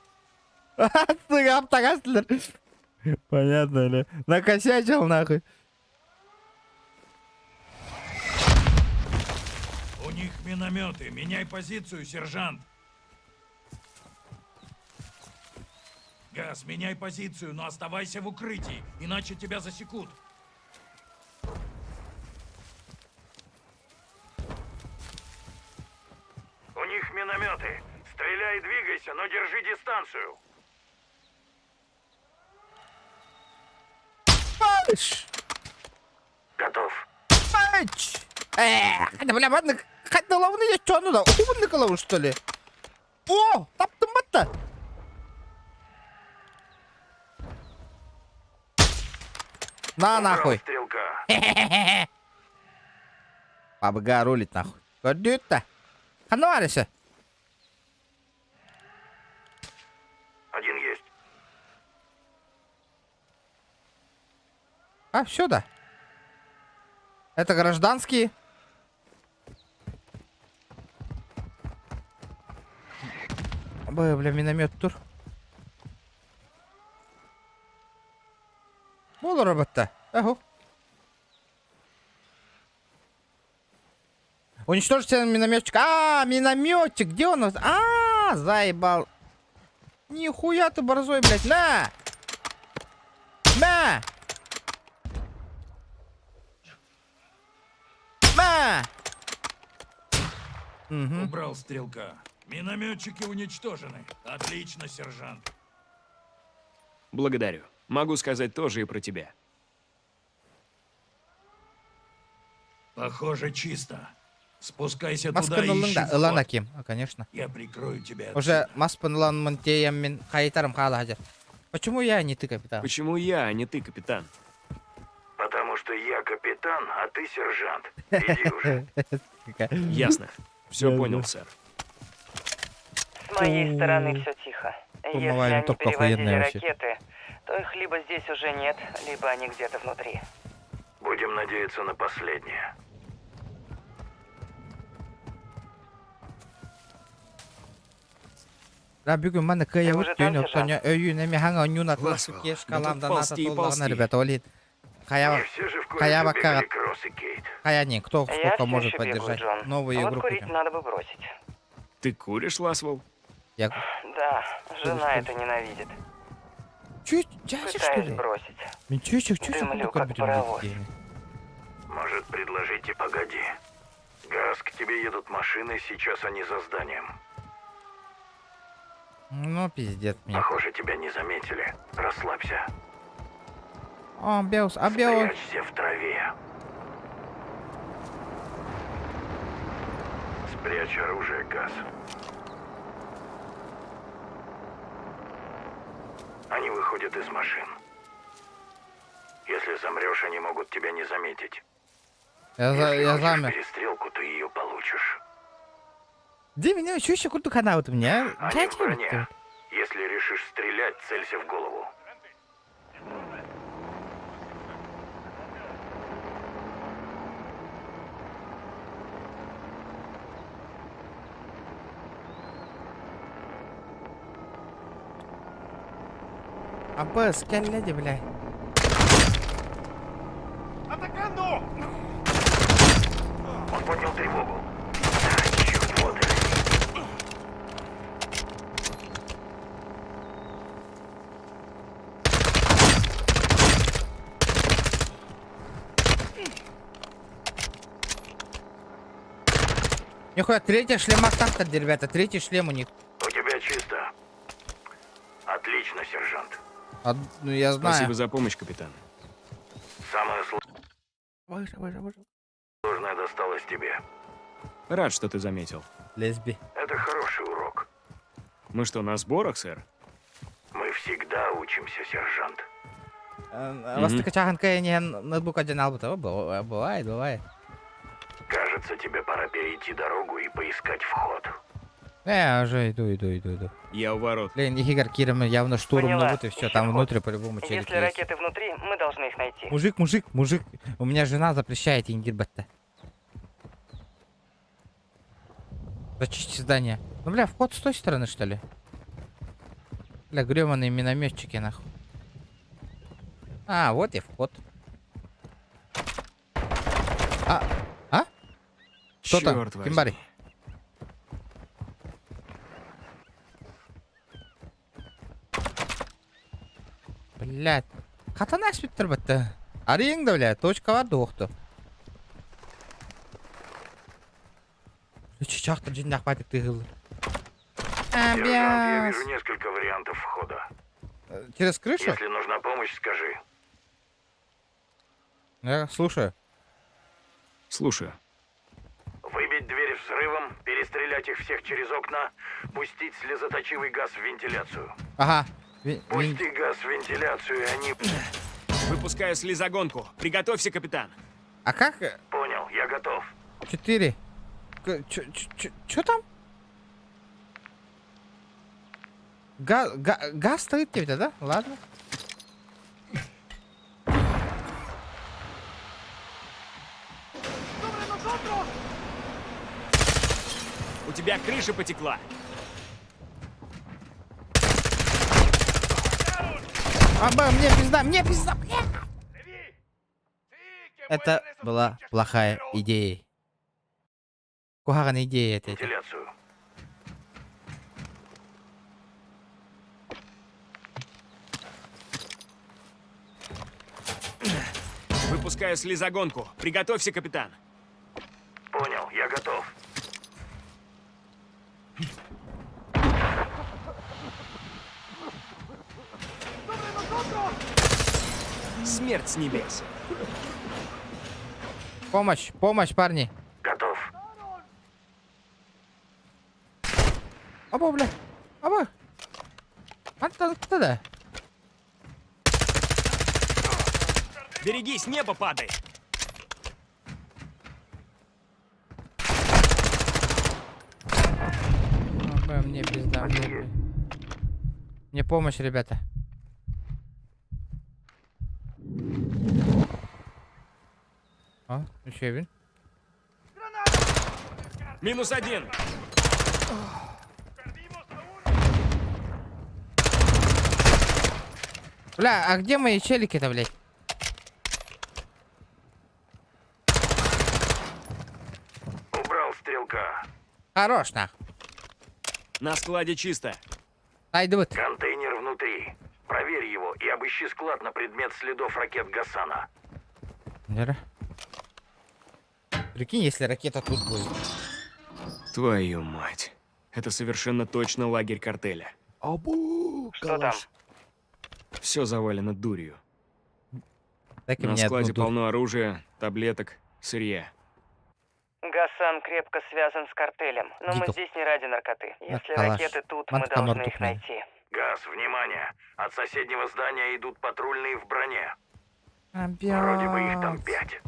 Сука, аптагаслер. Понятно, бля. Накосячил, нахуй. У них минометы. Меняй позицию, сержант. Газ, меняй позицию, но оставайся в укрытии, иначе тебя засекут. Приближайся, но держи дистанцию. Паш! Готов. Пач! Hadi bля, ладно, хоть на лавны есть, что оно да? Умный голову, что ли? О, таптым батта! На, нахуй! Стрелка. Бабга рулит, нахуй. Куда-то? Хануарися! Один есть. А, сюда. Это гражданские. Бля, миномет тур. Буду робота. Ага. Уничтожьте минометчик. А, минометчик, где он? А, заебал. Нихуя ты борзой, блядь. На! На! На! Угу. Убрал стрелка. Минометчики уничтожены. Отлично, сержант. Благодарю. Могу сказать тоже и про тебя. Похоже, чисто. Спускайся Маска туда и ищи нулында, вход. ылана кем, конечно. Я прикрою тебя. Уже маспанлан монтеем мен кайтарым кала хажар. Почему я, а не ты, капитан? Почему я, а не ты, капитан? Потому что я капитан, а ты сержант. Иди уже. Ясно. Все понял, сэр. С моей стороны все тихо. Если Помываем они только переводили охуенные вообще. ракеты, то их либо здесь уже нет, либо они где-то внутри. Будем надеяться на последнее. Да, бүгін мана кая уже вот там, дүйін сержант? өтіне өйіне мен хаңа нюна Ласвелл, тылсы кеш ну тут каламдан ата ползти и толлағына, ползти. ребята, олит. Не все же в Кая колледже вака- бегали кроссы, Кейт. Хая не, кто Я сколько все может еще бегаю, поддержать. Джон. Новую А вот игру курить купим. надо бы бросить. Ты куришь, Ласвелл? Я... Да, жена это ненавидит. Чё, дядя, что Пытаюсь ли? бросить. Менчучек, чё Дымлю, такое как паровоз. Может, предложите погоди. Газ, к тебе едут машины, сейчас они за зданием. Ну, пиздец мне. Похоже, тебя не заметили. Расслабься. О, Беус, а Беус. Спрячься в траве. Спрячь оружие, Газ. Они выходят из машин. Если замрешь, они могут тебя не заметить. Я Если хочешь замер. перестрелку, ты ее получишь. Где меня еще секунду канал у меня? Они в броне. Если решишь стрелять, целься в голову. Аббас, келледи, блядь. Атаканду! Он поднял тревогу. Черт, вот и они. Нихуя, третий шлем атака, ребята, третий шлем у них. У тебя чисто. Отлично, сержант. Ну, я знаю. Спасибо за помощь, капитан. Самое Выше. сложное досталось тебе. Рад, что ты заметил. Лесби. Это хороший урок. Мы что, на сборах, сэр? Мы всегда учимся, сержант. Вас ты качахан не ноутбук один албута. Бывает. Кажется, тебе пора перейти дорогу и поискать вход. Я уже иду. Я у ворот. Блин, Игорь Киром явно штурм, Поняла. ну вот и все, там внутри по-любому челик Если есть. ракеты внутри, мы должны их найти. Мужик. У меня жена запрещает ингирбатта. Зачисти здание. Ну, бля, вход с той стороны, что ли? Бля, грёманые минометчики, нахуй. А, вот и вход. А? Кто там? Чёрт возьми. Кимбари. Блядь. Катана спиттер бітті. Ареңді, блядь. Точка бар доқты. Чичақты жинақ бәтік тығылды. Сержант, я Амбиас. вижу несколько вариантов входа. Через крышу? Если нужна помощь, скажи. Я слушаю. Слушаю. Выбить дверь взрывом, перестрелять их всех через окна, пустить слезоточивый газ в вентиляцию. Ага. Пусти газ в вентиляцию, и они... Выпускаю слезогонку. Приготовься, капитан. А как? Понял, я готов. 4. Чё там? Газ стоит где-то, да? Ладно. У тебя крыша потекла. Аба, мне пизда, бля! Это была плохая идея. Кухарная идея это. Вентиляцию. Выпускаю слезогонку. Приготовься, капитан. Понял, я готов. Смерть с небес. Помощь, помощь, парни. Готов. Оба, бля. Оба. Антон, кто да? Берегись, небо падает. Оба, мне пизда. Мне помощь, ребята. А, еще один. -1. Бля, а где мои челики-то, блядь? Убрал стрелка. Хорош, нах. На складе чисто. Айдут. Контейнер внутри. Проверь его и обыщи склад на предмет следов ракет Гасана. Нера. Прикинь, если ракета тут будет. Твою мать. Это совершенно точно лагерь картеля. Абу, Что там? Все завалено дурью. Так и На мне складе одну дурь. полно оружия, таблеток, сырья. Гасан крепко связан с картелем, но мы Диков. здесь не ради наркоты. Если калаш. ракеты тут, мы Матка должны морду их пнул. найти. Газ, внимание! От соседнего здания идут патрульные в броне. Амбианс. Вроде бы их там 5.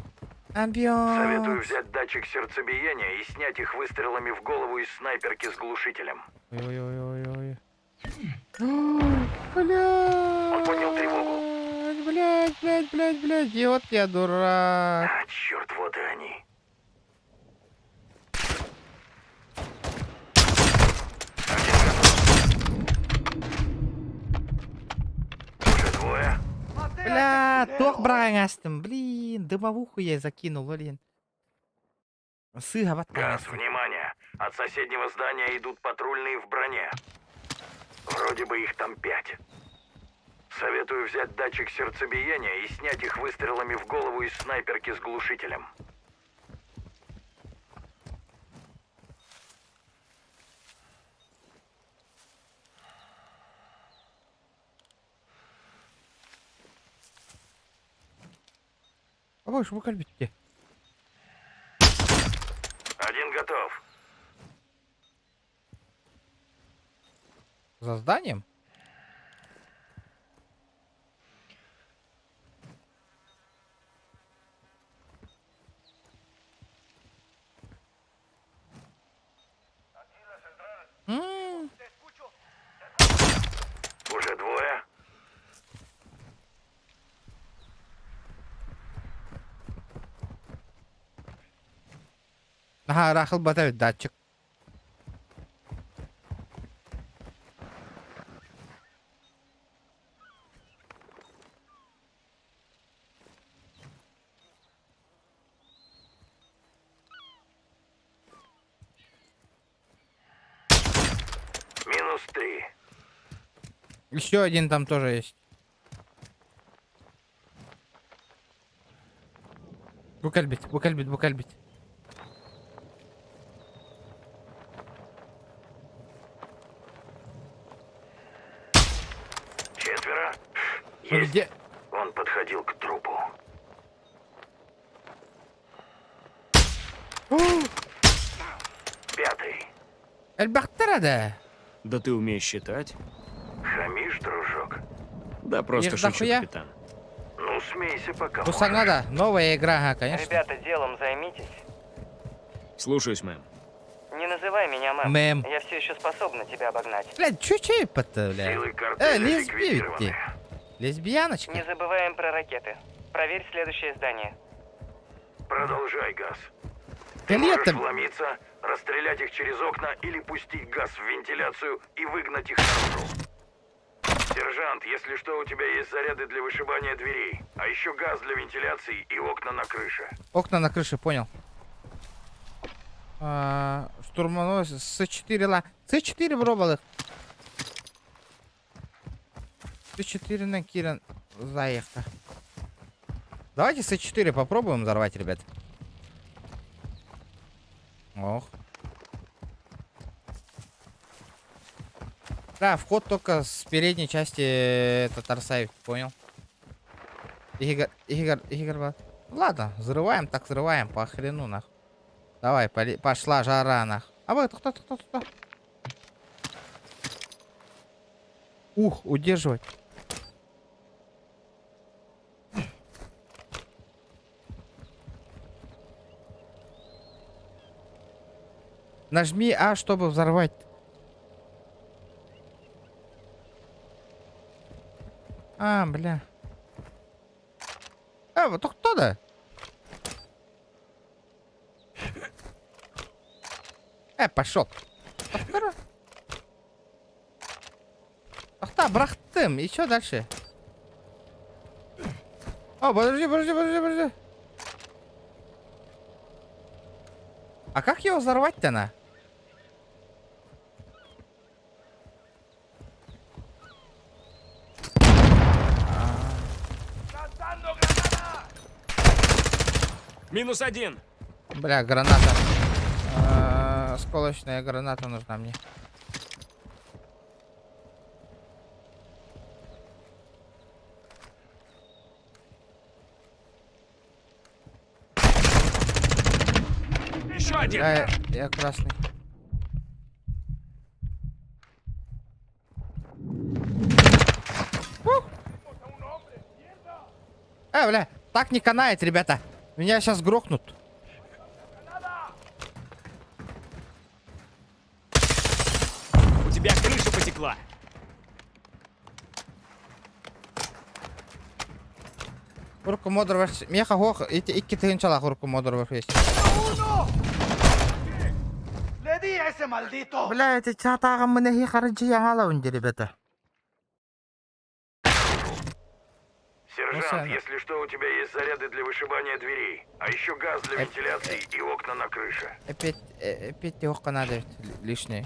Амбианс. Советую взять датчик сердцебиения и снять их выстрелами в голову из снайперки с глушителем. Ой-ой-ой-ой-ой. Он Блядь. поднял тревогу. Блядь. И вот я дурак. А, черт, вот и они. Уже двое. Бля, тох брангастым. Блин, дымовуху я закинул, блин. Сыга вот Газ, внимание! От соседнего здания идут патрульные в броне. Вроде бы их там 5. Советую взять датчик сердцебиения и снять их выстрелами в голову из снайперки с глушителем. А больше вы кальбите. Один готов. За зданием? Уже двое. Ага, Рахал батает датчик. -3. Еще один там тоже есть. Букальбит. Ну Есть. где? Он подходил к трупу. Пятый. Эльбахтарада. Да ты умеешь считать? Хамишь, дружок? Да просто Ешь шучу, дохуя? капитан. Ну, смейся пока можешь. Кусагнада. Новая игра, ага, конечно. Ребята, делом займитесь. Слушаюсь, мэм. Не называй меня мэм. Мэм. Я все еще способна тебя обогнать. Блядь, чуть-чуть-то, блядь. Силы картеля лесбийки. ликвидированы. Лесбияночка. Не забываем про ракеты. Проверь следующее здание. Продолжай, Газ. Ты можешь Летом. вломиться, расстрелять их через окна или пустить газ в вентиляцию и выгнать их наружу. Сержант, если что, у тебя есть заряды для вышибания дверей. А еще газ для вентиляции и окна на крыше. Окна на крыше, понял. Штурмовой С4 ла. С4 пробовал их. С4 на Киран заехал. Давайте С4 попробуем взорвать, ребят. Ох. Да, вход только с передней части Татарсай, понял. Игорь. Ладно, взрываем, так взрываем, по хрену нах. Давай, пошла жара нах. А вы, кто? Ух, удерживать. Нажми А, чтобы взорвать. А, бля. Вот кто-то? Пошел. Ах да, брахтым. И что дальше? О, подожди. А как его взорвать-то на? -1. Бля, граната. Осколочная граната нужна мне. Еще один. Да, я красный. Бля, так не канает, ребята. Меня сейчас грохнут. У тебя крыша потекла. Хурку модер версия. Меха хох, iki тыгынчала хурку модер версия. Бля, эти чатагам мне хи харджи янгала унди, ребята. Сержант, если что, у тебя есть заряды для вышибания дверей. А еще газ для вентиляции и окна на крыше. Опять легко надо лишнее.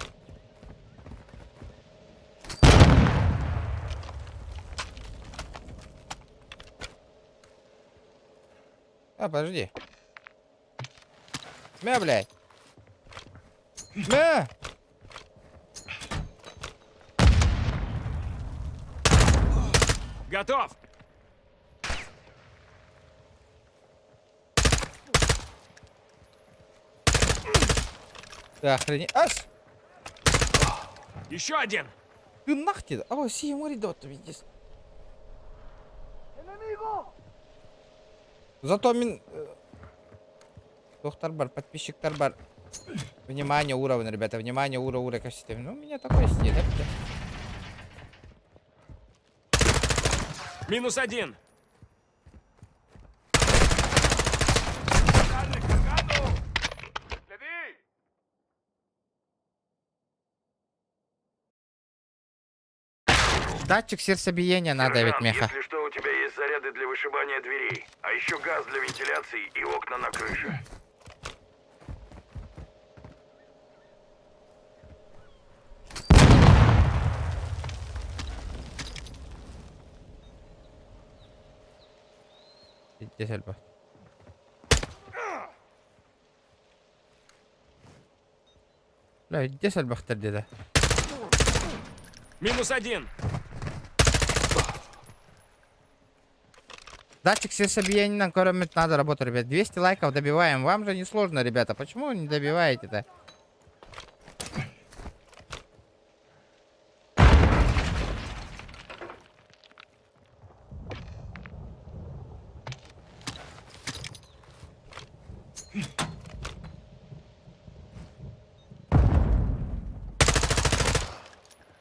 Подожди. Мя, блядь. Мя! Готов. Ты охренеть. Ас! Еще один. Ты нахти. А вот си мори дот видишь. Зато доктор бар, подписчик бар. Внимание, уровень, ребята, внимание, уровень ко всем. Ну, у меня такой стиль, да? -1. Датчик сердцебиения надо ведь, меха. Если что, у тебя есть заряды для вышибания дверей. А еще газ для вентиляции и окна на крыше. Иди сельба. Бля, иди сельба хтарди да. -1. Датчик сердцебиения нам кормить надо работать, ребят. 200 лайков добиваем. Вам же не сложно, ребята. Почему вы не добиваете-то?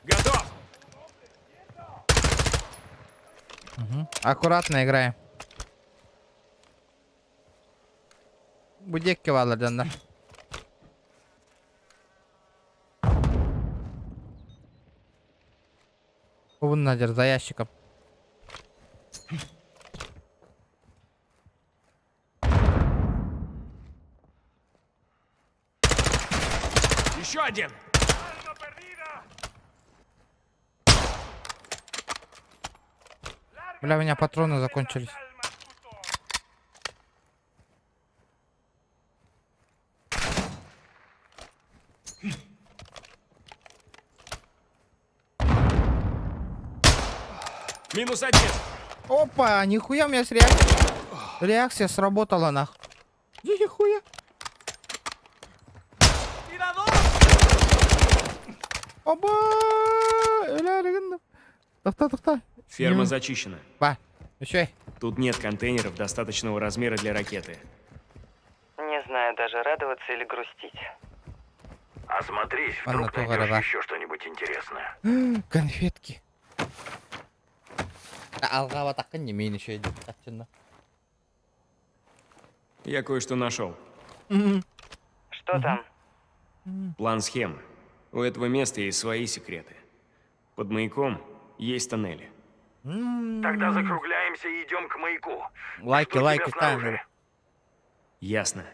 Готов! Аккуратно играем. Будек кивалардан да. Вон надер за ящиком. Еще один! Бля, у меня патроны закончились. Минус один! Опа, нихуя у меня с реакцией. Реакция сработала нах. Нихуя. Оба! Тоқта. Ферма зачищена. Ба, еще. Тут нет контейнеров достаточного размера для ракеты. Не знаю даже, радоваться или грустить. Осмотрись, Ладно, вдруг то найдешь говорила. еще что-нибудь интересное. Конфетки. Алгава так не менее еще идет. Я кое-что нашел. Что там? План схемы. У этого места есть свои секреты. Под маяком есть тоннели. Тогда закругляемся и идем к маяку. Лайки, Жду лайки, тебя снаружи. ставим. Ясно.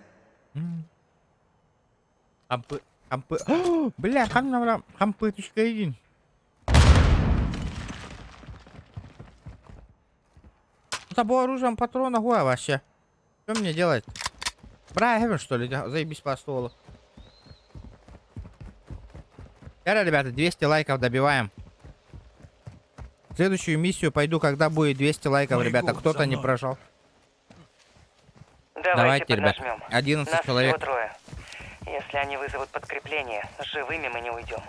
Ампы. О, бля, хампы .1. С тобой оружием патрона гоя вообще. Что мне делать? Брайвен, что ли? Заебись по столу. Ребята, 200 лайков добиваем. Следующую миссию пойду, когда будет 200 лайков, ребята. Кто-то не прожал. Давайте, ребята. подожмем. 11 Нас человек. всего 3. Если они вызовут подкрепление, живыми мы не уйдем.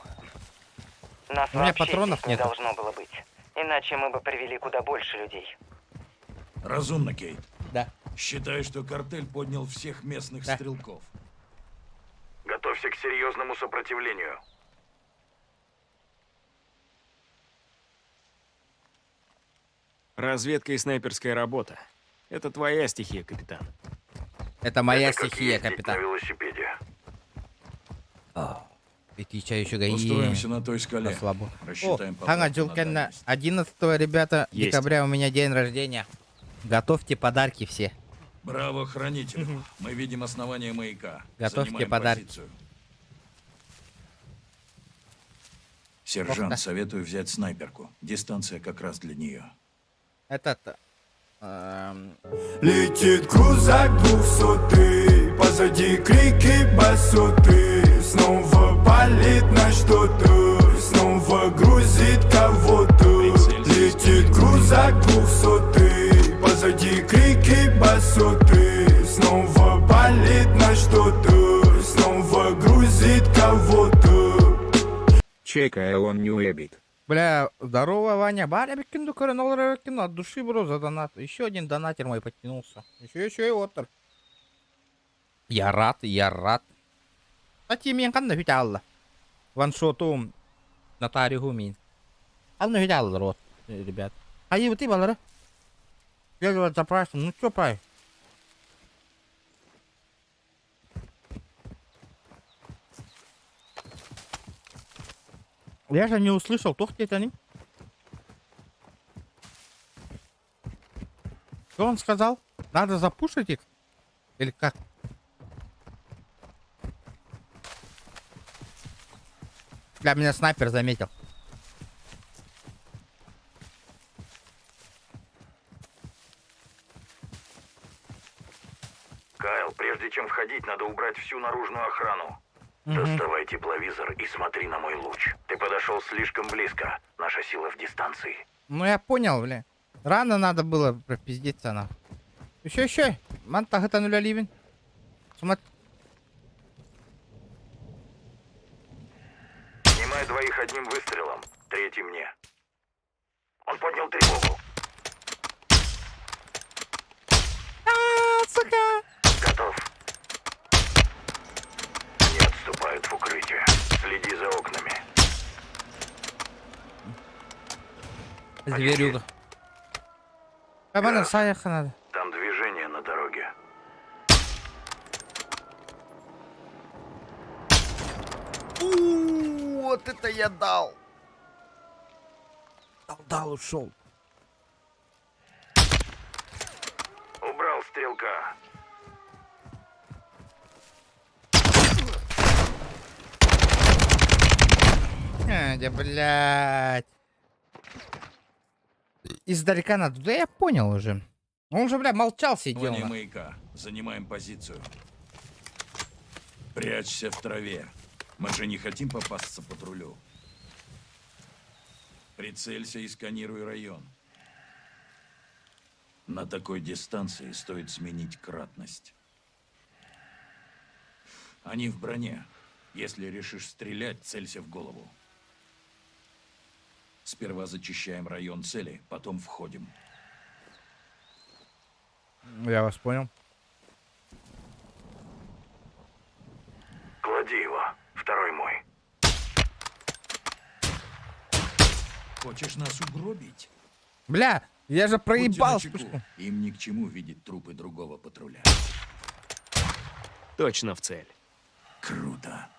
Нас У меня вообще патронов здесь не нету. должно было быть. Иначе мы бы привели куда больше людей. Разумно, Кейт. Да. Считай, что картель поднял всех местных стрелков. Готовься к серьезному сопротивлению. Разведка и снайперская работа. Это твоя стихия, капитан. Это моя Это как стихия, ездить капитан. на велосипеде. И ты чай еще гаи. Устроимся на той скале. Слабо. Рассчитаем О, Ханга поправку на Джилкенна. дальность. 11 ребята, Есть. декабря у меня день рождения. Готовьте подарки все. Браво, хранитель. Мы видим основание маяка. Готовьте Занимаем подарки. позицию. Сержант, Ох, советую взять снайперку. Дистанция как раз для нее. Это-то. Летит крузак 200, позади крики басоты. Снова палит на что-то, снова грузит кого-то. Летит крузак 200, позади крики басоты. Снова палит на что-то, снова грузит кого-то. Чекай, он не уебит. Бля, здорово, Ваня. Баря бекинду коронол кину от души, бро, за донат. Еще один донатер мой подтянулся. Еще и отр. Я рад. Кстати, мен кандай хүч алла. Ваншотум нотариус мин. Ална хүч алла, рот, ребят. А и вот и балара. Я говорю, заправься. Ну что правильно? Я же не услышал, кто это они. Что он сказал? Надо запушить их? Или как? Для меня снайпер заметил. Кайл, прежде чем входить, надо убрать всю наружную охрану. Доставай тепловизор и смотри на мой луч. Ты подошел слишком близко. Наша сила в дистанции. Ну я понял, бля. Рано надо было пропиздиться, на. Еще. Манта гатануля ливень. Смотри. Снимай двоих одним выстрелом, третий мне. Он поднял тревогу. Сука! Готов. Они отступают в укрытие. Следи за окнами. Зверюга. Кабана саяха надо. Там движение на дороге. Вот это я дал. Дал, ушел. Убрал стрелка. Да, блядь. Издалека надо. Да я понял уже. Он же, бля, молчал, сидел. Вне маяка. Занимаем позицию. Прячься в траве. Мы же не хотим попасться патрулю. Прицелься и сканируй район. На такой дистанции стоит сменить кратность. Они в броне. Если решишь стрелять, целься в голову. Сперва зачищаем район цели, потом входим. Я вас понял. Клади его. Второй мой. Хочешь нас угробить? Бля, я же проебал. Будьте начеку. Им ни к чему видеть трупы другого патруля. Точно в цель. Круто.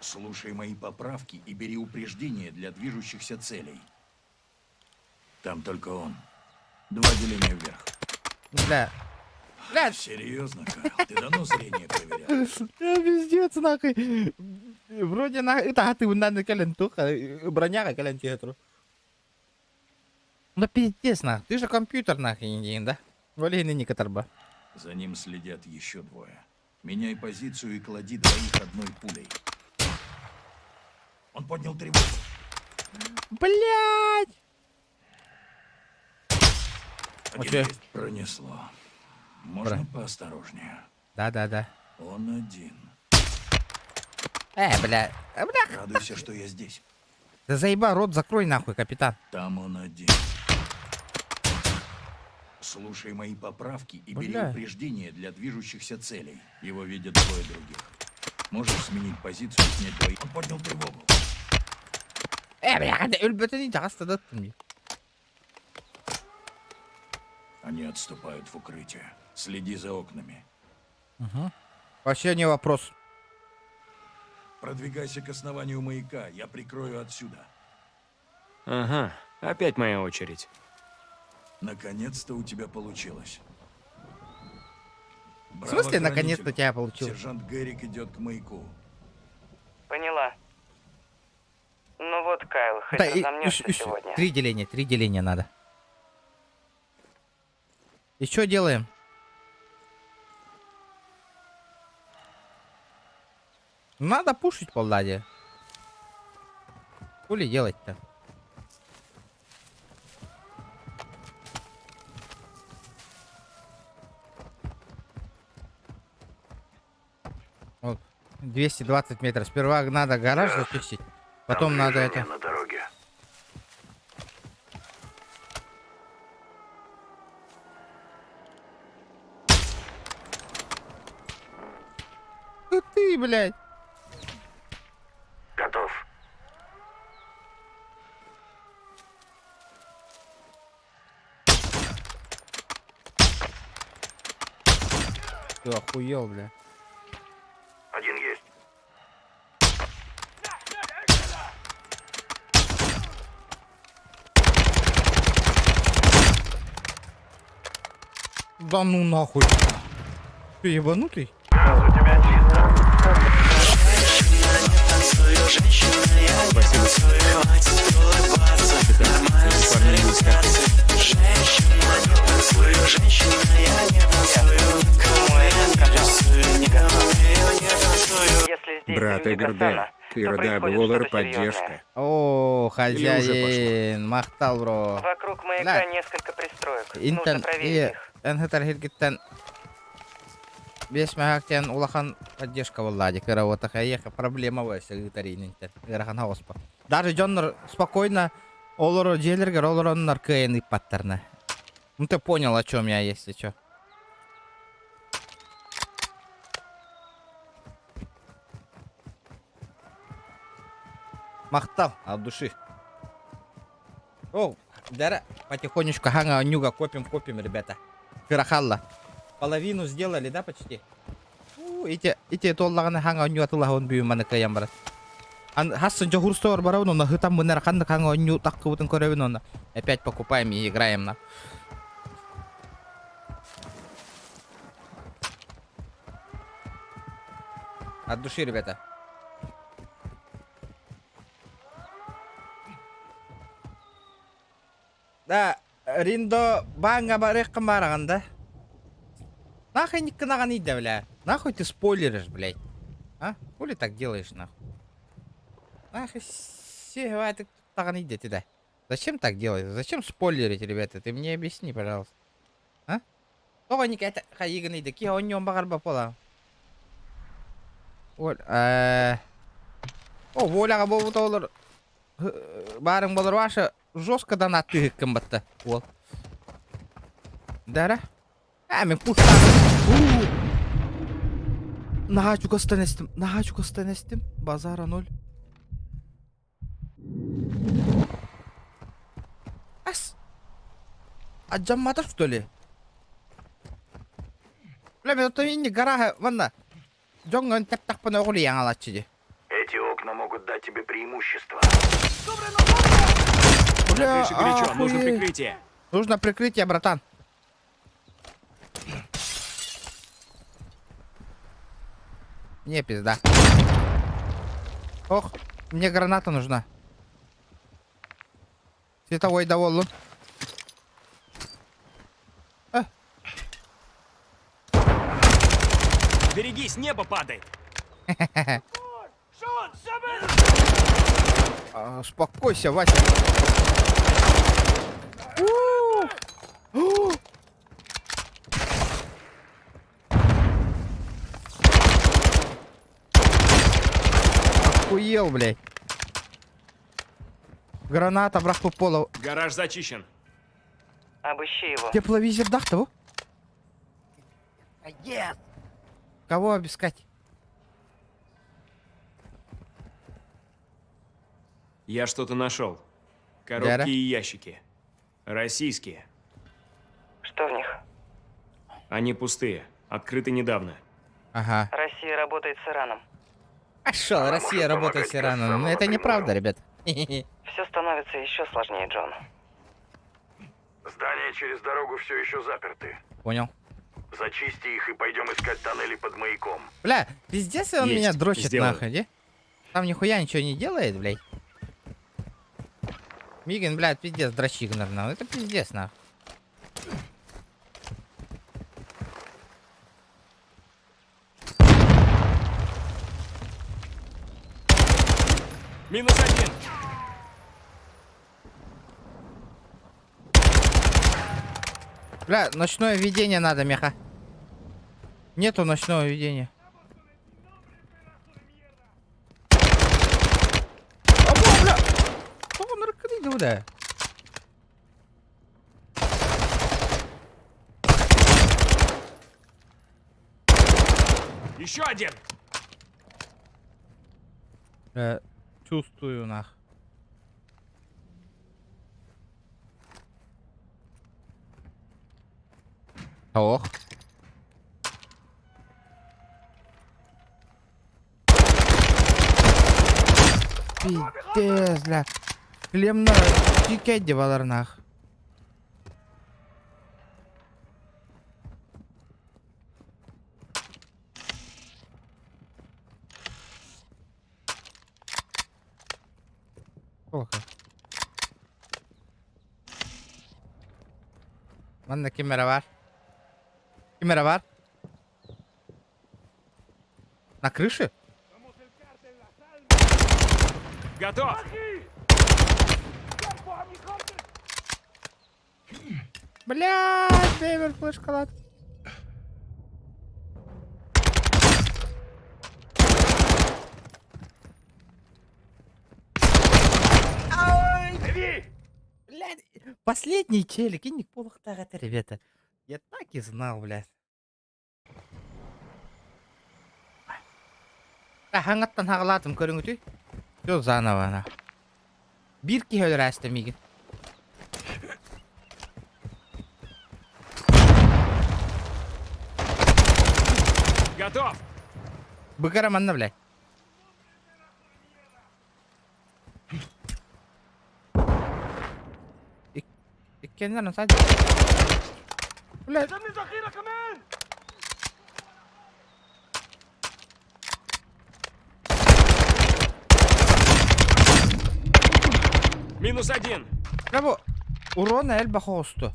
Слушай мои поправки и бери упреждения для движущихся целей. Там только он. 2 деления вверх. Бля. Бля. Серьезно, Кайл? Ты давно зрение проверял? Пиздец, нахуй. Вроде на это ты на калентуха, броня калентетру. Ну пиздец, нахуй. Ты же компьютер нахуй, да? Валейный не катарба. За ним следят еще 2. Меняй позицию и клади 2 одной пулей. Он поднял тревогу. Блять! Один есть. Пронесло. Можно поосторожнее? Да. Он один. Бля. Радуйся, что я здесь. Да заеба, рот закрой нахуй, капитан. Там он один. Слушай мои поправки и бери Бля. упреждения для движущихся целей. Его видят 2 других. Можешь сменить позицию и снять 2. Он поднял тревогу. Бля, это не даст, да ты. Они отступают в укрытие. Следи за окнами. Угу. Вообще не вопрос. Продвигайся к основанию маяка. Я прикрою отсюда. Ага, опять моя очередь. Наконец-то у тебя получилось. В смысле, наконец-то у тебя получилось? Сержант Гэрик идет к маяку. Поняла. Ну вот, Кайл, хоть Да, разомнешься сегодня. 3 деления надо. И что делаем? Надо пушить полдаде. Хули делать-то? Вот, 220 метров. Сперва надо гараж зачистить, потом надо это... На дороге. Ты, блядь. Готов. Ты охуел, бля. Один есть. Да ну нахуй. Ты ебанутый? Если здесь Брат люди Игорь Гасана, Кирда происходит Буллер что-то серьезное. поддержка. О, уже хозяин, мақтал, бро. Вокруг маяка Да. несколько пристроек. Нужно Интен, проверить их. энхетер хиргиттен 5 мегактен улахан поддержка влади, кыра вот такая еха проблема вайса гитарин интен, гырахан хаоспа. Даже Джоннер спокойно, олоро джелергер, олоро наркейн и паттерна. Ну ты понял, о чем я, если чё. Махтал от души. О, дара, потихонечку ханга нюга копим, ребята. Кырахалла. Половину сделали, да, почти? Ите толлаганы ханга нюга тулахон бию маныкаям брат. Хассан джохурстор барауну на хытам мынер ханга ханга ню так кутын коревину. Опять покупаем и играем на. От души, ребята. Да, Риндо банга барек камараганда. Нахуй не канаган иди, бля. Нахуй ты спойлеришь, блядь. А? Хули так делаешь, нахуй? Нахуй все, ты таган иди, ты да. Зачем так делать? Зачем спойлерить, ребята? Ты мне объясни, пожалуйста. А? Того не кайта хаиган иди, ки он нем багар бапола. Вот, О, воляга болу толор. Барың болор ваша. Жестко донат тыгыккым батта. Вот. Дара? Мен пуста. Нагачука станестим. Базара 0. Ас. Аджаммата, что ли? Бля, мен это не гора, ванна. Джонган так по ногу яңалачыди. Эти окна могут дать тебе преимущество. Бля, Крыша горячо, нужно охуеть. прикрытие. Нужно прикрытие, братан. Не, пизда. Ох, мне граната нужна. Световой доволен. Берегись, небо падает. Успокойся, Вася. Охуел, блядь. Граната, брах по полу. Гараж зачищен. Обыщи его. Тепловизор дахтову? Кого обыскать? Я что-то нашел. Коробки Дара? и ящики. Российские. Что в них? Они пустые. Открыты недавно. Ага. Россия работает с Ираном. А шо, Россия работает с Ираном. Но это неправда, ребят. Все становится еще сложнее, Джон. Здания через дорогу все еще заперты. Понял. Зачисти их и пойдем искать тоннели под маяком. Бля, пиздец, он Есть, меня дрочит сделаю. нахуй, де? Там нихуя ничего не делает, блядь. Миган, блядь, пиздец, дрочик, наверное. Это пиздец, нахуй. Минус 1. Бля, ночное видение надо, меха. Нету ночного видения. Або, бля! Что он рыкнет, бля? Еще один. Чувствую, нах. Ох. Пиздец, бля. Клемна тикет девалар нах. Плохо. Ладно, камера var. Камера var. На крыше? Готов! Блядь, Дэвид, флеш-шоколад. Блядь, последний челик, и не полох это, ребята. Я так и знал, блядь. Хангаттан хагалатым көрүңүтү. Всё заново на. Бир ки өлрәстә миген. Готов! Быкараманна, блядь. Иккендер насад. Блядь. -1. Браво. Урон эльба хосту.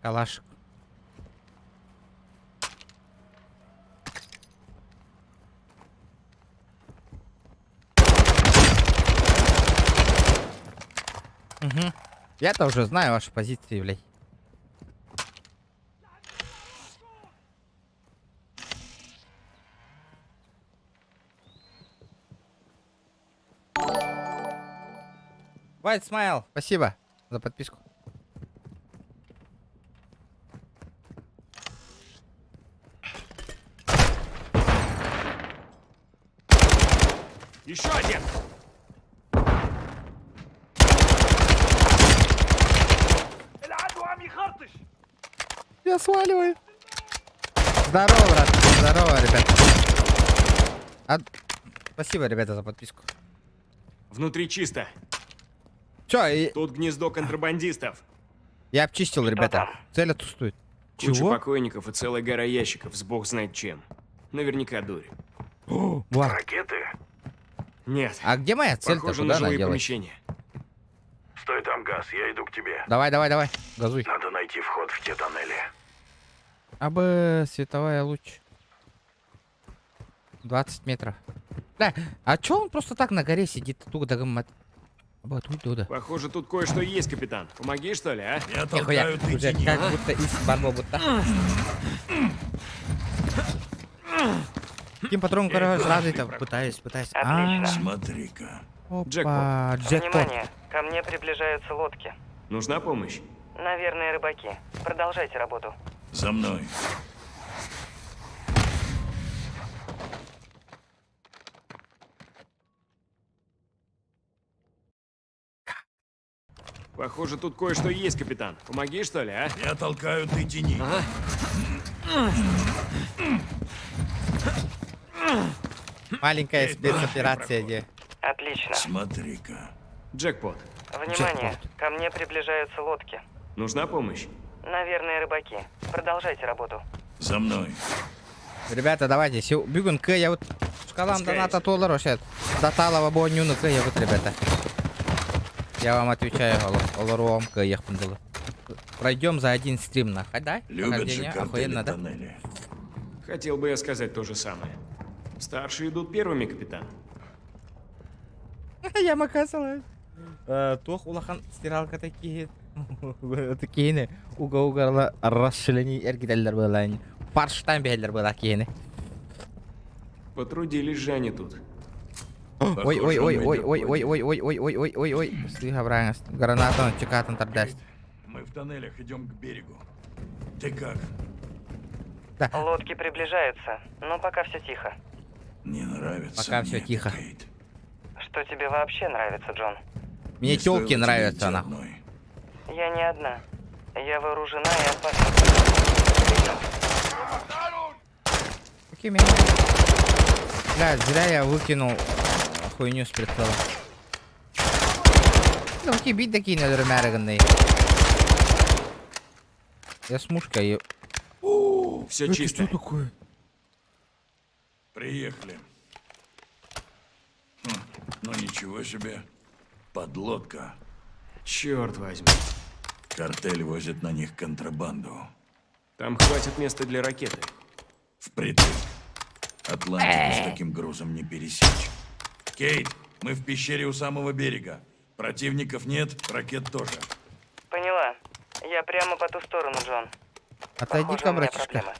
Калашик. Угу. Я-то уже знаю ваши позиции, блядь. White Smile, спасибо за подписку. Еще один! Я сваливаю. Здорово, брат. Здорово, ребята. Спасибо, ребята, за подписку. Внутри чисто. Чё, и... Тут гнездо контрабандистов. Я обчистил, ребята. Цель отсутствует. Куча Чего? покойников и целая гора ящиков с бог знает чем. Наверняка дурь. Ракеты? Нет. А где моя цель-то? Похоже Куда на она жилые делает? помещения. Стой там, Газ, я иду к тебе. Давай, давай, давай. Газуй. Надо найти вход в те тоннели. Световая луч. 20 метров. Да, а чё он просто так на горе сидит? Туда гаммат. Туда. Похоже, тут кое-что есть, капитан. Помоги, что ли, а? Я Нихуя, толкаю, ты уже тяни. как будто из барбо будто. Каким патроном, короче, сразу это пытаюсь. Отлично. Смотри-ка. Опа, Джекпот. джекпот. Внимание, ко мне приближаются лодки. Нужна помощь? Наверное, рыбаки. Продолжайте работу. За мной. Похоже, тут кое-что есть, капитан. Помоги, что ли, а? Я толкаю, ты тяни. Маленькая спецоперация, где. Отлично. Смотри-ка. Джекпот. Внимание, ко мне приближаются лодки. Нужна помощь? Наверное, рыбаки. Продолжайте работу. За мной. Ребята, давайте, бүгін к, я вот шкалам доната толар ошет. Даталова бонюны к, я вот, ребята. Я вам отвечаю, оларуом к, я хпындылы. Пройдем за один стрим, нахай, да? Любят же Прохождение, картели охуенно, да? тоннели. Хотел бы я сказать то же самое. Старшие идут первыми, капитан. Я макасала. Тох улахан стиралка такие. Такие не. Уга-угарлы расширение эргиделлер было. Фарштайн бейлер было такие. Потрудились же они тут. Ой. Слыха, правильно. Гранату, чекатан тордаст. Мы в тоннелях идем к берегу. Ты как? Лодки приближаются, но пока все тихо. Не нравится. Пока все мне, тихо. Кейт. Что тебе вообще нравится, Джон? Мне Не стоило тёлки тебе нравятся, идти нахуй. одной. Я не одна. Я вооружена и опасна. Окей, меня. Бля, зря я выкинул хуйню с прицела. Ну, какие бить такие надо. Я с мушкой. Все чисто. Что такое? Приехали. Ну ничего себе. Подлодка. Черт возьми. Картель возит на них контрабанду. Там хватит места для ракеты. Впритык. Атлантику с таким грузом не пересечь. Кейт, мы в пещере у самого берега. Противников нет, ракет тоже. Поняла. Я прямо по ту сторону, Джон. Отойди-ка, братишка.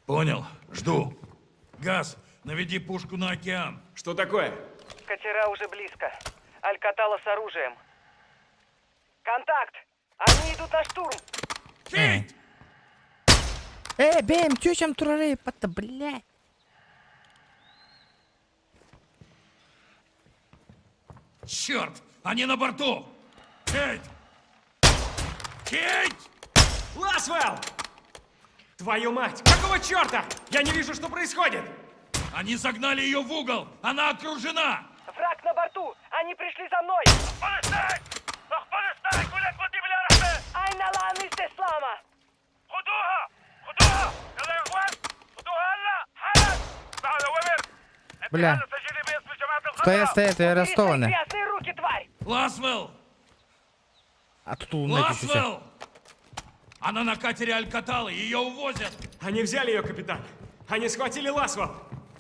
Понял, жду. Газ, наведи пушку на океан. Что такое? Катера уже близко. Алькатала с оружием. Контакт! Они идут на штурм! Кейт! Бэм, чё там турары, пата, блядь? Черт, они на борту! Кейт! Кейт! Ласвелл! Твою мать! Какого черта? Я не вижу, что происходит! Они загнали ее в угол! Она окружена! Враг на борту! Они пришли за мной! Айна ла мистер Слама! Бля. Стоят, и арестованы. Грязные руки, тварь! Ласвелл! А тут напишите. Ласвелл! Она на катере Алькаталы, ее увозят! Они взяли ее, капитан! Они схватили Ласвелл!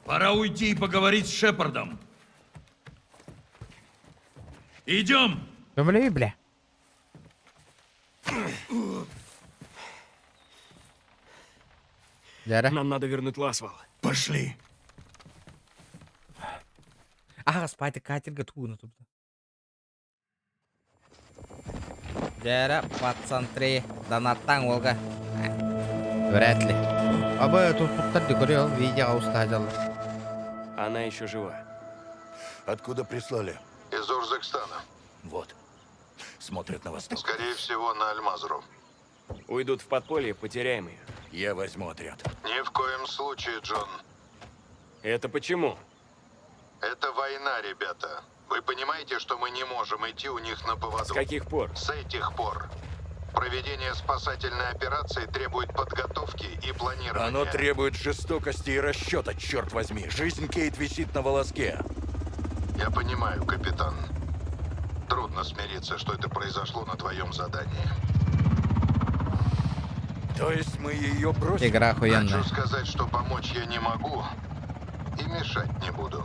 Пора уйти и поговорить с Шепардом. Идем! Бля. Дяра. Нам надо вернуть Ласвелл. Пошли. Спать катерга тугуна тут. Дяра, пацантри, донаттан Волга. Вряд ли. Тут ты говорил, видео устадил. Она еще жива. Откуда прислали? Из Урзекстана. Вот. Смотрят на восток. Скорее всего, на Альмазру. Уйдут в подполье, потеряем ее. Я возьму отряд. Ни в коем случае, Джон. Это почему? Это война, ребята. Вы понимаете, что мы не можем идти у них на поводу? С каких пор? С этих пор. Проведение спасательной операции требует подготовки и планирования. Оно требует жестокости и расчета, черт возьми. Жизнь Кейт висит на волоске. Я понимаю, капитан. Трудно смириться, что это произошло на твоем задании. То есть мы ее бросим? Игра охуенная. Хочу сказать, что помочь я не могу и мешать не буду.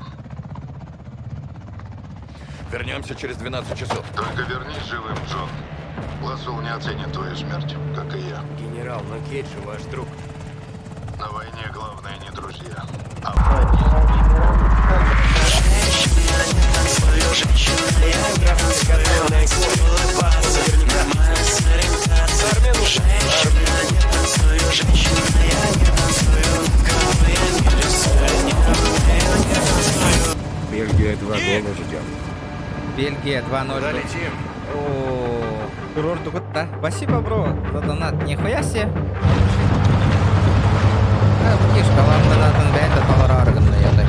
Вернемся через 12 часов. Только вернись живым, Джон. Ласвелл не оценит твою смерть, как и я. Генерал, но Кейт же ваш друг. На войне главное не друзья, а Бельгия 2-0 ждем. Бельгия 2-0. Залетим. Курорт Дугутта. Спасибо, бро, за донат. Нихуя себе. Птишка, вам донатын бәйті тағыр арғынны еді.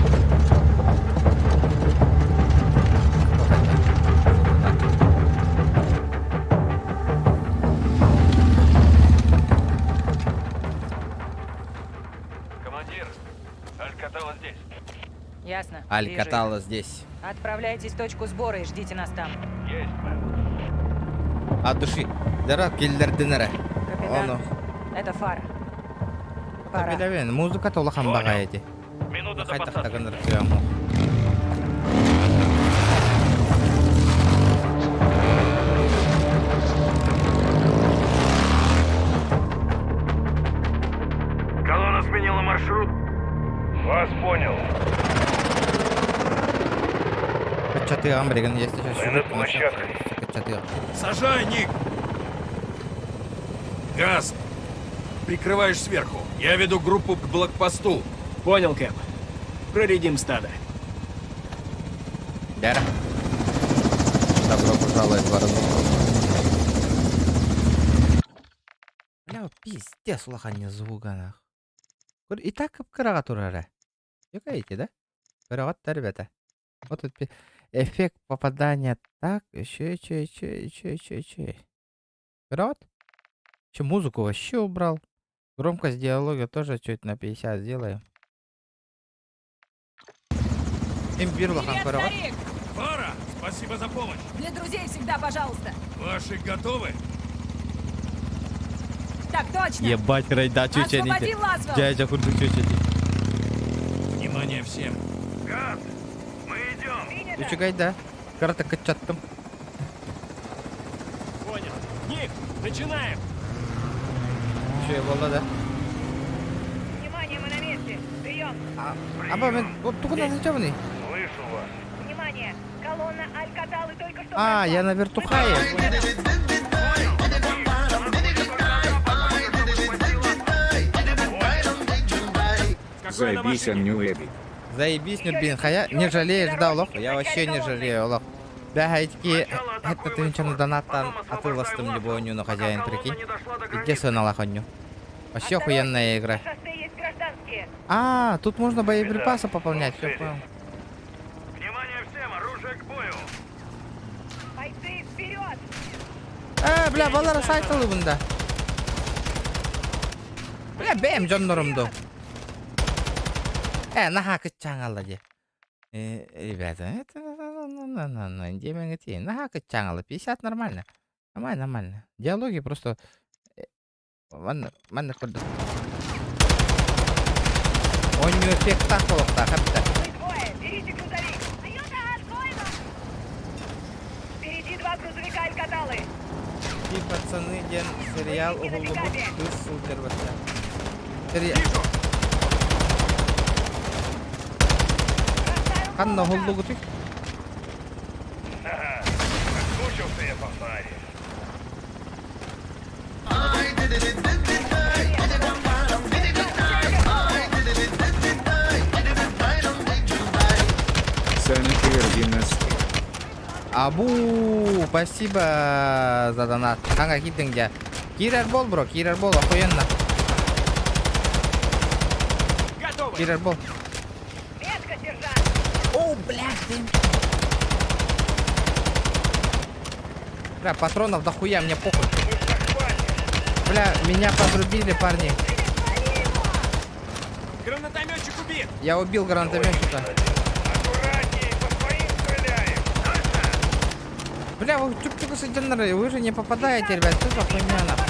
Командир, Алькатала здесь. Ясно. Алькатала здесь. Отправляйтесь в точку сбора и ждите нас там. Есть, мэм. От души. Дара келдердінірі. Капитан, это фара. Пора. Білевен, музыка толы хамбаға еді. Минута до Қайтақ посадки. тағыныр күйаму. Колонна сменила маршрут. Вас понял. Качаты амбриган, если сейчас Мы над площадкой. Качаты. Сажай, Ник! Газ! Прикрываешь сверху. Я веду группу к блокпосту. Понял, Кэп. Проредим стадо. Дяра. Добро пожаловать в Воронеж. Бля, пиздец, лохань звука нах. И так кыраға турары. Ёкаете, да? Кыраға, ребята. Вот тут эффект попадания так. Еще. Кыраға. Еще музыку вообще убрал. Громкость диалога тоже чуть на 50 сделаем. Имбир лохан кыраға. Фара, спасибо за помощь. Для друзей всегда пожалуйста. Ваши готовы? Так точно. Ебать, рейда, Освободи Лазвелл. Дядя хурду чучети. Внимание всем. Газ, мы идем. Чучугай, да. Карта качаттым. Понял. Ник, начинаем. Че, было, да? Внимание, мы на месте. Прием. Аба, мен, вот тугуна зачем? Слышу вас. Внимание, колонна Алькаталы только что... А, я на вертухае. Заебись, Ньюэби. Заебись, Нюрбин. Хая, не жалеешь, да, Олох? Я вообще не жалею, Олох. Да, хайки, это ты ничего донаттан, а ты ластым любовью, но хозяин, прикинь. Иди свой на лохонью. Вообще охуенная игра. А, тут можно боеприпасы пополнять, все понял. Внимание всем, оружие к бою. Бойцы, вперед! Бля, балара сайтылы бunda. Бля, бэм жоннорумду. Наха кычаң аллади. Ребята, это... Наха кычаң алла. 50 нормально. Нормально. Диалоги просто... Манна курду. Он не эффект так холопта, хапта. Двое, берите грузовик. Впереди два грузовика Алькаталы. И пацаны, ден сериал уголовый супер вообще. Ханна голлугу ты? Ага, соскучился я по фаре. Абу, спасибо за донат. Ханга киттинге. Кирер бол, бро, кирер бол, охуенно. Кирер бол. Метка, сержант. О, блядь, ты. Бля, патронов дохуя, мне похуй. Бля, меня подрубили, парни. Гранатометчик убит. Я убил гранатометчика. Бля, вы чук-чук сиденеры, вы же не попадаете, ребят, что за хуйня нахуй?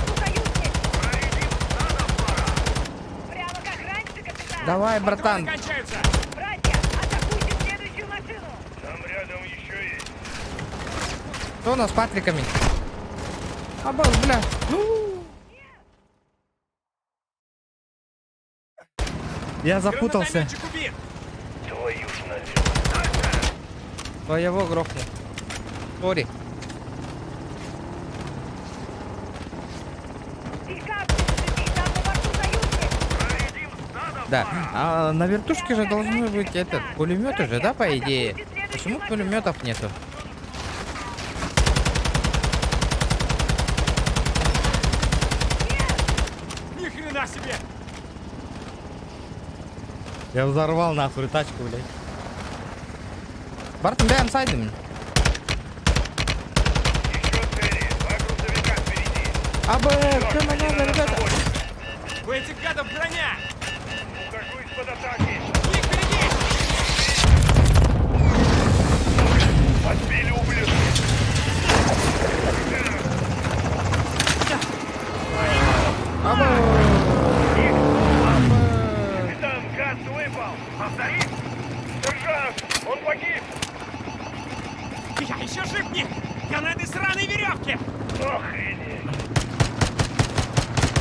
Давай, братан. Братья, атакуйте следующую машину. Там рядом еще есть. Кто у нас с Патриками? Обал, бля. Я запутался. Твою ж налево. Твоего грохнул. Сори. Да. А на вертушке же должны быть этот пулеметы же, да, по идее? Почему пулеметов нету? Ни хрена себе! Я взорвал нахуй тачку, блядь. Бартон, бэм, сайдем. Что надо, ребята? У этих гадов броня! Ухожу из-под атаки. Ник, берегись! Подбили ублюдки. Капитан, газ выпал. Повтори. Сержант, он погиб. Я еще жив, Ник! Я на этой сраной веревке! Охренеть.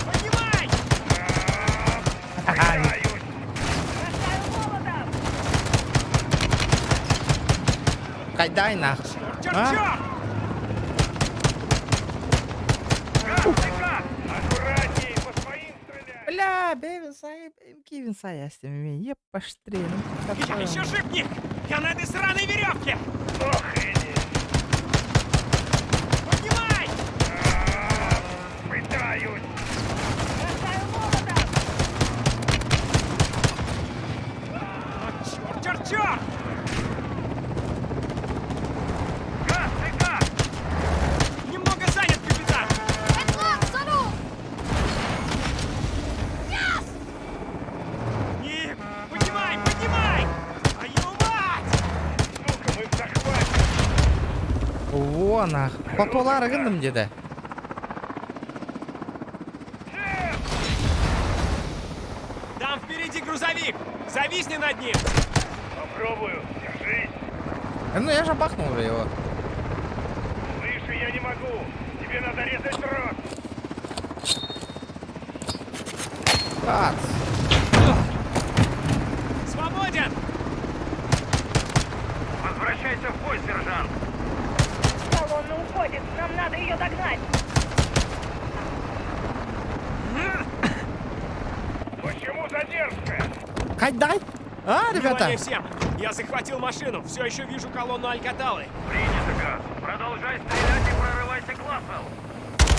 Поднимай! Кайдай нахуй. Аккуратней, по своим стреляй. Бля, бэйбин сай, кивин сай, я с теми, ебаштрин. Я еще жив, Ник! Я на этой сраной веревке! Охренеть. Поднимай! Пытаюсь. Черт! Газ, ты как? Немного занят, капитан! Ник, поднимай! Твою мать! Сука, мы в захвате. Во, нах. Патулары кындым деді. Там впереди грузовик! Зависни над ним! Попробую. Держись. Ну я же бахнул уже его. Выше я не могу. Тебе надо резать рот. Кац. Свободен! Возвращайся в бой, сержант. Колонна уходит. Нам надо ее догнать. Почему задержка? Кать, дай. А, ребята. Внимание всем! Я захватил машину. Все еще вижу колонну Алькаталы. Принято, Газ. Продолжай стрелять и прорывайся к Лассел.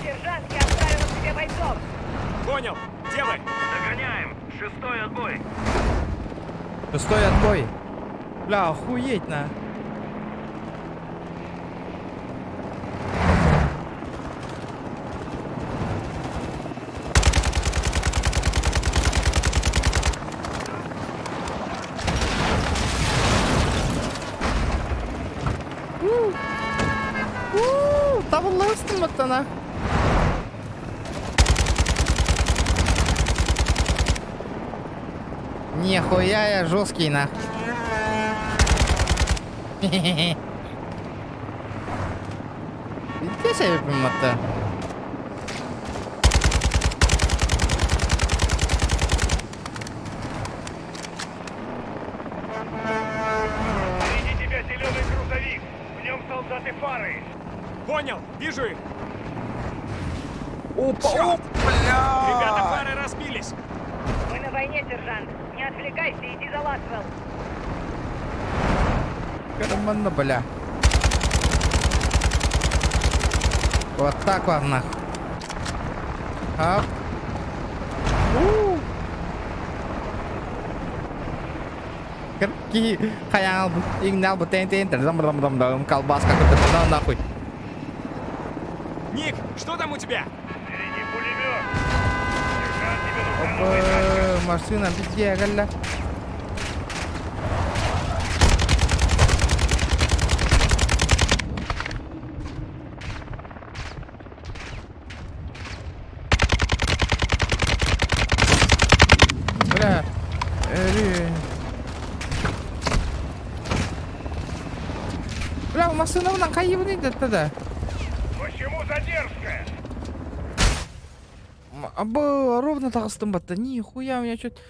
Сержант, я отправила тебе бойцов. Понял. Делай. Догоняем. 6-й отбой. 6-й отбой. Бля, охуеть на. Табылла ыстырматта на. Нихуя я жесткий на. Иди себе прямо-то. Впереди тебя зеленый грузовик. В нем солдаты фары. Понял. Вижу их. Опа, Черт! бля! Ребята, фары разбились. Мы на войне, сержант. Не отвлекайся, иди за Ласвелл. Карманно, бля. Вот так вот нахуй. Оп. Какие хаял игнал бы тен колбаска какой-то нахуй. Ник, что там у тебя? Впереди пулемет. Сержант, тебе нужна новая тачка. Машина бегала. Бля. Бля, машина вон кайыбын иде тогда. Почему задержка? Абы, ровно тағыстым батты. Нихуя, у меня что-то...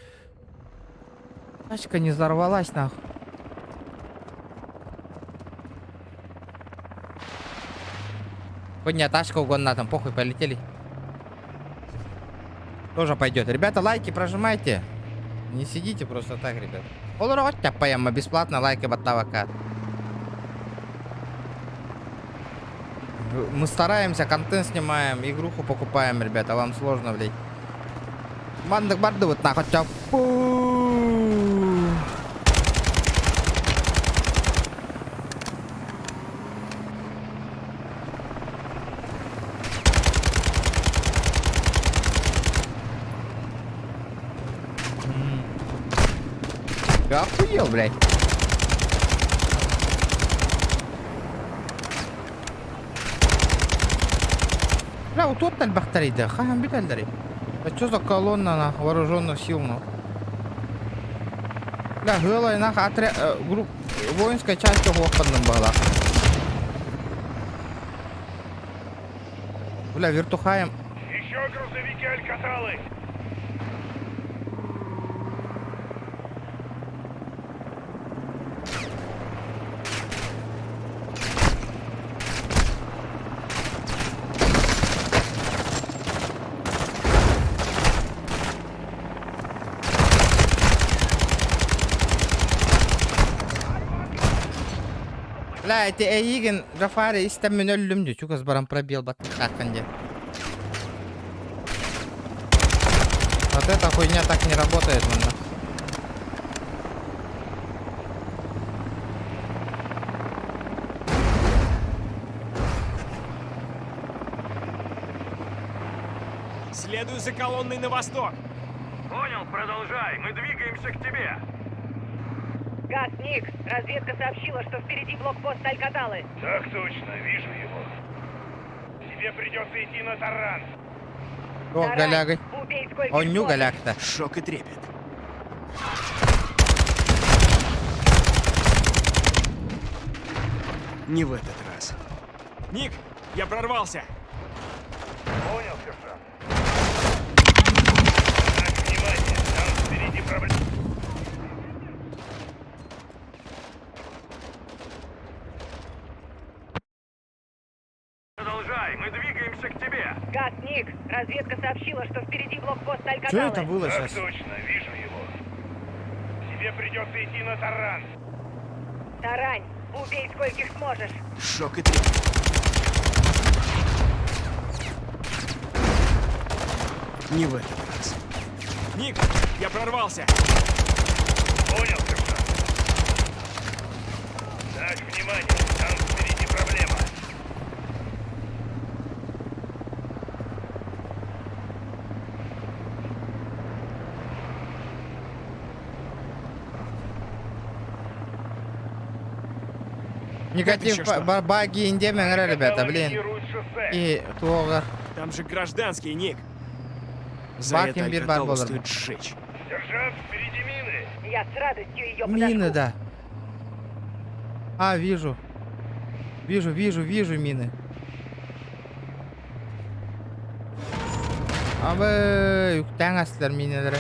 Тачка не взорвалась, нахуй. Подня, тачка угодно, там похуй, полетели. Тоже пойдет. Ребята, лайки прожимайте. Не сидите просто так, ребят. Олар тяпаем, бесплатно лайки баттавака. Мы стараемся, контент снимаем, игруху покупаем, ребята, вам сложно, блядь. Мандак барды вот нахуй тяпу. Я охуел, блядь. Бля, вот тут бахтарит, да, хаям битальдари. А что за колонна на вооруженных сил, ну? Бля, гыла и нах отряд, групп, воинская часть в опытном была. Бля, вертухаем. Еще грузовики Алькаталы. Бля, эти Эйген, Рафари, истем мен өллüm diyor. Çok az baran пробел бат hakkında. Вот эта хуйня так не работает, мана. Следую за колонной на восток. Понял, продолжай. Мы двигаемся к тебе. Газ, Ник, разведка сообщила, что впереди блокпост Алькаталы. Так точно, вижу его. Тебе придется идти на таран. О, голяга. Убей сколько Он ню голяг-то. Шок и трепет. Не в этот раз. Ник, я прорвался. Понял, сержант. Так, внимание, там впереди проблема. Продолжай, мы двигаемся к тебе. Газ, Ник, разведка сообщила, что впереди блокпост Алькаталы. Что это было Так сейчас? точно, вижу его. Тебе придется идти на таран. Тарань, убей скольких сможешь. Шок и трепет. Не в этот раз. Ник, я прорвался. Понял, сержант. Так, внимание, там впереди проблема. Негатив, еще что? баги, индемин, ребята, блин. Минирует шоссе. И туога. Там же гражданский, Ник. За Бак это им бир Алькаталу бар стоит болар. сжечь. Сержант, впереди мины. Я с радостью ее Мины, да. А, вижу. Вижу мины. Абы, юктан астылар минелери.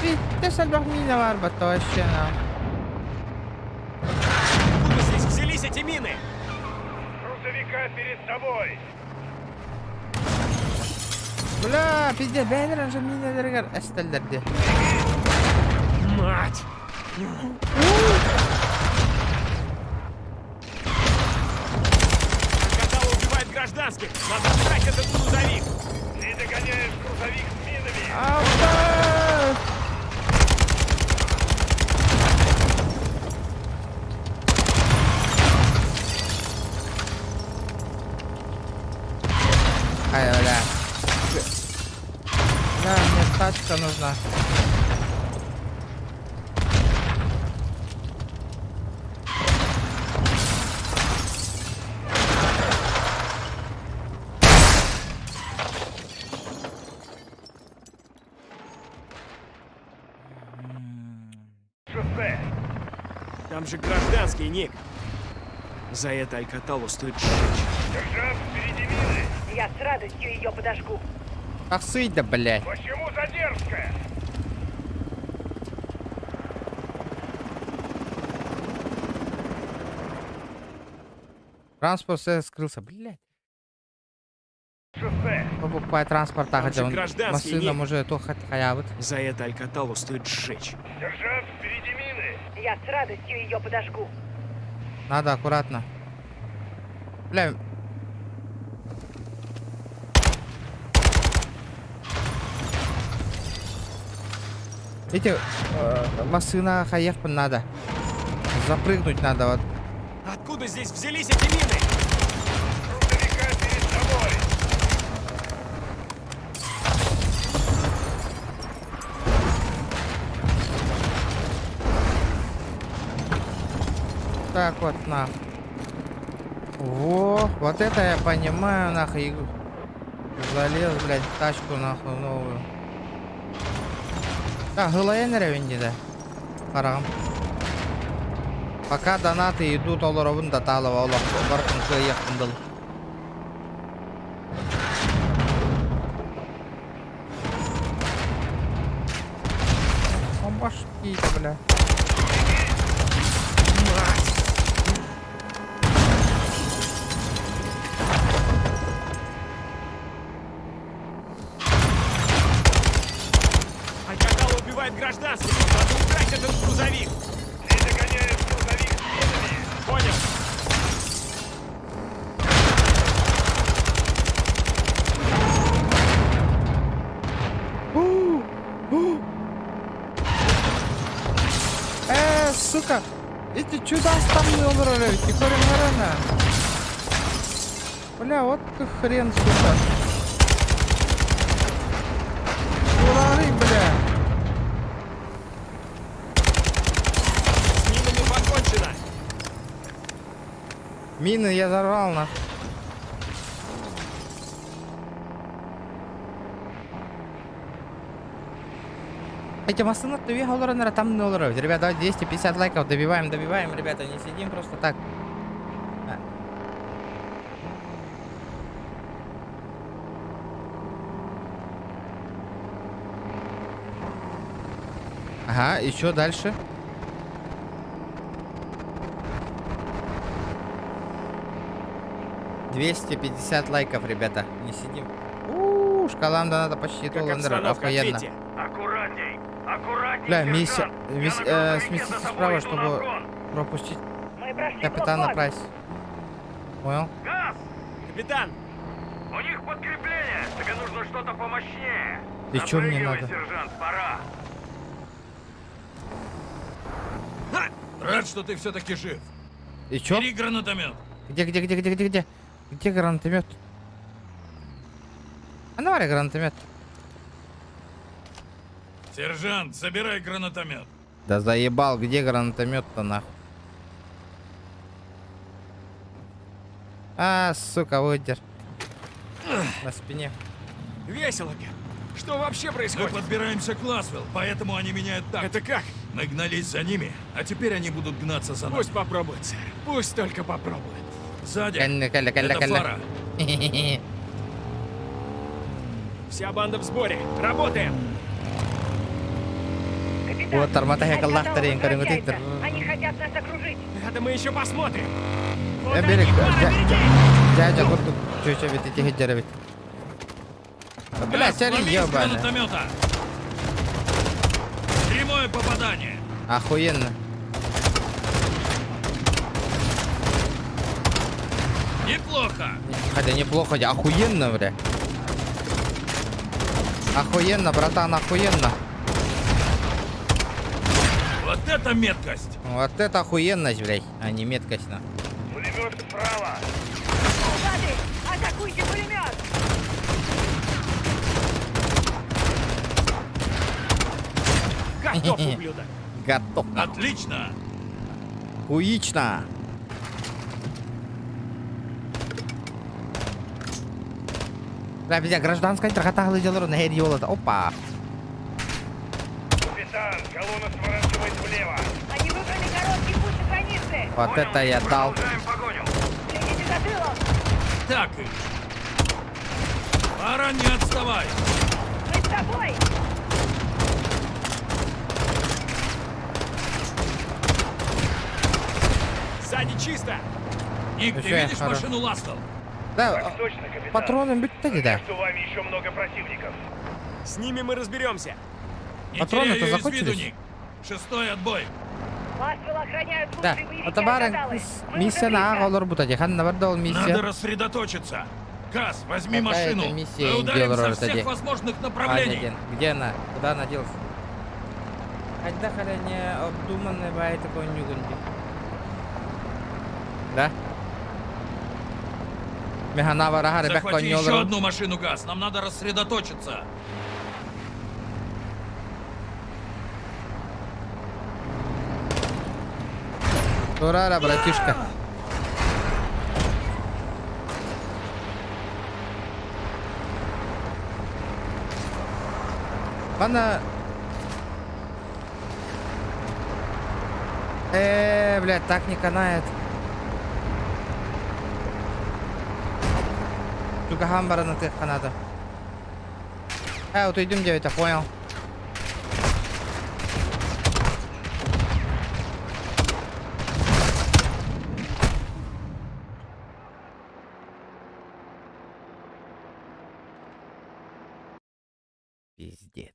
Видите, сальбах мина бар, бата вообще, на. Откуда здесь взялись эти мины? Грузовика перед тобой. Бля, пиздец, бәйнер же минелерге астылдарды. Мать! Алькатала убивает гражданских. Надо убрать этот грузовик. Ты догоняешь грузовик с минами. Абба! Ай, бля. Да, мне тачка нужна. Шоссе. Там же гражданский, Ник. За это Алькаталу стоит сжечь. Сержант, впереди мины. Я с радостью ее подожгу. Ах, сыть да, блядь. Почему задержка? Транспорт скрылся, блядь. Шоссе. Покупай транспорт, так Там же хотя гражданский, машина Ник. может то хаявит. За это Алькаталу стоит сжечь. Сержант, впереди мины. Я с радостью ее подожгу. Надо аккуратно. Бля. Эти машина хаевпан надо. Запрыгнуть надо вот. Откуда здесь взялись эти мины? Грузовика перед тобой. Так вот, на. Во, вот это я понимаю, нахуй. Залез, блядь, в тачку, нахуй, новую. Так, гылайнер венди, да. Парам. Пока донаты идут, олоровын да талова, олар, баркын кыяқтындыл. Он башки, бля. Алькатала убивает гражданских. Надо убрать этот грузовик. Ты догоняешь грузовик с минами. Понял. Сука! Эти чудо оставленные умерли, теперь морально. Бля, вот ты хрен, сука. Мины я взорвал, нахуй. Эти машины въехал, наверное, там не уловить. Ребята, давайте 250 лайков, добиваем, ребята, не сидим просто так. Ага, и что дальше? $250 лайков, ребята, не сидим. Шкалам да надо почти доллар, охуенно. Аккуратней! Аккуратней! Бля, миссия, сместите справа, чтобы пропустить капитана Прайс. Понял? Газ! Капитан! У них подкрепление! Тебе нужно что-то помощнее! И чё мне Запрыгивай, надо? сержант, пора! Рад, что ты все-таки жив. И чё? Бери гранатомет. Где? Где гранатомет? А давай гранатомет. Сержант, забирай гранатомет. Да заебал, где гранатомет-то нахуй? А, сука, выдер. На спине. Весело. Что вообще Мы происходит? подбираемся к Ласвелл, поэтому они меняют тактику. Это как? Мы гнались за ними, а теперь они будут гнаться за нами. Пусть попробует, сэр. Пусть только попробует. Сзади. Калля. Это фара. Вся банда в сборе. Работаем. Капитан, Вот тормотай, как Алькатал лахтарин, возвращается. Они хотят нас окружить. Это мы еще посмотрим. Берег, дядя, вот тут чё, ведь эти гидеры. Блядь, Газ, лови из ёбаный. гранатомета. Прямое попадание. Охуенно. Неплохо. Хотя неплохо, охуенно, бля. Охуенно, братан, охуенно. Вот это меткость. Вот это охуенность, блядь, а не меткость, на. Пулемет справа! Солдаты, атакуйте пулемет! Готов, ублюдок. Готов. Отлично. Хуично. Бля, бля, гражданская трахата глядела на герь ёлота. Опа. Капитан, колонна сворачивает влево! Они выбрали короткий путь к границе. Вот это я дал. Продолжаем погоню! Следите за тылом. Так и. Пора, не отставай. Мы с тобой. Сзади чисто. Ник, Ну ты чё, я видишь хорош. машину Ластел? Да, Точно, капитан. патроны быть таки, да. Между вами еще много противников. С ними мы разберемся. Не Патроны-то теряй её из виду, закончились? Ник. Шестой отбой. Ласвелл охраняют Да, лучшие боевики это барин Алькаталы. Мы миссия уже на близко. Аголор Бутади. Ханна Вардол Надо миссия. рассредоточиться. Газ, возьми Какая машину. это миссия, Мы ударим Индио со Лорд, всех возможных А, направлений. нет, где она? Куда она делась? Отдыхали не обдуманный бай такой нюгунди. Да? Механава рага ребят Захвати еще конёлору. одну машину, Газ. Нам надо рассредоточиться. Турара, братишка. Ладно. Блядь, так не канает. Только гамбара на тех каната. Вот идем, девять, я понял. Пиздец.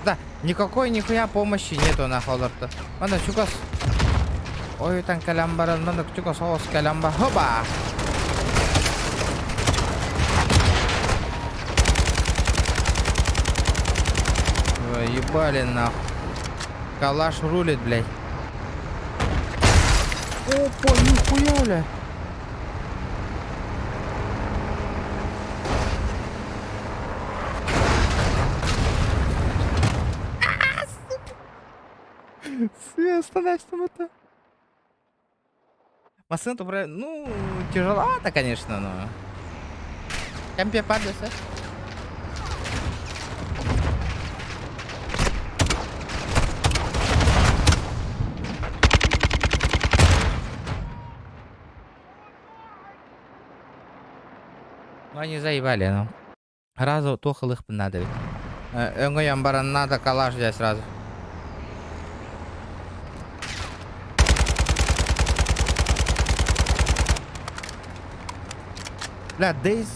Да, никакой нихуя помощи нету на холодно. Ладно, чукас. Ой, там калямбара, надо чукас, ос калямба. Хоба! Ой, ебали нахуй. Калаш рулит, блядь. Опа, нихуя, блядь. Остановься, там это. Машину управлять, ну, тяжеловато, конечно, но... Кемпе падается. Ну, они заебали, ну. Разу тохал их надо. Надо калаш здесь сразу. Бля, Дейз,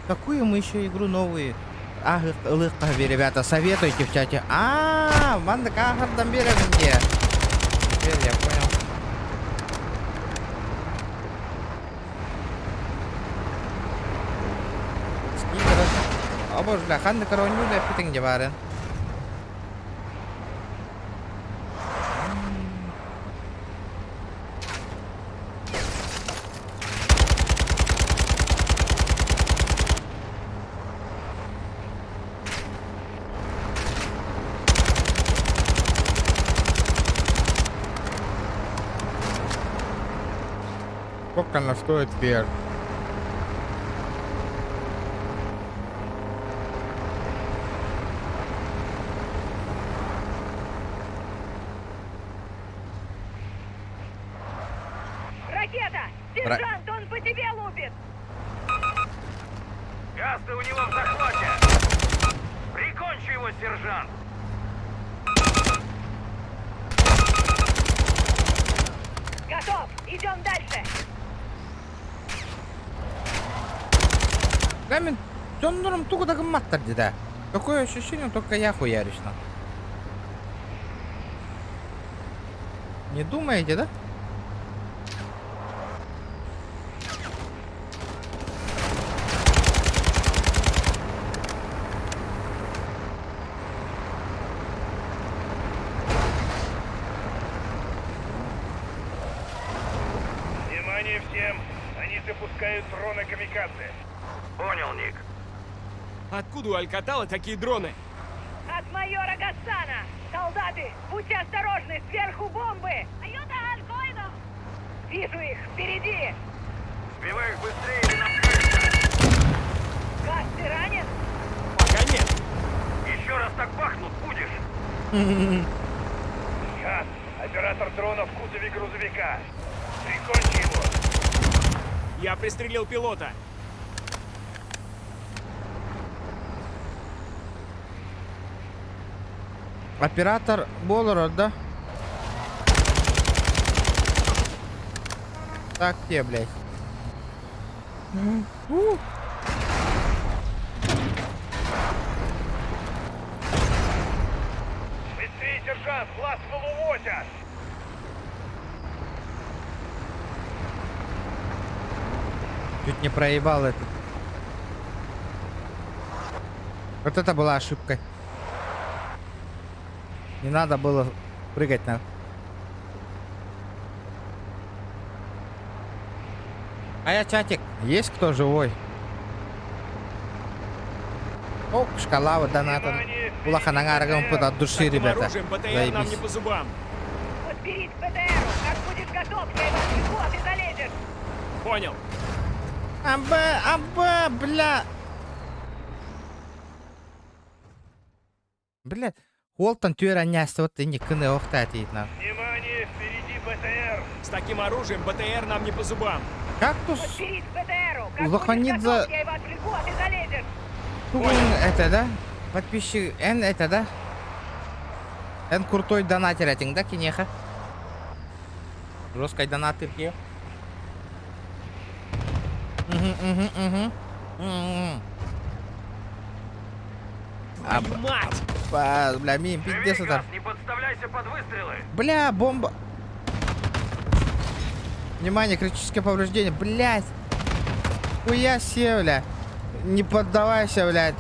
какую мы еще игру новую? Ах, ребята, советуйте в чате. Манда кахардан берем где? Теперь я понял. Скидер. О боже, бля, ханды короню, бля, питинг где варен. Сколько она стоит вверх? Ракета! Сержант, он по тебе лупит! Гасты у него в захвате! Прикончи его, сержант! Готов! Идем дальше! Камень, он норм туго так маттер деда. Такое ощущение, только я хуярюсь на. Не думаете, да? Внимание всем! Они запускают дроны камикадзе. Понял, Ник. Откуда у Алькатала такие дроны? От майора Гассана! Солдаты, будьте осторожны, сверху бомбы! Вижу их, впереди! Сбивай их быстрее или нам крышка! Газ, ты ранен? Пока нет. Еще раз так бахнут будешь! Газ, оператор дрона в кузове грузовика. Прикончи его! Я пристрелил пилота. Оператор Боллард, да? Так, те, блядь. Быстрее, сержант! Глаз увозят! Чуть не проебал этот. Вот это была ошибка. Не надо было прыгать на. А я чатик. Есть кто живой? О, шкала вот доната. Улаханагарагам от души, ребята. БТР нам не по зубам. Подберись к БТРу! Как будет готов, я его отвлеку, а ты залезешь! Понял. Аба, бля. Бля. Холтон тюраняс, вот и никны охтатит нам. Внимание, впереди БТР! С таким оружием БТР нам не по зубам. Кактус. Подберись к БТРу! Как Лоханидзе. будет готов, я его отвлеку, а ты залезешь! Это, да? Подписчик Н, это, да? Н крутой донатер, этим, да, кинеха? Жесткой донатырки. Мать! Бля, мим, пиздец это. Не подставляйся под выстрелы! Бля, бомба. Внимание, критическое повреждение. Блять. Хуя себе, бля. Не поддавайся, блядь.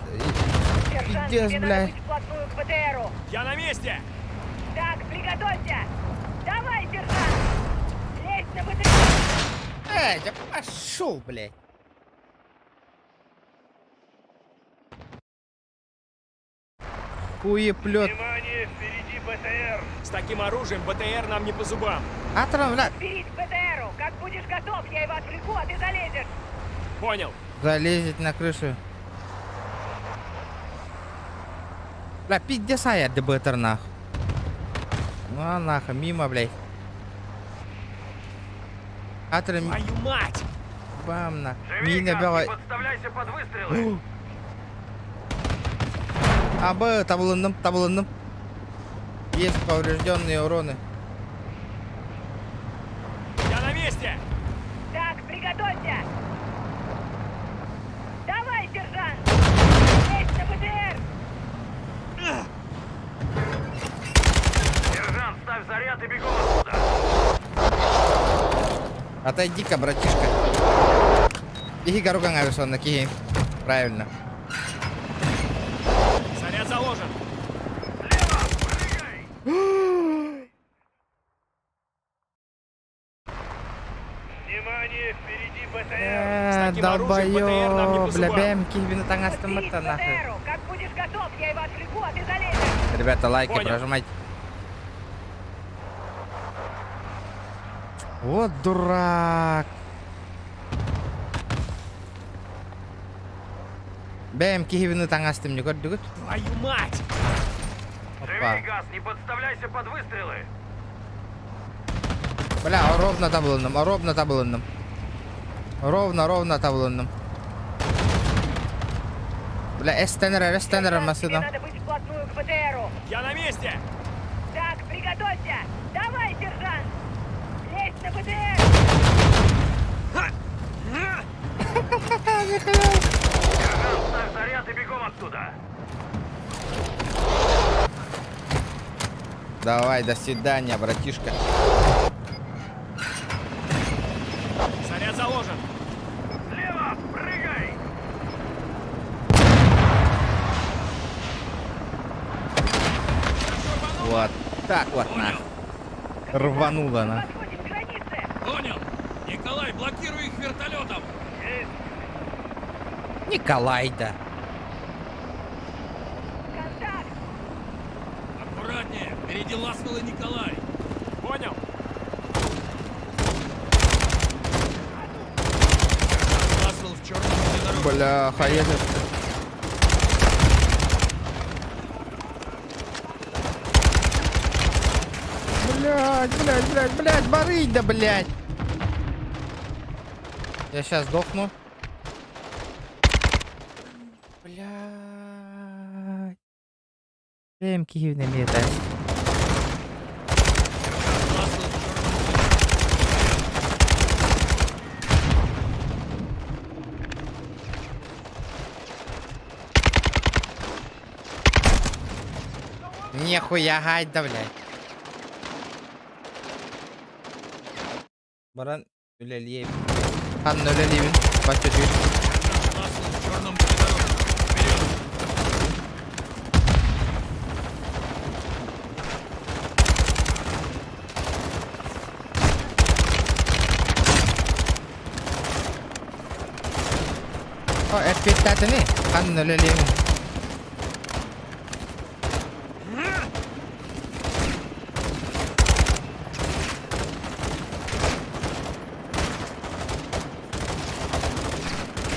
Сержант, Пиздец, тебе надо блядь. быть вплотную к БТРу! Я на месте! Так, приготовься! Давай, сержант! Лезь на БТР! Да пошел, блядь. Хуеплет. Внимание, впереди БТР! С таким оружием БТР нам не по зубам. Отравлять. Подберись к БТРу! Как будешь готов, я его отвлеку, а ты залезешь. Понял. Залезет на крышу. Бля, пиздец, я дебетер нахуй. Ну нахуй, мимо, блядь. Твою мать! Бам, на. Мина бела. Подставляйся под выстрелы. Табулынным. Есть поврежденные уроны. Я на месте! Так, приготовься. Давай, сержант. Есть на БТР. Сержант, ставь заряд и бегом отсюда. Отойди-ка, братишка. Иди рука навесом на киги. Правильно. Заряд заложен. Внимание, впереди БТР. Долбоёб, бля, БМки на тангастом это нахуй. БТРу. Как будешь готов, я его отвлеку, а ты залезешь. Ребята, лайки Понял. прожимайте. Вот дурак. БМки гивины тангастым не көрдүгүт. Твою мать! Живей, газ, не подставляйся под выстрелы. Бля, ровно табылынным. Ровно табылынным. Бля, эстенер масыдам. Надо быть вплотную к БТРу. Я на месте! Так, приготовься. Давай, сержант. Лезь на БТР. Сержант, ставь заряд и бегом отсюда. Давай, до свидания, братишка. Заряд заложен. Слева, прыгай. Вот так вот нахуй. Рвануло на. Подходим к границе. Понял. Николай, блокируй их вертолетом. Николай-да. Контакт. Аккуратнее. Впереди Ласвелл и Николай. Понял. Ласвелл в черном внедорожнике. Бляха, едет. Блядь, барыть, да, блядь. Я сейчас сдохну. Блядь. БМки гивны метает. Нихуя гать, да, блядь. Баран Үлелиев. Анна Үлелиевин. Бачу дверь. Ласвелл в черном внедорожнике. Вперед. О, F5 nih. Anna Үлелиевин.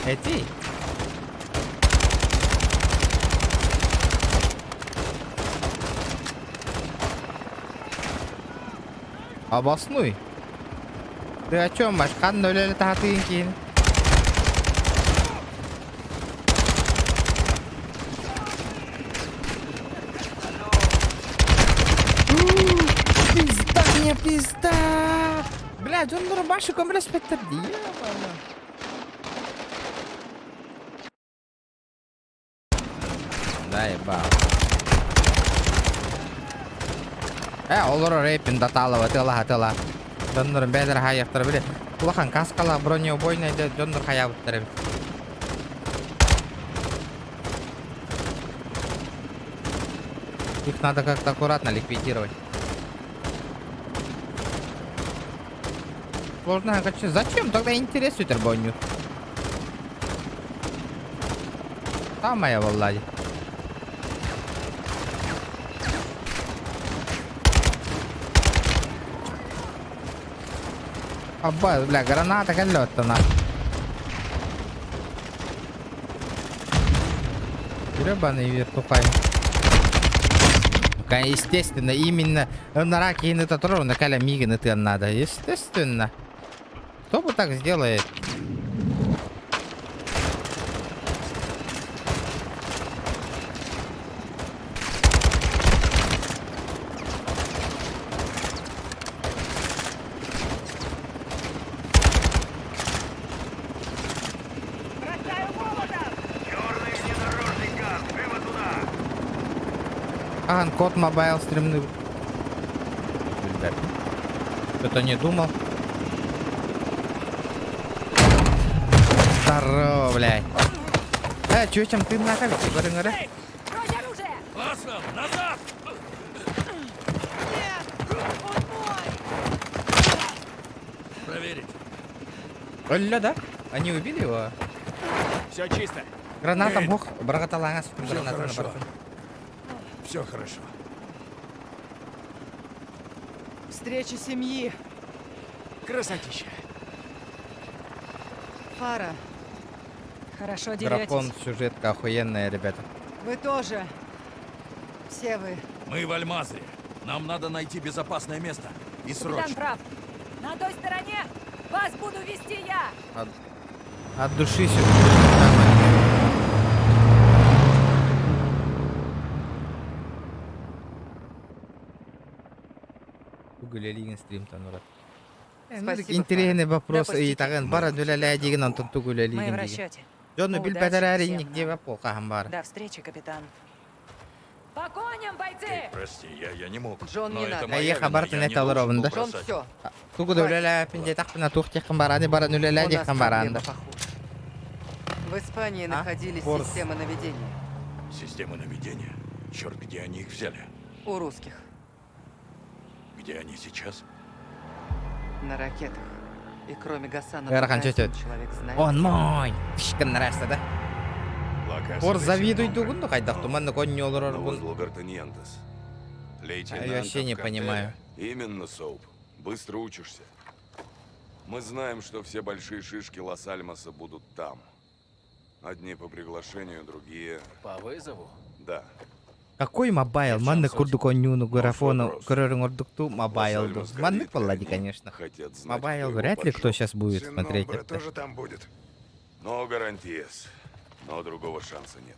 Эти? Обоснуй. Ты о чем, маш? Ханна Үлелі тағатыгын кейін. Пизда мне, пизда! Блядь, он рубашек, он, блядь, спектр. Да, ебал. Олар рейпин даталова, тыла. Донор бедер хаяқтыр, біле. Кулахан каскала, бронеубойный, донор хаяқтыр. Их надо как-то аккуратно ликвидировать. Сложно, зачем тогда интересует рбоню? Самая валлади. Абба, бля, граната калётта на. Гребаный вертухай. Естественно, именно на раке и этот ровно каля миганы ты надо. Естественно. Кто бы так сделает? Ага, код мобайл стримный. Ребят, кто-то не думал. Здорово, блядь. Чё там ты нахали? Говори, говори. Лассел, назад! Проверить. Оля, да? Они убили его? Все чисто. Граната Нет. бог. Браталангас. Все хорошо. Все хорошо. Встреча семьи. Красотища. Фара, Хорошо Графон, сюжетка охуенная, ребята. вы тоже. Все вы. Мы в Альмазре. Нам надо найти безопасное место. И Капитан срочно. прав. На той стороне вас буду вести я. От души сюжетка. Тугулялигин стрим-то, Нурат. Спасибо, Интересный Фара. вопрос. Да, И пустите. так, бара дуляля деген, антон тугулялигин Мы в деген. расчете. Жонну бил Удачи бәдәрәри всем ник нам. деп апол кахамбар. До встречи, капитан. По коням, бойцы! Прости, я не мог. Джон, Но не это надо. моя Я вина, хабар ты я не не должен толерован, да? был Джон, бросать. все. Тугу дуляля пинде тахпина тух техамбарани бара дуляля У нас техамбаранда. проблема, похоже. В Испании находились Форс. системы наведения. Системы наведения. Черт, где они их взяли? У русских. Где они сейчас? На ракетах. И кроме Гасана, Гарахан, только чё один это? человек знает. Он мой. Пишкан нравится, да? Локация Форс завидуй Синомбре. дугун, ну хайдах туманны конь олорор Но бун. возле Гартаниентес. Лейтенант Я вообще не Картеля. понимаю. Именно, Соуп. Быстро учишься. Мы знаем, что все большие шишки Лос-Альмоса будут там. Одни по приглашению, другие... По вызову? Да. Какой мобайл? Манны курду конюну графону көрөрүң ордукту мобайлду. Лос-Альмос Манны горит, поллади, они конечно. хотят знать, Мобайл кто вряд его ли кто поджег. сейчас будет смотреть Синомбре это. тоже там будет. Но гарантиес. Но другого шанса нет.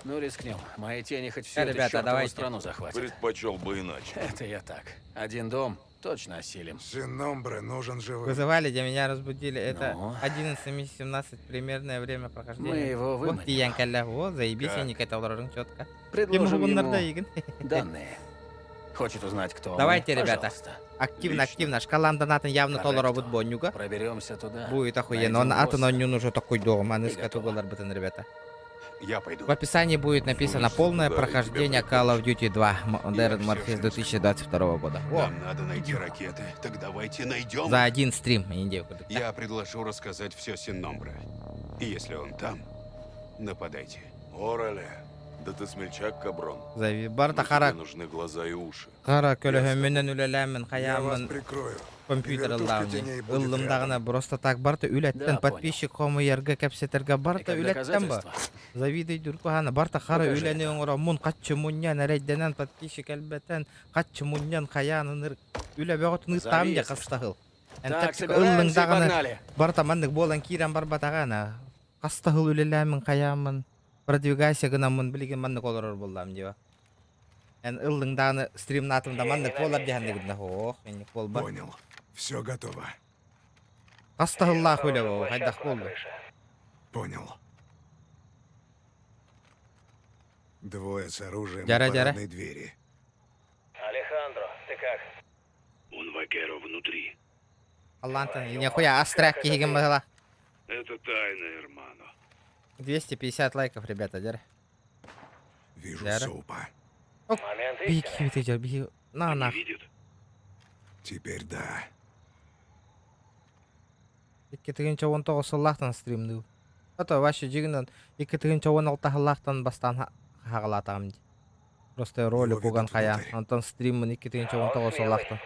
Ну, рискнем. Мои тени хоть всю Да, эту ребята, чёртову давайте. страну захватят. Предпочел бы иначе. Это я так. Один дом точно осилим. Синомбре нужен живым. Вызывали, где меня разбудили. Это Ну? 11:17 примерное время прохождения. Мы его Вот выманим. тиян калля. О, заебись, Как? я не каталорың четко. Предложим Bunlarda ему егін. данные. Хочет узнать, кто мы? Давайте, ребята. Пожалуйста. Активно. Шкалам донатын явно толора будет бонюга. Проберемся туда. Будет охуенно. Он Найдем атын босса. онюн уже такой дом. А И ныска готово. туголар бытын, ребята. Я пойду. В описании будет написано полное прохождение Call of Duty 2 Modern Warfare 2022 года. О, Нам надо найти ракеты. Так давайте найдем. за один стрим. Я не девку. Я предложу рассказать все Синомбре. И если он там, нападайте. Орале, да ты смельчак, каброн. Зави. Но Барта тебе хара. нужны глаза и уши. Кара көлөһө менен үлеләмен Я вас хаямын. прикрою. Компьютер Вертушка лауни. теней будет Ыллымдагына рядом. просто так барта үлеттен Да, подписчик хому ярга кепсетерге И барта как үлеттен ба. доказательство. Завидуй дуркуhana барта хара Покажи үләне это. оңора мун катчы муньян рәйдәнән подписчик әлбәтән катчы муньян хаянын үлә бөгөтүн там Зови, я если кастахыл. Так, собираемся и Ыллымдагына погнали. барта мандык болан киран бар батагана. Кастахыл үлеләмен хаямын. Продвигайся гына мун билген мандык олорор булдам диба. Эн ыллыңдагына стрим натымда мандык болар дигәндегендә. Ох, мен бол бар. Понял. Все готово. Астагыллах үлә хайдах булды. Понял. Двое с оружием Дяра, у дяра. парадной двери. Алехандро, ты как? Он вакеро внутри. Аллантан, нихуя, астрак киген была. Это тайна, Эрмано. 250 лайков, ребята, дяра. Вижу Дяра. Соупа. Момент Бики, истины. ты идёт, бики. На, на. Видит? Теперь да. Икки тыгын чавон тоғыз сыллақтан стримді. Ото, ваши жигінен, икки тыгын чавон алта сыллақтан бастан хағылатам. Просто ролик Его уган ведут хая. внутрь. Антон стримін икки тыгын чавон тоғыз сыллақтан.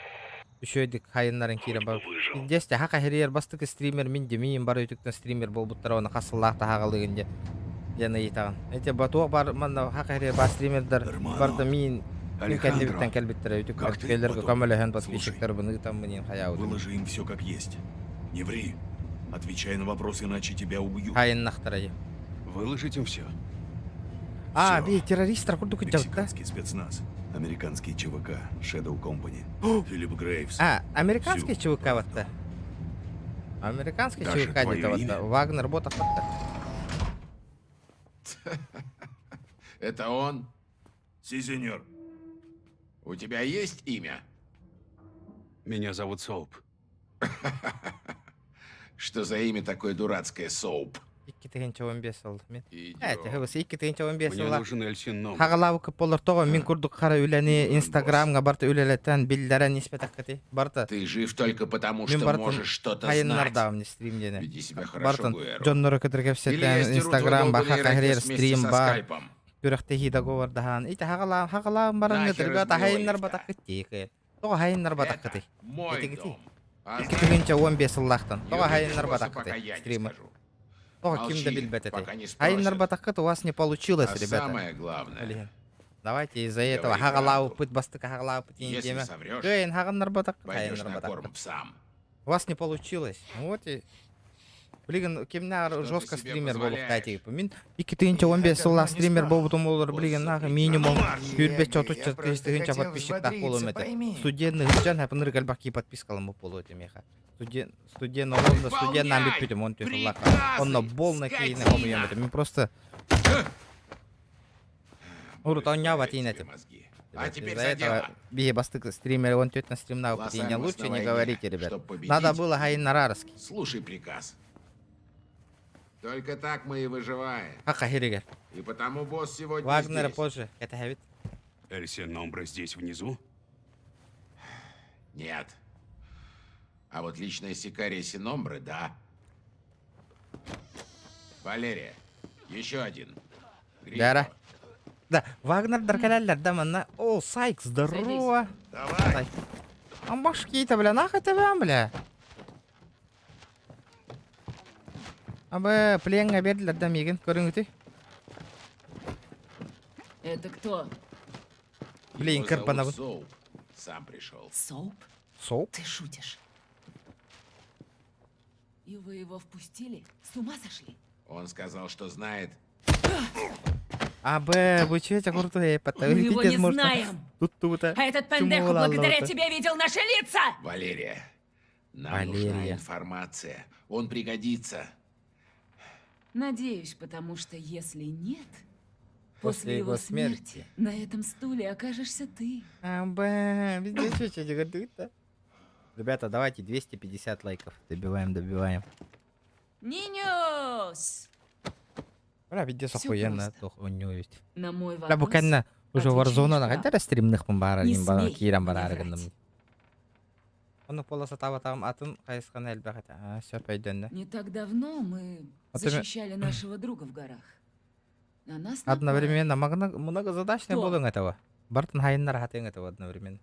Үшөйдік хайынларын кейлі бар. Десте хақа херер бастық стример мен демейін бар өйтіктен стример бол бұттар оны қасыллақты хағалығын жаны етаған. Әте батуақ бар, манда хақа херер бар стримердер барды мен кәдебіттен кәлбеттер өйтік кәлбеттерлерге көміліген подписчиктер бұны там мұнен қаяуды. Выложи им все как есть. Не ври. Отвечай на вопрос, иначе тебя убьют. Хайын нақтырайы. Выложить им все. А, бей, террористер құрды күт жауытта. Мексиканский спецназ, американский ЧВК, Shadow Company, Филипп Грейвс. А, американский ЧВК ватта. Американский Даже ЧВК твое где-то имя? ватта. Вагнер ботах ватта. Это он? Си, сеньор. У тебя есть имя? Меня зовут Соуп. Что за имя такое дурацкое, Соуп? Икки теген чаван бес алды мен. Идиот. Әте, хыбысы икки теген чаван бес Мне алды. нужен Эльсин номер. Хағалауы көп болар тоғы, мен күрдік қара үләне Инстаграмға барты үләлеттен білдәрі неспет аққыты. Барты. Ты жив только потому, Мен что бартын можешь что-то хайынлар знать. дағым не стримдені. Веди себя хорошо, Бартын Гуэро. Джонноры көтіргеп Или сеттен я сдеру Инстаграм ба твой долбанный хақа херер радиус вместе стрим со ба. скайпом. Күріқті хида говар даған. Ите хағалауын баран Нахер өтіргі ата разбила хайынлар их-то. ба таққыт дейкі. Тоғы хайынлар ба Это таққыты. мой дом. А Икки тегенче 15 лақтан. Тоғы Юрий, хайынлар ба вопросы пока таққыты. я не Стример. скажу. Тоғы Молчи, кимді білбет пока этой. не спросят. Хайынлар ба таққыт у вас не получилось, А ребята. самое главное, Блин. Давайте из-за этого Говори хағалауы правду. пыт бастық хағалауы пыт Если ендеме. соврешь, Кайын хағанлар ба таққыт, пойдешь хайынлар на ба корм таққыт. псам. У вас не получилось. Вот и... Блин, кемнар Что ты жестко себе стример был в позволяешь? кайте. Мен 2015 жылла стример был бутум олар, блин, нахы минимум 45-40 тысяч подписчиктар болу мете. Студентный гүчан хапыныр галбаки подпискалым болу эте меха. Студент олонда студент нам битпетем он тёт лака. Он на бол на кейне хому емете. Мен просто... Урут он нява тинете. А теперь Из-за за этого дело. бие бастык стример, он тёт на стрим на Лос-Анджелес лучше на не войне. говорите, ребят. Чтоб победить, Надо было гайн на рарский. Слушай приказ. Только так мы и выживаем. Хака херигер. И потому босс сегодня Вагнера здесь. позже. Это хавит. Эльсин номер здесь внизу? Нет. А вот личная Сикария Синомбры, да. Валерия, еще один. Грифо. Дара. Да, Вагнер даркаляллер, да, манна. О, Сайк, здорово. Давай. А башки-то, бля, нахуй тебя, бля. Абы, пленга берділер, да, меген, көріңі ты. Это кто? Блин, Его зовут карпанавын. Соуп. Сам пришел. Соуп? Соуп? Ты шутишь. И вы его впустили? С ума сошли? Он сказал, что знает. Абы, вы чё, это крутое, потому Мы его не знаем. Тут-то. А этот пендеху благодаря тебе видел наши лица! Валерия, нам нужна Валерия. информация. Он пригодится. Надеюсь, потому что если нет, После после его его смерти на этом стуле окажешься ты. Абы, везде что говорит-то. Ребята, давайте 250 лайков. Добиваем. Нинюс! Бля, видео Всё охуенно, просто. у него есть. На мой Бля, вопрос буквально уже отвечаешь Warzone правду. қайда стримных бара, Не ним бара, смей кирам мне бара врать. аргандым. Оны полоса табатам атын қайысқан әлбәқет. А, все, пойден, да. Не так давно мы Вот именно- защищали нашего друга в горах. На нас напали. Одновременно многозадачный Кто? болың этого. Бартын хайыннар хатың этого одновременно.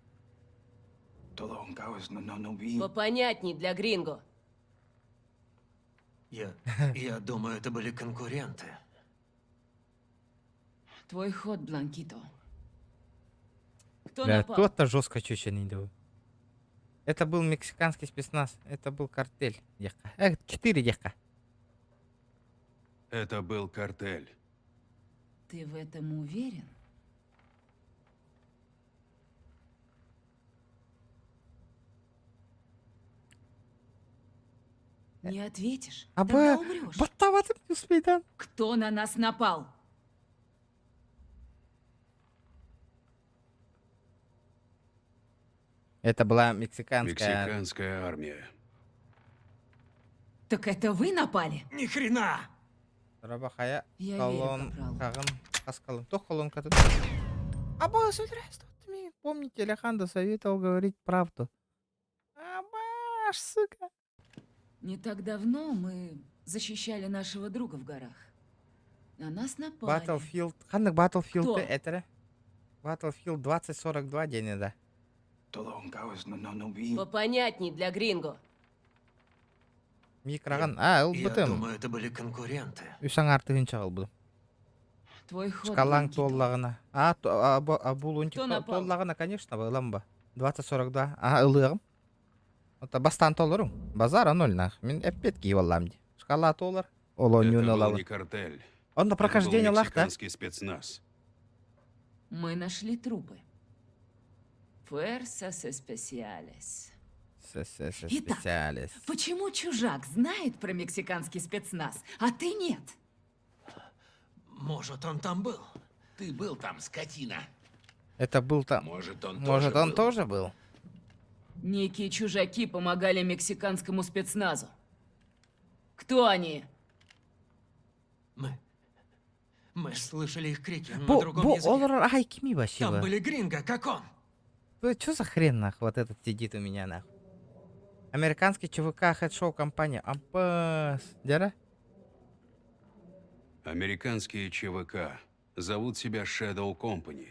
Попонятней для гринго. Я думаю, это были конкуренты. Твой ход, Бланкито. Кто Бля, напал? тот-то жестко чучен. Это был мексиканский спецназ. Это был картель. 4 дехка. Это был картель. Ты в этом уверен? Не ответишь? Абы, Тогда умрешь. баттаватым не успейдан. Кто на нас напал? Это была мексиканская... Мексиканская армия. Так это вы напали? Ни хрена! Рабахая, Я колон, верю, капрал. каган, каскалон. То колон катат. Аба, здравствуйте. Помните, Алехандро советовал говорить правду. Абаш, сука. Не так давно мы защищали нашего друга в горах. На нас напали. Battlefield. Ханнык Battlefield Кто? это? Battlefield 2042 день, да. Попонятней для гринго. Микраган. Я Ылбытым. думаю, это были конкуренты. Үсаң артыгынча кылбыдым. Твой ход. Шкалаң Никита. толлагына. Булунчик Кто напал? толлагына, конечно, ыламба. 20-42. Ылыгым. Ота бастан толырым. Базара ноль нах. Мен эппет кийип алам ди. Шкала толар. Олонюн Это был алабы. не картель. Он на Это был прохождение лах, да? мексиканский спецназ. Мы нашли трупы. Fuerzas especiales. Итак, Специалист. почему чужак знает про мексиканский спецназ, а ты нет? Может, он там был? Ты был там, скотина. Это был там. Может, он Может, тоже он был? тоже был? Некие чужаки помогали мексиканскому спецназу. Кто они? Мы слышали их крики на другом языке. Олар айкими вообще. Там были гринго, как он. Что за хрен нах вот этот сидит у меня нах? Американский ЧВК хедшоу компания. Ампас. Дера? Американские ЧВК зовут себя Shadow Company.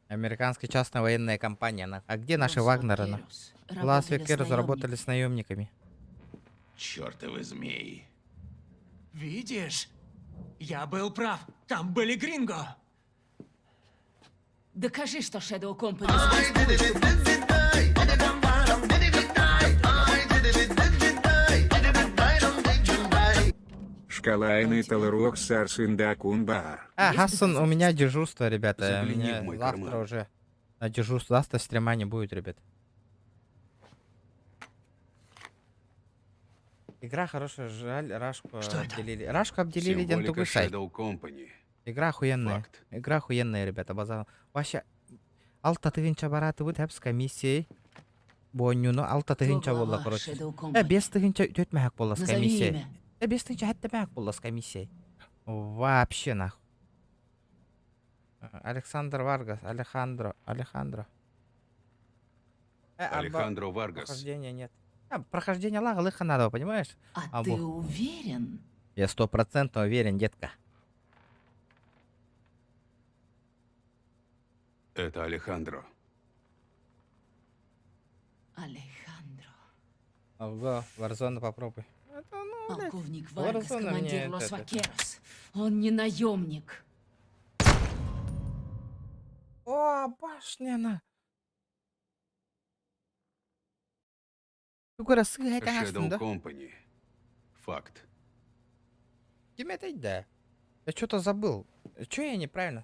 Американская частная военная компания. нах. А где наши Вагнеры? нах? Лас-Векерс заработали с наемниками. Чёртовы змеи. Видишь? Я был прав. Там были гринго. Докажи, что Shadow Company существует, чтобы- Шкалайный Талрух Сарсинда Кунбар. Хассан, у меня дежурство, ребята. Загляни Меня в мой завтра карман. уже на дежурство. Завтра стрима не будет, ребят. Игра хорошая, жаль, Рашку Что это? обделили. Рашку обделили, ден Символика тугой сайт. Shadow Company. Игра охуенная. Факт. Игра охуенная, ребята, базар. Вообще, алта тыгынча бараты будет хепс комиссией. Бонюну алта тыгынча Кто болла, глава короче. Shadow Company? Бес тыгынча өтмәк болла с Назови комиссией. имя. Бес тыгынча хәттәмәк болла с комиссией. Вообще нахуй. Александр Варгас, Алехандро. Алехандро Варгас. Прохождения нет. Прохождение лагал их надо, понимаешь? А ты уверен? Я 100% уверен, детка. Это Алехандро. Алехандро. Ого, Warzone попробуй. Полковник Варгас, Warzone мне командир Лос это- Вакерос. Он не наемник. О, башня на. Сколько раз Shadow Company. Факт. Тебе это да. Я что-то забыл. Что я неправильно?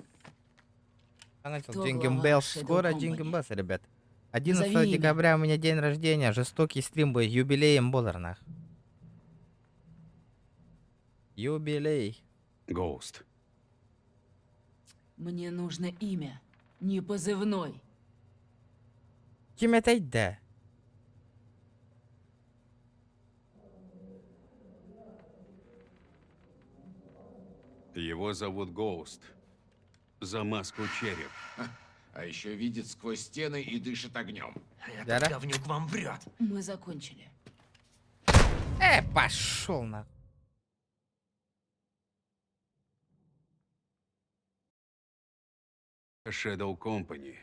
Кто Джингем глава Беллс. Shadow Скоро Company? Джингем Беллс, ребят. 11 Назови имя. декабря у меня день рождения. Жестокий стрим будет. Юбилеем Болларнах. Юбилей. Ghost. Мне нужно имя, не позывной. Кем это да? Его зовут Ghost. За маску череп. А еще видит сквозь стены и дышит огнем. Этот говнюк вам врет. Мы закончили. Пошел на. Shadow Company.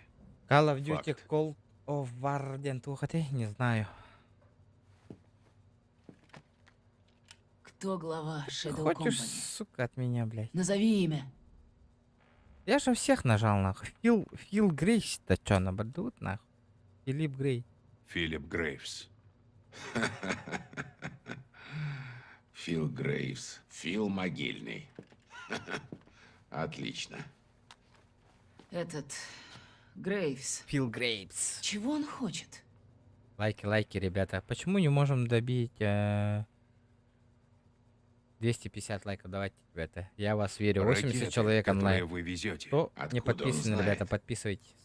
Call of Duty Факт. Cold of Warden. Тухоты? Не знаю. Кто глава Shadow Хочешь, Company? сука, от меня, блядь? Назови имя. Я же всех нажал, нахуй. Фил Грейс-то чё, набрдут, нахуй? Филипп Грей. Филипп Грейвс. Фил Грейвс. Фил Могильный. Отлично. Этот Грейвс. Фил Грейвс. Чего он хочет? Лайки, ребята. Почему не можем добить 250 лайков? Давайте, ребята. Я вас верю. 80 Ракеты, человек которые онлайн. вы везете. Кто не Откуда он подписан, знает? ребята, подписывайтесь.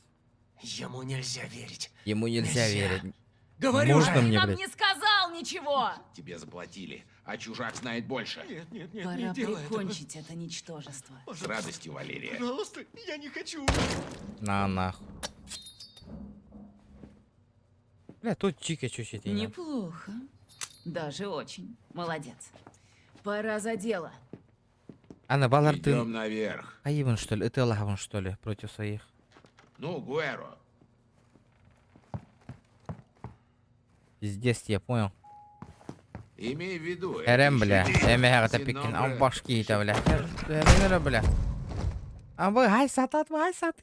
Ему нельзя верить. Ему нельзя верить. Говорю Можно же. мне, Нам блядь? не сказал ничего! Тебе заплатили, а чужак знает больше. Нет, Пора не делай этого. прикончить это ничтожество. С радостью, Валерия. Пожалуйста, я не хочу. На нахуй. Бля, тут чика чуть-чуть. и не- Неплохо. Даже очень. Молодец. Пора за дело. Ана Балардын. Идем наверх. Аиван, что ли? Это Лаван, что ли? Против своих. Ну, Гуэро, Пиздец, я понял. Имей в виду, Эрем, бля. еще Эмегарта Син пикин. Номбре А башки это, бля. Бля. А вы гай сатат,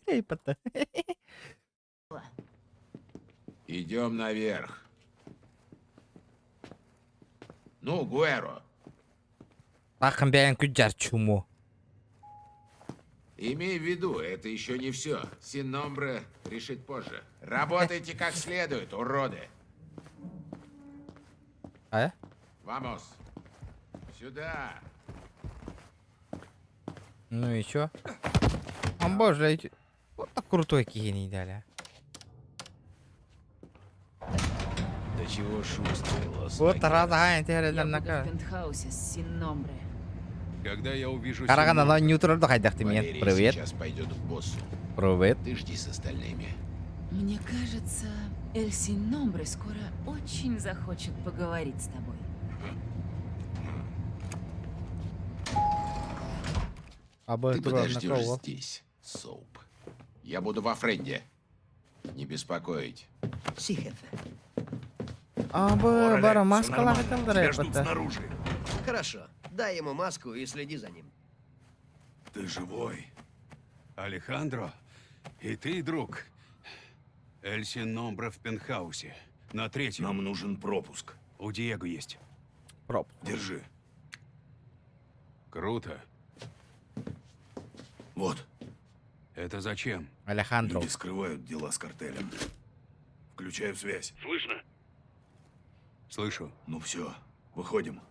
рейпата. Идем наверх. Ну, Гуэро, Ахам бян куджар чуму. имей в виду, это еще не все. Син Номбре решит позже. Работайте как следует, уроды. А? Вамос. Сюда. Ну и чё? О боже, вот так крутой гений дали. До чего шустрый лос. Вот разгань, Я ты буду в на пентхаусе с Син-Номбре. Когда я увижу Карагана, но не утро дохайдах ты Валерий мне. Привет. сейчас пойдет к боссу. Привет. Ты жди с остальными. Мне кажется, Эль Син-Номбре скоро очень захочет поговорить с тобой. Ты подождешь здесь, Соуп. Я буду во Френде. Не беспокоить. Бара, маска снаружи. Хорошо. Дай ему маску и следи за ним. Ты живой? Алехандро? И ты, друг? Эль Син-Номбре в пентхаусе. На 3-м. Нам нужен пропуск. У Диего есть. Держи. Круто. Вот. Это зачем? Алехандро. Люди скрывают дела с картелем. Включаю связь. Слышно? Слышу. Ну все, выходим.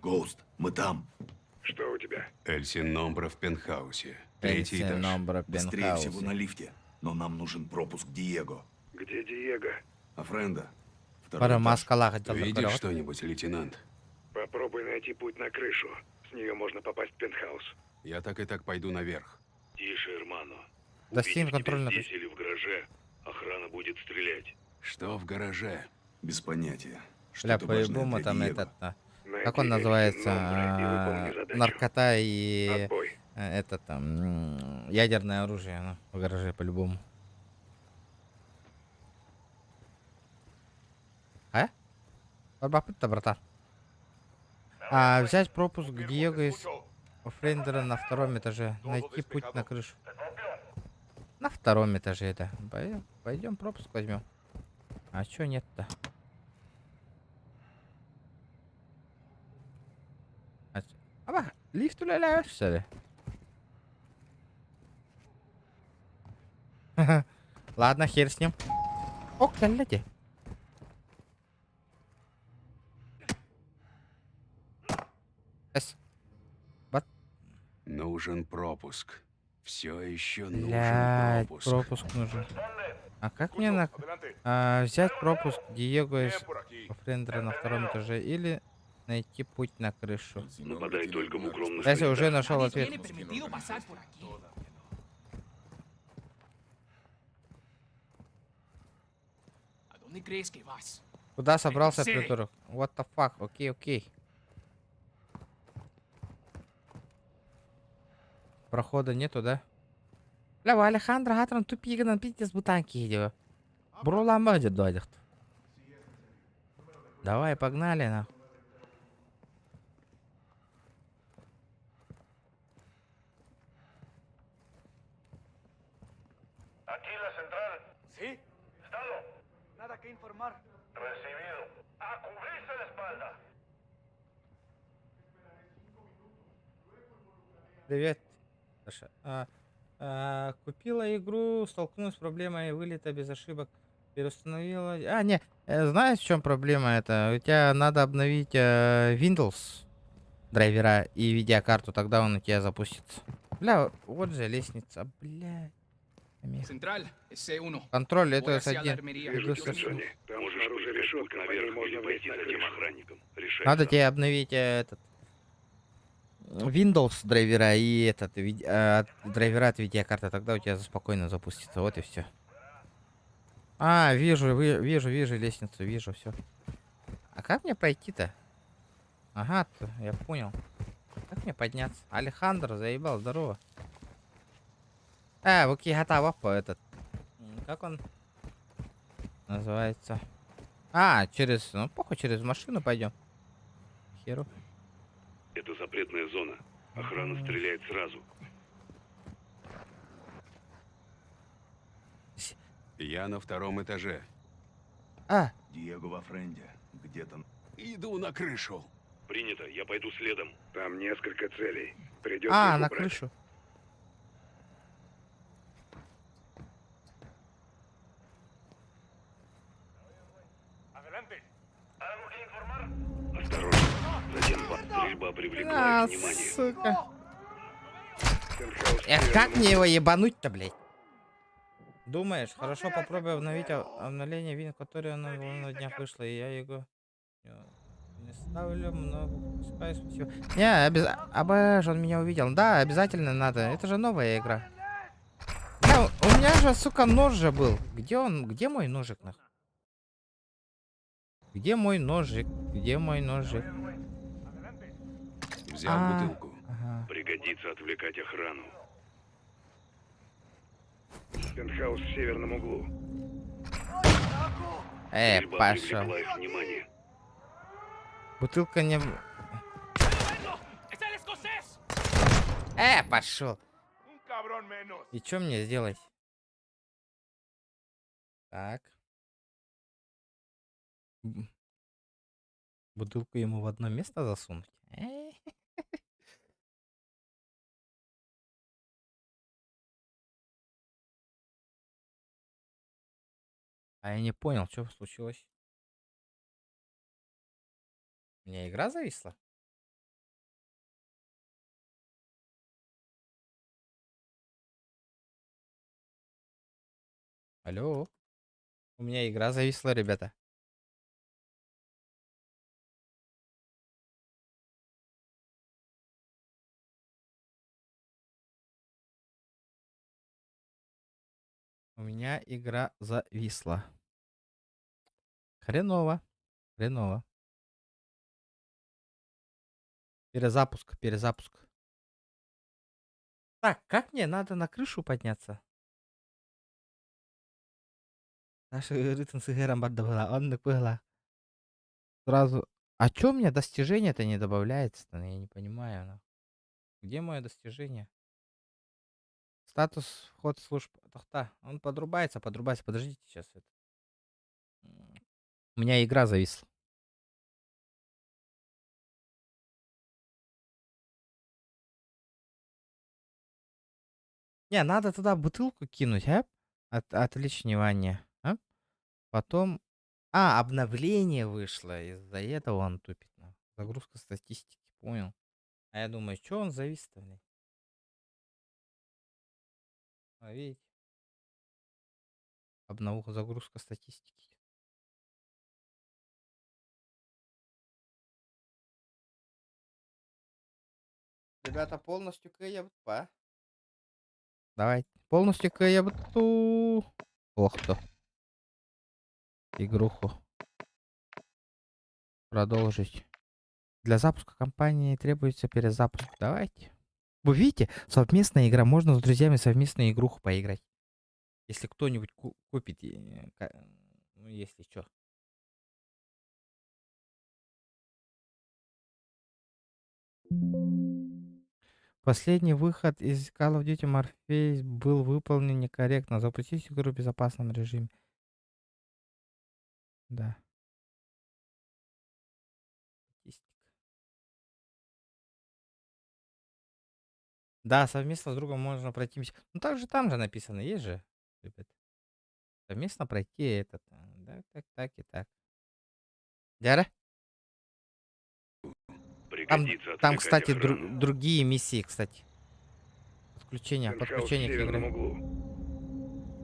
Гоуст, мы там. Что у тебя? Эль Син-Номбре в пентхаусе. 3-й этаж. Быстрее всего на лифте. Но нам нужен пропуск Диего. Где Диего? А Френда? Бара, маска Видишь что-нибудь, лейтенант? Попробуй найти путь на крышу. С нее можно попасть в пентхаус. Я так и так пойду наверх. Тише, Эрмано. Да с ним контрольно. Здесь или в гараже, охрана будет стрелять. Что в гараже? Без понятия. Бля, по-любому там этот... Как он называется? Наркота и... Это там... Ядерное оружие, ну, в гараже по-любому. А? Любопытно, братан. Взять пропуск Диего из Френдера на 2-м этаже. Найти путь на крышу. На 2-м этаже это. Пойдем пропуск возьмем. А чё нет-то? Лифт уляляешь, что ли? Ладно, хер с ним. О, коллеги. Нужен пропуск. Все еще нужен Блядь, пропуск. пропуск нужен. А как мне взять пропуск Диего из Френдера на 2-м этаже или найти путь на крышу? Нападай только в укромную. Я уже нашел ответ. Куда собрался, придурок? What the fuck? Окей. Прохода нету, да? Бля, Алехандро Гатрон тупиган пиздец бутанки идет. Брулама где дойдет. Давай, погнали, на. Aquí la central. ¿Sí? Estado. Nada que informar. Recibido. A cubrirse la espalda. Привет. Саша. Купила игру, столкнулась с проблемой вылета без ошибок. Переустановила... не. Знаешь, в чем проблема это? У тебя надо обновить Windows драйвера и видеокарту, тогда он у тебя запустится. Бля, вот же лестница, бля. Централь, С1. Контроль, это Voy hacia la S1. armería. Иду с S1. Там снаружи решетка, наверх можно пойти к тем охранникам. Решай Надо сам. тебе обновить этот Windows драйвера и этот драйвера от видеокарты, тогда у тебя спокойно запустится. Вот и все. Вижу лестницу, вижу все. А как мне пройти-то? Ага, я понял. Как мне подняться? Алехандро, заебал, здорово. Окей, готово по этот. Как он называется? А, через, ну, похуй, через машину пойдем. Херу. Это запретная зона. Охрана стреляет сразу. Я на втором этаже. А. Диего во френде. Где-то... Иду на крышу. Принято, я пойду следом. Там несколько целей. Придется А, их на убрать. крышу. Осторожно. Затем стрельба привлекла их внимание. Сука. Эх, как мне его ебануть-то, блядь? Думаешь, хорошо, попробуй обновить обновление вин, которое на днях вышло, и я его не ставлю много. Спасибо. Не, обож, он меня увидел. Да, обязательно надо. Это же новая игра. У меня же, сука, нож же был. Где он? Где мой ножик, нахуй? Где мой ножик? Где мой ножик? Взял бутылку. Пригодится отвлекать охрану. Пентхаус в северном углу. Стрельба пошел. привлекла их внимание. Бутылка не... пошел. И что мне сделать? Так. Бутылку ему в одно место засунуть? А я не понял, что случилось. У меня игра зависла? Алло. У меня игра зависла, ребята. У меня игра зависла. Хреново. Хреново. Перезапуск, перезапуск. Так, как мне надо на крышу подняться? Наша ритм с Игорем Бардовала, он не было. Сразу. А чё у меня достижение-то не добавляется-то? Я не понимаю. Ну. Где мое достижение? Статус вход служб. Тохта. Он подрубается. Подождите сейчас. Это. У меня игра зависла. Не, надо туда бутылку кинуть, а? Отличневание. А? Потом... А, обновление вышло. Из-за этого он тупит. Загрузка статистики, понял. А я думаю, что он завис-то, блядь? А, видите? Обновка, загрузка статистики. Ребята, полностью КЯБТ. Давай, полностью КЯБТу. Ох то. Игруху. Продолжить. Для запуска кампании требуется перезапуск. Давайте. Вы видите, совместная игра. Можно с друзьями совместную игруху поиграть. Если кто-нибудь купит. Ну, если что. Последний выход из Call of Duty Morpheus был выполнен некорректно. Запустить игру в безопасном режиме. Да. Да, совместно с другом можно пройти. Ну также там же написано, есть же, ребят. Совместно пройти этот. Да, так и так. Дяра? Там кстати, другие миссии, кстати. Подключение к игре.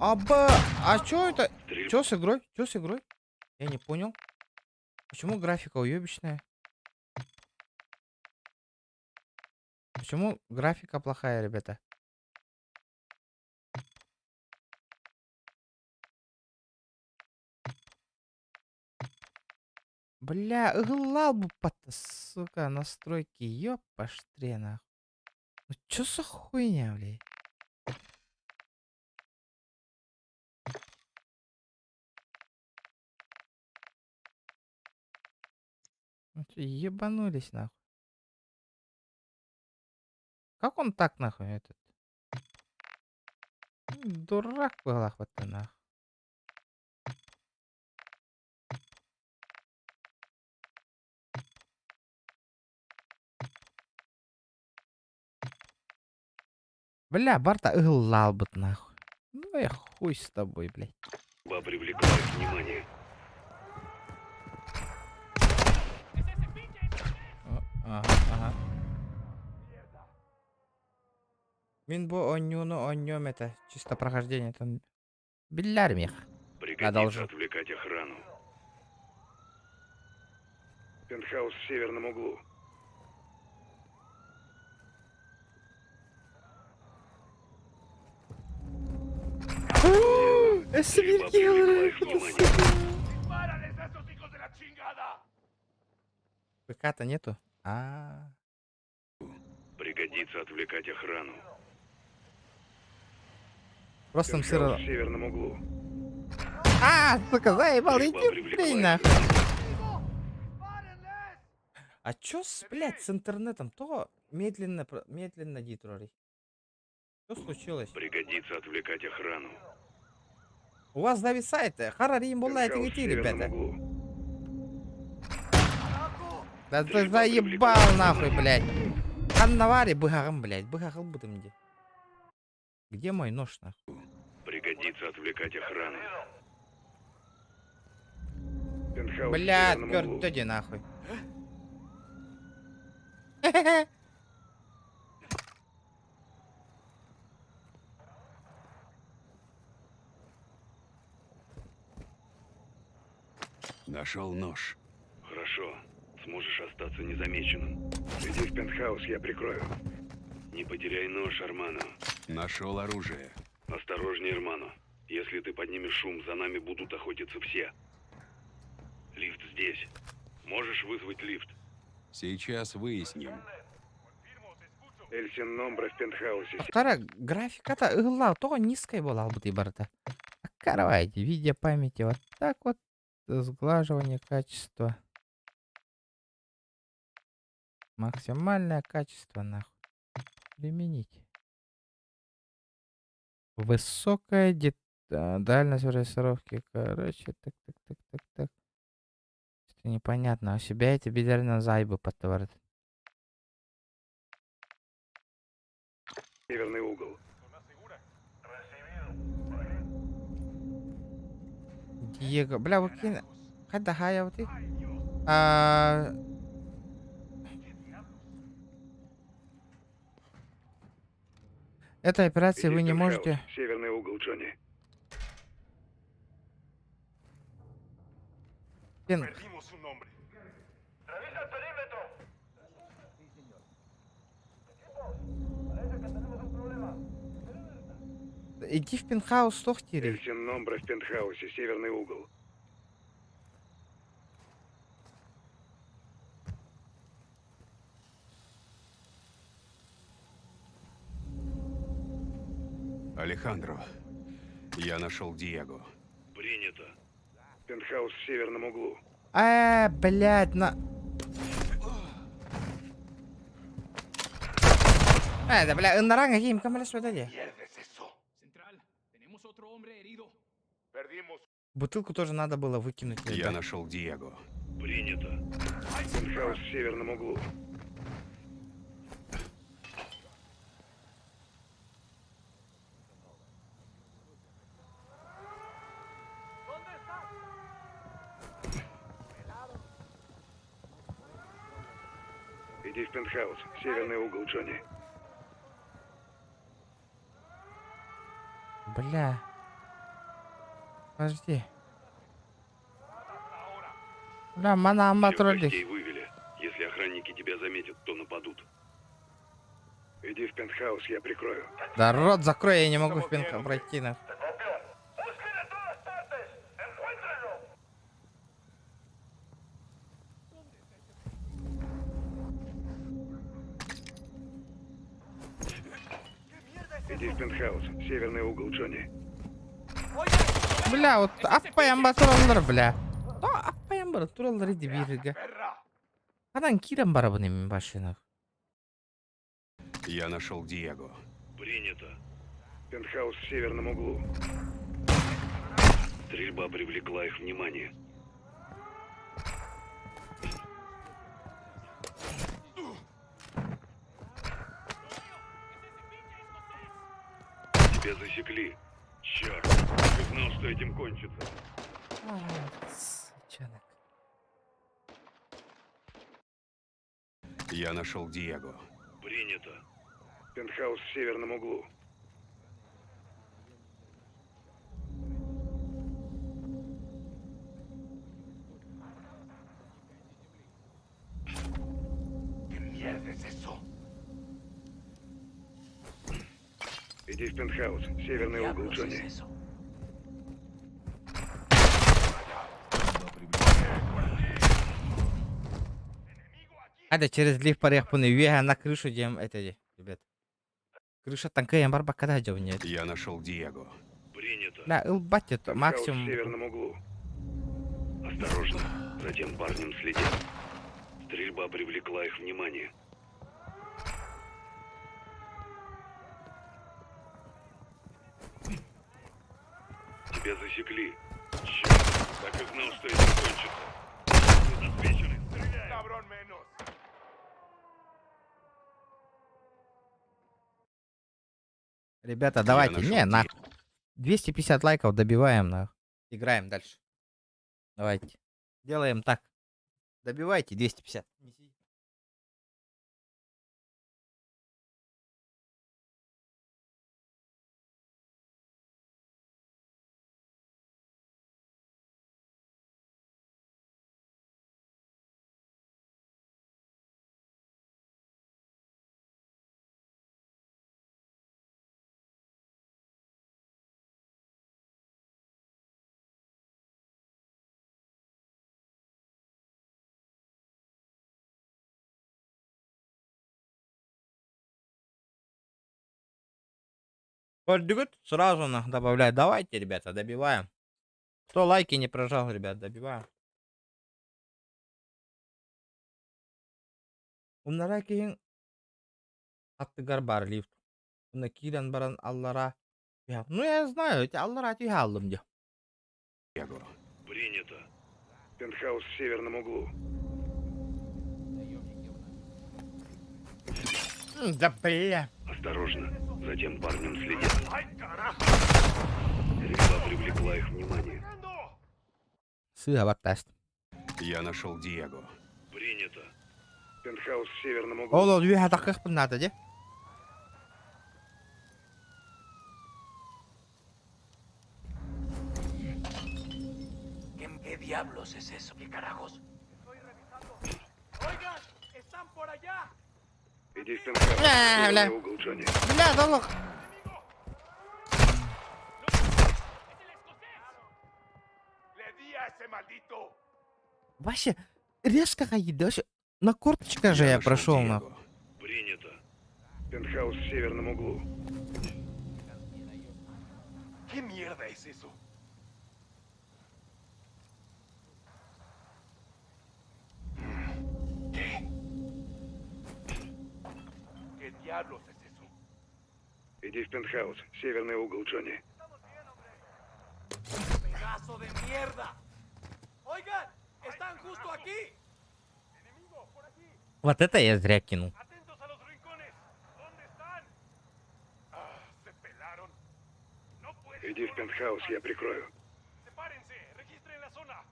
А чё это? Чё с игрой? Чё с игрой? Я не понял. Почему графика уёбищная? Почему графика плохая, ребята? Бля, лабу, сука, настройки, ёпаштрена. Ну чё за хуйня, блядь? Ебанулись нахуй. Как он так нахуй этот? Дурак в головах вот ты нахуй. Бля, Барта ыгылал бы нахуй. Ну я хуй с тобой, блядь. Привлекает внимание. Ага. Минбо оньем это чисто прохождение. Это Белярмих. Пригодится отвлекать охрану. Пентхаус в северном углу. ПК-то нету. Пригодится отвлекать охрану. Просто там сыро. В северном углу. Сука, заебал, иди, блин, нахуй. А чё блядь, с интернетом? То медленно дитрори. Что случилось? Пригодится отвлекать охрану. У вас зависает. Харарим была эти ребята. Да ты заебал нахуй, блядь. Аннавари, быгагам, блядь. Быгагал будем где. Где мой нож, нахуй? Пригодится отвлекать охрану. Блядь, иди нахуй. Нашел нож. Хорошо. Сможешь остаться незамеченным. Иди в пентхаус, я прикрою. Не потеряй нож, Армано. Нашел оружие. Осторожней, Армано. Если ты поднимешь шум, за нами будут охотиться все. Лифт здесь. Можешь вызвать лифт? Сейчас выясним. Эльсин Номбра в пентхаусе. Вторая графика-то игла, то низкая была, барта. Открывайте, видео памяти вот так вот. Сглаживание качества. Максимальное качество, нахуй. Применить. Высокая дальность рисовки. Короче, так. Что непонятно. У себя эти бедерные зайбы подтверждают. Северный угол. Диего, бля, выкинь. Когда хая вот их. Этой операции вы не можете. Северный угол, Джонни. Иди в пентхаус, тохтери. Эльсин Номбра в пентхаусе, северный угол. Алехандро, я нашел Диего. Принято. Пентхаус в северном углу. Блядь, да, бля, наранга гейм, камера сюда. Бутылку тоже надо было выкинуть. Я нашел Диего. Принято. Пентхаус в северном углу. Иди в пентхаус, северный угол, Джонни. Бля. Подожди. Бля, мана амбатролик. Вывели. Если охранники тебя заметят, то нападут. Иди в пентхаус, я прикрою. Да рот закрой, я не могу в пентхаус пройти, на. Иди в пентхаус, северный угол, Джонни. Бля, вот аппаям батуралдар, бля. Аппаям батуралдар иди бирга. Kadan kirem barabının başına. Я нашел Диего. Принято. Пентхаус в северном углу. Стрельба привлекла их внимание. Тебя засекли. Черт, я знал, что этим кончится. Сучонок. Я нашел Диего. Принято. Пентхаус в северном углу. Иди в пентхаус, северный угол, Джонни. Hadi через лифт поехали вверх на крышу, идем это, ребят. Крыша танка бар когда идем нет. Я нашел Диего. Принято. Да, батя, Пентхаус максимум. в северном углу. Осторожно, за тем парнем следят. Стрельба привлекла их внимание. Тебя засекли. Черт, так и знал, что это кончится. Диспетчеры, стреляй! Таврон минус! Ребята, давайте, не, на 250 лайков добиваем, на. Играем дальше. Давайте. Делаем так. Добивайте 250. Подгут, сразу на добавляй. Давайте, ребята, добиваем. Кто лайки не прожал, ребят, добиваем. Умнара кейін аттыгар бар лифт. Уна кирен баран аллара. Ну я знаю, эти аллара тихо алдым де. Принято. Пентхаус в северном углу. Да бля. Осторожно, за тем парнем следят. Стрельба привлекла их внимание. Сыга бактаст. Я нашел Диего. Принято. Пентхаус в северном углу. Оло, две атаках надо, де? ¿Qué diablos es eso? ¿Qué carajos? Estoy revisando. ¡Oigan! ¡Están por allá! Иди в пентхаус. Бля, бля. Угол, Джонни. Бля, да лох. Вообще, резко ходить, да вообще. На корточках же я прошел, нахуй. Принято. Пентхаус в северном углу. ¿Qué mierda es eso? ¿Qué? ¿Qué diablos es eso? Иди в пентхаус, северный угол, Джонни. ¡Pedazo de mierda! ¡Oigan! ¡Están justo aquí! ¡Enemigo, por aquí! Вот это я зря кинул. ¡Atentos a los rincones! ¿Dónde están? Ah, se pelaron. No puede. Иди в пентхаус, я прикрою. Sepárense, registren la zona.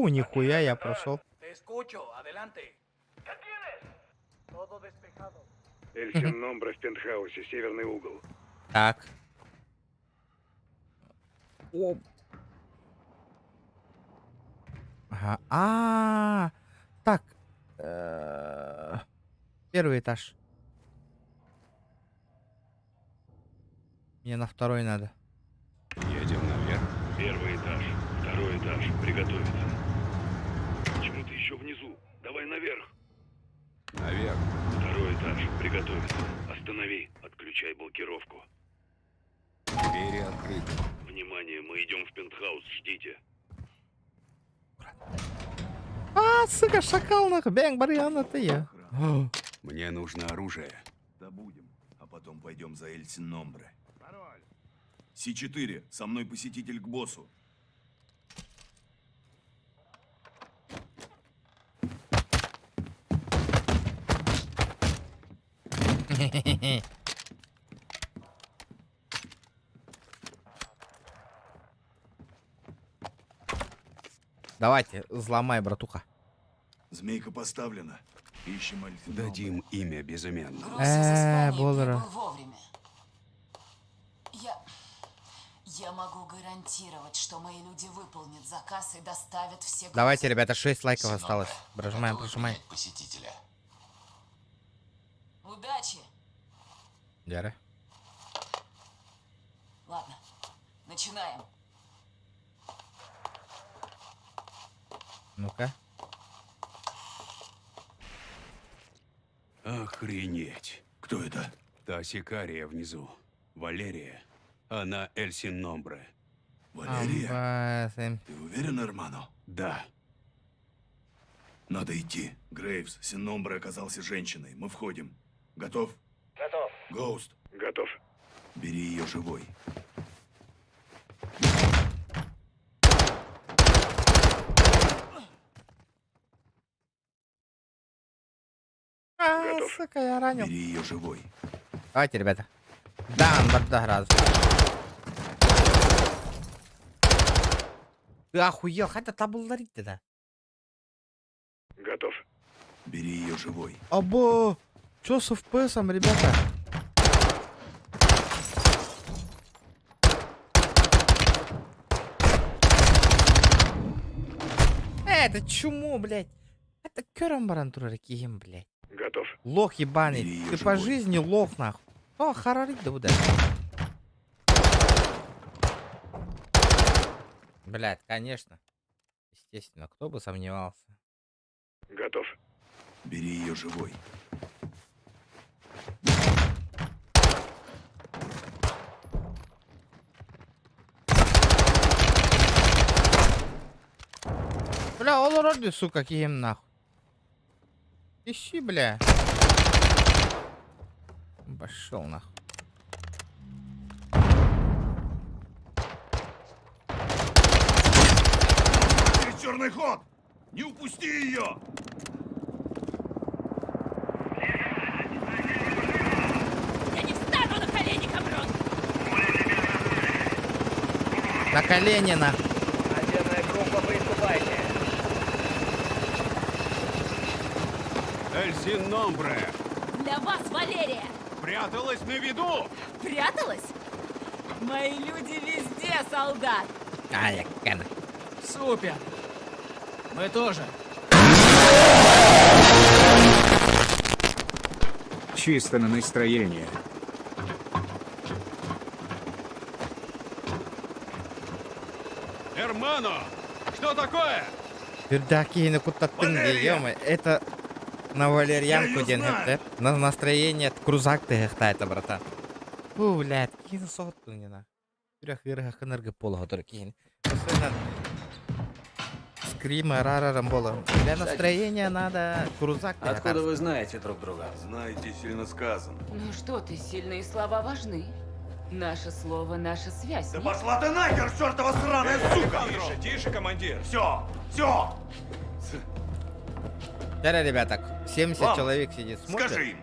Нихуя я прошел. Te escucho, adelante. ¿Qué tienes? Todo despejado. El sin nombre в пентхаусе, северный угол. Так. О. Ага. Так. Первый этаж. Мне на второй надо. Едем наверх. Первый этаж, второй этаж, приготовиться. Почему ты еще внизу? Давай наверх. Наверх. Второй этаж, приготовиться. Останови, отключай блокировку. Двери открыты. Внимание, мы идем в пентхаус, ждите. А, сука, шакал нахуй. Бэнг, барьян, это я. Мне нужно оружие. Добудем, а потом пойдем за Эль Синномбре. Пароль. С4, со мной посетитель к боссу. Давайте, взломай, братуха. Змейка поставлена. Ищем Эль Синномбре. Дадим имя безымянного. Болера. Вовремя. Я могу гарантировать, что мои люди выполнят заказ и доставят все грузы. Давайте, ребята, 6 лайков осталось. Прожимаем, прожимаем. Посетителя. Удачи! Дяра. Ладно, начинаем. Ну-ка. Охренеть. Кто это? Та сикария внизу. Валерия. Она Эль Синномбре. Валерия? Ты уверен, Эрмано? Да. Надо идти. Грейвс, Синномбре оказался женщиной. Мы входим. Готов? Готов. Гоуст. Готов. Бери ее живой. А, сука, я ранил. Бери ее живой. Давайте, ребята. Дан, бардаград. Ты охуел, хотя табларить да. Готов. Бери ее живой. Або, чё с FPS-ом, ребята? Это чуму, блядь. Это керамбаран туракием, блядь. Готов. Лох ебаный. Бери Ты её по живой. жизни лох, нахуй. О, харарить да удар. Блядь, конечно. Естественно, кто бы сомневался. Готов. Бери ее живой. Бля, олороди, сука, кием нахуй. Ищи, бля. Пошел нахуй. Через черный ход! Не упусти ее! Я не встану на колени, Каброн! На колени нахуй. Отдельная группа, приступайте. Эль Синномбре. Для вас, Валерия! Пряталась на виду. Пряталась? Мои люди везде, солдат! А, я кана. Супер. Мы тоже. Чисто на настроение. Эрмано! Что такое? Пердаки на кутатынги, ё это на валерьянку день на настроение крузак ты это, братан. Фу, блядь, какие сотку не на. Трех играх энергопола, которые кинь. Скрима, рара, рамбола. Для настроения надо крузак. Откуда вы знаете друг друга? Знаете, сильно сказано. Ну что ты, сильные слова важны. Наше слово, наша связь. Да нет? пошла ты нахер, чертова сраная сука! Тише, тише, командир. Все, все! Да, ребята, 70 Ладно, человек сидит, смотрит. Скажи им.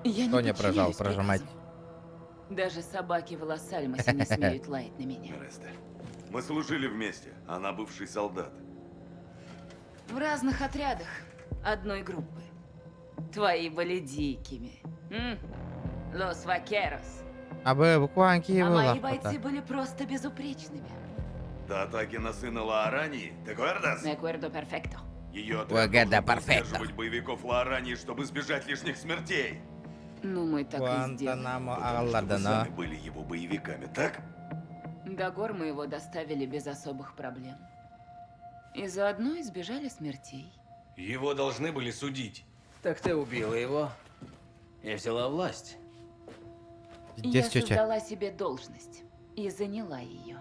Я не Кто не прожал, подчиняюсь прожимать. приказам. Даже собаки в Лос-Альмосе не смеют лаять на меня. Мы служили вместе, она бывший солдат. В разных отрядах одной группы. Твои были дикими. Лос Вакерос. А бы буквально А мои было. бойцы были просто безупречными. До атаки на сына Лаарании, ¿te acuerdas? Me acuerdo perfecto. Ее Уэгэда отряд должен был перфекто. сдерживать боевиков Лаарании, чтобы избежать лишних смертей. Ну, мы так и сделали. Гуантанамо, Потому что вы Алладана. сами были его боевиками, так? До гор мы его доставили без особых проблем. И заодно избежали смертей. Его должны были судить. Так ты убила его и взяла власть. Я Здесь тетя. создала себе должность. и заняла ее.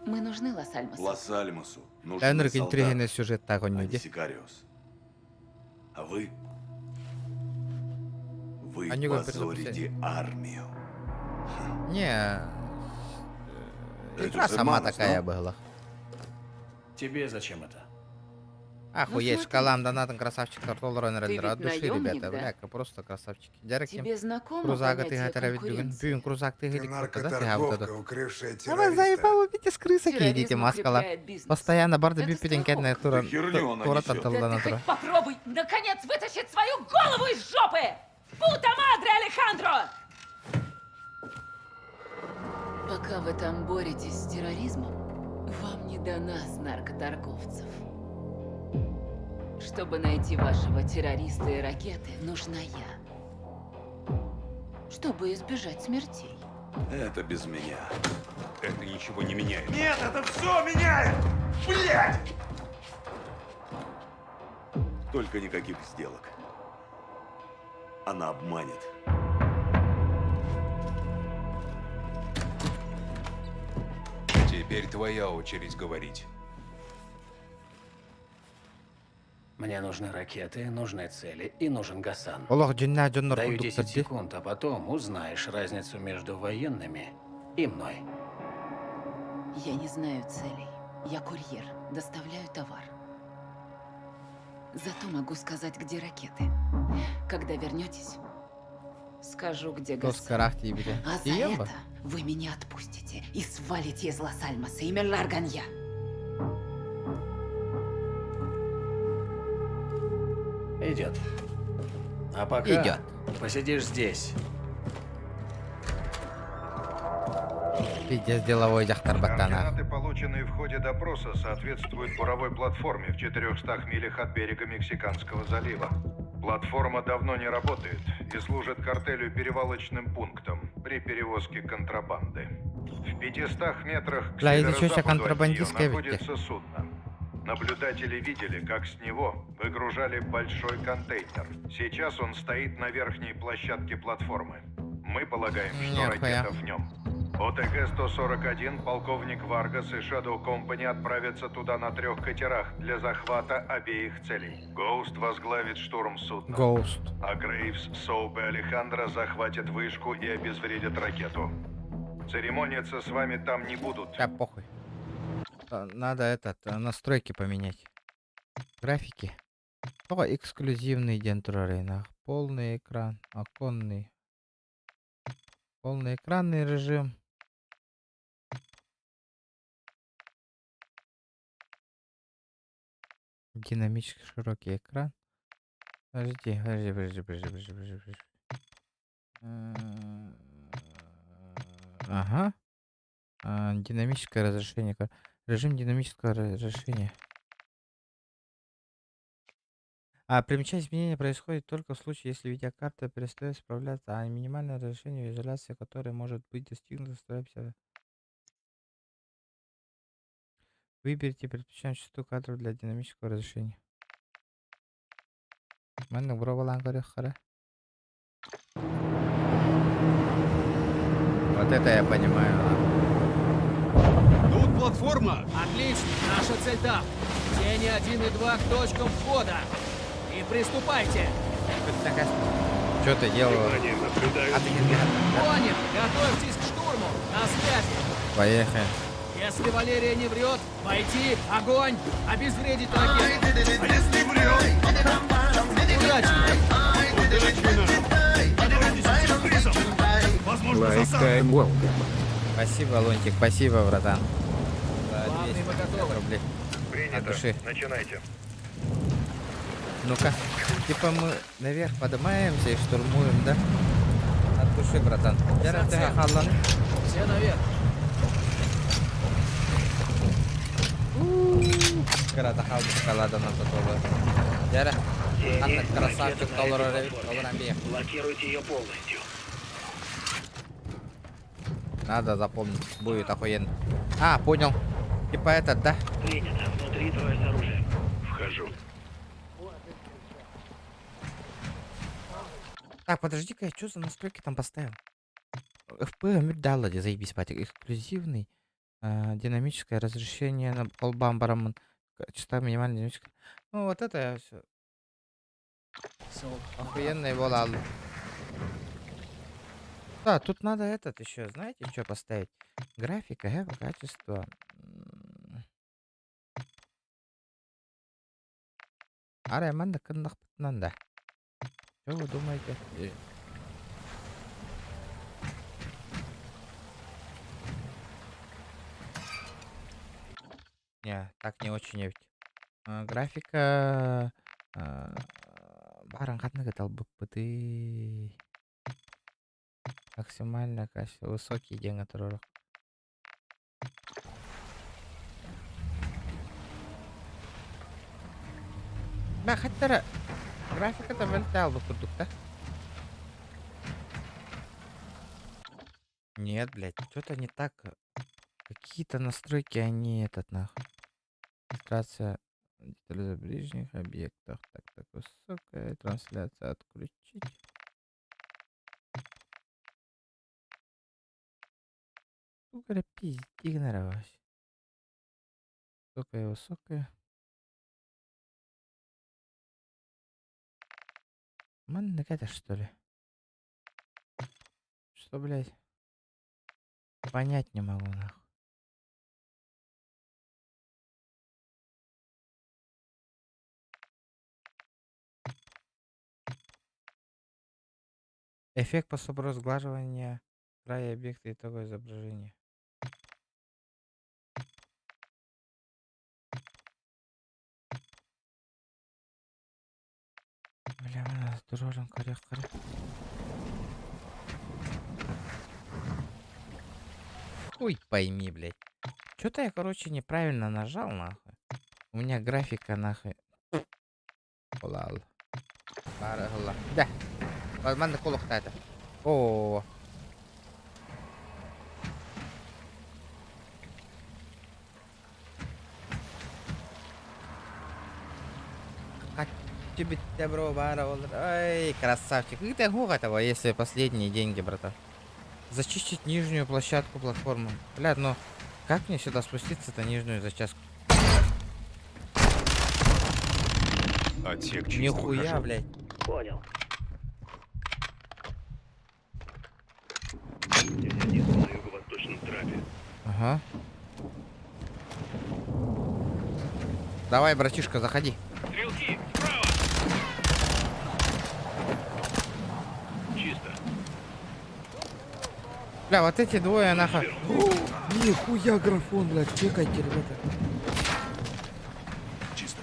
Мы нужны Лос-Альмасу. Лос-Альмасу нужен Энрик солдат, интригный сюжет так он а не не Сикариус. А вы? Вы Они говорят, позорите армию. Не, Это игра же сама Манус, такая ну? была. Тебе зачем это? Охуеть, смотри. шкалам донатом красавчик Картол Ройнер Ты от ведь души, наемник, ребята, да? бляка, просто красавчики. Дереким. Тебе знакомо Крузак, ты понятие готовишь бюген, конкуренции? бюген, крузак, ты Ты говоришь, наркоторговка, укрывшая А вы террориста. заебал, убейте с крысаки, Терроризм идите, маскала. укрепляет бизнес. Постоянно барды Это биппетенькетная страховка. тура, херню она тура, несет. тантал, Да ты натура. хоть попробуй, наконец, вытащить свою голову из жопы! Пута мадре, Алехандро! Пока вы там боретесь с терроризмом, вам не до нас, наркоторговцев. Чтобы найти вашего террориста и ракеты, нужна я. Чтобы избежать смертей. Это без меня. Это ничего не меняет. Нет, это все меняет! Блядь! Только никаких сделок. Она обманет. Теперь твоя очередь говорить. Мне нужны ракеты, нужны цели и нужен Гасан. Олох, джинна, джоннор, Даю кулдук 10 тадди. секунд, а потом узнаешь разницу между военными и мной. Я не знаю целей. Я курьер, доставляю товар. Зато могу сказать, где ракеты. Когда вернетесь, скажу, где Кто Гасан. скарахти, ебите. А за это вы меня отпустите и свалите из Лос-Альмаса и Мелларганья. Идет. А пока Идет. посидишь здесь. Пиздец, деловой яхтар батана. Координаты, полученные в ходе допроса, соответствуют буровой платформе в 400 милях от берега Мексиканского залива. Платформа давно не работает и служит картелю перевалочным пунктом при перевозке контрабанды. В 500 метрах к Бля, если чё, северо-западу ща от нее контрабандистская находится судно. Наблюдатели видели, как с него выгружали большой контейнер. Сейчас он стоит на верхней площадке платформы. Мы полагаем, что Нихуя. ракета в нем. ОТГ-141, полковник Варгас и Shadow Company отправятся туда на 3 катерах для захвата обеих целей. Гоуст возглавит штурм судна. Гоуст. А Грейвс, Соуп и Алехандро захватят вышку и обезвредят ракету. Церемониться с вами там не будут. Да, похуй. Надо настройки поменять. Графики. О, эксклюзивный дентрорейнах. Полный экран. Оконный. Полный экранный режим. Динамический широкий экран. Подожди. Ага. Динамическое разрешение. Режим динамического разрешения. Примечание изменения происходит только в случае, если видеокарта перестает справляться, а минимальное разрешение изоляции, которое может быть достигнуто, 150. Выберите предпочитаемую частоту кадров для динамического разрешения. Вот это я понимаю. Тут платформа. Отлично, наша цель там. Тени 1 и 2 к точкам входа. И приступайте. Что ты делал? Понял, готовьтесь к штурму. На связи. Поехали. Если Валерия не врет, войти, огонь, обезвредить ракету. А если врет? Удачи. Возможно, Lifetime welcome. Спасибо, Лунтик, спасибо, братан. За Главный, 200 мы готовы. рублей. От души. Начинайте. Ну-ка, типа мы наверх поднимаемся и штурмуем, да? От души, братан. Все наверх. Когда халдик скалада на татула. Яра, Анна красавчик, колорамбия. Блокируйте ее полностью. Надо запомнить, будет охуенно. Понял. Типа этот, да? Принято. Внутри трое с оружием. Вхожу. Так, подожди-ка, я что за настройки там поставил? FP медалла, заебись, батик. Эксклюзивный. Динамическое разрешение на полбамбаром. Частота минимальная динамическая. Ну, вот это я все. Охуенно его ладно. Да, тут надо этот еще, знаете, что поставить? Графика, качество. Ареманда кандахпытнанда. Что вы думаете? Не, так не очень ведь. Графика... Баран хатны катал бы ты. Максимальное качество. Высокий день который. Да, хотя графика-то вылетал бы продукта. Нет, блядь, что-то не так. Какие-то настройки, они этот нахуй. Трансляция деталей ближних объектов. Так, высокая трансляция отключить. Сука, пиздец, игнорировать. Высокая. Ман наката, что ли? Что, блядь? Понять не могу, нахуй. Эффект по собору сглаживания края объекта и того изображения. Бля, осторожно, коррект. Хуй пойми, блядь. Что-то я, короче, неправильно нажал, нахуй. У меня графика, нахуй. Лал. Барагла. Да. Возможно, колохта это. О. Тебе добро, бара, ай, красавчик. Как ты гуха того, если последние деньги, братан? Зачистить нижнюю площадку платформы. Блядь, ну как мне сюда спуститься-то, нижнюю зачастку? Отсек нихуя, блядь. Понял. На юго-восточном трапе. Ага. Давай, братишка, заходи. Стрелки, справа! Чисто. Бля, вот эти двое нахуй. Нихуя графон, блядь, чекайте, ребята. Чисто.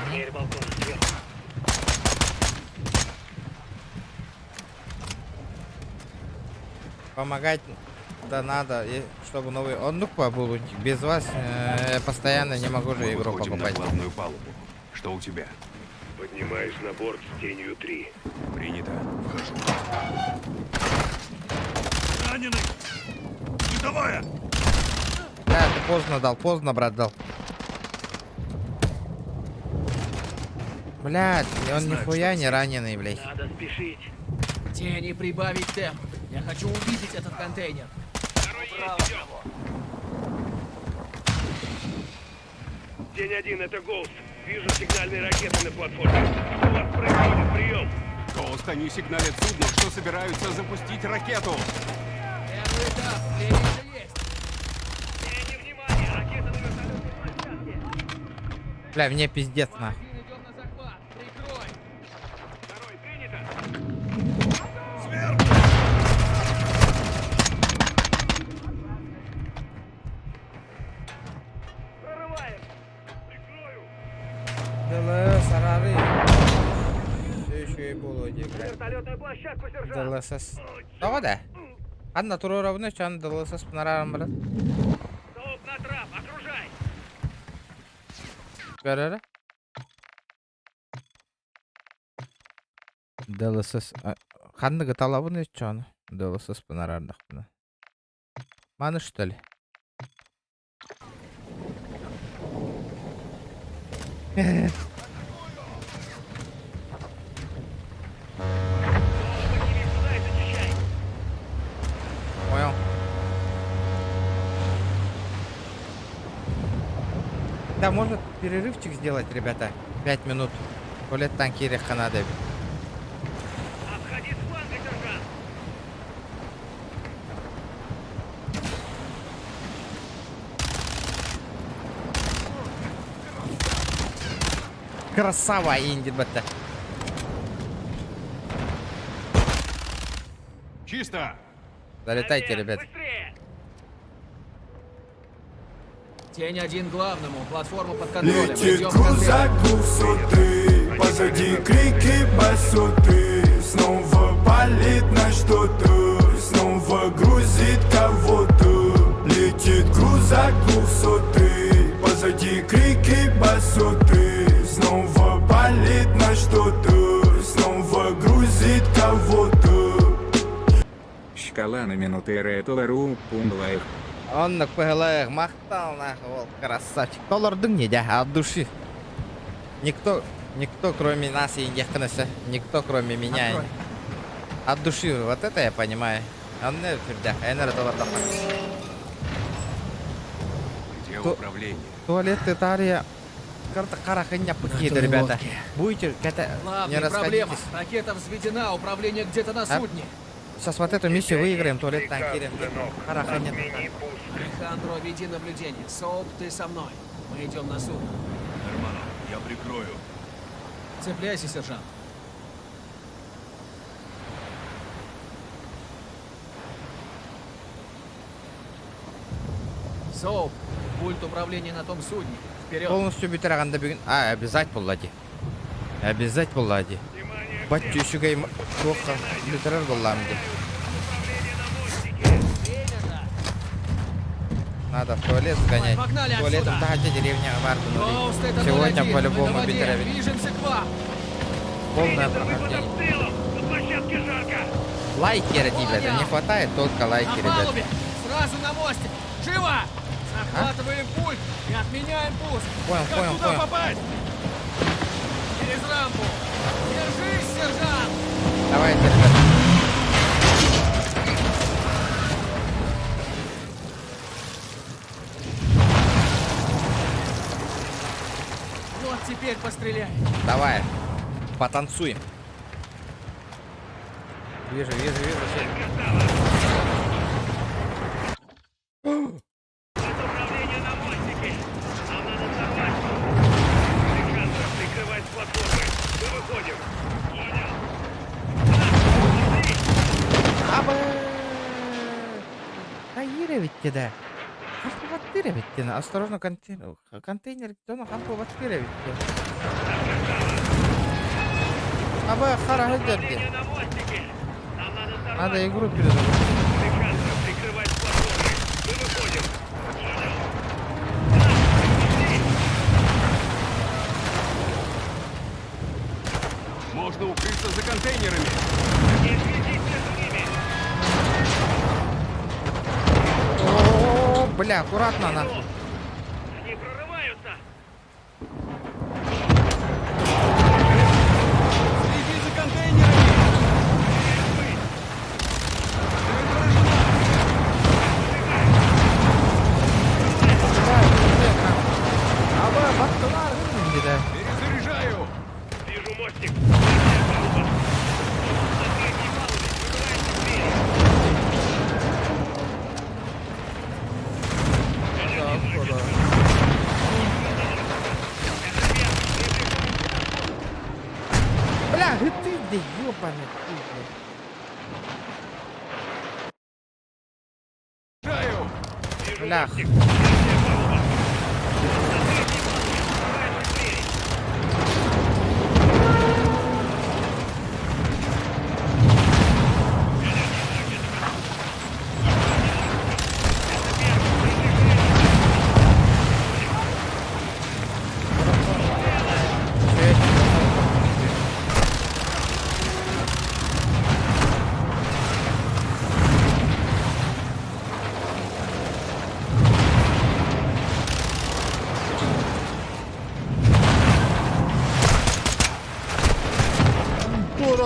Дверь балкон сверху. Помогать да надо, чтобы новый отдых был. Без вас я постоянно не могу же игру покупать. На главную палубу. Что у тебя? Поднимаюсь на борт с тенью 3. Принято. Вхожу. Раненый! Давай! Да, ты поздно дал, брат, дал. Блядь, он нихуя не раненый, блядь. Надо спешить. Тени, прибавить темп. Я хочу увидеть этот контейнер. Тень 1, это Гоуст. Вижу сигнальные ракеты на платформе. Что у вас происходит? Прием! Гоуст, они сигналят судно, что собираются запустить ракету. Первый этап, время уже есть. Тени, внимание, ракета на вертолетной площадке. Бля, мне пиздец, на. Идем на захват. Прикрой. Второй, принято! Прорываем. Прикрою! Сарары. Еще и было играть. Вертолетную площадку, сержант. ДЛСС. Да, да. Одна тура ровно, что он ДЛСС панорам, брат. Стоп на трап, окружай. Görür. ДЛСС. Ханны талабы не чон. ДЛСС панорардах бuna. Маны что ли? Понял. Да, можно перерывчик сделать, ребята. 5 минут. Туалет танкире ханады. Обходи с фланга, сержант! Красава, Инди, бата. Чисто! Залетайте, ребят. Тень один главному, платформа под контролем. Летит крузак высоты, позади крики басоты. Снова палит на что-то, снова грузит кого-то. Летит крузак высоты, позади крики басоты. Снова палит на что-то, снова грузит кого-то. Шкала на минуты Ретолару Пумблайх. Он на ПГЛ махтал, нахуй, красавчик. Толордың не, да, от души. Никто, кроме нас, и Яханеса, никто, кроме меня. Открой. От души, вот это я понимаю. Он не фердя, Где управление? Туалет, Италия. Караханя покида, ребята. Будете, это, не Главная проблема. расходитесь. Ракета взведена, управление где-то на судне. Сейчас вот эту миссию выиграем, туалет танкире. Караханя. Алехандро, веди наблюдение. Соуп, ты со мной. Мы идем на судно. Нормально, я прикрою. Цепляйся, сержант. Соуп, пульт управления на том судне. Вперед. Полностью битараганда бюген. А, обязать поллади. Обязать поллади. Батю шугай плохо битарар голламди. Надо в туалет сгонять. Погнали Туалетом отсюда. тахати деревня Варду. Гоуст, это Сегодня 0-1. по-любому Мы на воде. битаровит. Движемся к вам. Полное прохождение. Лайки, ребята, не хватает только лайки, На ребята. палубе. Сразу на мостик. Живо! Захватываем пульт и отменяем пуск. Понял, Как понял, туда понял. попасть? Через рампу. Держись, сержант! Давайте, ребята. Вот теперь постреляй. Давай. Потанцуем. Вижу. Прикрывать с платформы. Мы выходим. Таировите, да. Хампуваттыровите. Осторожно, контейнер. Кто хампуваттыровите. Аба, хара хедерди. Надо игру перезагрузить. Прикрывать с платформы. Мы выходим. Можно укрыться за контейнерами. О, бля, аккуратно нахуй. Они прорываются. Следи за контейнерами. Аба, баттулар, да. Перезаряжаю. Вижу мостик. Бля, ты да ёбаный хуй, Заряжаю. бля.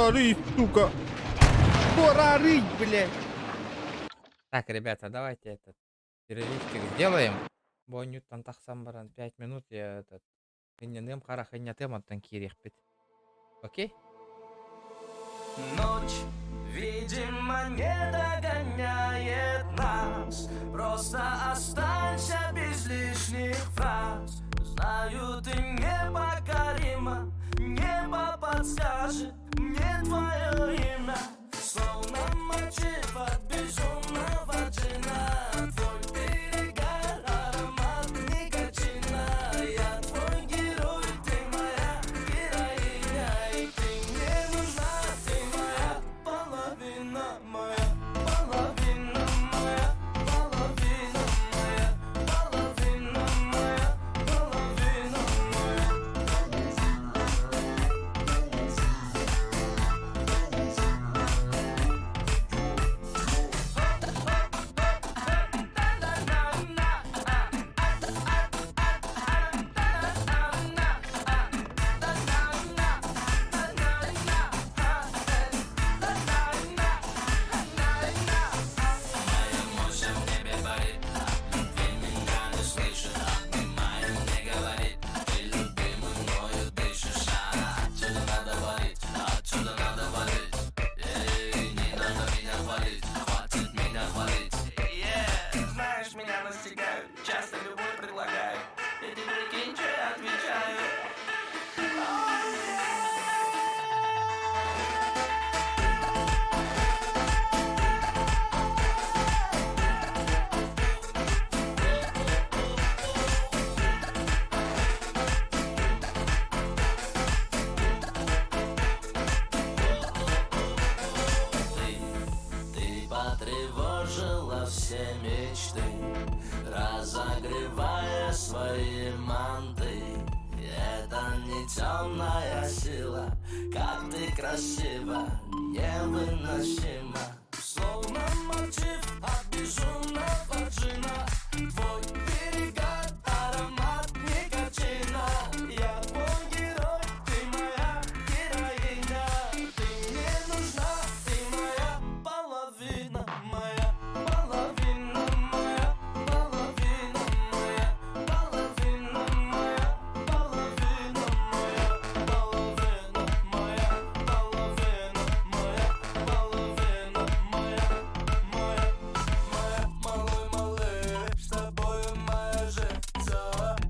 Пора рыть, сука. Пора рыть, блядь. Так, ребята, давайте этот перерывчик сделаем. Бо Ньютон тахсам баран 5 минут я этот. Хеннем хара хеннятем от танкирих пит. Окей? Ночь, видимо, не догоняет нас. Просто останься без лишних фраз. Знаю, ты непокорима. Небо подскажет мне твое имя. Словно мотив от безумного джина. Твой перегар, аромат никотина. Я твой герой, ты моя героиня. И ты мне нужна, ты моя половина, моя половина, моя половина, моя половина, моя половина, знаешь, меня настигают, часто любовь предлагают. И ты прикинь, что я отвечаю. Ты потревожила все мечты, разогревая свои манты. Это не темная сила, как ты красива, невыносима. Словно мотив от безумного джина. Твой перегар, аромат никотина. Я твой герой, ты моя героиня. Ты мне нужна, ты моя половина, моя половина, моя половина, моя половина, моя половина, моя половина, моя половина, моя половина, моя малый, малый, с тобою моя жизнь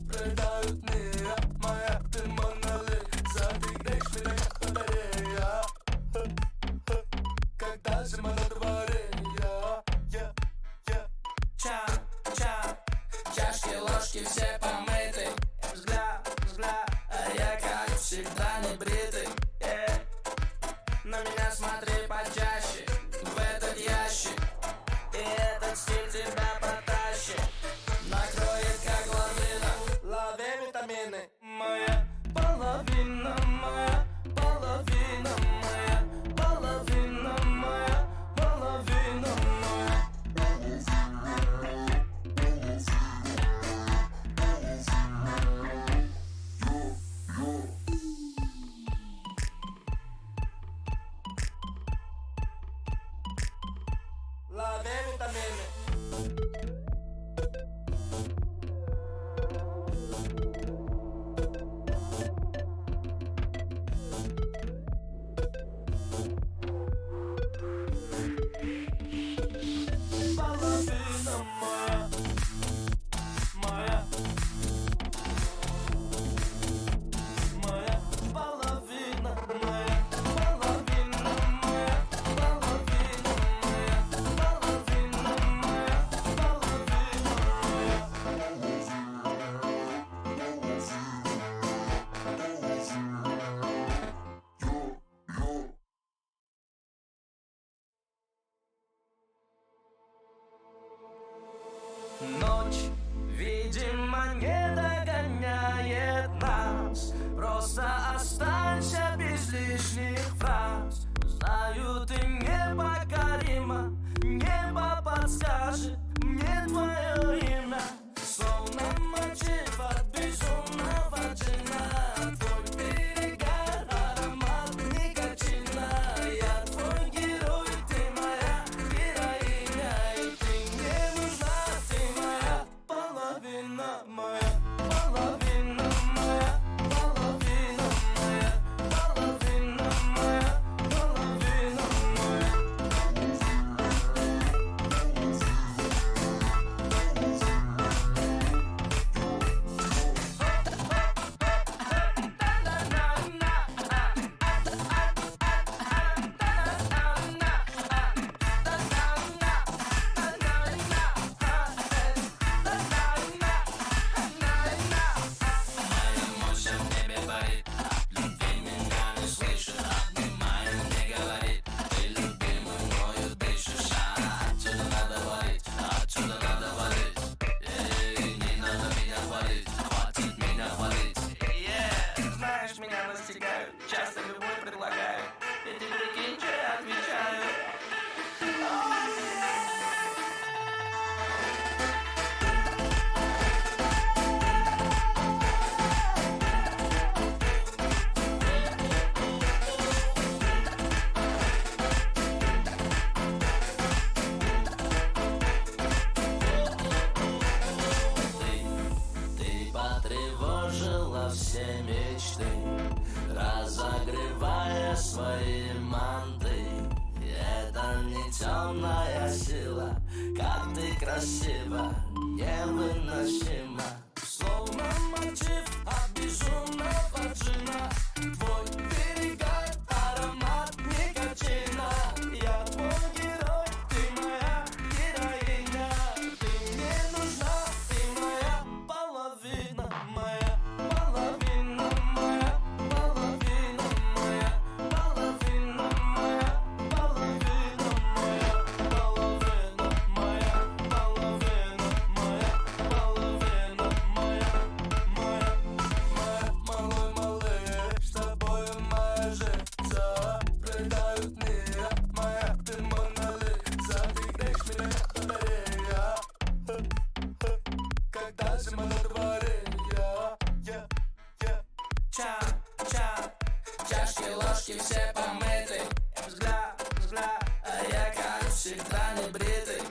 придают мир, моя ты Мона Лиза, ты греешь меня как батарея. Когда зима на дворе, чашки, ложки все помыты. Взгляд, а я как всегда не бритый. На меня смотри почаще, в этот ящик. И этот стиль тебя потащит. Накроет как лавина, лови витамины. Моя половина, моя половина, моя половина, моя половина, моя. Лови витамины. Половина моя, моя, моя половина, моя половина, моя половина, моя половина, моя Ночь, видимо, не догоняет нас. Просто останься без лишних фраз. Знаю, ты непокорима. Небо подскажет мне твое имя. Словно мотив от безумного джина. Твой перегар, аромат никотина. красиво, невыносимо. Словно мотив обиженного джина. Твой берегай аромат никотина. Я твой герой, ты моя героиня. Ты мне нужна, ты моя половина. Моя половина, моя половина, моя половина, моя половина, моя половина, моя половина, моя половина, моя малой малыш, с тобой моя жизнь, придают мир, моя ты Мона Лиза, ты греешь меня батарея, когда зима на дворе, ча, чашки, ложки все помыты, взгляд, а я как всегда не бритый,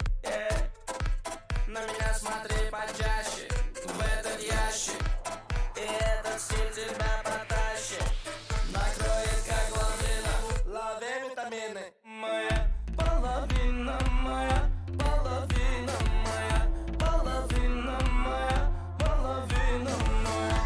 на меня смотри почаще, в этот ящик, и этот стиль тебя потащит, накроет как лавина, лови витамины, моя половина, моя половина, моя половина, моя половина, моя.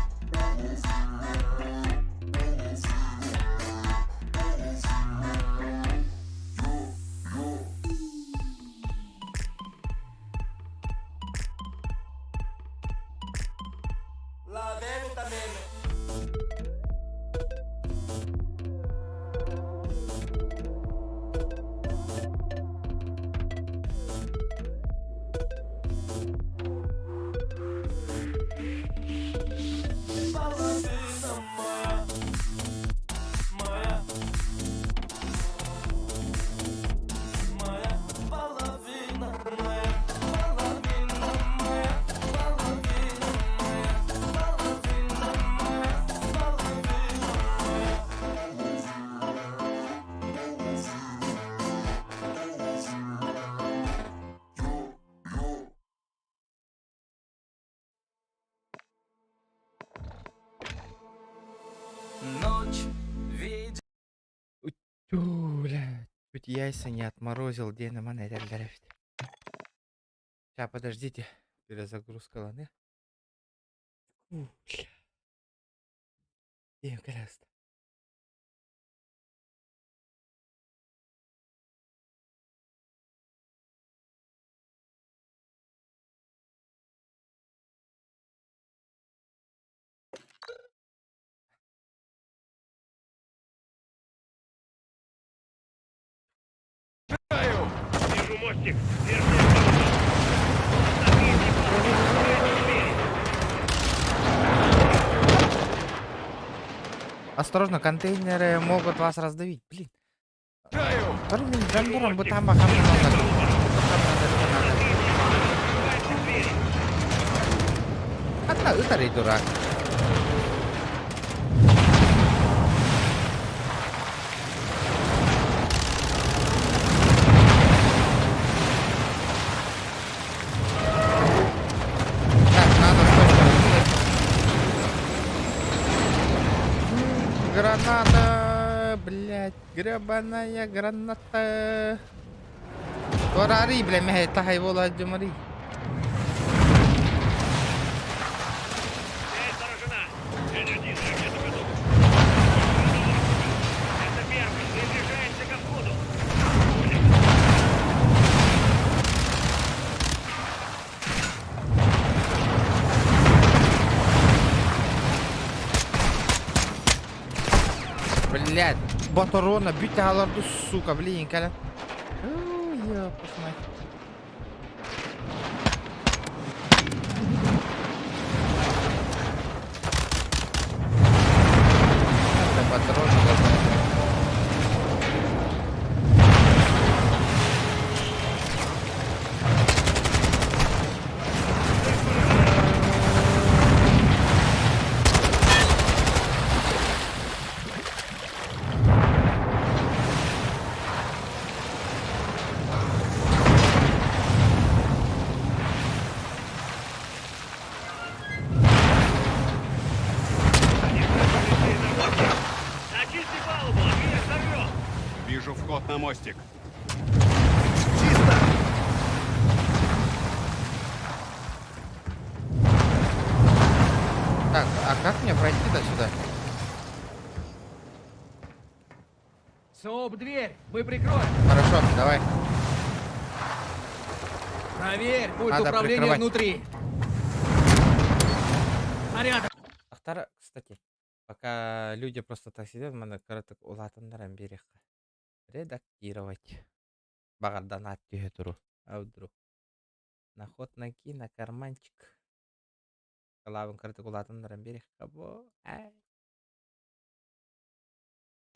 Лови витамины. Половина моя, моя, моя половина, моя половина, моя половина, моя половина, моя ночь видит. Блядь, чуть яйца не отморозил, где на монете. Сейчас, подождите. Перезагрузка ланы. Бля. Интересно. Вижу мостик. Осторожно, контейнеры могут вас раздавить. Блин. Джандуром бы там бахам это дурак. Граната, блядь, гребаная граната. Ворари, бля, мягкая тахайвола джумари. Блядь, батарона, бить аларды, сука, блин, каля. Ёпта мать. Это патроны. Вижу вход на мостик. А как мне пройти до сюда? Соуп, дверь! Мы прикроем! Хорошо, давай. Проверь, пульт Надо управления прикрывать. внутри. Порядок. Кстати, пока люди просто так сидят, в мене коротко улатандарам берег. Редактировать. Багарданат тюгетуру. А вдруг? На ход ноги, на карманчик. Главным коротко улатандарам берег. Кого?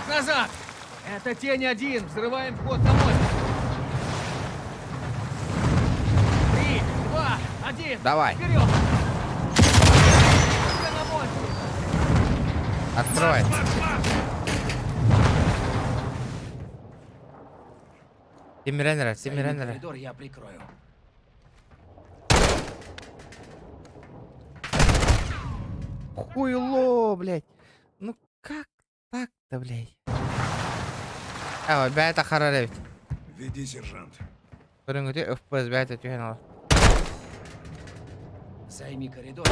Назад! Это тень один. Взрываем вход на мост. 3, 2, 1. Давай. Вперед! Уже на мосте. Открывай. Тимиренера, Тимиренера. Коридор я прикрою. Хуйло, блядь. Ну как так-то, блядь? Бәйті қарар әбет. Веди, сержант. Көрінгіде FPS бәйті түйен алар. Займи коридор.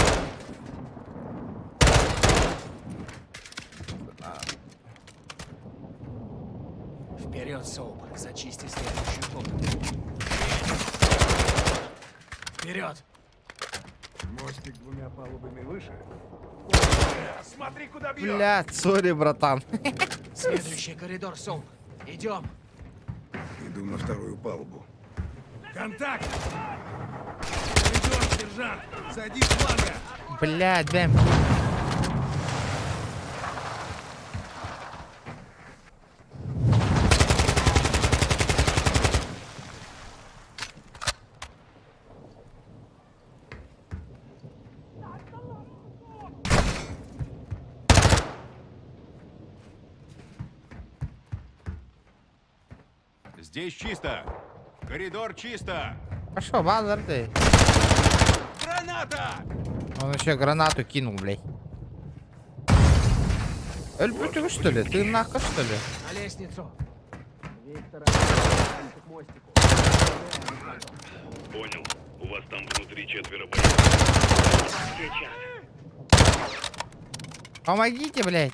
Вперед, Соуп. Зачисти следующую комнату. Вперед! Мостик двумя палубами выше. Смотри, куда бьет! Блядь, сори, братан. Следующий коридор, Соуп. Идем. Иду на вторую палубу. Контакт! Коридор, сержант! Садись с фланга! Блядь, бэм. Здесь чисто. Коридор чисто. Пошел, базар ты. Граната! Он еще гранату кинул, блядь. Эльпутин, что ли? Ты нахуй, что ли? На лестницу. Виктора, к мостику. Понял. У вас там внутри 4 бойцов. Сейчас. Помогите, блядь.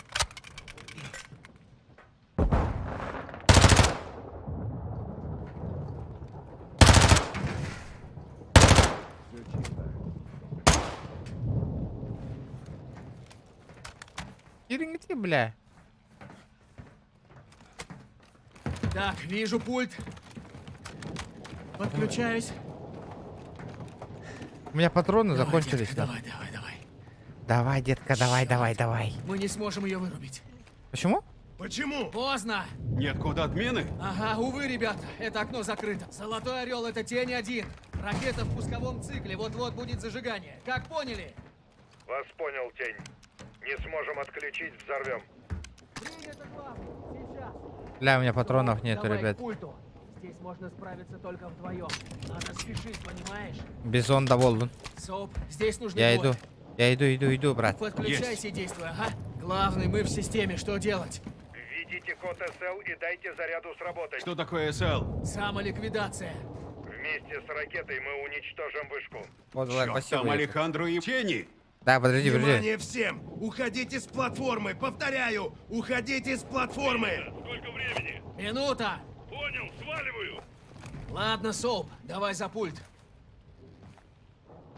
Киринги, бля. Так, вижу пульт. Подключаюсь. У меня патроны Давай, закончились. детка, давай, давай, давай. Давай, детка, давай, давай, давай. Мы не сможем ее вырубить. Почему? Почему? Поздно. Нет кода отмены? Ага, увы, ребята, это окно закрыто. Золотой орел — это тень один. Ракета в пусковом цикле, вот-вот будет зажигание. Как поняли? Вас понял, тень. Не сможем отключить, взорвем. Принято, главный. Сейчас. Бля, у меня патронов нету, Давай ребят. к пульту. Здесь можно справиться только вдвоем. Надо спешить, понимаешь? Бизон доволен. Соуп, здесь нужны Я двое. иду, брат. Подключайся и действуй, ага. Главный, мы в системе, что делать? Введите код СЛ и дайте заряду сработать. Что такое СЛ? Самоликвидация. Вместе с ракетой мы уничтожим вышку. Вот, ладно, Чёрт, спасибо. там детка. Алехандро и Тени. Да, подожди. Внимание всем! Уходите с платформы! Повторяю! Уходите с платформы! Сколько времени? Минута. Понял, сваливаю. Ладно, Соуп, давай за пульт.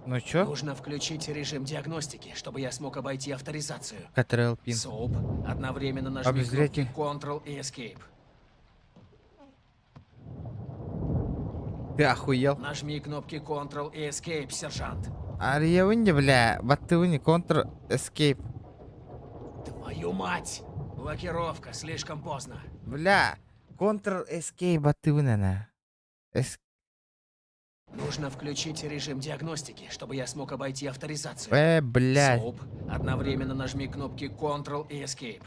Ну чё? Нужно включить режим диагностики, чтобы я смог обойти авторизацию. Ctrl пин. Соуп, одновременно нажми Обязательно. кнопки Ctrl и Escape. Ты охуел? Нажми кнопки Ctrl и Escape, сержант. Арьевынди, бля. Баттывыни, Ctrl Escape. Твою мать! Блокировка, слишком поздно. Бля. Ctrl Escape, баттывыни, на. Нужно включить режим диагностики, чтобы я смог обойти авторизацию. Блядь. Соуп, одновременно нажми кнопки Ctrl и Escape.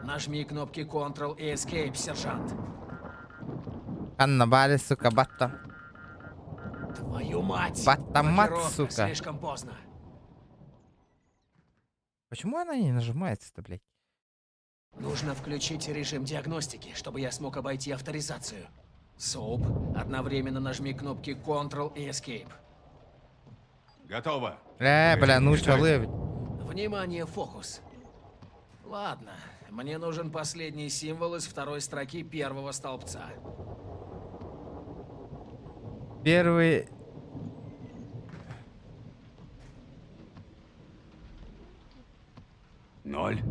Нажми кнопки Ctrl и Escape, сержант. Анна Бали, сука, батта. Твою мать! Баттамат, Блокировка, сука. слишком поздно. Почему она не нажимается-то, блядь? Нужно включить режим диагностики, чтобы я смог обойти авторизацию. Соуп, одновременно нажми кнопки Ctrl и Escape. Готово. Бля, ну что ловит? Внимание, фокус. Ладно, мне нужен последний символ из второй строки первого столбца. Первый... Ноль.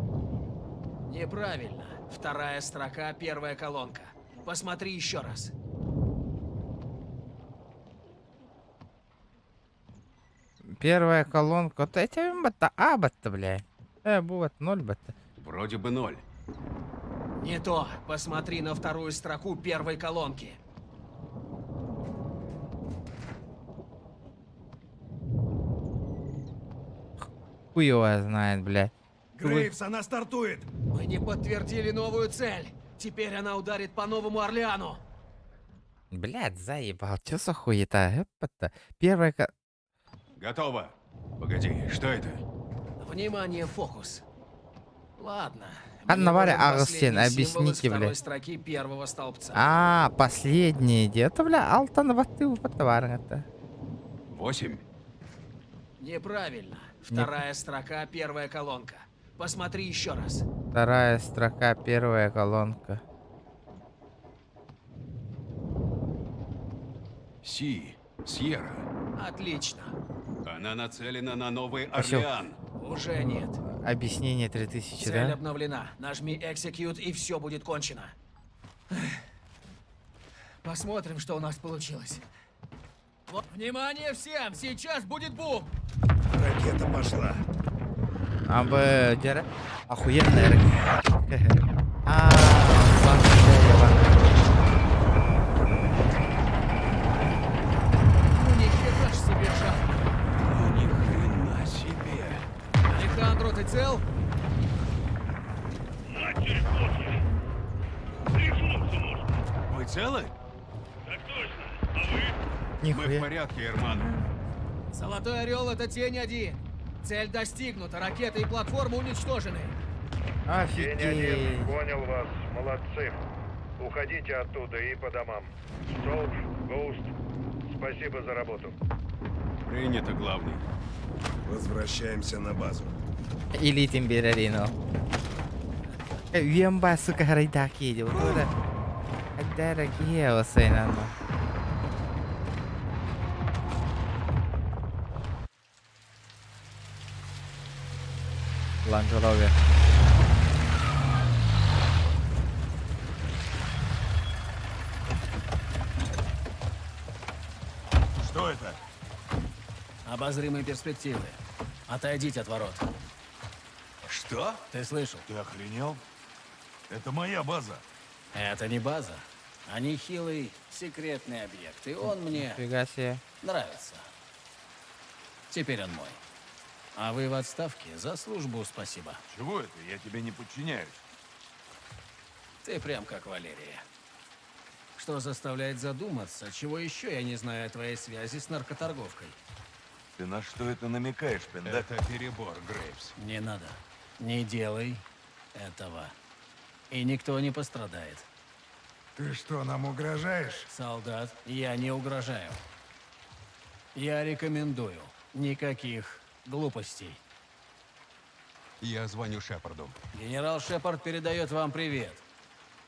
Неправильно. Вторая строка, первая колонка. Посмотри еще раз. Первая колонка. Вот эти бата, бля. Вот 0 бата. Вроде бы 0. Не то. Посмотри на вторую строку первой колонки. Хуй его знает, бля. Грейвс, она стартует! Мы не подтвердили новую цель. Теперь она ударит по Новому Орлеану. Блядь, заебал. Чё за хуета? Первая... Готово. Погоди, что это? Внимание, фокус. Ладно. Анна Варя Агастин, Агастин, объясните, бля. Строки первого столбца. А, последний. Это, бля, Алтан Ватыл Патаваргата. 8. Неправильно. Вторая строка, первая колонка. Посмотри еще раз. Вторая строка, первая колонка. Сьерра. Отлично. Она нацелена на Новый Всё. Орлеан. Уже нет. Объяснение 3000, Цель да? обновлена. Нажми Execute, и все будет кончено. Посмотрим, что у нас получилось. Внимание всем! Сейчас будет бум! Ракета пошла. Дера. Охуенная ракета. Ну нихера ж себе жар. Ну ни хрена себе. Алехандро, ты цел? Вы целы? Так точно. А вы? Мы в порядке, Эрман. Золотой Орел — это тень один. Цель достигнута, ракеты и платформы уничтожены. Офигеть. Понял вас, молодцы. Уходите оттуда и по домам. Солдж, Гоуст, спасибо за работу. Принято, главный. Возвращаемся на базу. Или Тимберарино. Вемба, сука, харайдаки. Вот это. Дорогие осейнано. Ланжерове. Что это? Обозримые перспективы. Отойдите от ворот. Что? Ты слышал? Ты охренел? Это моя база. Это не база, а нехилый секретный объект. И он мне Фига себе. нравится. Теперь он мой. А вы в отставке. За службу спасибо. Чего это? Я тебе не подчиняюсь. Ты прям как Валерия. Что заставляет задуматься, чего еще я не знаю о твоей связи с наркоторговкой. Ты на что это намекаешь, пендак? Это перебор, Грейвс. Не надо. Не делай этого. И никто не пострадает. Ты что, нам угрожаешь? Солдат, я не угрожаю. Я рекомендую. Никаких глупостей. Я звоню Шепарду. Генерал Шепард передает вам привет.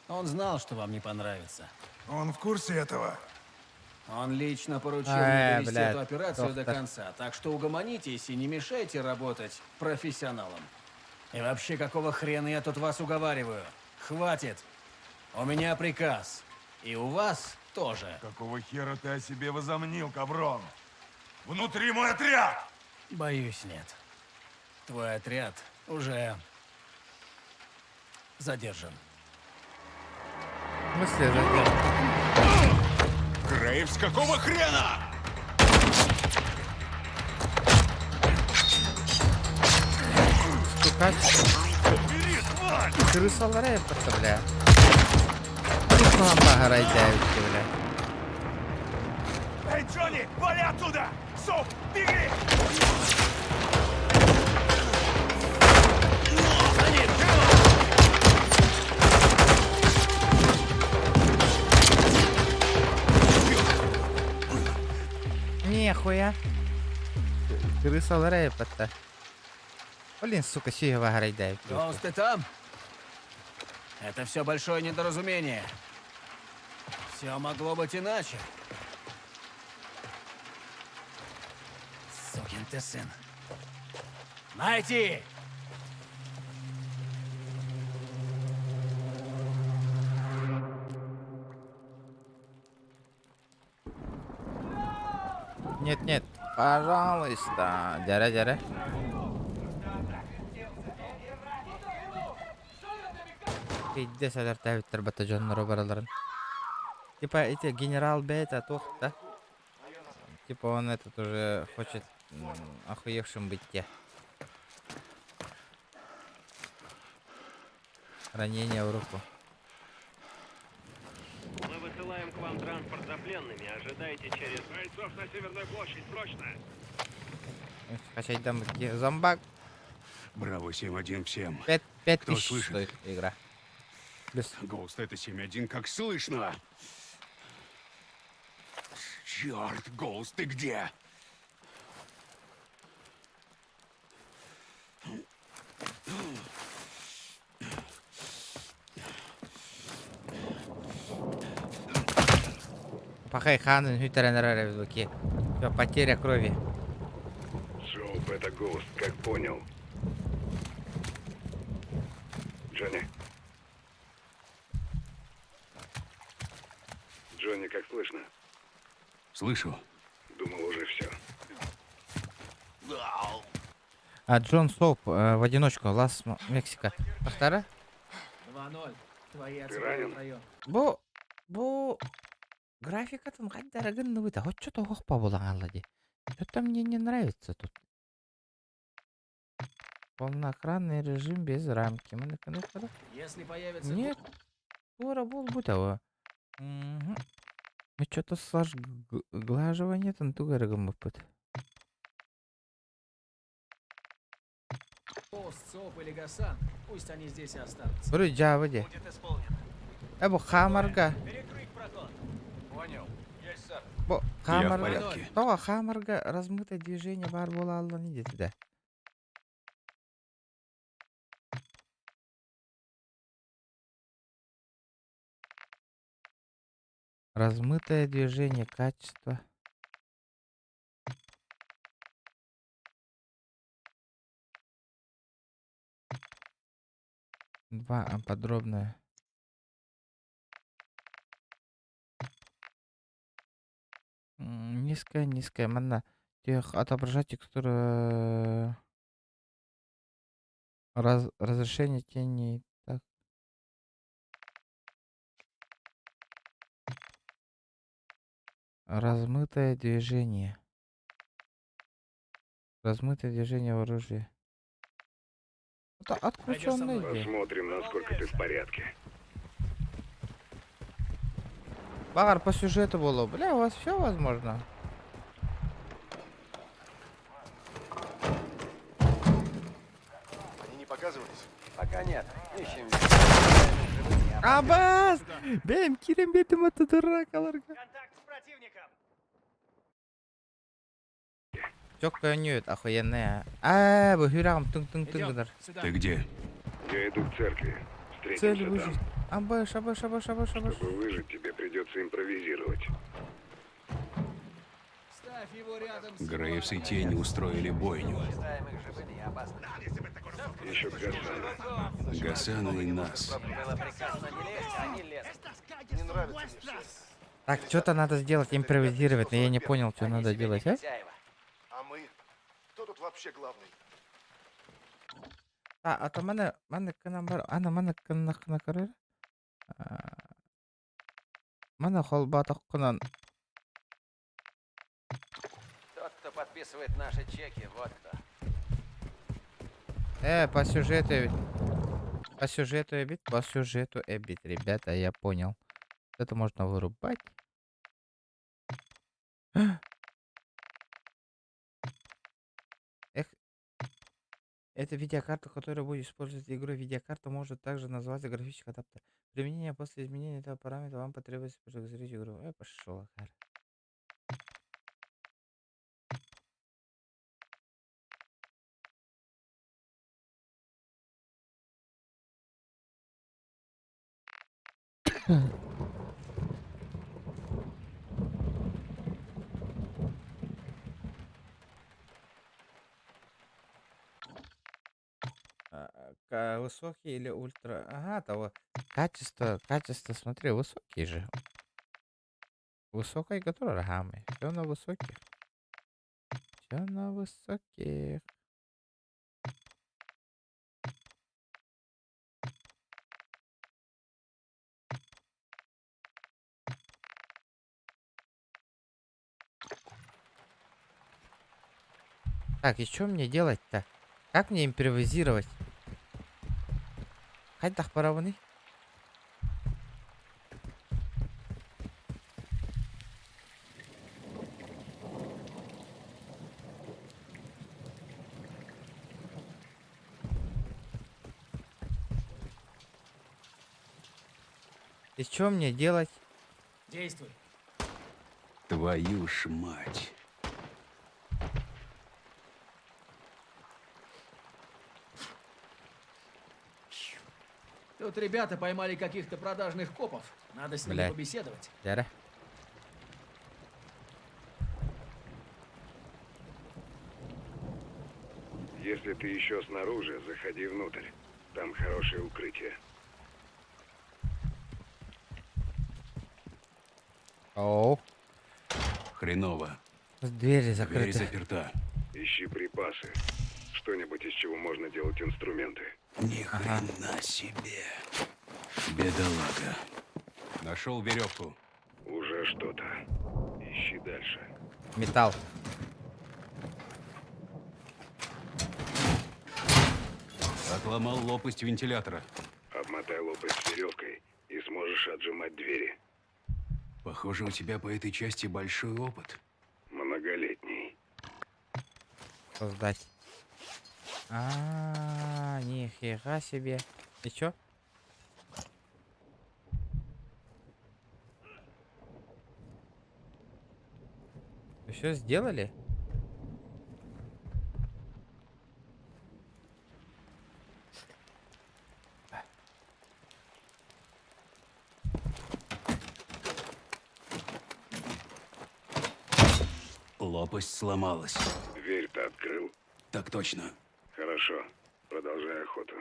Он знал, что вам не понравится. Он в курсе этого? Он лично поручил мне довести блядь, эту операцию до доктор. конца, так что угомонитесь и не мешайте работать профессионалам. И вообще, какого хрена я тут вас уговариваю? Хватит! У меня приказ. И у вас тоже. Какого хера ты о себе возомнил, каброн? Внутри мой отряд! Боюсь, нет. Твой отряд уже задержан. В смысле задержан? Грейвс, какого хрена? Сука. Крыса ларей бля. Мама гарайдают, бля. Эй, Джонни, вали оттуда! Соп, беги! Нехуя. Крыса репета. Блин, сука, сиева грейдает. Гоуст, ты там? Это все большое недоразумение. Все могло быть иначе. Сукин ты сын. Найти! Нет, нет, пожалуйста. Дяра, дяра. Иди сюда, Тавитер, батальон роберлерн. Типа эти генерал Бета, да? Типа он этот уже хочет охуевшим быть те. Ранение в руку. Мы высылаем к вам транспорт за пленными. Ожидайте через... Бойцов на Северную площадь, срочно! Скачать там зомбак. Браво 7-1 всем. 5 Кто тысяч слышит? стоит игра. Плюс. Гоуст, это 7-1, как слышно. Черт, Гоуст, ты где? Пахай Ханен, Хютеренерер в руке. Все, потеря крови. Соуп, это Гоуст, как понял. Джонни. Джонни, как слышно? Слышу. Думал, уже все. А Джон Соуп в одиночку, Лас Мексика. Повтора? 2-0. Твои Ты ранен? отсюда Бу графикатын кайдарагын ныбыта. Хоть что-то хохпа булаганлади. Что-то мне не нравится тут. Полноэкранный режим без рамки. Если появится... Нет. Скоро был бутова. Мы что-то глаживание там тугарагом опыт. Гоуст, Соуп или Гасан, пусть они здесь и останутся. Вроде Джавади. Будет исполнен. Эбо хамарга. Перекрыть проход. Понял. Есть, сэр. Бо Я в хамарга. порядке. То хамарга размытое движение бар була алла не дети, да. Размытое движение, качество. Два, подробное. Низкая, манна. Тех отображать текстуру. Разрешение теней. Так. Размытое движение. Размытое движение в оружии. Это отключенное. Посмотрим, насколько ты в порядке. Багар по сюжету было. Бля, у вас все возможно. Они не показывались? Пока нет. Ищем. Абас! Бем, кирем бетим это дуракаларга. Контакт с противником! Чёк нет, охуенная. Вы хюрам тынг-тынг-тынг. Ты где? Я иду к церкви. Цель Встретимся выжить. там. Абаш. Чтобы выжить, тебе придется импровизировать. Ставь его рядом с... Грейвс и Тень устроили бойню. Еще к Гасану. Гасану и нас. Было приказано не лезть, они лезут. Не нравится мне все. Так, что-то надо сделать, импровизировать, но я не понял, что надо делать, а? А мы? Кто тут вообще главный? А то мене канамбар, мене канахнакари. Мене холбата конан. Тот, кто подписывает наши чеки, вот кто. По сюжету эбит, ребята, я понял. Это можно вырубать. Эх. Это видеокарта, которая будет использовать игру. Видеокарта может также называться графический адаптер. Применение после изменения этого параметра вам потребуется прогрузить игру. Пошел, Ахар. Высокий или ультра? Ага, того. Качество, смотри, высокий же. Высокий, который рогами. Все на высоких. Все на высоких. Так, и что мне делать-то? Как мне импровизировать? Хай так параваны. И что мне делать? Действуй. Твою ж мать. Тут ребята поймали каких-то продажных копов. Надо с ними Блядь. побеседовать. Яра. Если ты еще снаружи, заходи внутрь. Там хорошее укрытие. Оу. Хреново. Двери Дверь закрыты. заперта. Ищи припасы. Что-нибудь, из чего можно делать инструменты. Ни хрена себе. Бедолага. Нашел веревку. Уже что-то. Ищи дальше. Металл. Отломал лопасть вентилятора. Обмотай лопасть веревкой и сможешь отжимать двери. Похоже, у тебя по этой части большой опыт. Многолетний. Создать. Нифига себе. И чё? Вы все сделали? Лопасть сломалась. Дверь ты открыл? Так точно. Хорошо. Продолжай охоту.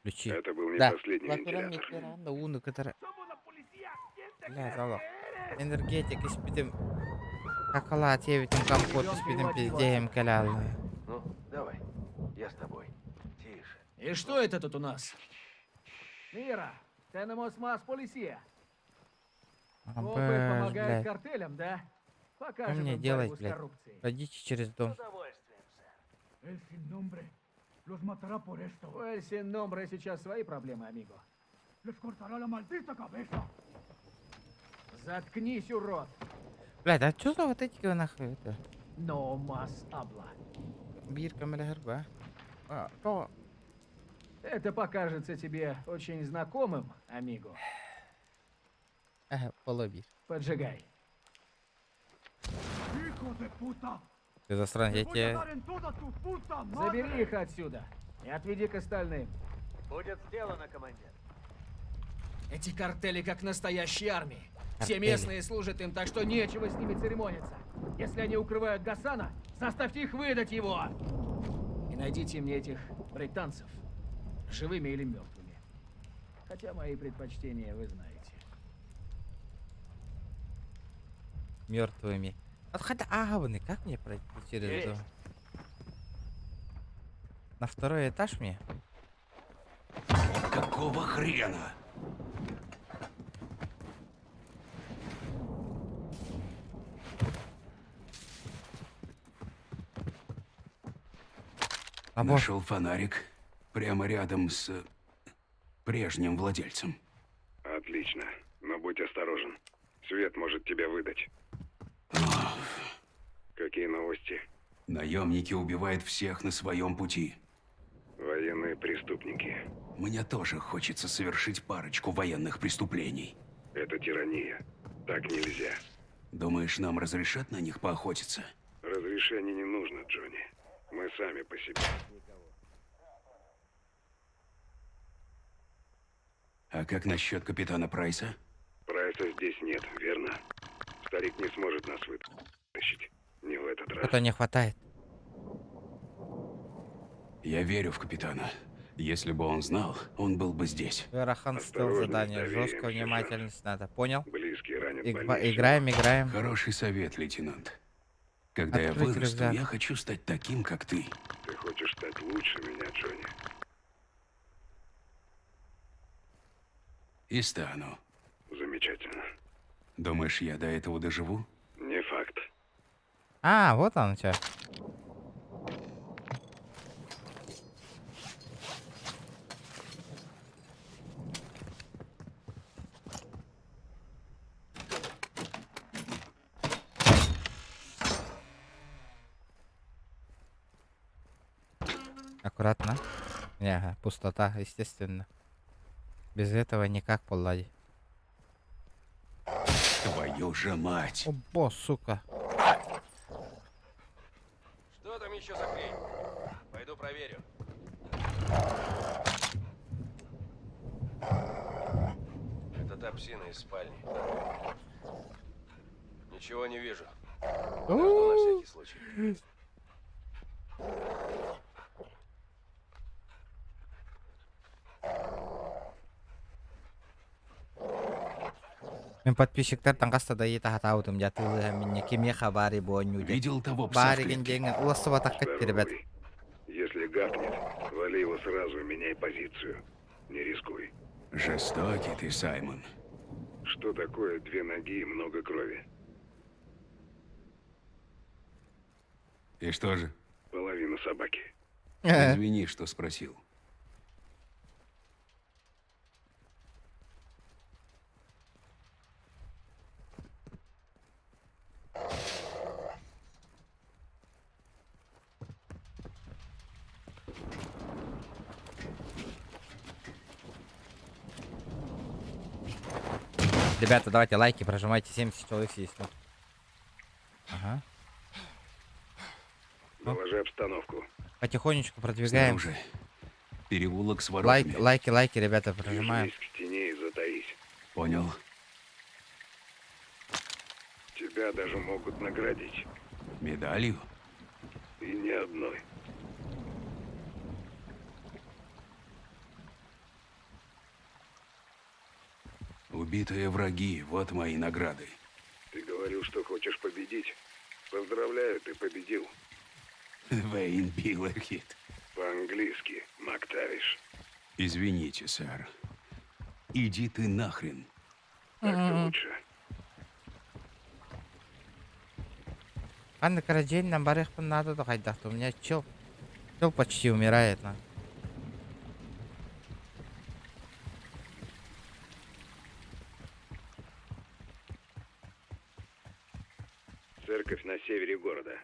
Ключи. Это был не Да. последний вентилятор. Бля, залог. Энергетик испитим. Шоколад, евитим компот, испитим пиздеем калялы. Ну, давай. Я с тобой. Тише. И что это тут у нас? Мира, tenemos más policía. Копы помогают Блядь. картелям, да? Что Покажем мне им делать, борьбу с блядь? коррупцией. Пройдите через дом. El sin nombre los matará por esto. El sin nombre сейчас свои проблемы, амиго. Les cortará la maldita cabeza. Заткнись, урод. Блядь, а что за вот эти нахуй это? No más habla. Бирка, мля, что? Это покажется тебе очень знакомым, амиго. Ага, полоби. Поджигай. Ты засрань, я тебе... Забери их отсюда и отведи к остальным. Будет сделано, командир. Эти картели как настоящие армии. Все Картели. местные служат им, так что нечего с ними церемониться. Если они укрывают Гасана, заставьте их выдать его. И найдите мне этих британцев, живыми или мертвыми. Хотя мои предпочтения вы знаете. Мертвыми. Вот хотя агавны, как мне пройти через Есть. дом? На второй этаж мне? Какого хрена? Нашел фонарик прямо рядом с прежним владельцем. Отлично. Но будь осторожен. Свет может тебя выдать. Какие новости? Наемники убивают всех на своем пути. Военные преступники. Мне тоже хочется совершить парочку военных преступлений. Это тирания. Так нельзя. Думаешь, нам разрешат на них поохотиться? Разрешения не нужно, Джонни. Мы сами по себе. А как насчет капитана Прайса? Прайса здесь нет, верно? Старик не сможет нас вытащить. Не в этот раз. Что-то не хватает. Я верю в капитана. Если бы он знал, он был бы здесь. Верахан стал задание. Жесткая внимательность надо. Понял? Близкий ранен Играем. Хороший совет, лейтенант. Когда я Открыть вырасту, рюкзак. я хочу стать таким, как ты. Ты хочешь стать лучше меня, Джонни? И стану. Замечательно. Думаешь, я до этого доживу? Не факт. А, вот он что. Аккуратно. Не, ага, пустота, естественно. Без этого никак поладить. Твою же мать! О, сука. Что там еще за хрень? Пойду проверю. Это та псина из спальни. Ничего не вижу. Подожду на всякий случай. Мен подписчиктер таңғаста ета хатаудым жатылы әмінне кеме хабари боню. Видел того пса в Бариген клетке? деген уласы батаққат ребят. Если гавкнет, вали его сразу и меняй позицию. Не рискуй. Жестокий ты, Саймон. Что такое 2 ноги и много крови? И что же? Половина собаки. Извини, что спросил. Ребята, давайте лайки, прожимайте, 70 человек есть. Ну. Ага. Доложи обстановку. Потихонечку продвигаем. Снаружи. Переулок с воротами. Лайки, ребята, прожимаем. Прижмись к стене и затаись. Понял. Тебя даже могут наградить. Медалью? И ни одной. Убитые враги, вот мои награды. Ты говорил, что хочешь победить. Поздравляю, ты победил. Вейн Биллерхит. По-английски, Мактавиш. Извините, сэр. Иди ты нахрен. Так-то лучше. Анна Караджейн, нам барых надо доходить. У меня чел почти умирает. На. Церковь на севере города.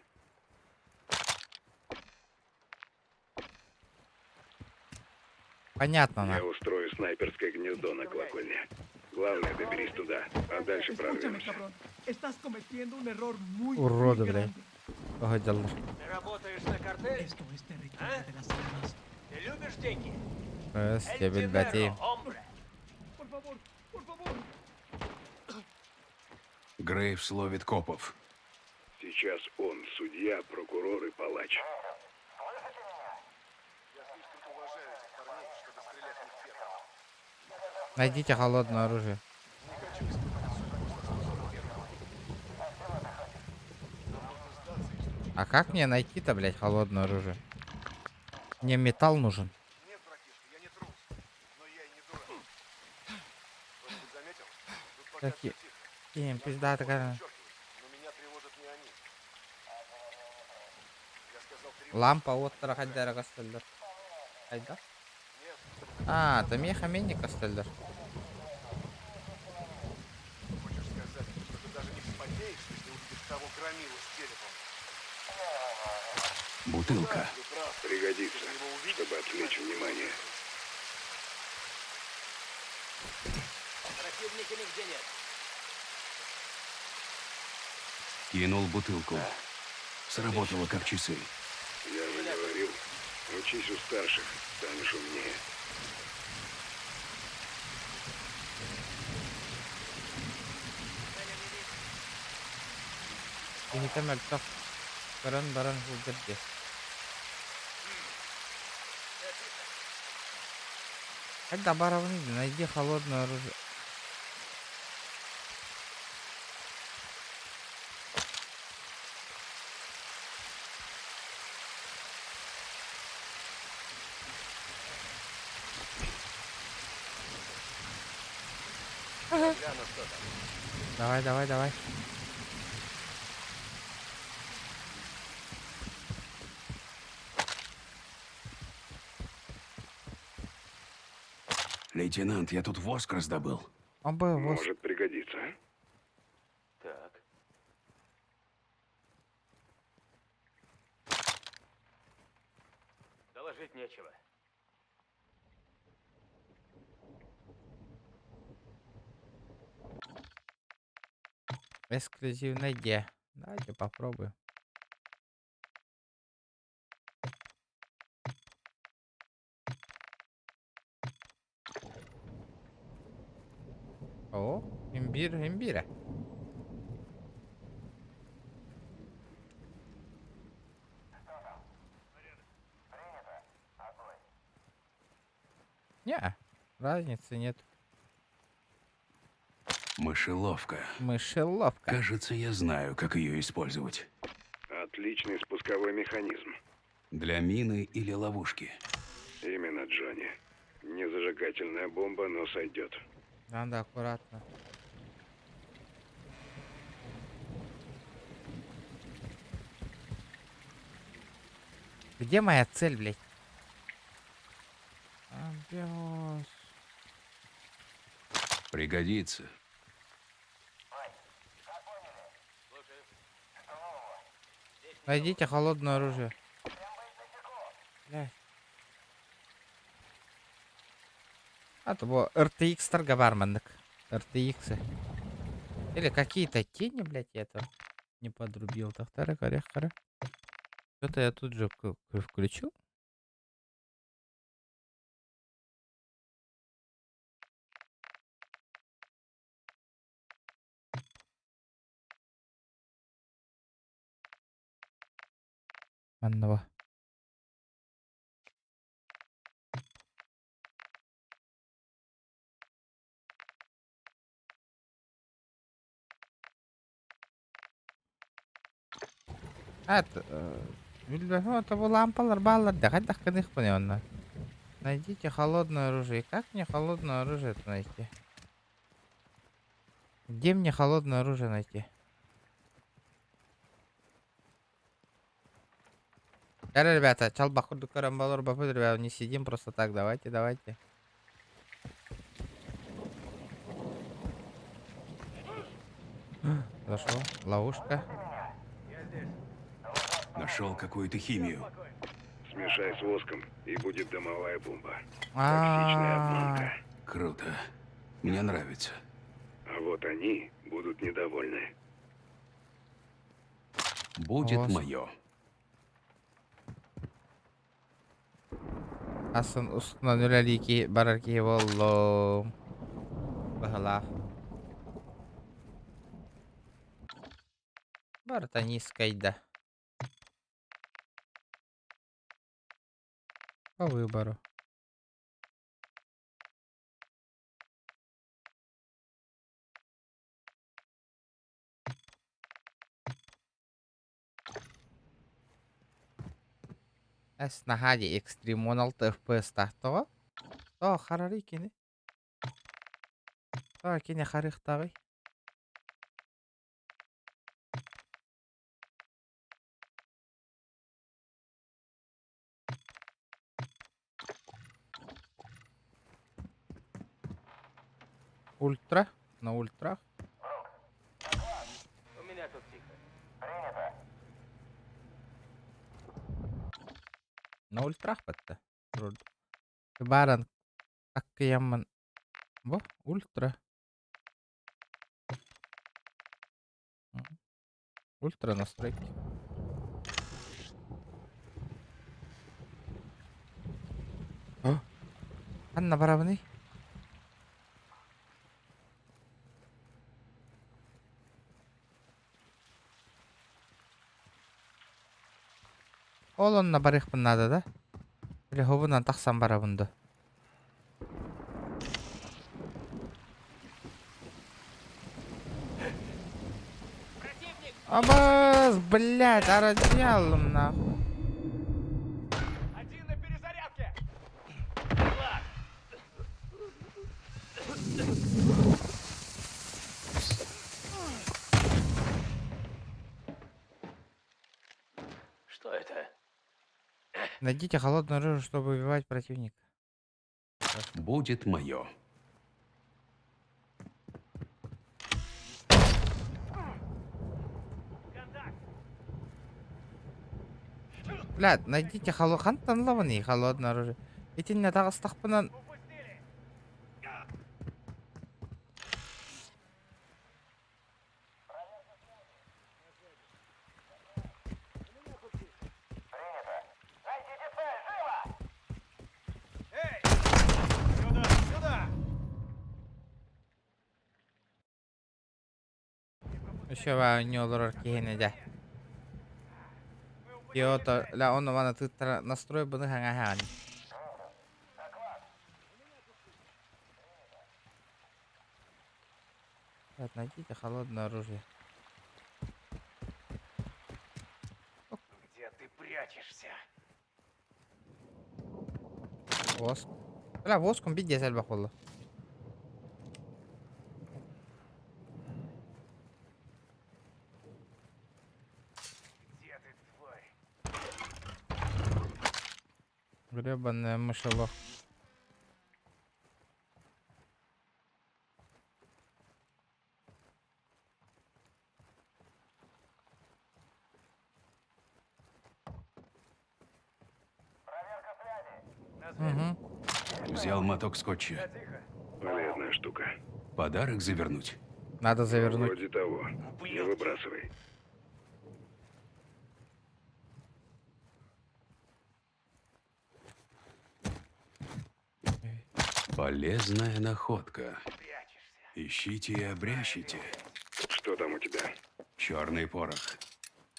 Понятно, Я устрою снайперское гнездо на колокольне. Главное, доберись туда, а дальше прорвемся. Уроды, блядь. Ого, дело. Ты работаешь на картель? А? Ты любишь деньги? Стебель, бати. Грейвс ловит копов. Сейчас он судья, прокурор и палач. Найдите холодное оружие. А как мне найти-то, блядь, холодное оружие? Мне металл нужен. Какие пизда такая. Лампа от Тарахадера Кастельдер. Айда? А, там я хаменник Кастельдер. Бутылка. Пригодится, чтобы отвлечь внимание. Противника нигде нет. Кинул бутылку. Сработало как часы. Я же говорил, учись у старших, станешь умнее. Ихтемал так. Баран хулдырды. Когда барабаны, найди холодное оружие. Давай. Лейтенант, я тут воск раздобыл. Может пригодиться. Так. Доложить нечего. Эксклюзивная идея. Давайте попробуем. О, имбиря. Не, разницы нет. Мышеловка. Мышеловка. Кажется, я знаю, как ее использовать. Отличный спусковой механизм. Для мины или ловушки. Именно, Джонни. Не зажигательная бомба, но сойдет. Надо аккуратно. Где моя цель, блядь? Амбиос. Пригодится. Найдите холодное оружие. Блядь. Это было RTX торговарманок. RTX. Или какие-то тени, блядь, я там не подрубил. Так, корректора. Что-то я тут же включу. Манного. Это лампалар баллар. Давай так их понял. Найдите холодное оружие. Как мне холодное оружие найти? Где мне холодное оружие найти? Да, ребята, чалбахурду карамбалор бабы, ребята, не сидим просто так. Давайте. Зашел. Ловушка. Нашел какую-то химию. Смешай с воском, и будет дымовая бомба. Токсичная обманка. Круто. Мне нравится. А вот они будут недовольны. Будет мое. Асан установили лики бараки волло. Багала. Бартанискайда. По выбору. Нагаді Extreme 16 FPS тахтого. О, харари кини. О, кини харих тагы. Ультра. На ультрах. У меня тут тихо. На ультрах бітті. Баран. Аккияман. Во, ультра. Ультра настройки. О! Анна барабаны. Ол онна барықпын надо, да? Или хобынан тақсам бара бұнды. Абаз, блядь, арачалым нахуй. Один на перезарядке! Что это? Найдите холодное оружие, чтобы убивать противника. Будет мое. Блядь, найдите холодное оружие. Эти не так стахпынан. Еще не олорор кихене да. Йото, ля он вана ты настрой бы на хангахани. Найдите холодное оружие. Где ты прячешься? Воск. Ля воском бить дезель бахолла. Где ты, тварь? Гребаная мышеловка. Взял моток скотча. Полезная штука. Подарок завернуть. Надо завернуть. Вроде того. Не выбрасывай. Полезная находка. Ищите и обрящите. Что там у тебя? Черный порох.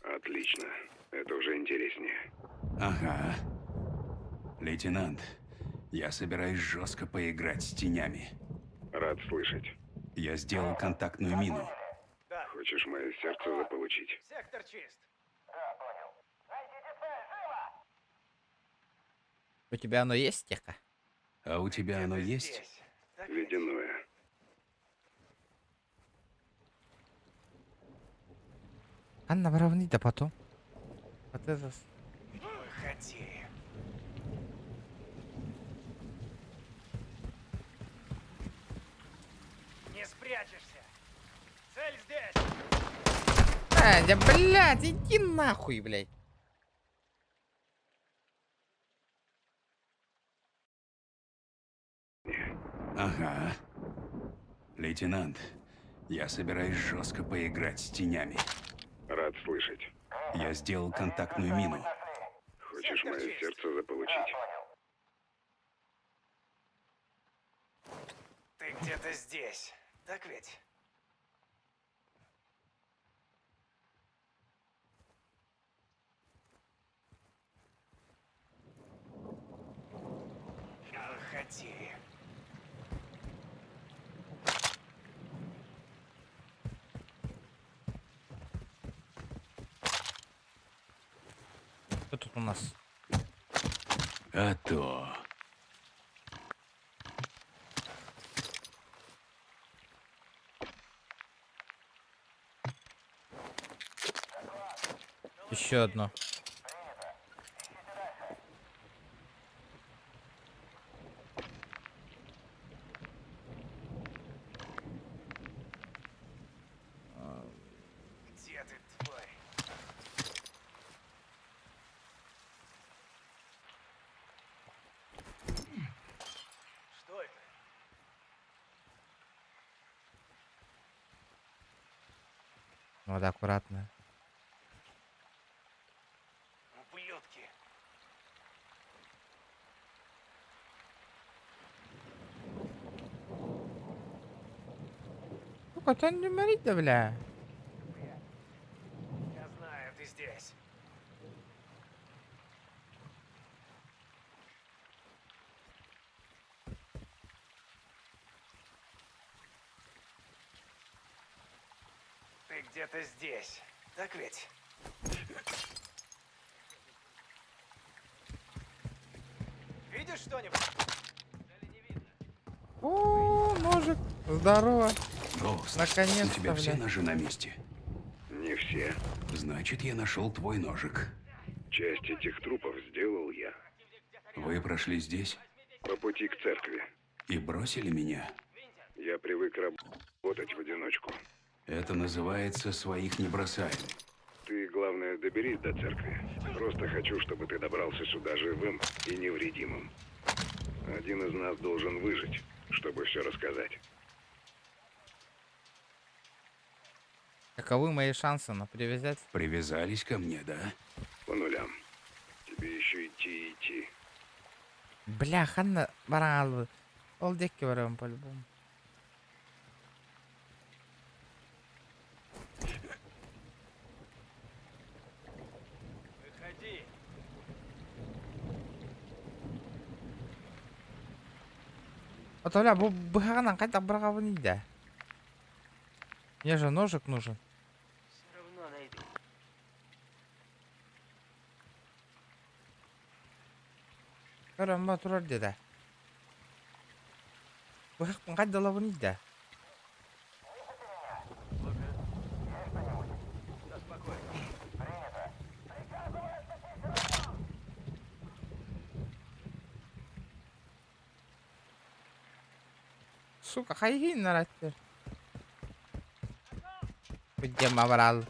Отлично. Это уже интереснее. Ага. Лейтенант, я собираюсь жестко поиграть с тенями. Рад слышать. Я сделал контактную мину. Хочешь мое сердце заполучить? Сектор чист. У тебя оно есть, Тека? А у тебя оно есть? Ледяное. Анна, выровни, да потом. А ты за... Выходи. Не спрячешься. Цель здесь. Да, блядь, иди нахуй, блядь. Ага. Лейтенант, я собираюсь жестко поиграть с тенями. Рад слышать. Я сделал контактную мину. Хочешь мое сердце заполучить? Ты где-то здесь. Так ведь? Выходи. Что тут у нас? А то. Еще одно. Где ты, тварь? Что это? Надо аккуратно. Ублюдки. Ну-ка, ты не морить, да, бля. Я знаю, ты здесь. где-то здесь. Так ведь? Видишь что-нибудь? О, ножик. Здорово. Гоуст, Наконец-то, у тебя все бля. ножи на месте? Не все. Значит, я нашел твой ножик. Часть этих трупов сделал я. Вы прошли здесь По пути к церкви. и бросили меня. Я привык работать в одиночку. Это называется «своих не бросаем». Ты, главное, доберись до церкви. Просто хочу, чтобы ты добрался сюда живым и невредимым. Один из нас должен выжить, чтобы все рассказать. Каковы мои шансы на привязать? Привязались ко мне, да? По нулям. Тебе еще идти и идти. Бля, ханна барал. Ол декке барам по-любому. Выходи. Вот, бля, бухаранан кайта брагавы нельзя. Мне же ножик нужен. Все равно найду. Карamba турар деда. Бухак кайда лавы нельзя. Да спокойно. Принято. Сука, хайгин нараттер. Где маврал?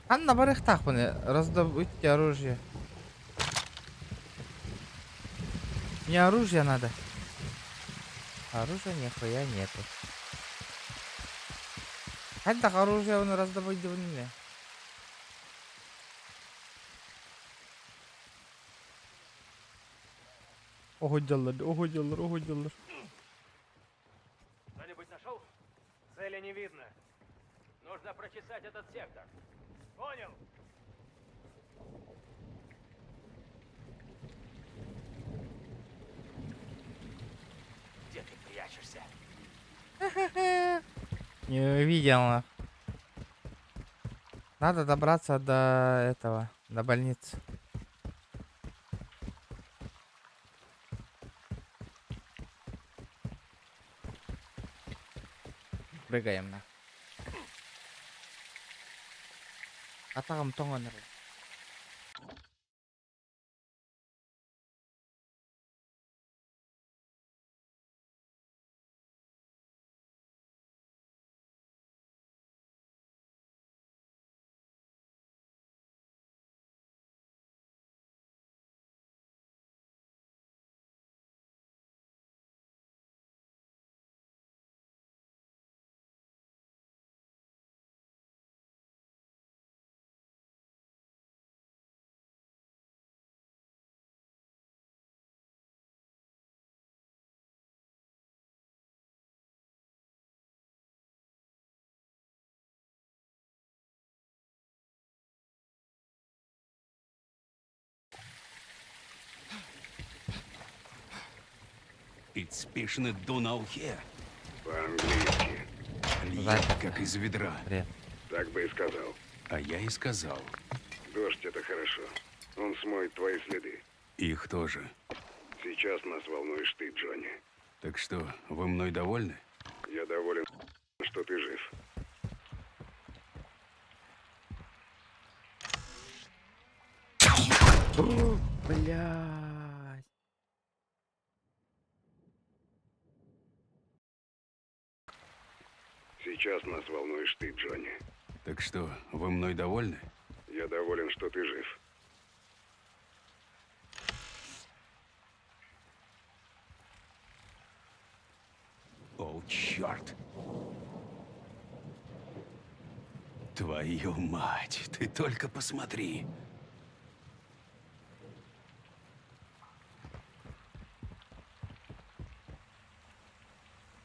Анна барыхтах мне раздобыть оружие. Мне оружие надо. Оружия нихуя нету. Хай так оружие он раздобыть мне. Ого, делар, ого, делар, ого, делар. Что-нибудь нашел? Цели не видно. Нужно прочесать этот сектор. Понял? Где ты прячешься? Не увидел. Надо добраться до этого, до больницы. Прыгаем на. Атагам тоңонер. It's пишет do now here. По-английски. Льет, как из ведра. Так бы и сказал. А я и сказал. Дождь — это хорошо. Он смоет твои следы. Их тоже. Сейчас нас волнуешь ты, Джонни. Так что, вы мной довольны? Я доволен, что ты жив. Блядь. Сейчас нас волнуешь ты, Джонни. Так что, вы мной довольны? Я доволен, что ты жив. О, черт! Твою мать, ты только посмотри.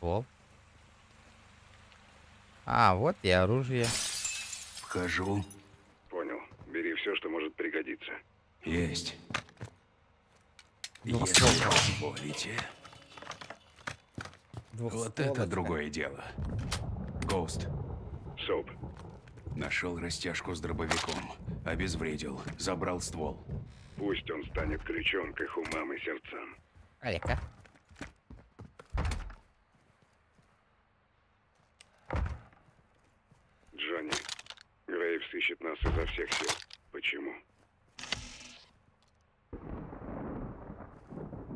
О. А, вот и оружие. Вхожу. Понял. Бери все, что может пригодиться. Есть. Ну, Если позволите. Вот это другое дело. Гоуст. Соп. Нашел растяжку с дробовиком. Обезвредил. Забрал ствол. Пусть он станет ключом к их умам и сердцам. Алека. Джонни, Грейвс ищет нас изо всех сил. Почему?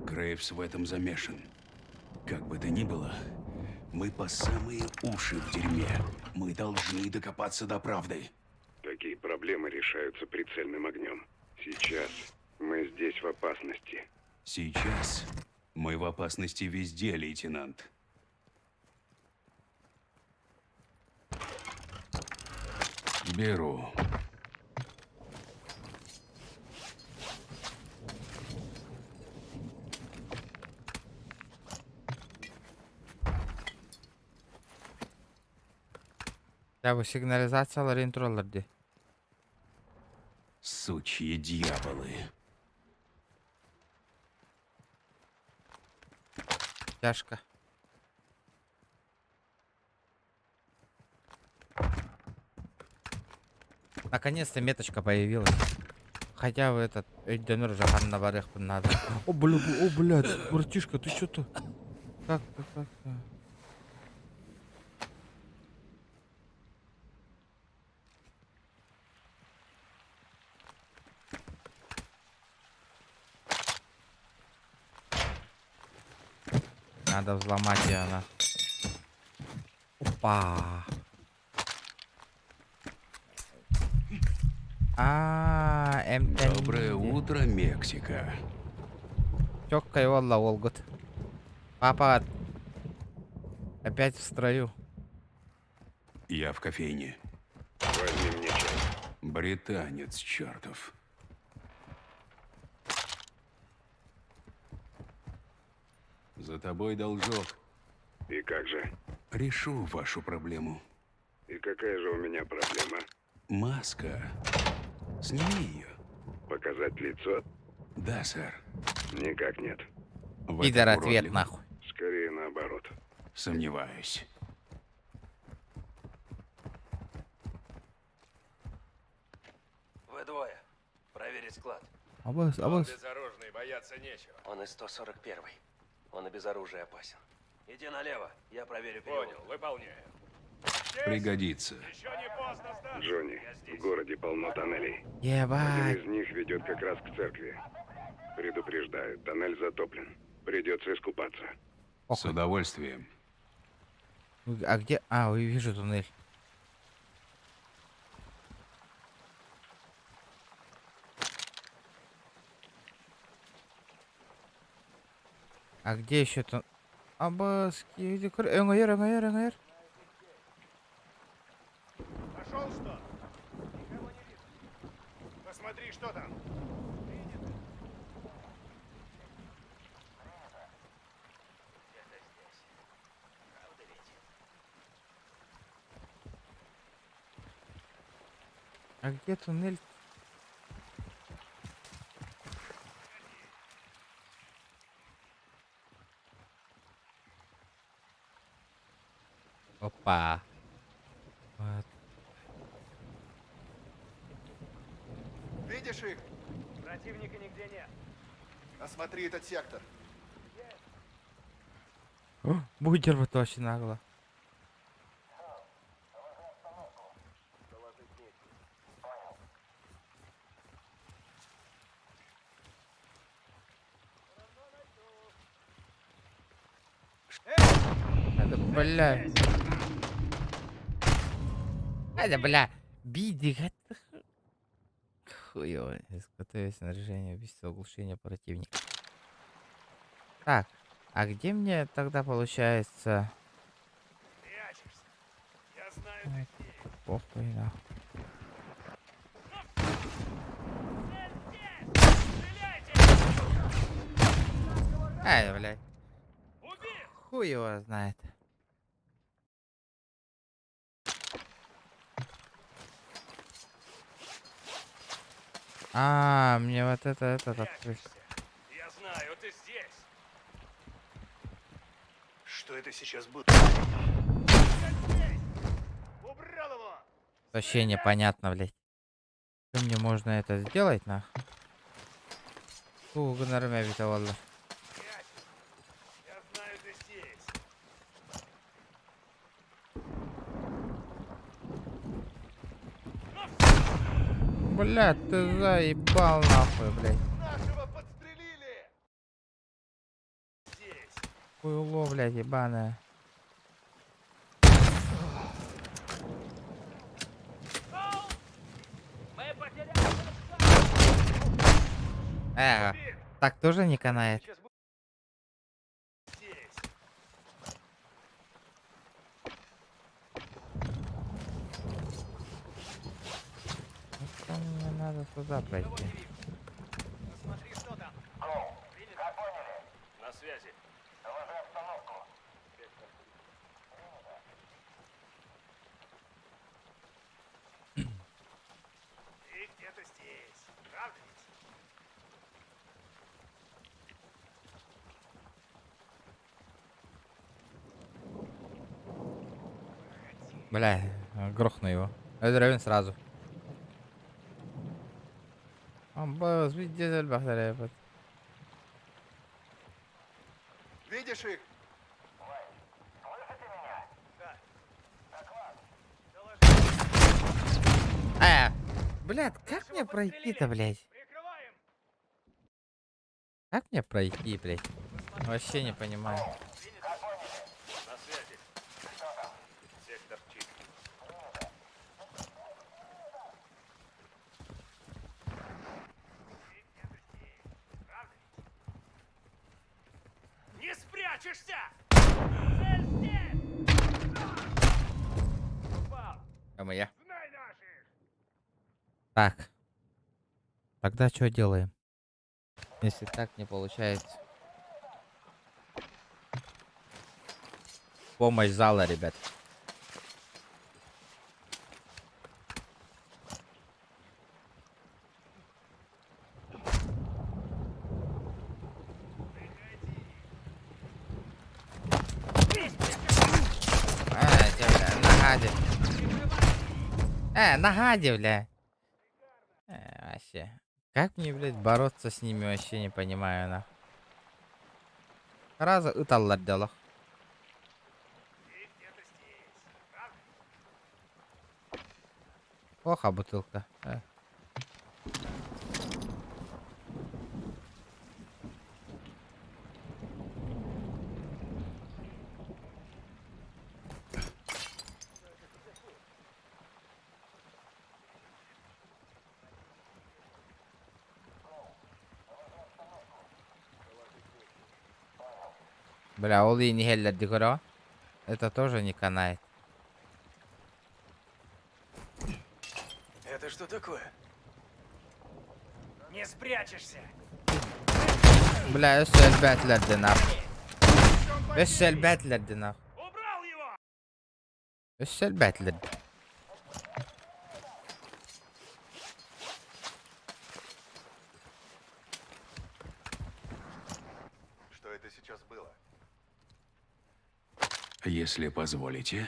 Грейвс в этом замешан. Как бы то ни было, мы по самые уши в дерьме. Мы должны докопаться до правды. Такие проблемы решаются прицельным огнем. Сейчас мы здесь в опасности. Сейчас мы в опасности везде, лейтенант. Беру. Ya bu signalizatsiyalar intronlardi. Сучьи дьяволы. Тяжко. Наконец-то меточка появилась. Хотя в этот Эйденер уже на барах надо. О, блядь, братишка, ты что-то? Как? Надо взломать ее, она. Опа. Доброе утро, Мексика. Чёккай, валла, Волгот. Папа, опять в строю. Я в кофейне. Возьми мне чай. Британец чертов. За тобой должок. И как же? Решу вашу проблему. И какая же у меня проблема? Маска. Сними ее. Показать лицо? Да, сэр. Никак нет. Пидор, ответ нахуй. Скорее наоборот. Сомневаюсь. Вы двое. Проверить склад. Абас. Безоружный, бояться нечего. Он из 141-й. Он и без оружия опасен. Иди налево, я проверю перевод. Понял, выполняю. Пригодится. Джонни, в городе полно тоннелей. Ебать. Один из них ведет как раз к церкви. Предупреждаю, тоннель затоплен. Придется искупаться. С удовольствием. А где? А, вижу туннель. А где еще то? Абаски, где НГР. Нашел что? Никого не вижу. Посмотри, что там. А где туннель? Опа. Вот. Видишь их? Противника нигде нет. Осмотри этот сектор. О, бункер вот очень нагло. Это, бля. Это, бля. Биди. Хуёво. Изготовить снаряжение, убийство, оглушение противника. Так, а где мне тогда получается? Я знаю, Похуй, да. Ай, блядь. Хуй его знает. А, мне вот это открыть. Я знаю, ты здесь. Что это сейчас было? Вообще непонятно, блядь. Как мне можно это сделать, нах? Туго нормально, валла. Я знаю, ты здесь. Блядь, ты заебал нахуй, блядь. Нашего подстрелили. Здесь. Хуйло, блядь, ебаное. Так тоже не канает. Мне надо туда пройти. Смотри, что там. Как поняли? На связи. Доложи обстановку. Ты где-то здесь. Правда ведь? Бля, грохну его. Öldürelim сразу. Амбас, видите, бахтаря. Видишь их? Блядь, как мне пройти-то, блядь? Как мне пройти, блядь? Вообще не понимаю. На связи. Что там? Сектор чист. Не спрячешься! Цель здесь! Упал! А моя. Знай наших! Так. Тогда что делаем? Если так не получается. Помощь зала, ребят. Нагади, бля. Вообще. Как мне, блядь, бороться с ними, вообще не понимаю, на. Раза ыталлар делах. Плохо бутылка. Бля, Оли не хеллер декора. Это тоже не канает. Это что такое? Не спрячешься! Бля, эсселбетлерди нах. Эсселбетлерди нах. Убрал его! Эсселбетлерди. Что это сейчас было? Если позволите.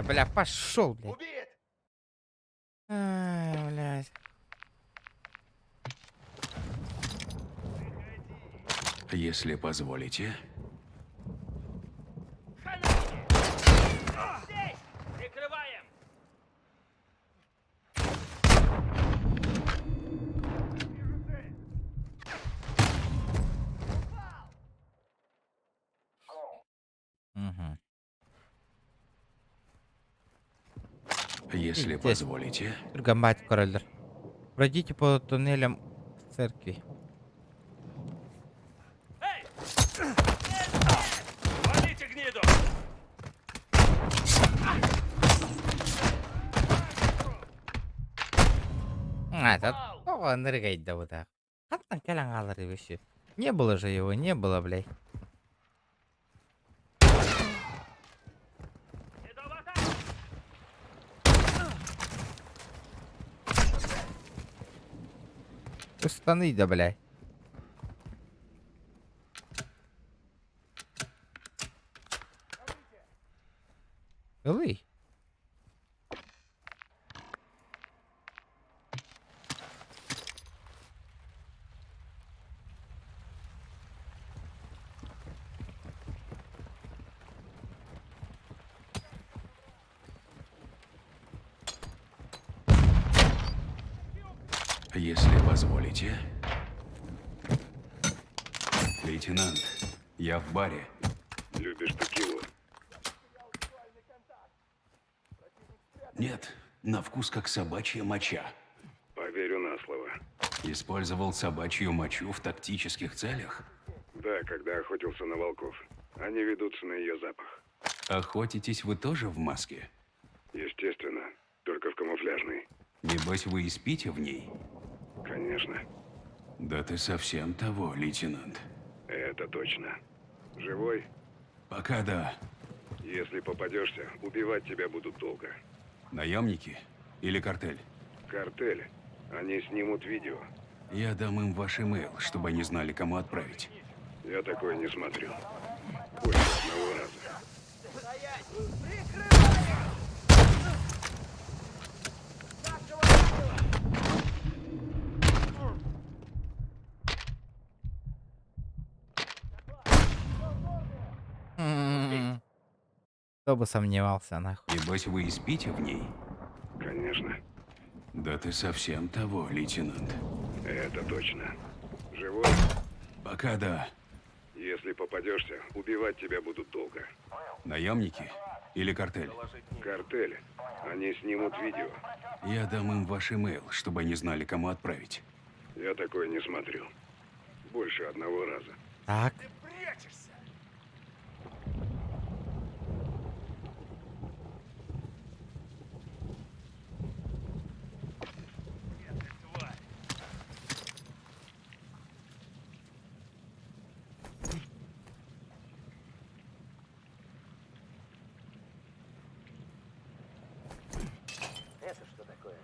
Бля, пошел, блядь. Блядь. Если позволите. Здесь! Прикрываем! Угу. Если позволите. Гамбат королер. Пройдите по туннелям в церкви. Валите гниду! Это он рыгает, да вот так. Как там калангалары вообще? Не было же его, не было, блядь. Штаны, да, блядь. Голый. Если позволите. Лейтенант, я в баре. Любишь текилу? Нет, на вкус как собачья моча. Поверю на слово. Использовал собачью мочу в тактических целях? Да, когда охотился на волков. Они ведутся на ее запах. Охотитесь вы тоже в маске? Естественно, только в камуфляжной. Небось, вы и спите в ней? Конечно. Да ты совсем того, лейтенант. Это точно. Живой? Пока да. Если попадешься, убивать тебя будут долго. Наемники или картель? Картель. Они снимут видео. Я дам им ваш имейл, чтобы они знали, кому отправить. Я такое не смотрю. Больше одного раза. Кто бы сомневался, нахуй. Небось, вы и спите в ней? Конечно. Да ты совсем того, лейтенант. Это точно. Живой? Пока да. Если попадешься, убивать тебя будут долго. Наемники или картель? Картель. Они снимут видео. Я дам им ваш имейл, чтобы они знали, кому отправить. Я такое не смотрю. Больше одного раза. Так. Это что такое?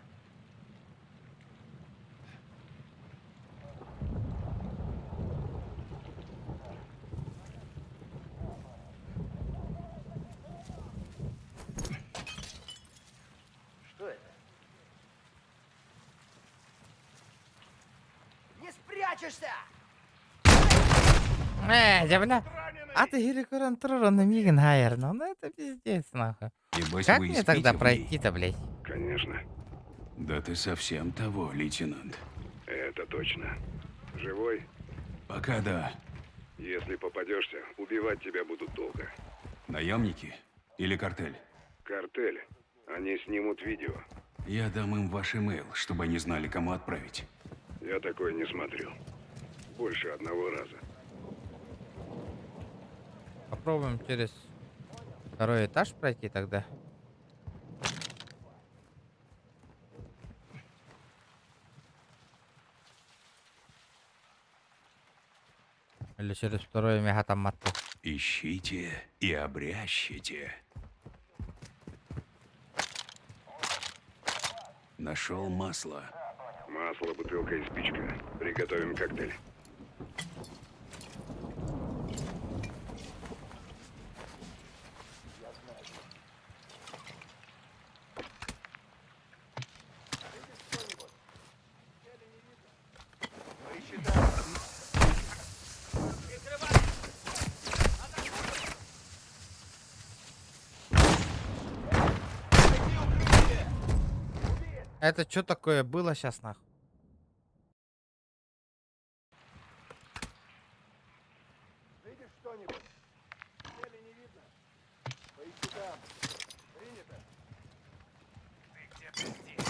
Что это? Не спрячешься! Бля. А ты геликоран на Миган Хайер, ну это пиздец, нахуй. Небось, Как вы и мне спите тогда в ней? пройти-то, блядь? Конечно. Да ты совсем того, лейтенант. Это точно. Живой? Пока да. Если попадешься, убивать тебя будут долго. Наемники или картель? Картель. Они снимут видео. Я дам им ваш имейл, чтобы они знали, кому отправить. Я такое не смотрю. Больше одного раза. Попробуем через второй этаж пройти тогда. Или через второй мегатомат. Ищите и обрящите. Нашел масло. Масло, бутылка и спичка. Приготовим коктейль. Это что такое было сейчас, нахуй? Видишь что-нибудь? Цели не видно. Поищи там. Принято. Ты где-то здесь.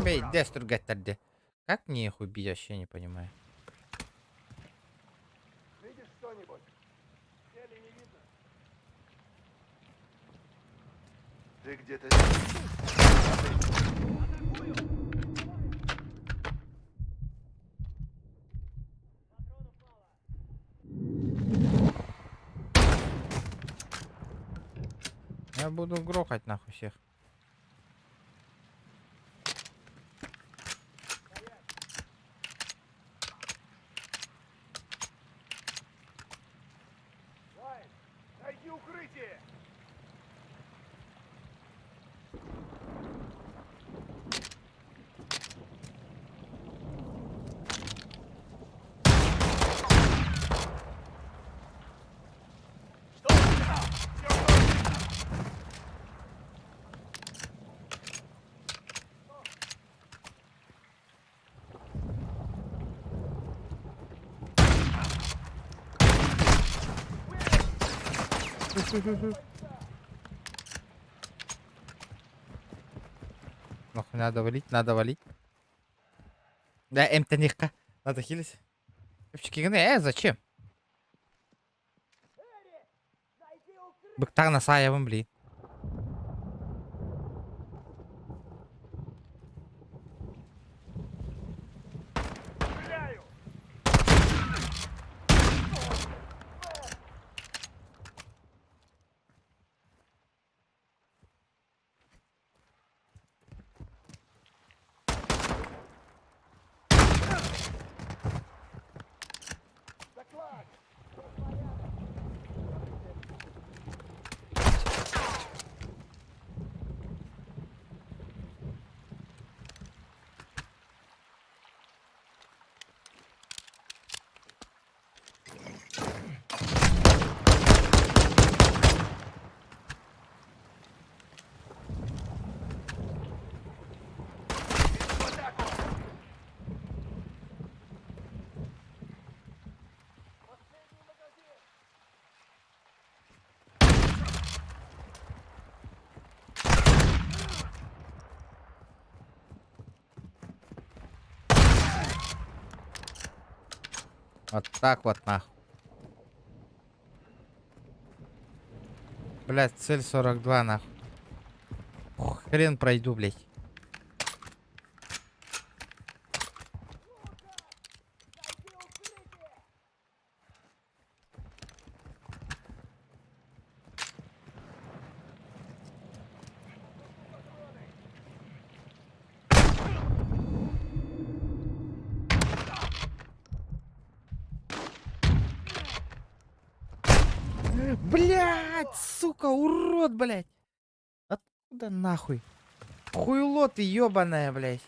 Бей, дестругеттерди. Как мне их убить, вообще не понимаю. Видишь что-нибудь? Цели не видно. Ты где-то здесь. Я буду грохать нахуй всех. Найди укрытие! Нахуй надо валить, надо валить. Да, МТ-ка. Надо хилить. Зачем? Быктар на саевом, блин. Вот так вот нахуй. Блять, цель 42 нахуй. Ох, хрен пройду, блять. Блять, сука, урод, блять. Откуда нахуй? Хуйло ты ебаная, блять.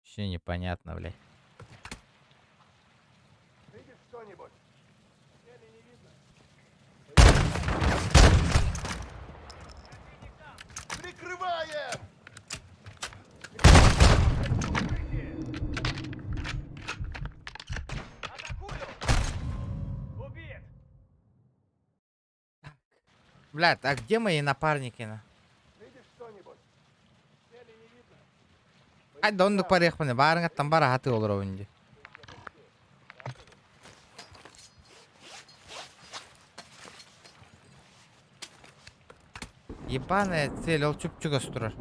Вообще непонятно, блять. Видишь что-нибудь? Цели не видно. Прикрываем! Блядь, а где мои напарники на? Видишь что-нибудь? Цели не видно. Ай, да он парех мне, барынга там барахаты olur oyuncu. Ебаная цель, ол чупчуга стура.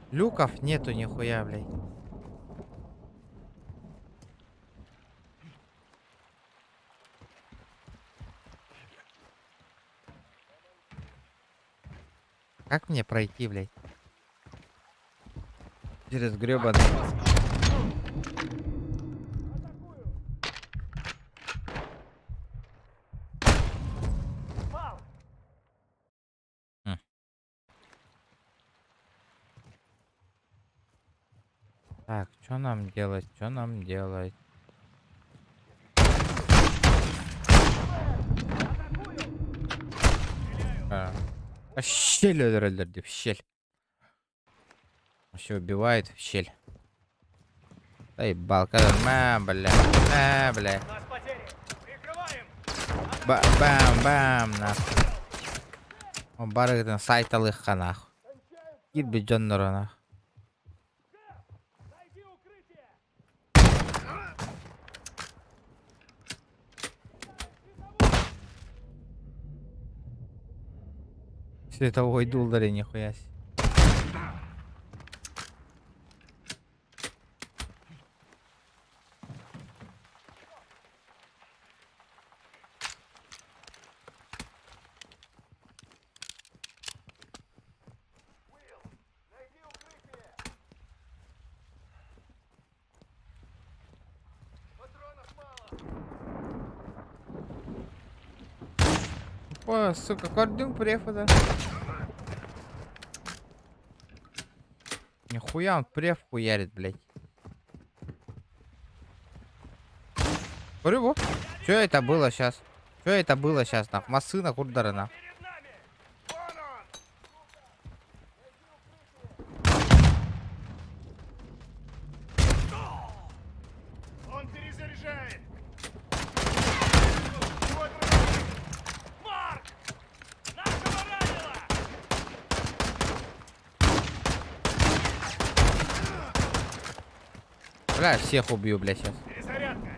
Люков нету нихуя, блядь. Как мне пройти, блядь? Через гребаный. Так, что нам делать? Что нам делать? Щель öldürdü, в щель. Вообще убивает в щель. Да ебалка, бля, бля. Бам, нахуй. О, барыгдын сайталыкка нахуй. Гир бе жоннору нахуй. Световой дулдари, нихуя себе. Ой, сука, кордюн префа. Нихуя он преф хуярит, блядь. Рыбу. Что это было сейчас? Что это было сейчас, нах? Масына курдарана. Он перезаряжает! Марк! Нашего ранило! Бля, всех убью, бля, сейчас. Перезарядка!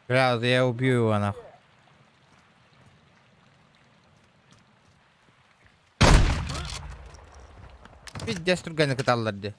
Бля, вот я убью его, нахуй. Пиздец, другая накаталларды.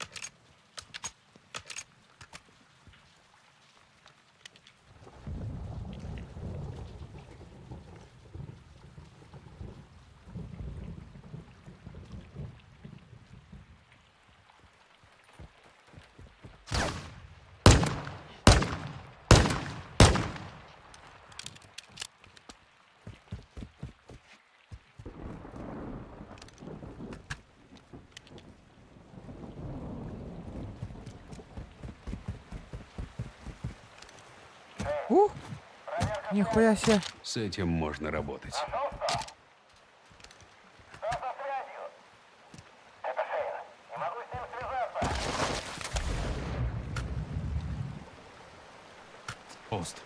Нихуя себе. С этим можно работать. Пост.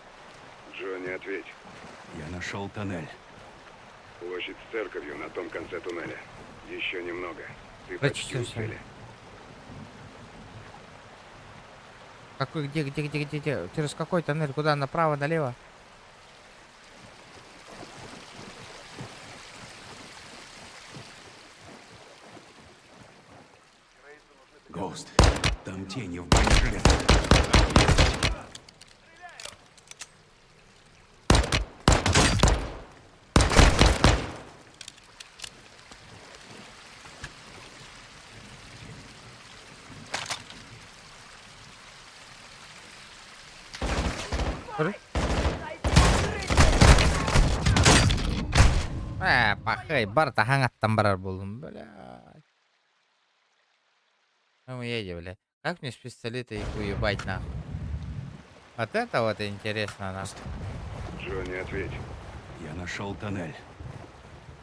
Джонни, ответь. Я нашел тоннель. Площадь с церковью на том конце туннеля. Еще немного. Ты Почти почти у всё. цели. Какой, где? Через какой тоннель? Куда? Направо, налево? Гоуст. Там тени в бронежилетах. Пахай, бар-то хангаттан барар болдум, блядь. Ну едем, блядь. Как мне с пистолета их уебать, нахуй? Вот это вот интересно, нахуй. Джонни, ответь. Я нашел тоннель.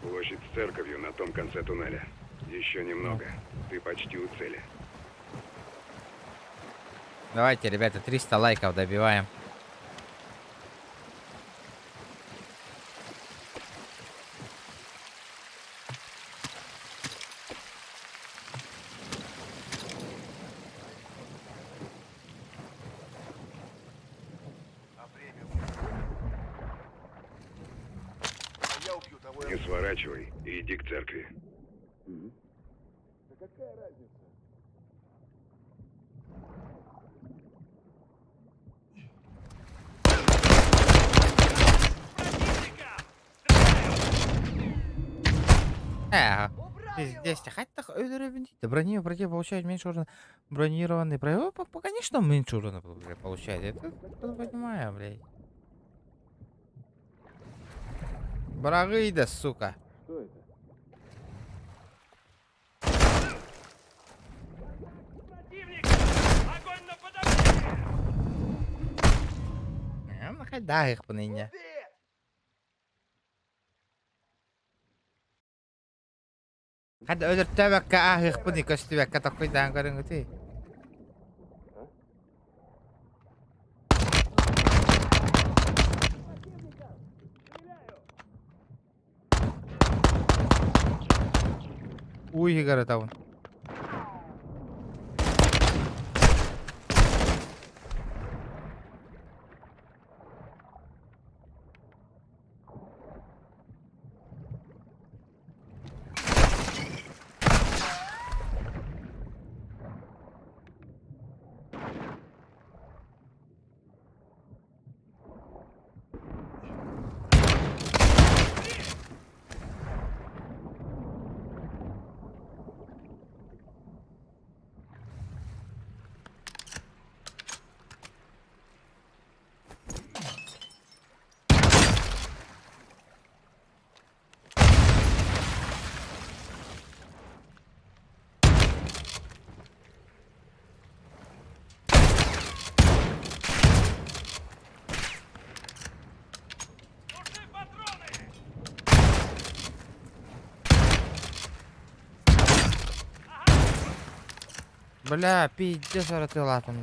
Площадь с церковью на том конце туннеля. Еще немного. Ты почти у цели. Давайте, ребята, 300 лайков добиваем. Не сворачивай и иди к церкви. Здесь хоть-то брони против получает меньше урона. Бронированный против. Конечно, меньше урона получает. Это понимаю, блядь. Барагыйда, сука. Что это? Кайда агықпын инне. Hadi öldürtübekке agықпын и көстүбекке токуйдан көрүңү ти. Уй, городован. Бля, пиздец, ратылатым.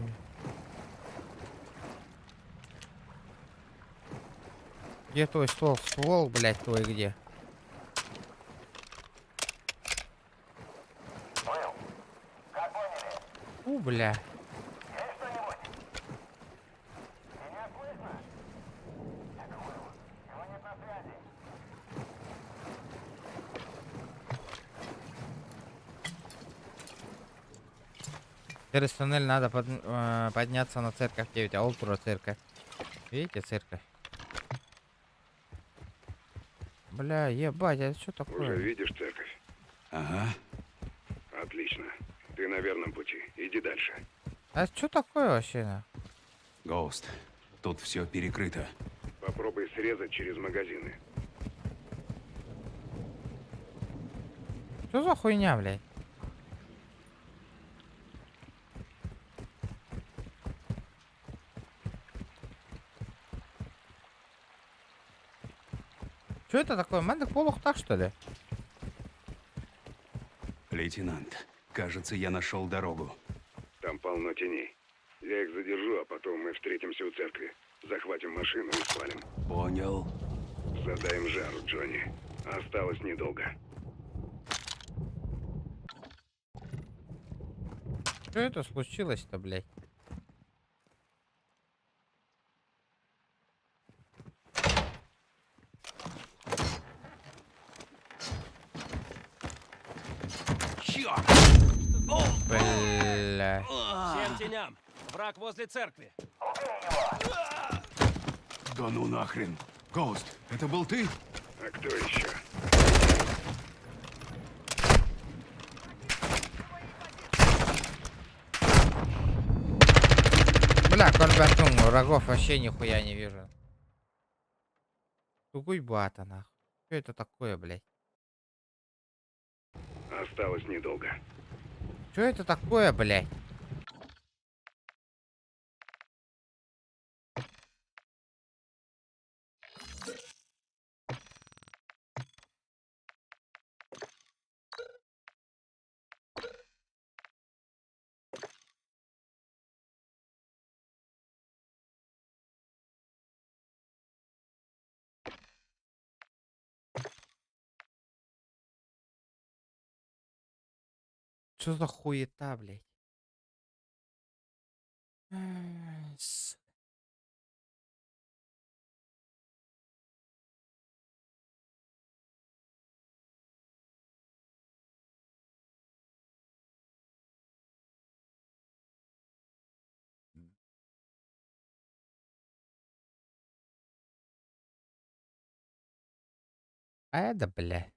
Где твой ствол? Ствол, блядь, твой где? Бля. Через туннель надо подняться на церковь 9, а Олтура церковь. Видите, церковь? Бля, ебать, это что такое? Уже видишь церковь? Ага. Отлично. Ты на верном пути. Иди дальше. А что такое вообще? Гоуст, тут все перекрыто. Попробуй срезать через магазины. Что за хуйня, блядь? Что это такое? Мендек полух так, что ли? Лейтенант, кажется, я нашел дорогу. Там полно теней. Я их задержу, а потом мы встретимся у церкви. Захватим машину и свалим. Понял. Задаем жару, Джонни. Осталось недолго. Что это случилось-то, блядь? Бля. Всем теням! Враг возле церкви! Да ну нахрен. Гоуст, это был ты? А кто еще? Бля, Корбатун, врагов вообще нихуя не вижу. Тугуйбата, нахуй. Что это такое, блядь? Осталось недолго. Что это такое, блядь? Что за хуета, блядь? А это, блядь.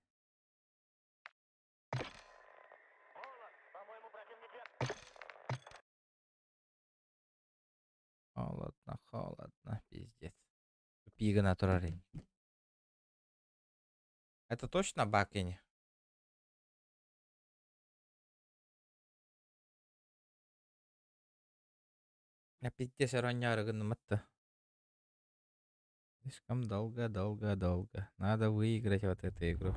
Холодно, холодно, пиздец. Пига натуральный. Это точно Бакини? Я пиздец роняры гынмытты. Слишком долго, долго, долго. Надо выиграть вот эту игру.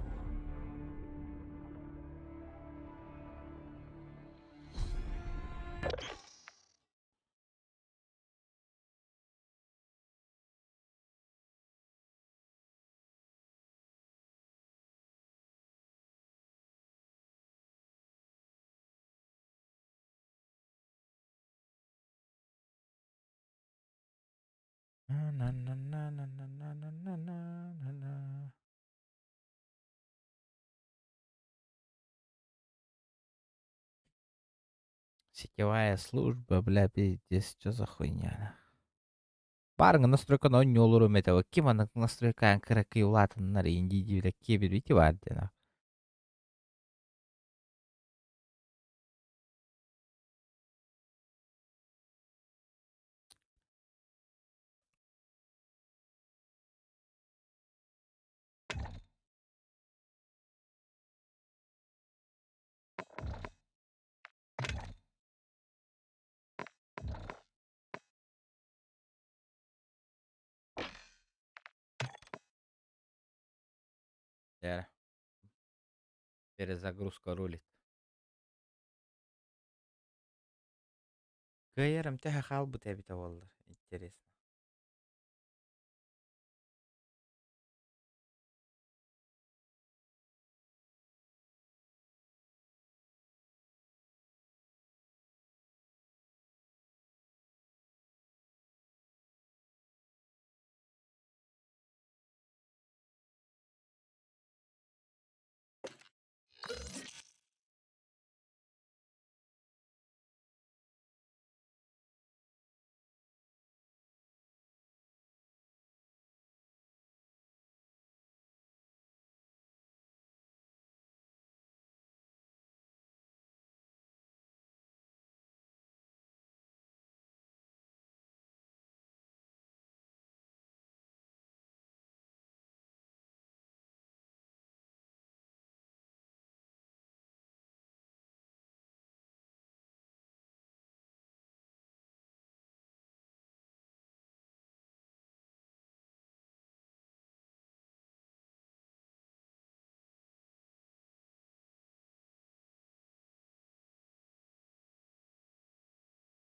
На-на-на-на-на-на-на-на-на-на. Сетевая служба, бля, пиздец, что за хуйня? Барыңа настройканы он не olur этого. Кем она настройкаан кыракы улатыннар инди дивлек кебир бити бар дена. Перезагрузка рулит. Кайерам теха халбы тебита болдыр. Интересно.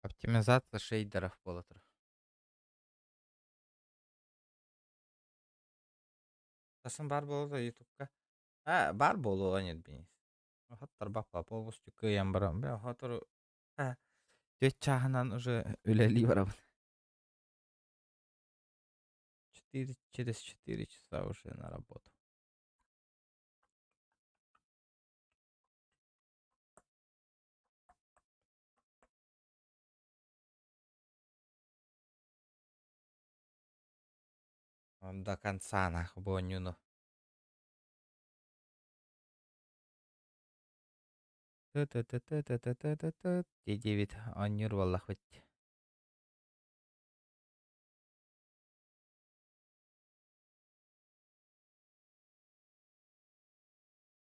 Оптимизация шейдеров болотыр. Тасын бар болду ютубка. Бар болу анет бенис. Хаттар бапа полностью кыям барам. Бля, хатыр төт чахынан уже үлели барам. 4 через 4 часа уже на работу. До конца нахуй бонюну. Т9 аннюр валлах бит.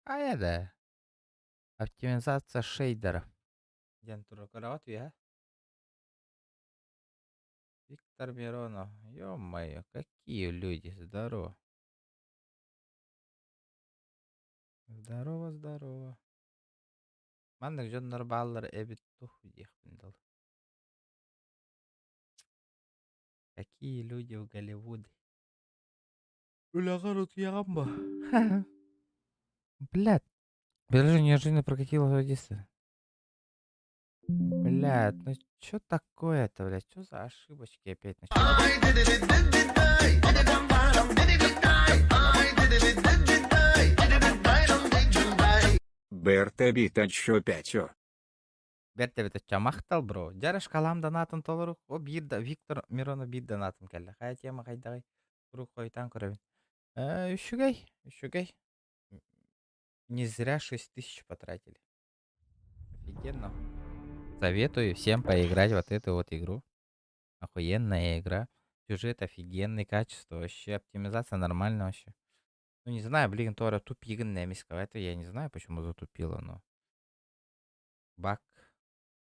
Да. Оптимизация шейдеров. Дентура карават я. Виктор Миронов. Ё-моё, какие люди. Здорово. Здорово, здорово. Мандык жоннор баллар эбит тух дихпиндал. Какие люди в Голливуде. Улагарут ямба. Блядь. Даже неожиданно прокатило в Одессе. Блядь, ну чё такое-то, блядь? Чё за ошибочки опять начались? Бертебит чё пятё. Бертебит чамахтал, бро. Жарыш калам донатын толурук. О бирда Виктор Миронов бир донатын келди. Кая тема кайдагай. Рук койтан көрөбүн. Üşügey. Не зря 6000 потратили. Офигенно. Советую всем поиграть в вот эту вот игру. Охуенная игра. Сюжет офигенный, качество вообще. Оптимизация нормальная вообще. Ну не знаю, блин, Тора тупигенная миска. Это я не знаю, почему затупила, но... Баг.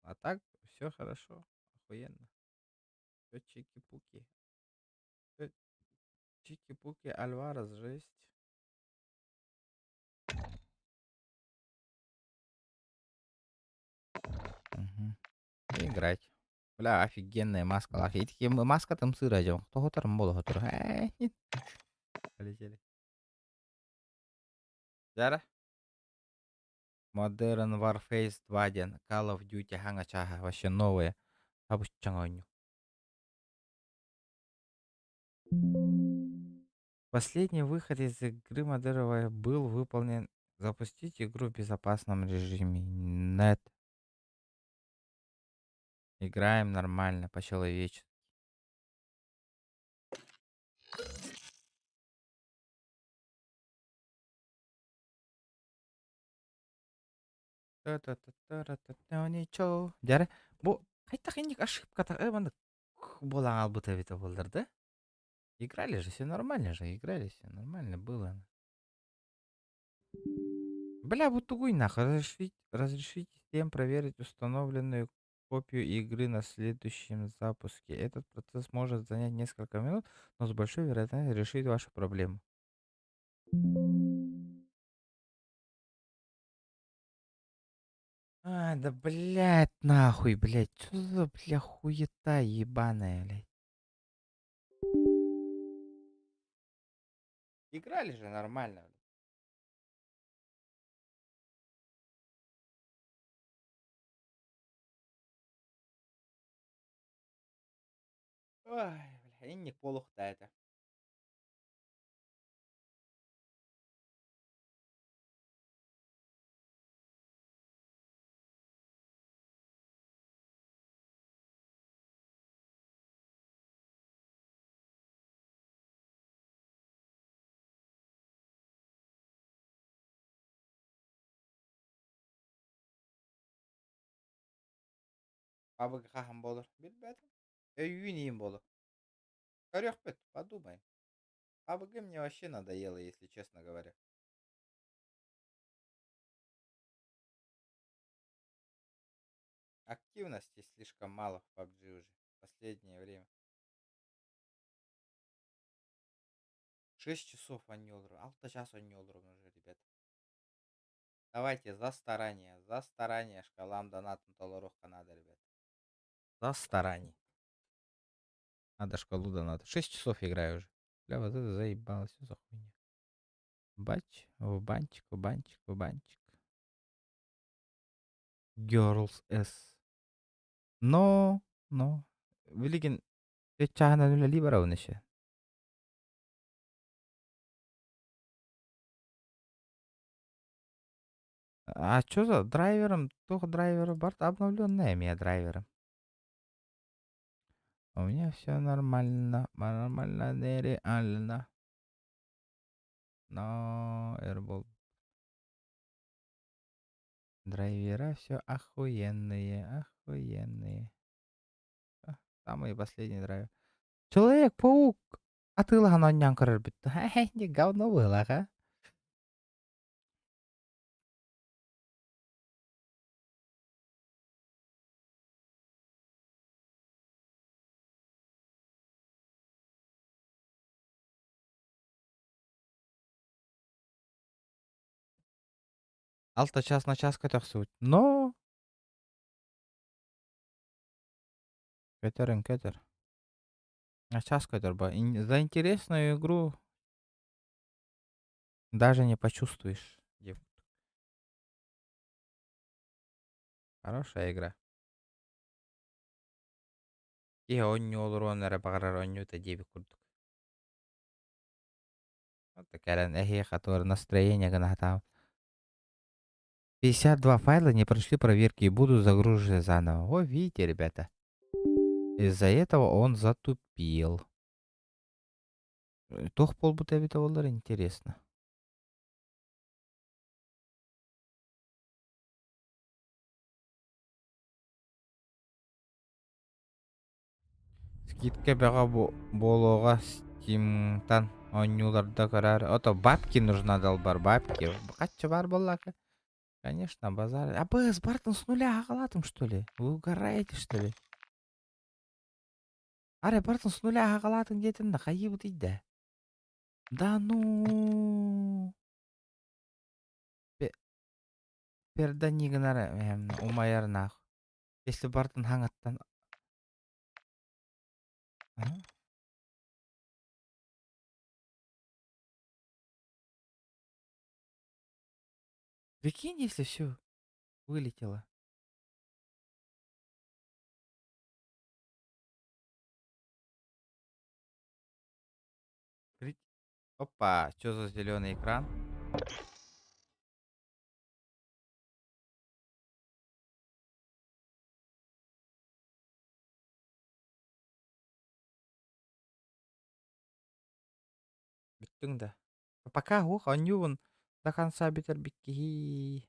А так, все хорошо. Охуенно. Все чики-пуки. Хуки Альварес, жесть. Мгм. Играть. Бля, офигенная маска. Такие маска там сыра идем. Кто готов моло готов? Полетели. Зара? Modern Warface 2 Call of Duty ханга чаха. Вообще новые. Абуччангоню. Последний выход из игры Modern был выполнен. Запустить игру в безопасном режиме. Нет. Играем нормально, по-человечески. Ничего. Жара, бу қайта қиындық ошибка мында бола албыта бите болдыр да? Играли же, все нормально же, играли, все нормально было. Бля, вот тугуй нахуй, разрешите всем проверить установленную копию игры на следующем запуске. Этот процесс может занять несколько минут, но с большой вероятностью решить вашу проблему. А, да блядь, нахуй, блядь, что за, бля, хуета ебаная, блядь. Играли же нормально, блядь. Ой, бля, инник полухта это. Абы хахам болыр. Билбедім. Үйінейін болыр. Корёх бет, подумай. АБГ мне вообще надоело, если честно говоря. Активности слишком мало в PUBG уже. В последнее время. 6 часов они олдырып. 6 час они олдырып уже, ребята. Давайте за старание шкалам донатом толоровка надо, ребят. За старание. Надо шкалу доната. 6 часов играю уже. Бля, вот это заебалось, что за хуйня. Бач, в банчик, в банчик, в банчик. Girls S. Но. Великин. Чахана нуля либера он еще. А что за драйвером? Только драйвера Барт обновленная меня драйвером. У меня все нормально. Нормально, нереально. Но Airball. Драйвера все охуенные. Самый последний драйвер. Человек-паук. А ты лагана нянкарар бит. Не говно было, а? Алта час на час көтөксүбүт. Но. Көтөр. На час көтөр. За интересную игру даже не почувствуешь. Хорошая игра. И он не олорон репарар он это деби курдук. Вот такая эхе, которая настроение гнатал. 52 файла не прошли проверки и будут загружены заново. О, видите, ребята. Из-за этого он затупил. Тох полбута битовалар, интересно. Скидка бага болуга Steam'тан ойнуларда карар. Ото бабки нужна долбар, бабки. Качча бар боллака. Конечно, базар. А БС Бартон с нуля агалатым, что ли? Вы угораете, что ли? Аре, Бартон с нуля агалатым детен да хайыбыт иде. Да ну. Перданигнар умаяр нах. Если бартын хангаттан. А? Прикинь, если все вылетело. Опа, что за зеленый экран? Биттің да. Пока ох, он до конца битербики.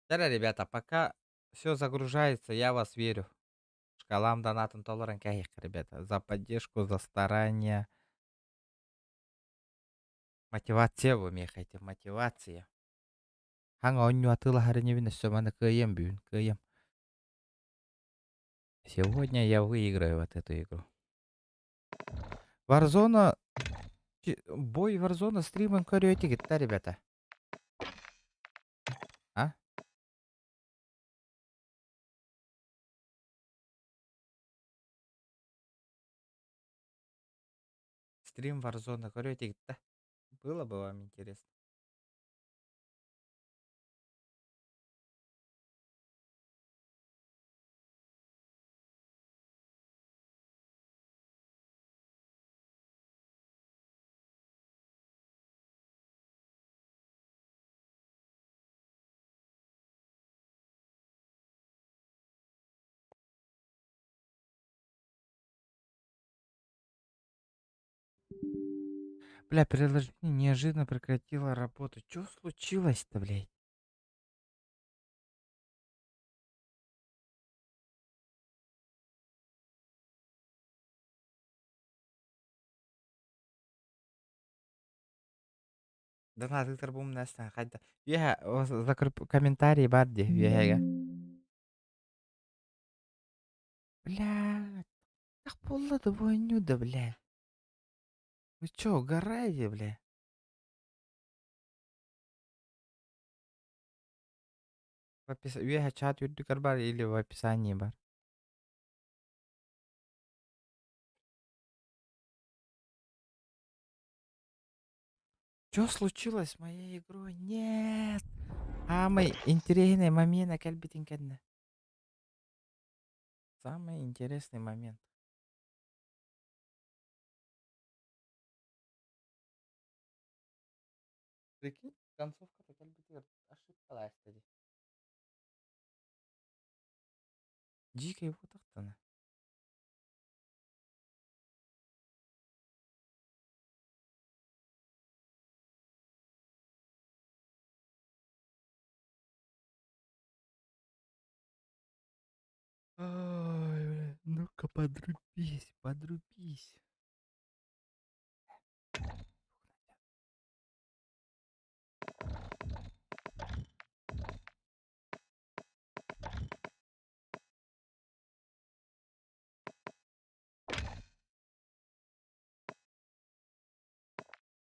Да, ребята, пока все загружается, я вас верю. Шкалам донатом толеран кайх, ребята. За поддержку, за старание. Мотивация вы мехайте, мотивация. Ханга онню атыла хариневина сёмана кэем бюн, кэем. Сегодня я выиграю вот эту игру. Warzone... Бой Warzone стримом корётик, да, ребята? А? Стрим Warzone корётик, да? Было бы вам интересно. Бля, приложение неожиданно прекратило работу. Чё случилось-то, блядь? Донаты бумнастан хайда. Я закрып комментарий барди, вега. Бля, как болады войну да, бля. Вы чё, угораете, бля? В описании чат ютубер бар или в описании бар. Чё случилось с моей игрой? Нет. Самый интересный момент, кальбитинкадна. Самый интересный момент. Прикинь, концовка-то кальбитер. Ошибка кстати. Дико его так-то. Ай, бля, ну-ка подрубись, подрубись.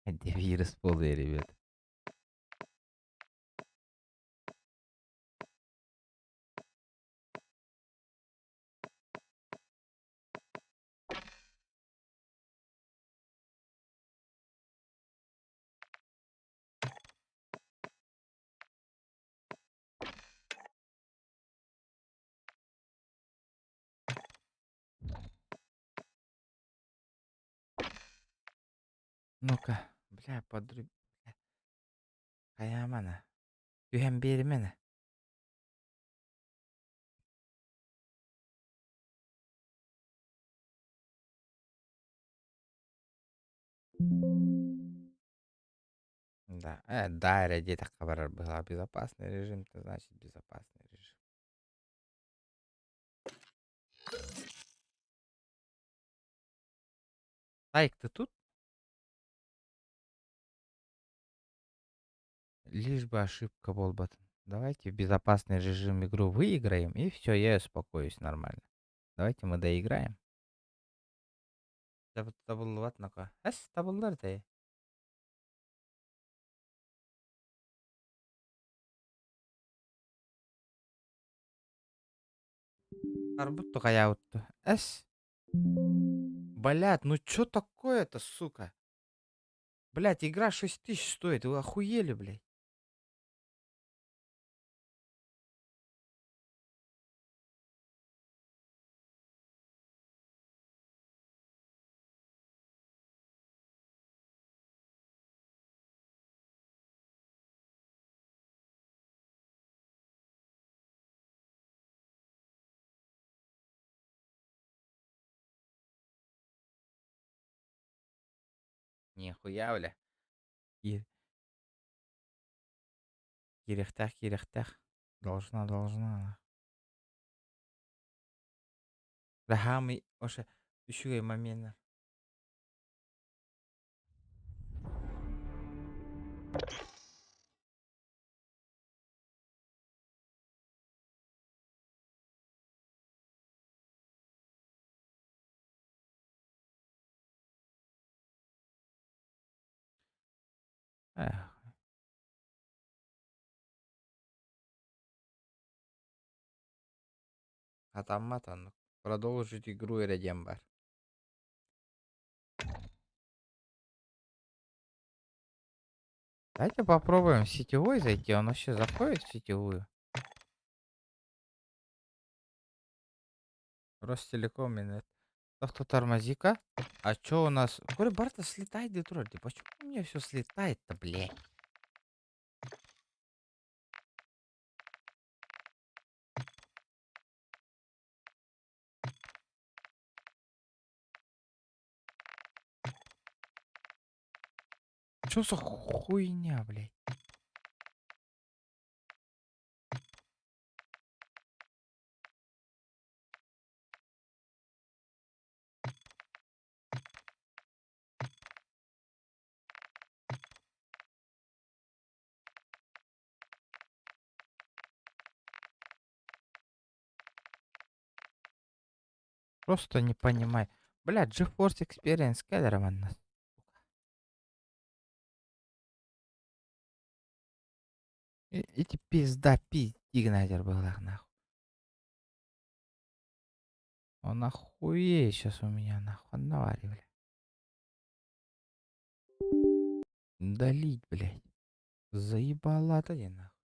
Это вирус полный, ребят. Ну-ка, бля, подруби. Каямана. Юхем беременна. Да, да, ради так хабар была безопасный режим, то значит безопасный режим. Айк, ты тут? Лишь бы ошибка был бы. Давайте в безопасный режим игру выиграем, и все, я успокоюсь нормально. Давайте мы доиграем. Табылып Әс табылдар да. Арбутто каяутто. Әс. Блядь, ну чё такое-то, сука? Блядь, игра 6000 стоит. Вы охуели, блядь. Нихуя, бля. Ки- Кирехтах. Должна. Да хамы, оше, üşüge моментler. Эх. Атаматан. Продолжить игру и редембар. Давайте попробуем в сетевой зайти. Он вообще заходит в сетевую? Ростелеком и нет. Автотормозика. А чё у нас? Коля Барта слетает Детройт. Почему у меня все слетает-то, блядь? Чё за хуйня, блядь? Просто не понимаю. Блядь, GeForce Experience Келлерман. Эти пизда пиздигнатер был их нахуй. Он охуеет сейчас у меня нахуй наваривали. Удалить, блядь. Заебала ты нахуй.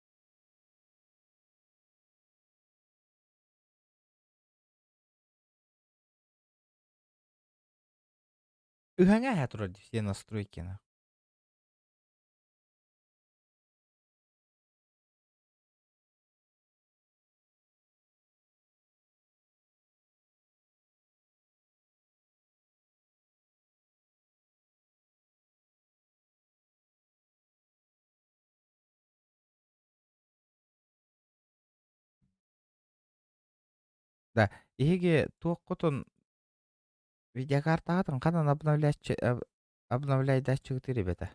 Гоняет вроде все настройки нахуй. Да, иге тоққытын видеокартаға қанан обновлять датчик, ребята.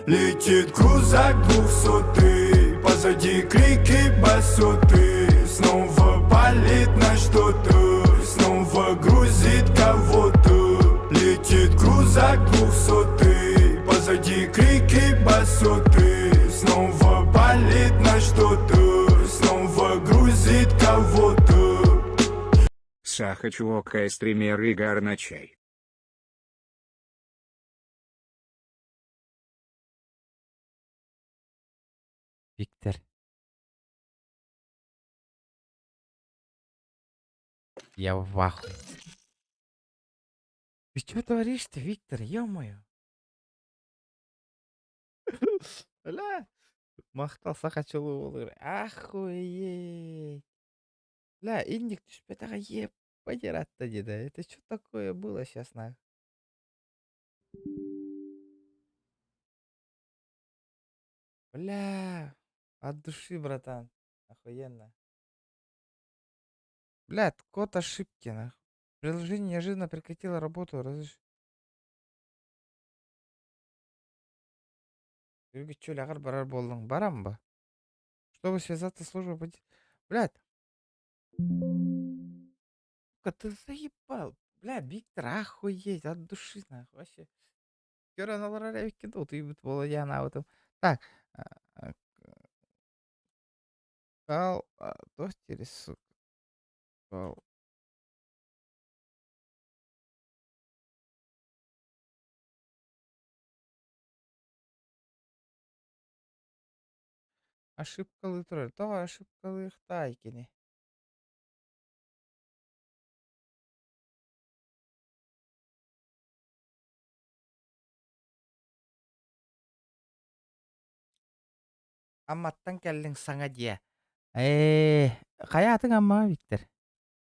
Летит крузак 200, позади крики басоты. Снова палит на что-то, снова грузит кого-то. Летит крузак 200, позади крики басоты. Снова палит на что-то, снова грузит кого-то. Сахачуока стример Игорь на чай. Виктор. Я в ахуе. Ты что творишь-то, Виктор? Ё-моё. Бля. Мақтал Сахачулы болыр. Охуеть. Бля, индик түшпетаға еп подиратта деді. Это что такое было сейчас, нахуй? Бля. От души, братан. Охуенно. Блядь, код ошибки, нахуй. Приложение неожиданно прекратило работу. Юрий, чё, лягар барар болдың? Барам ба? Чтобы связаться с службой... Блядь. Ты заебал. Бля, Виктор, охуеть, от души, нахуй, вообще. Вчера на лорареве кидал, ты было я на этом. Так. Кал, тостери, сука. Кал. Ошибкалы тұрар. Тоға ошибкалы ұқтай кене. Амматтан кәлдің саңа дия. Қая атың амма, Виктор?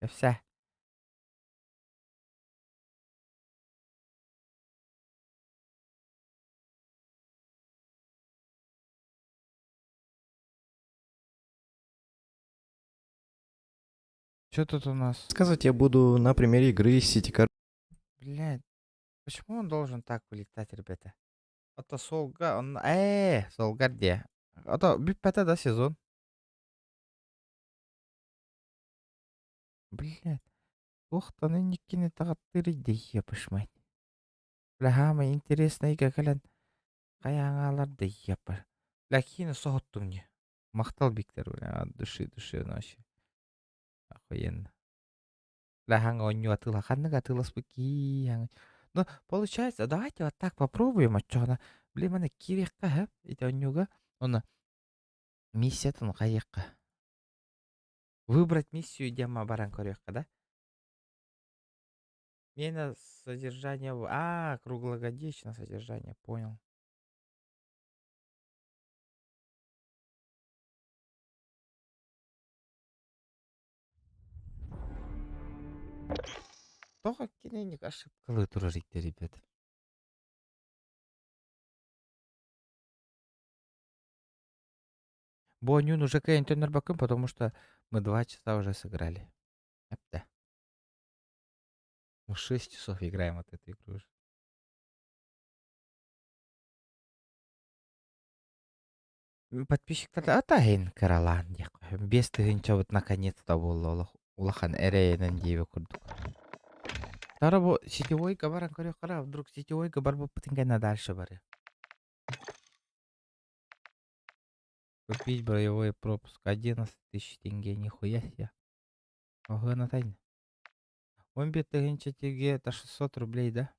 Өпсә. Что тут у нас? Сказать я буду на примере игры City Car. Блядь, почему он должен так вылетать, ребята? Это солга, он... Солгар где? Это биппета, да, сезон? Блядь, ух-то, никини тағаттыры дейе, пышмай. Бля, хама интересно, ига калан. Қаяңалар дейе, пыр. Бля, кини соғыттың не? Мақтал Виктор, бля, от души, вообще. Охуенно. Бля, ханга оню атыла, ханнага атыла спаки. Ну, получается, давайте вот так попробуем, отчёна. Блин, мана кирекка, хэп, это онюга. Он миссия-то кайекка. Выбрать миссию дема баран корекка, да? Смена содержания... круглогодичное содержание, понял. Только кинейник ошибкалы турарите, ребята. Бонюн уже кайнтонер бакым, потому что мы 2 часа уже сыграли. Да. Мы 6 часов играем от этой игры уже. Подписчиктар атайын каралан. Без тыгынча вот наконец-то болду улахан эрейнен дейбе курдук. Тара бу сетевой габаран көрөк кара, вдруг сетевой габар бу пытынгана дальше бары. Купить боевой пропуск 11 тысяч тенге, нихуя себе. Ого, натайны. 15 тыгынча тенге, это 600 рублей, да?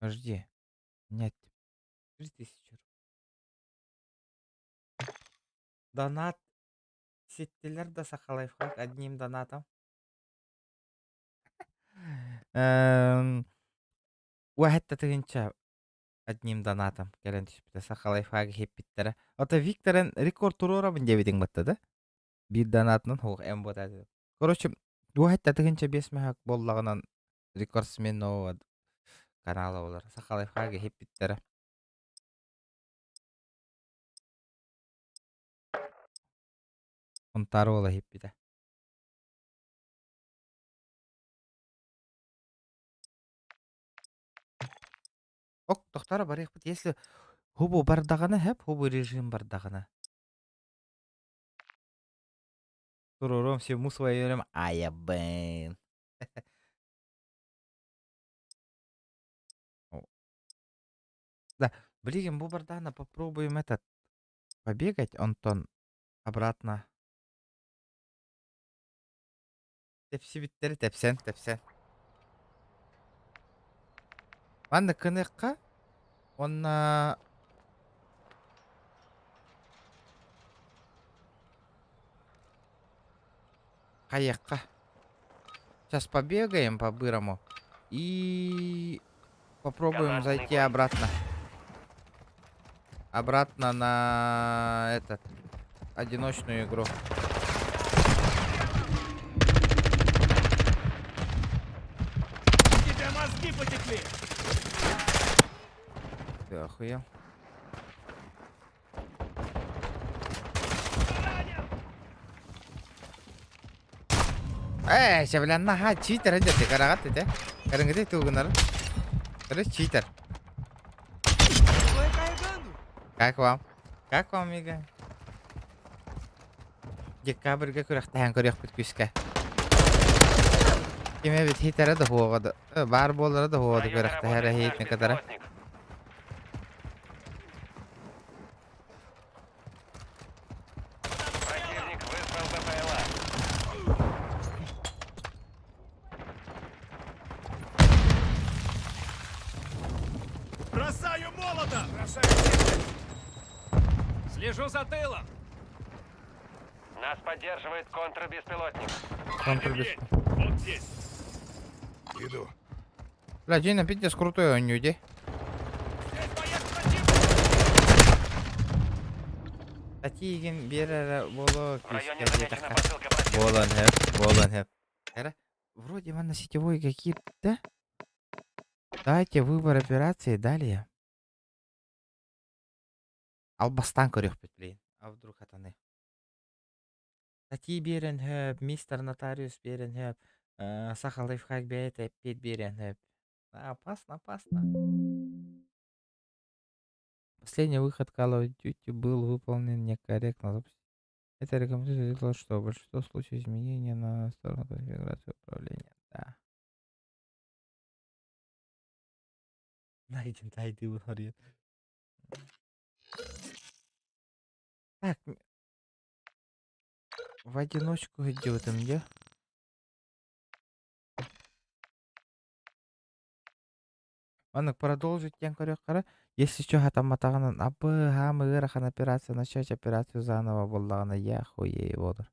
Подожди. Нет. 3000 рублей. Донат сеттелер да сахалайфхак одним донатом. Уахетта тыгынча одним донатом. Келен түшпіті сахалайфхак хеппиттері. Ота Викторен рекорд турора бін дебеден бітті, да? Bir донатның хуқ әм бұтады. Короче, уахетта тыгынча 5 мәхак боллағынан рекордсмен нового канала олар. Сахалайфхак хеппиттері. Онтары ола хеппиті. Ок, тоқтары бар екпіт. Если хубу бардағаны хеп, хубу режим бардағаны. Туруром всему свое время. Ая, бэн. Да, блин, бу бардағаны попробуем этот побегать, Антон, обратно. Тепси биттері, тепсен. Ванна кыныққа, онна... Каяққа. Сейчас побегаем по-бырому и попробуем зайти обратно. Обратно на этот одиночную игру. Тебя мозги потекли! Ты охуел? Эй, бля, нага, читер идет, ты карагат, ты? Карангаты ты угнал. Ты читер. Как вам? Как вам, Мига? Декабрьге күрәк тәһән күрәк бит күскә. Кеме бит хитәре дә хугады. Бар болары да хугады күрәк тәһәре хитне кадәр. Противник вызвал БПЛА. Бросаю молота! Слежу за тылом. Нас поддерживает контрбеспилотник. Вот здесь. Иду. Бля, день на пиздец крутой он нюди. Татиген берер боло күскә. Болон хэп. Вроде man на сетевой какие-то. Дайте выбор операции далее. Албастан көрөк бит, блин. А вдруг это не? Тати берен хэп, мистер нотариус берен хэп. Сахал лайфхак бейт, пет берен хэп. Опасно, опасно. Последний выход Call of Duty был выполнен некорректно. Это рекомендуется сделать, что в большинстве случаев изменения на сторону конфигурации управления. Да. Найден, тайды выходит. Так. В одиночку идет где? Анық продолжить тен көрек. Если что, там атағанын апы, хамы, ырахан операция, начать операцию заново болдағына, я хуей водыр.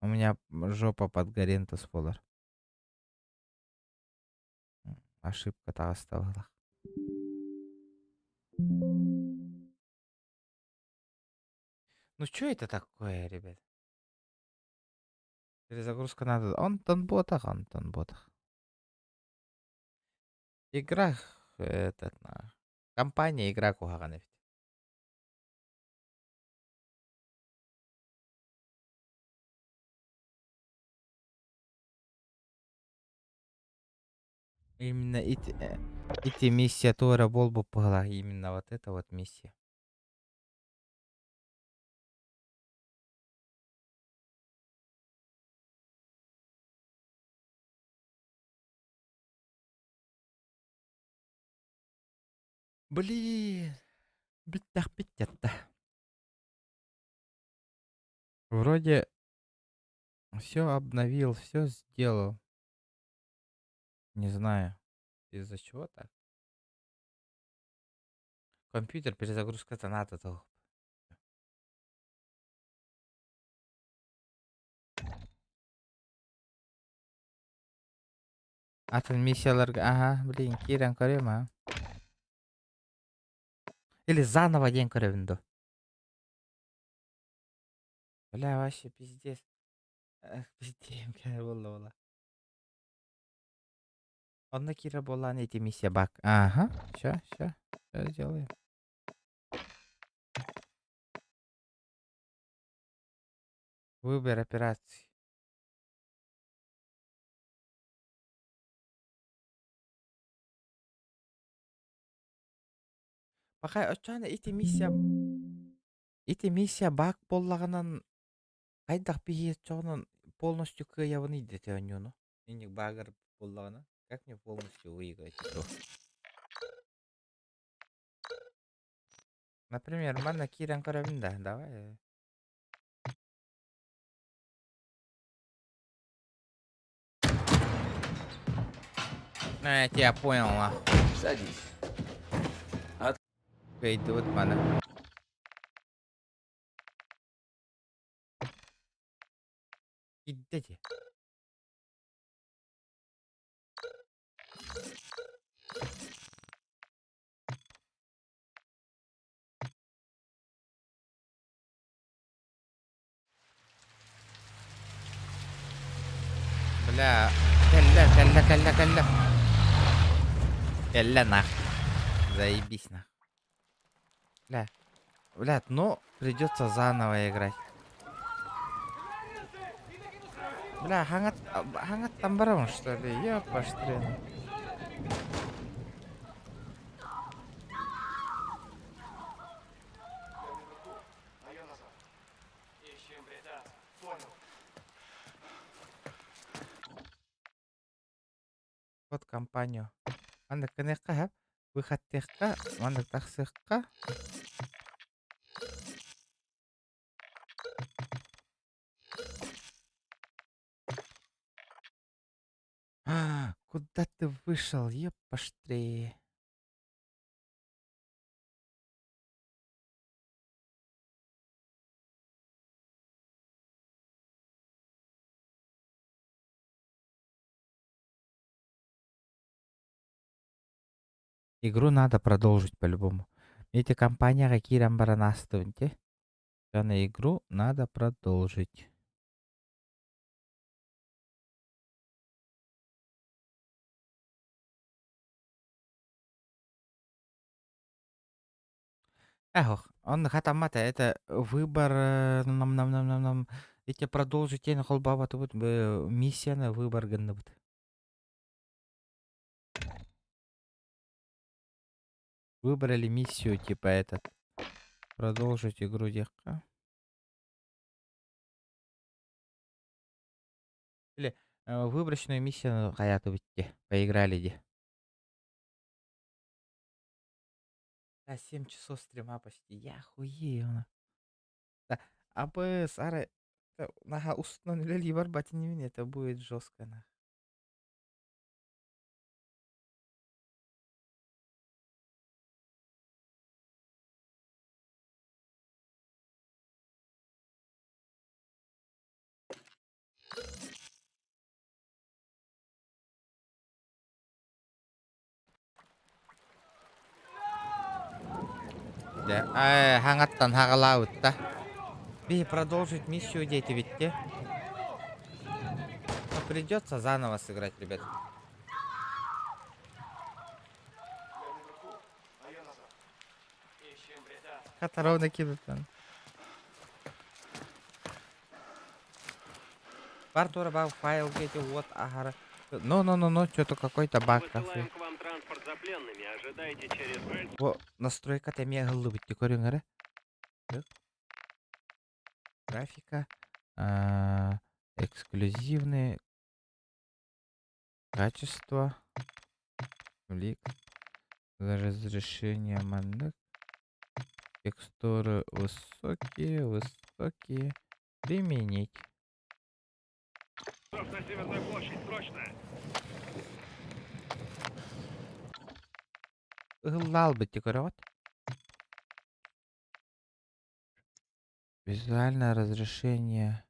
У меня жопа под горентус болар. Ошибка та оставила. Ну что это такое, ребят? Перезагрузка надо. Он тонботах. Игра этот компания игра кухаганы. Именно эти миссия Тора Болбу пала. Именно вот эта вот миссия. Блин. Биттах. Вроде все обновил, все сделал. Не знаю, из-за чего так. Компьютер перезагрузка-то надо то. Атын миссияларга, ага, блин, кирен көрем, Или заново день көрем. Бля, вообще пиздец. Пиздец, wallah. Он на Кира была на эти миссия бак. Ага, сейчас сделаем. Выбор операции. Пока очана эти миссия бак боллаганан кайдак бие чонун полностью кыявын идете онюну. Иник багар боллагана. Как мне полностью выиграть эту? Например, мана киран каравинда. Давай. Я тебя понял, нахуй. Садись. Идут, мана. Идите. Бля, калля. Калля нахуй. Заебись нахуй. Блядь, ну придется заново играть. Бля, хангат там барон, что ли? Ёпаштрин. Вот компанию. Мандык кынекка хап. Выход техка. Мандык таксыкка. Куда ты вышел, епаштри? Игру надо продолжить по-любому. Эти компания какие рамбаранастывайте. На игру надо продолжить. Эх, он хатамата, это выбор нам. Эти продолжить на холбава тут миссия на выбор гандабут. Выбрали миссию типа этот. Продолжить игру девка. Или выборочную миссию хаяту будьте. Поиграли где. Да, 7 часов стрима почти. Я хуею. Да. А бы сара нага установили барбати не меня, это будет жестко на. Да, хангаттан хагалаутта. И продолжить миссию дети ведь те. Но придется заново сыграть, ребят. Катаров накинут там. Партура баг файл где-то вот агара. Ну, что-то какой-то баг. Высылаем к вам транспорт за пленными. Ожидайте через... Во, настройка там я голубить. Ты корюнгара? Графика. Эксклюзивные. Качество. Лик. Разрешение мандак. Текстуры высокие. Применить. На Северную площадь, срочно! Лал бы текорот. Визуальное разрешение.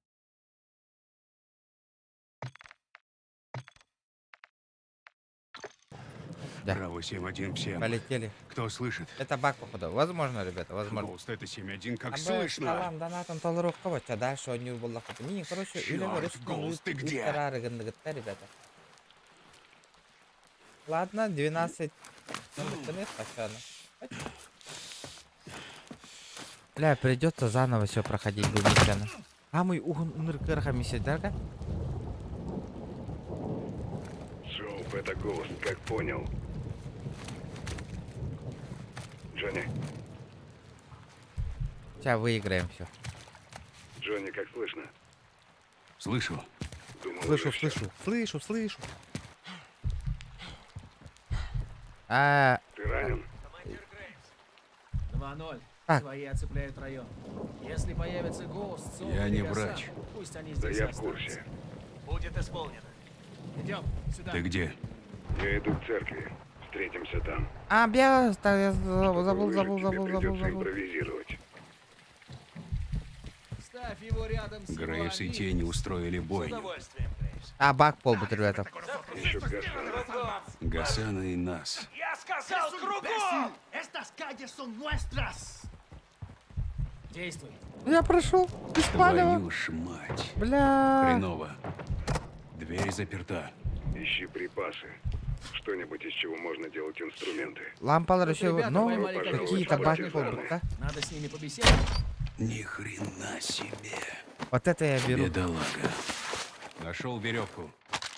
Да. Браво 7-1 всем. Полетели. Кто слышит? Это баг, походу. Возможно, ребята, возможно. Гоуст, это 7-1, как слышно? Салам, донатом толеровковать, а дальше он не был не, короче, Чёрт, Гоуст, ты где? Ребята. Ладно, 12. Бля, придется заново все проходить, Гумичана. А мы уныркырха миссидарга? Шоуп, это Гоуст, как понял. Джонни. Сейчас выиграем все. Джонни, как слышно? Слышу. Думал, Слышу. Ты ранен? 2-0. Так. Свои оцепляют район. Если появится Гоуст, Соул Я или не Гасан, врач. пусть они Да здесь я в останутся. курсе. Будет исполнено. Идем сюда. Ты где? Я иду к церкви. Встретимся там. Я Чтобы забыл. выжить, тебе придется импровизировать. Ставь его рядом с Грейвс и его Тени устроили бойню. Баг полбут, ребята. Ищут Гасана. Гасана и нас. Я сказал кругом! Действуй. Я прошел. Твою ж мать. Бля. Хреново. Дверь заперта. Ищи припасы. Что-нибудь, из чего можно делать инструменты. Лампалар еще, Ребята ну, поймали какие-то кого-то баг партизана. полбут, да? Надо с ними побеседовать. Ни хрена себе. Вот это я беру. Бедолага. Нашел веревку.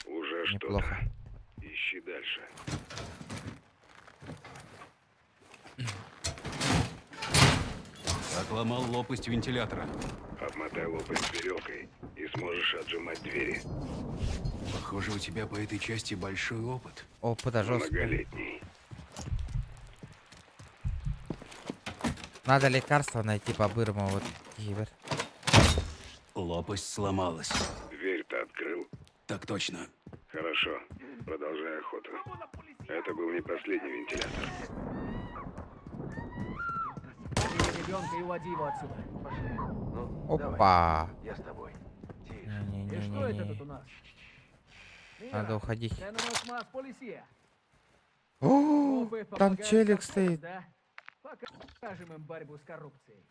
Уже что-то. Неплохо. Ищи дальше. Отломал лопасть вентилятора. Обмотай лопасть веревкой и сможешь отжимать двери. Похоже, у тебя по этой части большой опыт. Опыта жесткого. Многолетний. Надо лекарство найти по-бырому, вот Гибер. Лопасть сломалась. Дверь-то открыл. Так точно. Хорошо. Продолжай охоту. Это был не последний вентилятор. Бери ребенка и уводи его отсюда. Пошли. Опа. Я с тобой. И что это тут у нас? Надо уходить. Tenemos más policía. О, Копы там помогают челик нам, стоит. да? Покажем им борьбу с коррупцией.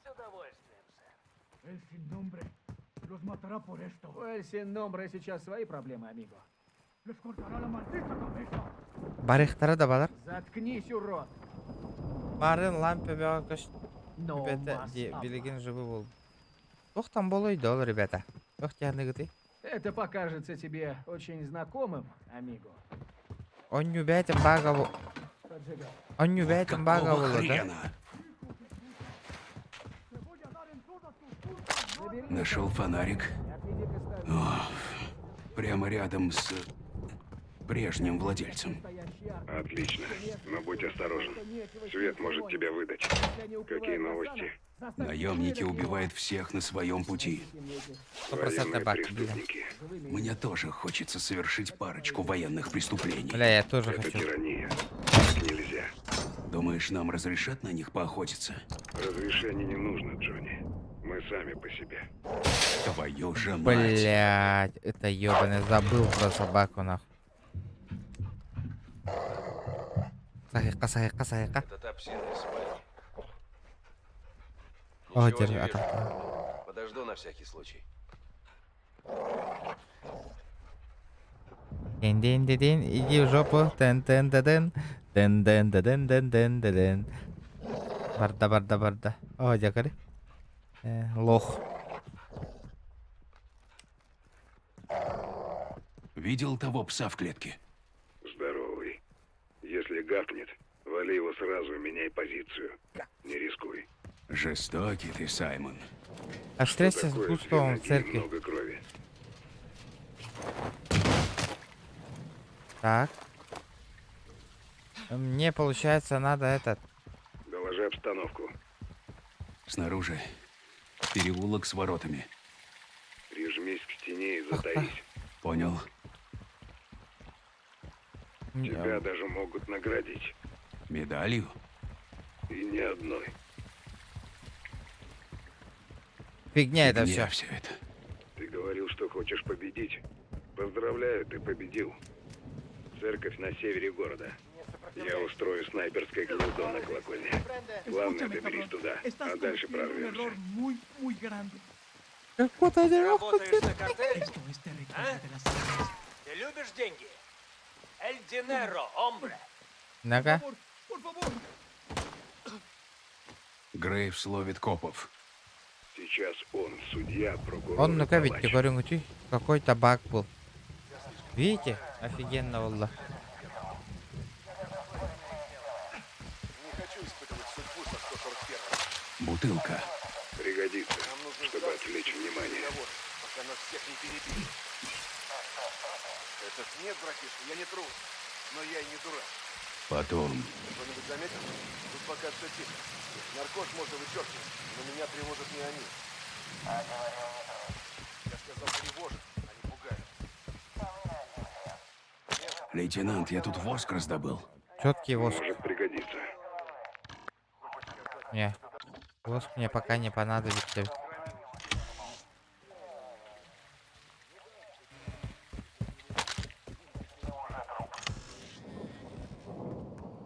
С удовольствием, сэр. El sin nombre los matará por esto. У El sin nombre сейчас свои проблемы, амиго. Les cortará la maldita cabeza. Барихтара да балар. Заткнись, урод. Барын лампе беакаш. No Ребята, más де habla. билеген живы был. Ох, там было и дол, ребята. Ох, тягны ты. Это покажется тебе очень знакомым, амиго. Он не убейте багову. Поджигай. Он не убейте багову, да? Хрена? Нашел фонарик. О, прямо рядом с прежним владельцем. Отлично. Но будь осторожен. Свет может тебя выдать. Какие новости? Наемники убивают всех на своем пути. 100% бак, блин. Преступники. Мне тоже хочется совершить парочку военных преступлений. Бля, я тоже Это хочу. тирания. Так нельзя. Думаешь, нам разрешат на них поохотиться? Разрешения не нужно, Джонни. Мы сами по себе. Твою же мать. Блять, это ёбаный, забыл про собаку, нахуй. Сахика. Это та псина из спальни. О, Ничего держи, не вижу. а Подожду на всякий случай. Дин-дин-дин, иди в жопу. Тен-тен-тен-тен. Тен-тен-тен-тен-тен-тен. Барда. О, дякари. Лох. Видел того пса в клетке? Здоровый. Если гавкнет, вали его сразу и меняй позицию. Не рискуй. Жестокий ты, Саймон. А встреться с Такое Густавом в две ноги и церкви. много крови. Так. Мне, получается, надо этот... Доложи обстановку. Снаружи переулок с воротами. Прижмись к стене и затаись. Понял. Тебя даже могут наградить. Медалью? И ни одной. Фигня это Фигня все. все это. Ты говорил, что хочешь победить. Поздравляю, ты победил. Церковь на севере города. Я устрою снайперское гнездо на колокольне. Главное, доберись туда, а дальше прорвемся. Работаешь на картель? А? Ты любишь деньги? El dinero, hombre. Ну-ка. Грейвс ловит копов. Сейчас он, судья, прокурор. Он, ну-ка, и ведь, палач. говорю, какой-то баг был. Видите? Офигенно, валла. Не хочу испытывать судьбу со 141-го. Бутылка. Пригодится, Нам нужно чтобы сдаться отвлечь и внимание. разговор, пока нас всех не перебили. Этот нет, братишка, я не трус, но я и не дурак. Потом. Кто-нибудь заметил? Тут пока все тихо. Наркоз можно вычеркивать, но меня тревожат не они. Я сказал, тревожат, а не пугают. Лейтенант, я тут воск раздобыл. Четкий воск. Может пригодиться. Не. Воск мне пока не понадобится.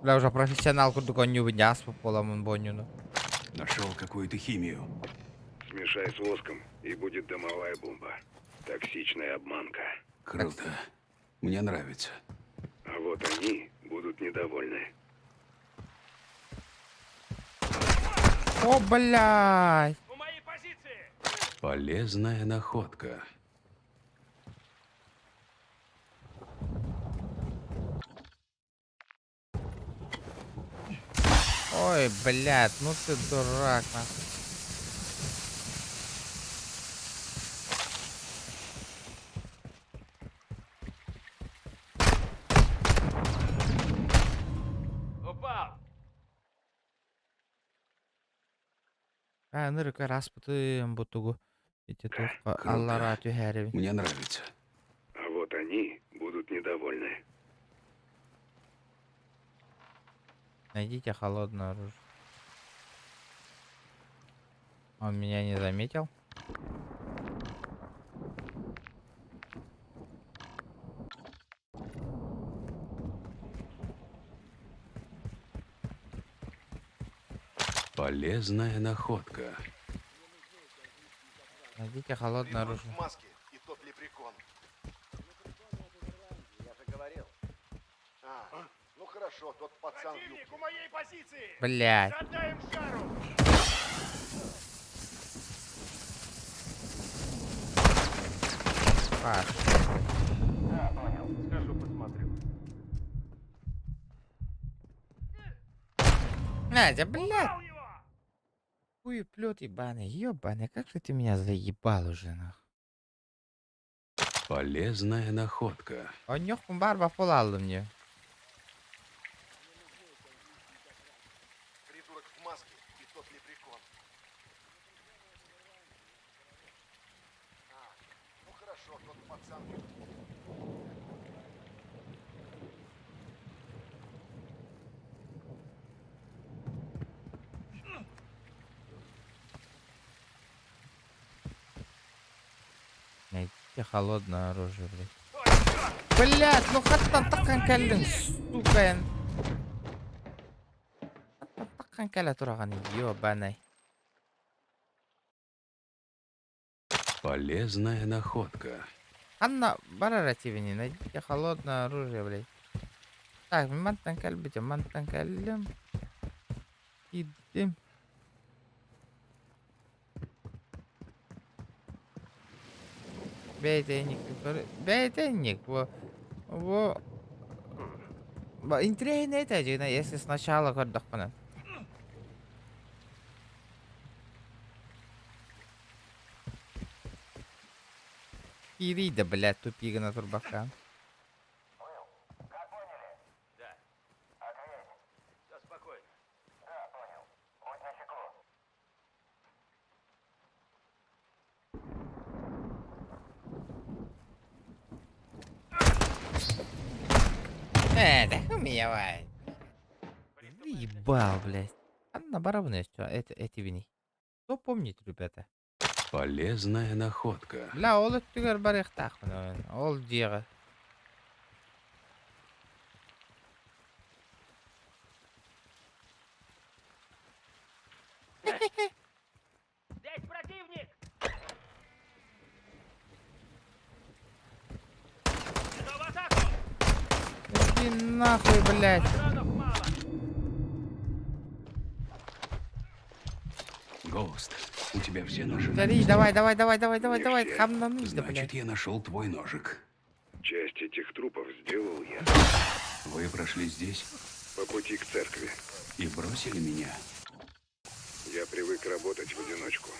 Бля, уже профессионалку только не выняс по полому боню. Нашел какую-то химию. Смешай с воском, и будет дымовая бомба. Токсичная обманка. Круто. Мне нравится. А вот они будут недовольны. О, блядь! Полезная находка. Ой, блядь, ну ты дурак, нахуй. Упал! Нырка распутым бутугу. Эти тухка Круто. аллара тюхерви. Мне нравится. А вот они будут недовольны. Найдите холодное оружие. Он меня не заметил. Полезная находка. Найдите холодное оружие. маске и тот лепрекон. Я же говорил. Ну хорошо, тот пацан в юбке. у моей позиции! Блядь. Отдаем шару! Да, понял. Схожу посмотрю. Надя, блядь. Хуеплет ебаный, ебаный, как же ты меня заебал уже, нахуй. Полезная находка. Он нюхом барба фулалу мне. Придурок в маске и тот лепрекон. Ну хорошо, тот пацан в юбке. Найдите холодное оружие, блядь. Блядь, ну хаттан таккан кәлдің, сука. Хаттан таккан кәлі тұраған, ебаный. Полезная находка. Анна, барара тебе не найдите холодное оружие, блядь. Так, мантан кәлбите, мантан кәлім. Идем. Бейтенник, бейтенник, во, интересно это, если сначала гордох понад. Ирида, блядь, тупига на турбака. Да. Ответь. Все спокойно. Да, понял. Будь начеку. Да умевай. Ебал, блядь. Анна барабаны, что, эти вини. Что помнить, ребята? Полезная находка. Бля, ол өттігер бар ехтақ, ол дегі. Здесь противник! Иду в атаку! Иди нахуй, блядь. Патронов мало! Гоуст, у тебя все ножи? Смотри, давай, хамнаны, да, Значит, блядь. я нашел твой ножик. Часть этих трупов сделал я. Вы прошли здесь По пути к церкви. и бросили меня. Я привык работать в одиночку.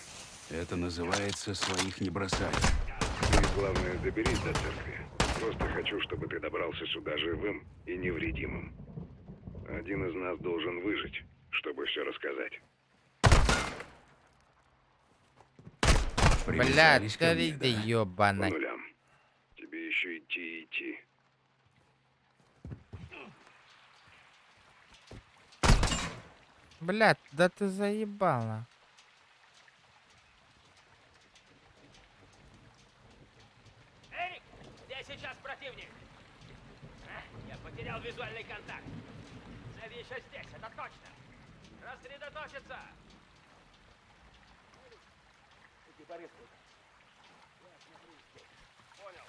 Это называется своих не бросать. Ты, главное, доберись до церкви. Просто хочу, чтобы ты добрался сюда живым и невредимым. Один из нас должен выжить, чтобы все рассказать. Блядь, Привязались ко смотри, мне, да да? По ебаный. нулям. Тебе еще идти и идти. Блядь, да ты заебал, на. Эрик, здесь сейчас противник. Я потерял визуальный контакт. Цель еще здесь, это точно. Рассредоточиться. Понял.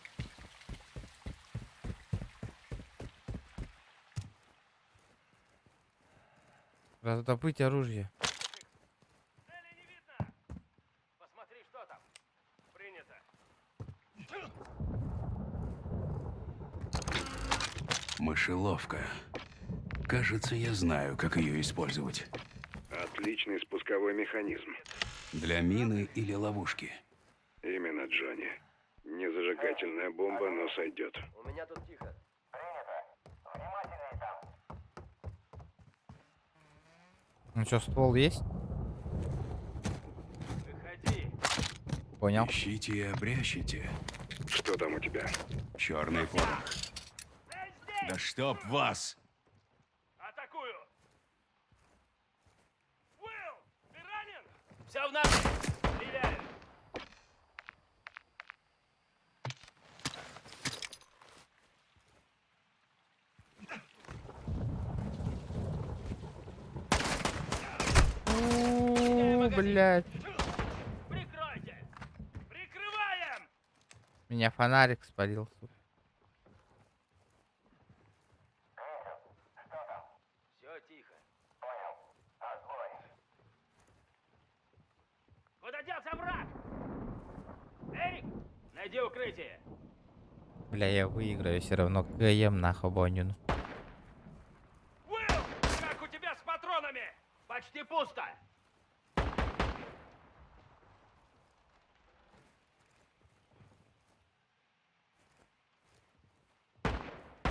Раздобыть оружие. Цели не видно. Посмотри, что там. Принято. Мышеловка. Кажется, я знаю, как ее использовать. Отличный спусковой механизм. Для мины или ловушки. Именно, Джонни. Не зажигательная бомба, но сойдет. У меня тут тихо. Ну что, ствол есть? Понял. Ищите и обрящите. Что там у тебя? Черный порох. Да чтоб вас! Атакую! Уилл, ты ранен? Все в нас! Стреляю! Блять. Прикройте! Прикрываем! Меня фонарик спалил, сука. Все тихо. Понял. Отбой. Куда делся враг? Эрик, найди укрытие. Бля, я выиграю все равно. КМ нахуй Бонину. Уилл, как у тебя с патронами? Почти пусто.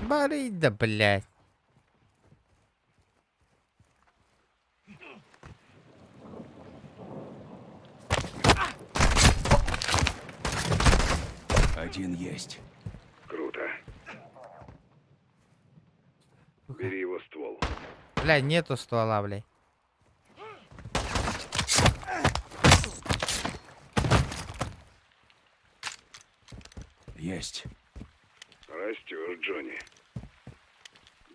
Болит, да блять. Один есть. Круто. Бери его ствол. Бля, нету ствола, блядь. Есть. Растешь, Джонни.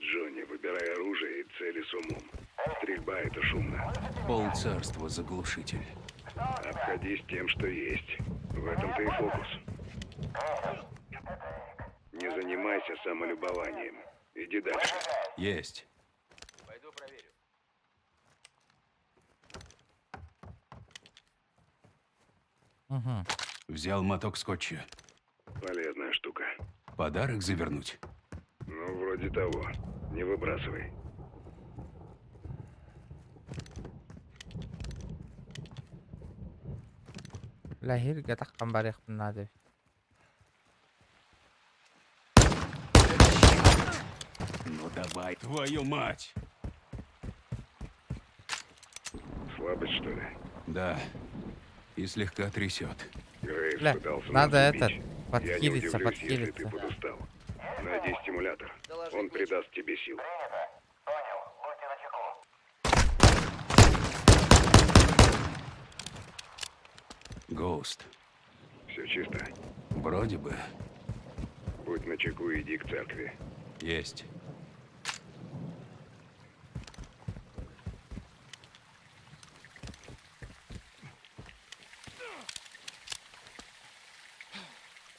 Джонни, выбирай оружие и цели с умом. Стрельба — это шумно. Полцарства заглушитель. Обходись тем, что есть. В этом-то и фокус. Не занимайся самолюбованием. Иди дальше. Есть. Пойду проверю. Угу. Взял моток скотча. Полезная штука. Подарок завернуть. Ну, вроде того. Не выбрасывай. Бля, Гильга так камбарех надо. Ну давай, твою мать! Слабость, что ли? Да. И слегка трясет. Грейвс Бля, пытался надо нас это, убить. Я не подхилиться, удивлюсь, если ты подхилиться. подустал. Найди стимулятор. Он придаст тебе сил. Гоуст. Все чисто. Вроде бы. Будь начеку и иди к церкви. Есть.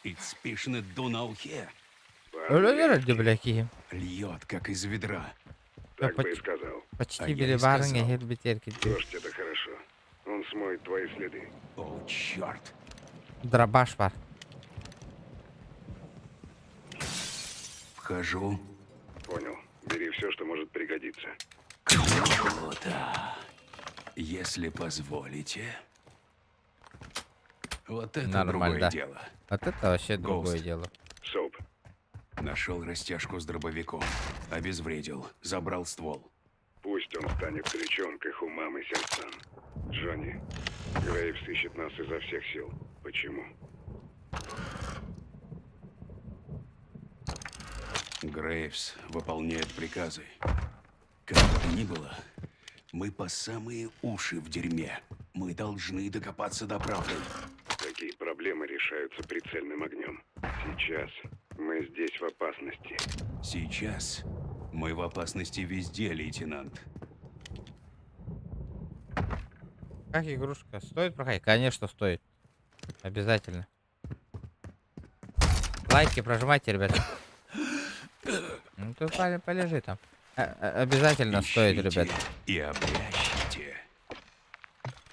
It's пишет do now here. Ради, бляки. Льет, как из ведра. Так бы и сказал. Почти перебарные гербетерки. Дождь — это хорошо. Он смоет твои следы. О, черт. Дробаш бар. Вхожу. Понял. Бери все, что может пригодиться. Круто. Если позволите. Вот это Нормально, другое да. дело. Вот это вообще другое Гоуст. дело. Соуп. Нашел растяжку с дробовиком. Обезвредил. Забрал ствол. Пусть он станет ключом к их умам и сердцам. Джонни, Грейвс ищет нас изо всех сил. Почему? Грейвс выполняет приказы. Как бы то ни было, мы по самые уши в дерьме. Мы должны докопаться до правды. Такие проблемы решаются прицельным огнем. Сейчас мы здесь в опасности. Сейчас мы в опасности везде, лейтенант. Как игрушка? Стоит проходить? Конечно, стоит. Обязательно. Лайки прожимайте, ребята. Ну, ты полежи там. Обязательно стоит, ребят. И обрящите.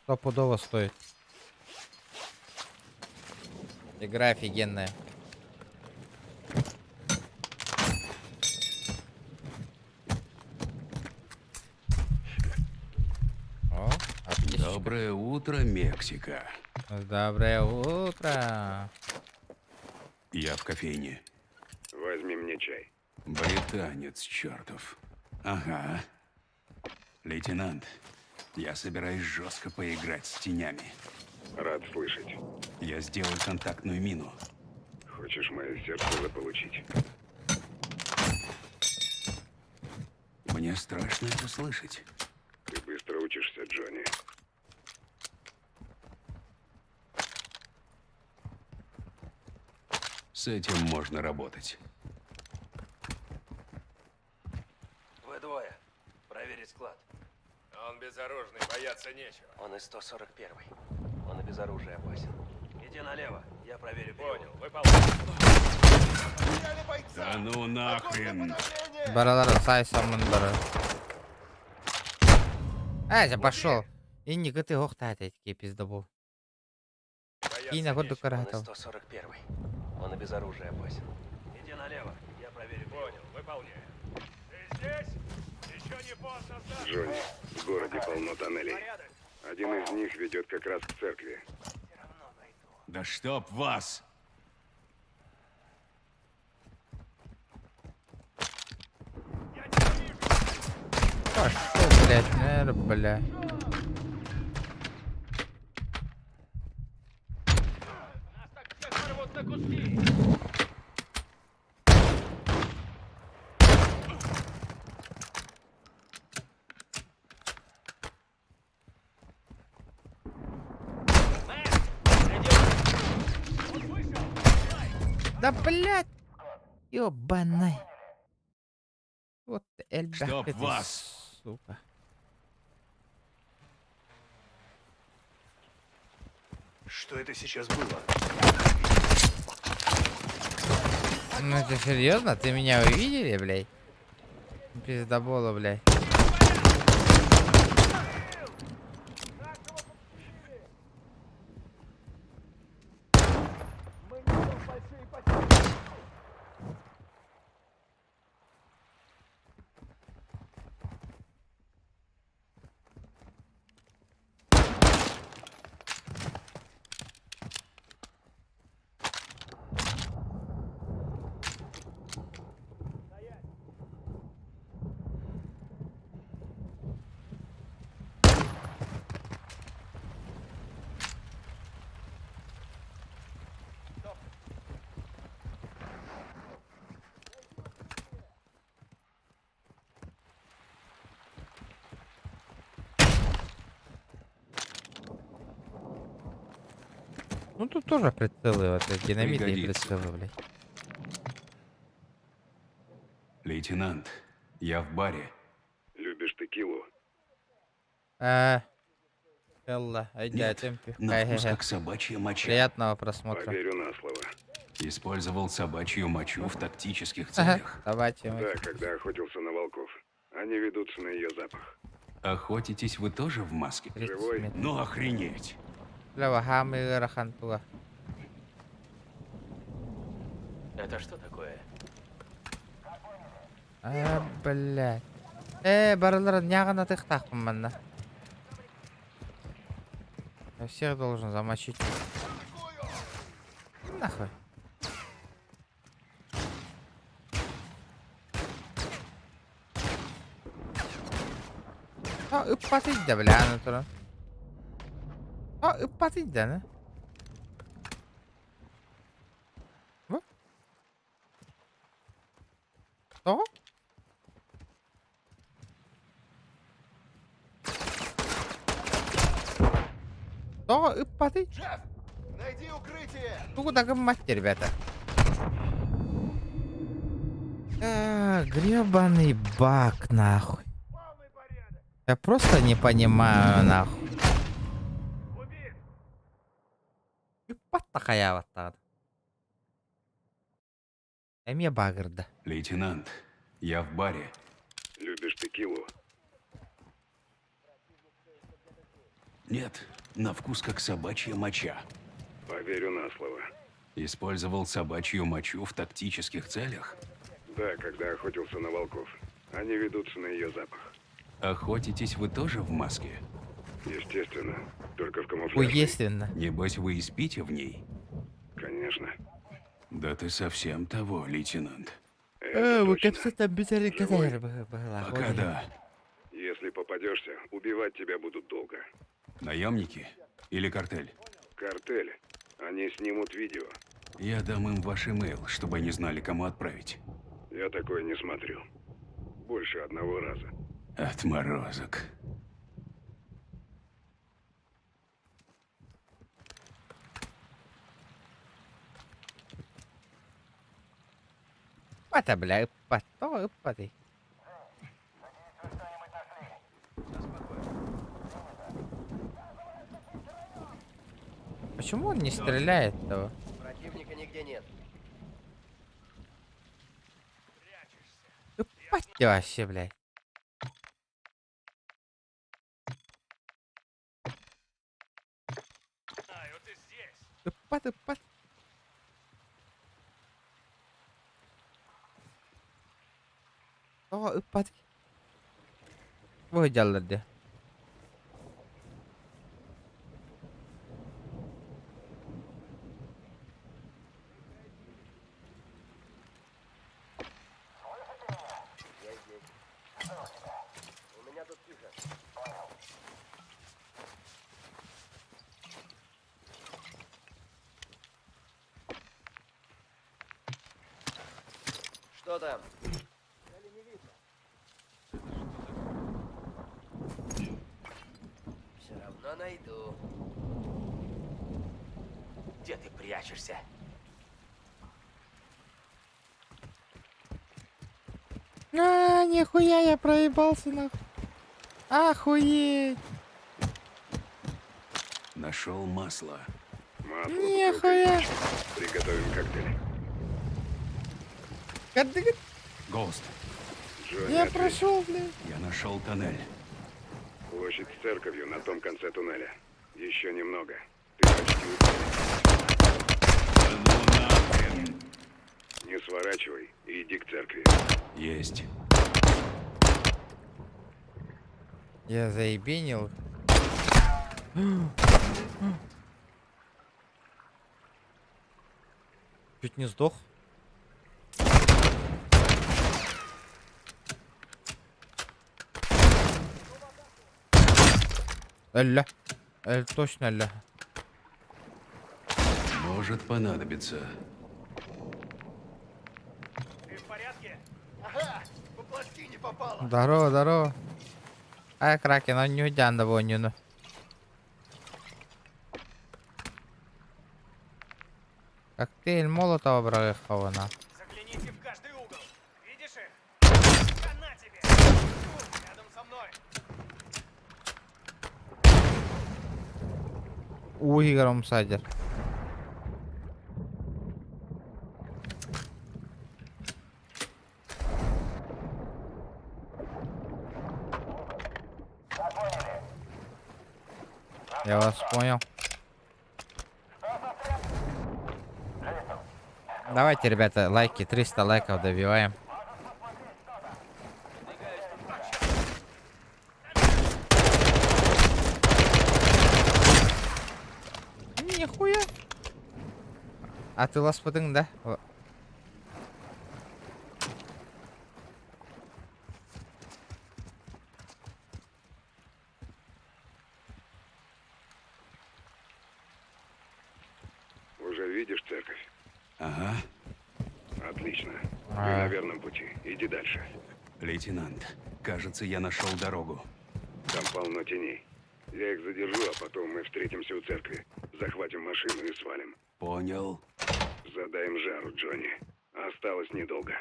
Стопудово стоит. Игра офигенная. Доброе утро, Мексика. Доброе утро. Я в кофейне. Возьми мне чай. Британец чертов. Ага. Лейтенант, я собираюсь жестко поиграть с тенями. Рад слышать. Я сделаю контактную мину. Хочешь мое сердце заполучить? Мне страшно это слышать. Ты быстро учишься, Джонни. С этим можно работать. Вы двое. Проверить склад. Он безоружный, бояться нечего. Он из 141-й. Он и без оружия опасен. Иди налево, я проверю. Понял, выполняй. Да ну нахрен. Баралар, сайсамын бары. Я пошел. И не ты гохтать эти пиздобу. И на год Он из докоратов. 141-й. Он и без оружия опасен. Иди налево, я проверю. Понял, выполняй. Ты здесь? Еще не поздно сдаться. Джонни, в городе полно тоннелей. Один из них ведет как раз к церкви. Да чтоб вас! Пошел, блядь, наверное, бля. Нас так всех порвут на куски. Да, блядь! Ёбаный. Вот Чтоб вас! Сука. Что это сейчас было? Ну это серьезно? Ты меня увидели, блядь? Пиздобола, блядь. Ну тут тоже прицелы, вот эти динамиты и Пригодится. прицелы, блядь. Лейтенант, я в баре. Любишь текилу? Элла, Нет, на вкус как собачья моча. Приятного просмотра. Поверю на слово. Использовал собачью мочу в тактических Ага, целях. собачья Да, когда охотился на волков. Они ведутся на ее запах. Охотитесь вы тоже в маске? 30 Живой? метров. Ну охренеть! Лева, хамы, рахантуа. Это что такое? Блядь. Барылар, нягана тых тахпын. Я всех должен замочить. Нахуй. Uppatid de bile anlatırım. Uppatid de ne? Bu? Что? Что? Uppatid? Найди укрытие! Куда мать, ребята? Гребаный баг, нахуй. Я просто не понимаю, нахуй. Такая вот так. Мне багарда. Лейтенант, я в баре. Любишь текилу? Нет, на вкус как собачья моча. Поверю на слово. Использовал собачью мочу в тактических целях? Да, когда охотился на волков. Они ведутся на ее запах. Охотитесь вы тоже в маске? Естественно, только в камуфляже. Уественно. Небось, вы и спите в ней? Конечно. Да ты совсем того, лейтенант. Вы как там бетеры Пока да. Если попадешься, убивать тебя будут долго. Наемники или картель? Картель. Они снимут видео. Я дам им ваш имейл, чтобы они знали, кому отправить. Я такое не смотрю. Больше одного раза. Отморозок. Пата, бля, паты. Почему он не стреляет-то? Противника нигде нет. Пать вообще, блядь. Пат. О, пат. Выделали. Я здесь. У меня тут тихо. Что там? Все равно найду. Где ты прячешься? Нихуя я проебался нахуй. Охуеть. Нашел масло. Масло, Нихуя. Приготовим коктейль. Гоуст, Джонни, Я ответь. прошел, блядь. я нашел тоннель. Площадь с церковью на том конце туннеля. Еще немного. Ты почти у цели. Не сворачивай и иди к церкви. Есть. Я заебенил. Чуть не сдох. Ля. Точно ля. Может понадобиться. Ты в порядке? Ага, по пластине попало. Здорово. Кракен, он не удян довольно. Коктейль Молотова брахована. Загляните в каждый угол. Видишь их? Хана тебе. Тут, рядом со мной. Уйгером садер. Я вас понял. Давайте, ребята, лайки, 300 лайков добиваем. Нихуя. А ты ласпадың, да? Уже видишь церковь? Ага. Отлично. Ты на верном пути. Иди дальше. Лейтенант, кажется, я нашел дорогу. Там полно теней. Я их задержу, а потом мы встретимся у церкви. Захватим машину и свалим. Понял. Задаем жару, Джонни. Осталось недолго.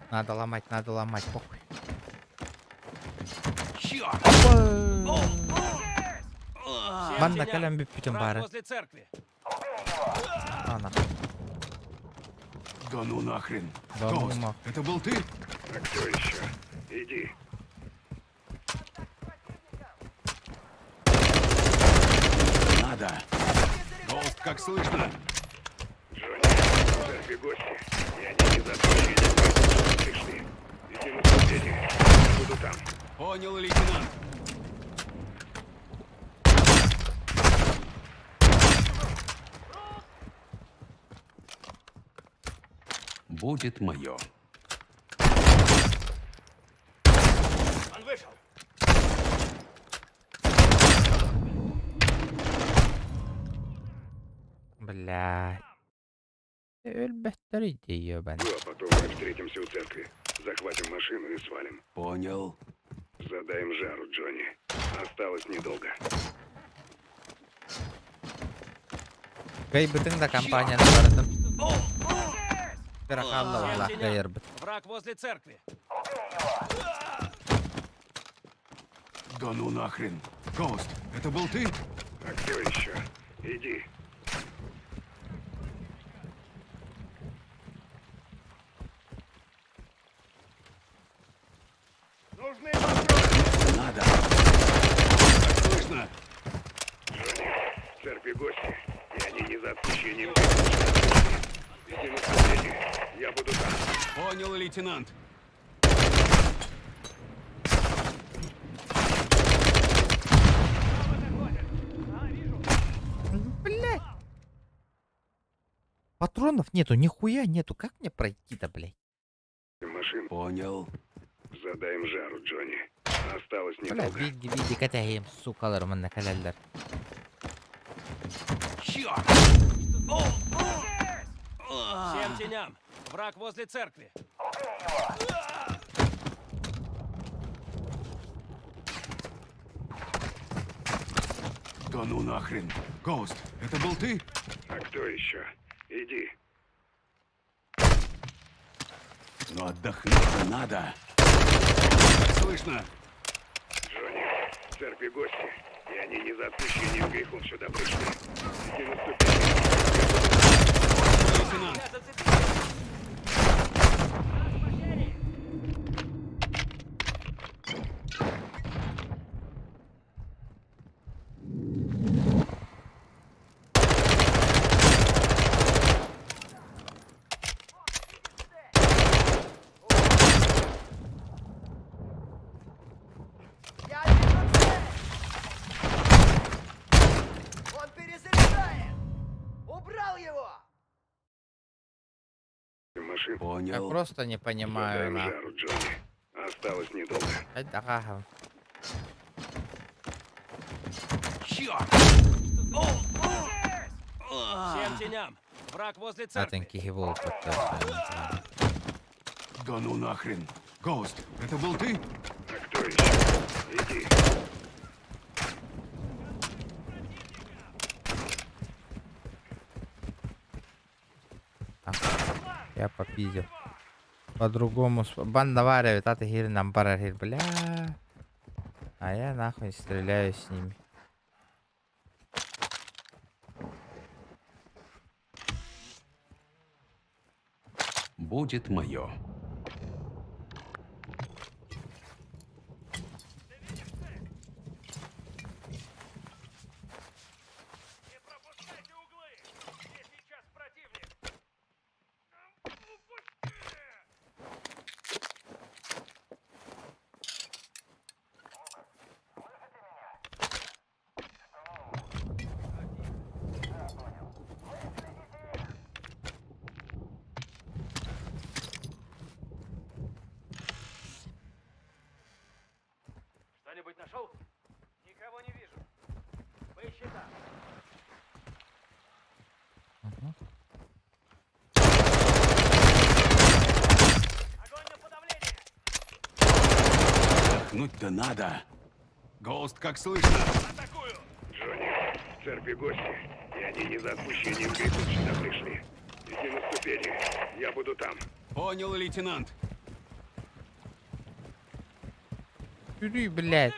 Надо ломать, похуй. Черт! Банда калям биппитем бары. Возле церкви. А, нахуй. Да ну нахрен. Да ну Гоуст, нахуй. это был ты? А кто еще? Иди. Надо. Гоуст, как слышно? Джонни, в церкви гости. И они не закончили. Пришли. Иди на следующий. Буду там. Понял, лейтенант. Будет мое. Он вышел. Блядь. Эльбеттерите, ёбан. Ну, а потом мы встретимся у церкви. Захватим машину и свалим. Понял. Задаем жару, Джонни. Осталось недолго. Gay bütün de kampanyanın vardı. Bırakalım Allah hayır. Враг возле церкви. Да ну нахрен. Гоуст, это был ты? А кто еще? Иди. Нужны Надо. Так слышно? Джонни, в церкви гости, и они не за отпущением. Иди на следующий. Я буду там. Понял, лейтенант. Блядь. Патронов нету, нихуя нету. Как мне пройти-то, блядь? Машин. Понял. Задаем жару, Джонни. Осталось Бля, недолго. види катаем, сукаларым на каляльдар. Черт! Всем теням! Враг возле церкви! Да ну нахрен. Гоуст, это был ты? А кто еще? Иди. Но отдохнуть надо. Так слышно? Джонни, в церкви гости, и они не за отпущением грехов сюда пришли. Иди на ступени. Лейтенант. Я вижу цель! Он перезаряжает! Убрал его! Машин. Я Понял. просто не понимаю, Задаем нахуй. жару, Джонни. Осталось недолго. Ага. Черт! Всем теням! Враг возле церкви! Атеньки его подтасывают. Да ну нахрен. Гоуст, это был ты? А кто еще? Иди. Я попиздил. По-другому. Банда варивает, а ты хер нам парарит, бля. А я нахуй стреляю с ними. Будет мое. Что-нибудь нашел? Никого не вижу. Поищи там. Огонь на подавление! Отдохнуть-то надо. Гоуст, как слышно? Атакую! Джонни, в церкви гости, и они не за отпущением грехов сюда пришли. Иди на ступени. Я буду там. Понял, лейтенант. Юрий, блядь.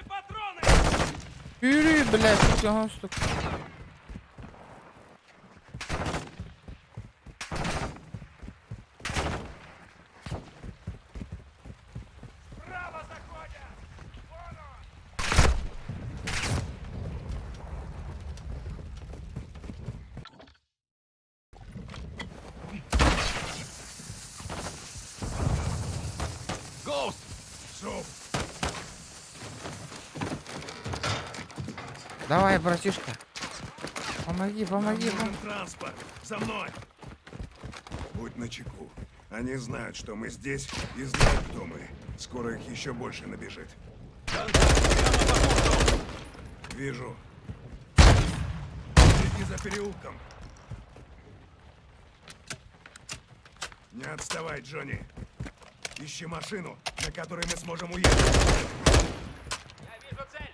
Юрий, блядь, сука, сука. Право заходят! Вон он! Гоуст! Давай, братишка. Помоги, помоги, Нам нужен транспорт. За мной. Будь начеку. Они знают, что мы здесь, и знают, кто мы. Скоро их еще больше набежит. Вижу. Следи за переулком. Не отставай, Джонни. Ищи машину, на которой мы сможем уехать. Я вижу цель!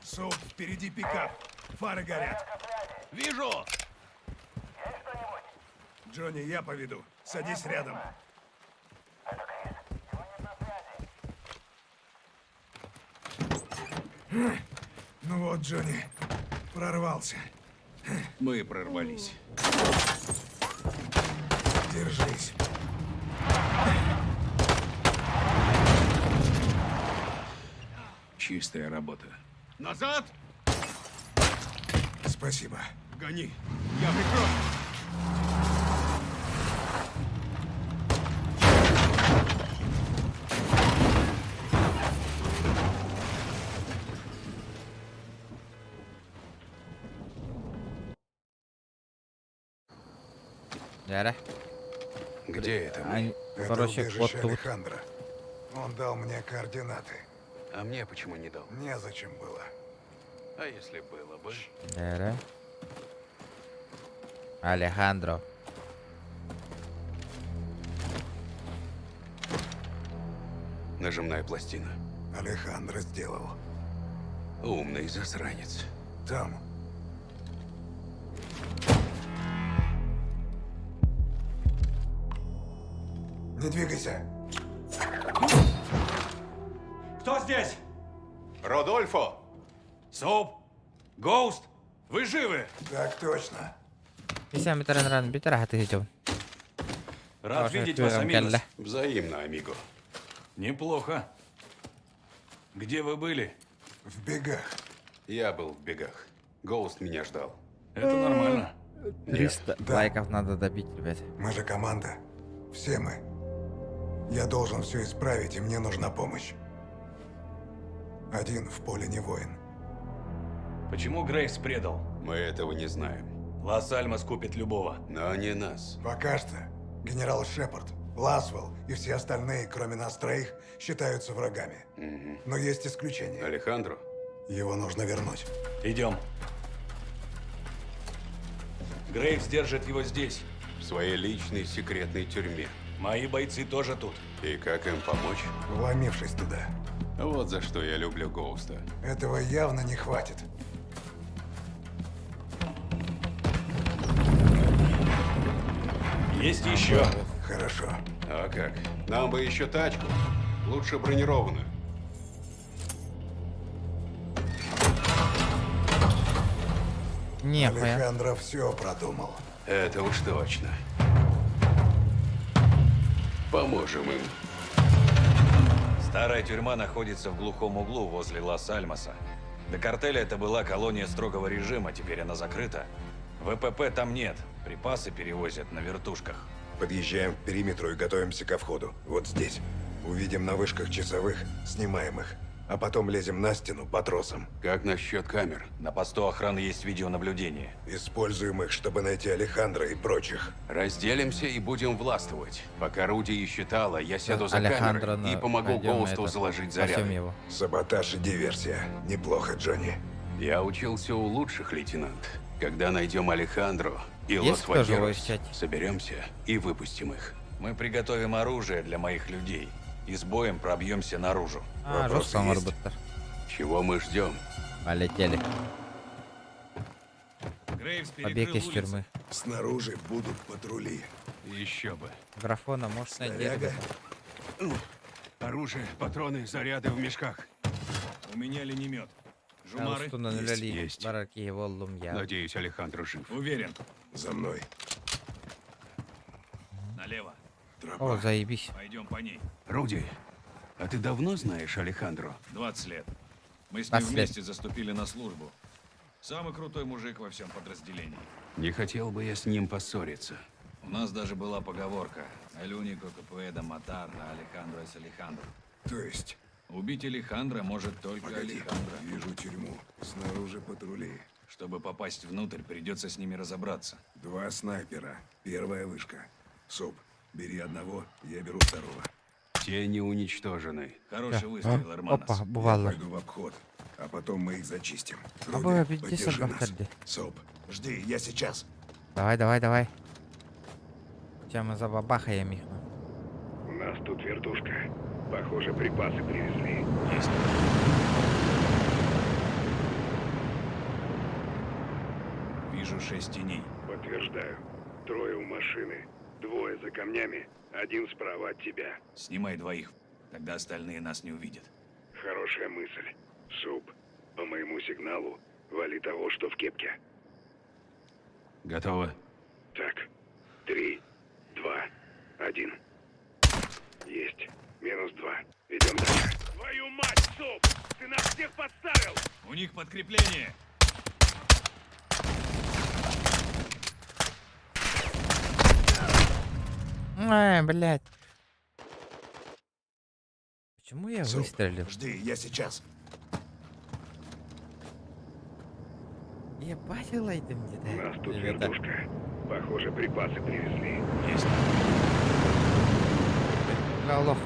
Соуп, впереди пикап. Фары горят. Вижу! Джонни, я поведу. Садись рядом. Ну вот, Джонни, прорвался. Мы прорвались. Держись. Чистая работа. Назад! Спасибо. Гони! Я прикрою! Яра. Где это? Они, Это короче, вот убежище тут. Алехандро. Он дал мне координаты. А мне почему не дал? Незачем было. А если было бы? Яра. Алехандро. Нажимная пластина. Алехандро сделал. Умный засранец. Там. Не двигайся. Кто здесь? Родольфо! Соуп? Гоуст? Вы живы? Так точно. Мисями таран битера хатыгичев. Рад видеть вас, Аминос. Взаимно, амиго. Неплохо. Где вы были? В бегах. Я был в бегах. Гоуст меня ждал. Это нормально. 300 лайков надо добить, ребят. Мы же команда. Все мы. Я должен все исправить, и мне нужна помощь. Один в поле не воин. Почему Грейвс предал? Мы этого не знаем. Лас-Альмас купит любого. Но не нас. Пока что генерал Шепард, Ласвелл и все остальные, кроме нас троих, считаются врагами. Но есть исключение. Алехандро? Его нужно вернуть. Идем. Грейвс держит его здесь. В своей личной секретной тюрьме. Мои бойцы тоже тут. И как им помочь? Вломившись туда. Вот за что я люблю Гоуста. Этого явно не хватит. Есть еще. Хорошо. А как? Нам бы еще тачку. Лучше бронированную. Нехуя. Алехандро все продумал. Это уж точно. Поможем им. Старая тюрьма находится в глухом углу возле Лас-Альмаса. До картеля это была колония строгого режима, теперь она закрыта. ВПП там нет, припасы перевозят на вертушках. Подъезжаем к периметру и готовимся ко входу. Вот здесь. Увидим на вышках часовых, снимаем их. А потом лезем на стену по тросам. Как насчет камер? На посту охраны есть видеонаблюдение. Используем их, чтобы найти Алехандро и прочих. Разделимся и будем властвовать. Пока Руди ищет Алла, я сяду за Алехандро камерой и помогу Гоусту это, заложить спасем заряды. его. Саботаж и диверсия. Неплохо, Джонни. Я учился у лучших, лейтенант. Когда найдем Алехандро и Есть кто живой Лос-Вальерос, в чате? соберемся и выпустим их. Мы приготовим оружие для моих людей и с боем пробьемся наружу. Жестко может быть. Чего мы ждем? Полетели. Грейвс Побег из тюрьмы. Снаружи будут патрули. Еще бы. Графона может найти. Снаряга. Оружие, патроны, заряды в мешках. У меня линемет. Жумары? Есть. Бараки, воллум, я. Надеюсь, Алехандро жив. Уверен. За мной. Налево. О, заебись. Пойдем по ней. Руди, а ты давно знаешь Алехандро? 20 лет. Мы с ним 20 лет. вместе заступили на службу. Самый крутой мужик во всем подразделении. Не хотел бы я с ним поссориться. У нас даже была поговорка: El único que puede matar a Alejandro es Alejandro. То есть? Убить Алехандро может только Погоди, Алехандро. вижу тюрьму. Снаружи патрули. Чтобы попасть внутрь, придется с ними разобраться. 2 снайпера. Первая вышка. Суп, бери одного, я беру второго. Тени уничтожены. Хороший выстрел, Эрманос. Опа, бывало. Пойду в обход, а потом мы их зачистим. А вы Руби, обидите поддержи нас. собака. Суп, жди, я сейчас. Давай, давай, давай. Сейчас мы забабахаем их. У нас тут вертушка. Похоже, припасы привезли. Есть. Вижу 6 теней. Подтверждаю. 3 у машины. 2 за камнями. 1 справа от тебя. Снимай 2, тогда остальные нас не увидят. Хорошая мысль. Суп, по моему сигналу, вали того, что в кепке. Готово. Так. 3, 2, 1. Есть. -2. Идем дальше. Твою мать, Суп! Ты нас всех подставил! У них подкрепление. Блядь. Почему я Суп, выстрелил? жди, я сейчас. Ебать, лайты мне, У да? нас тут ребята. вертушка. Похоже, припасы привезли. Есть. Галох.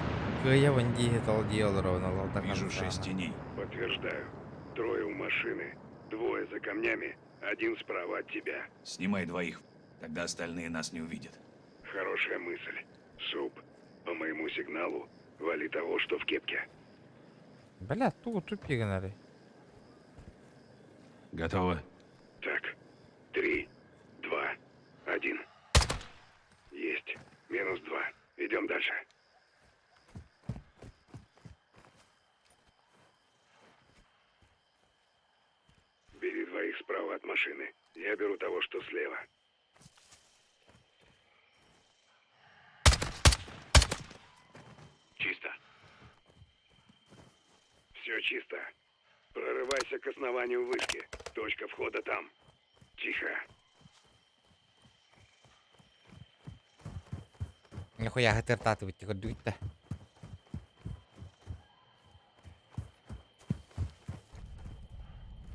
Я вон дигитал делал ровно лота. Вижу 6 теней. Подтверждаю. 3 у машины. 2 за камнями. 1 справа от тебя. Снимай 2, тогда остальные нас не увидят. Хорошая мысль. Суп, по моему сигналу, вали того, что в кепке. Бля, тупи гнали. Готово. Так. 3, 2, 1. Есть. -2. Идем дальше. Бери 2 справа от машины. Я беру того, что слева. Чисто. Все чисто. Прорывайся к основанию вышки. Точка входа там. Тихо. Нихуя гатертати витягуйте.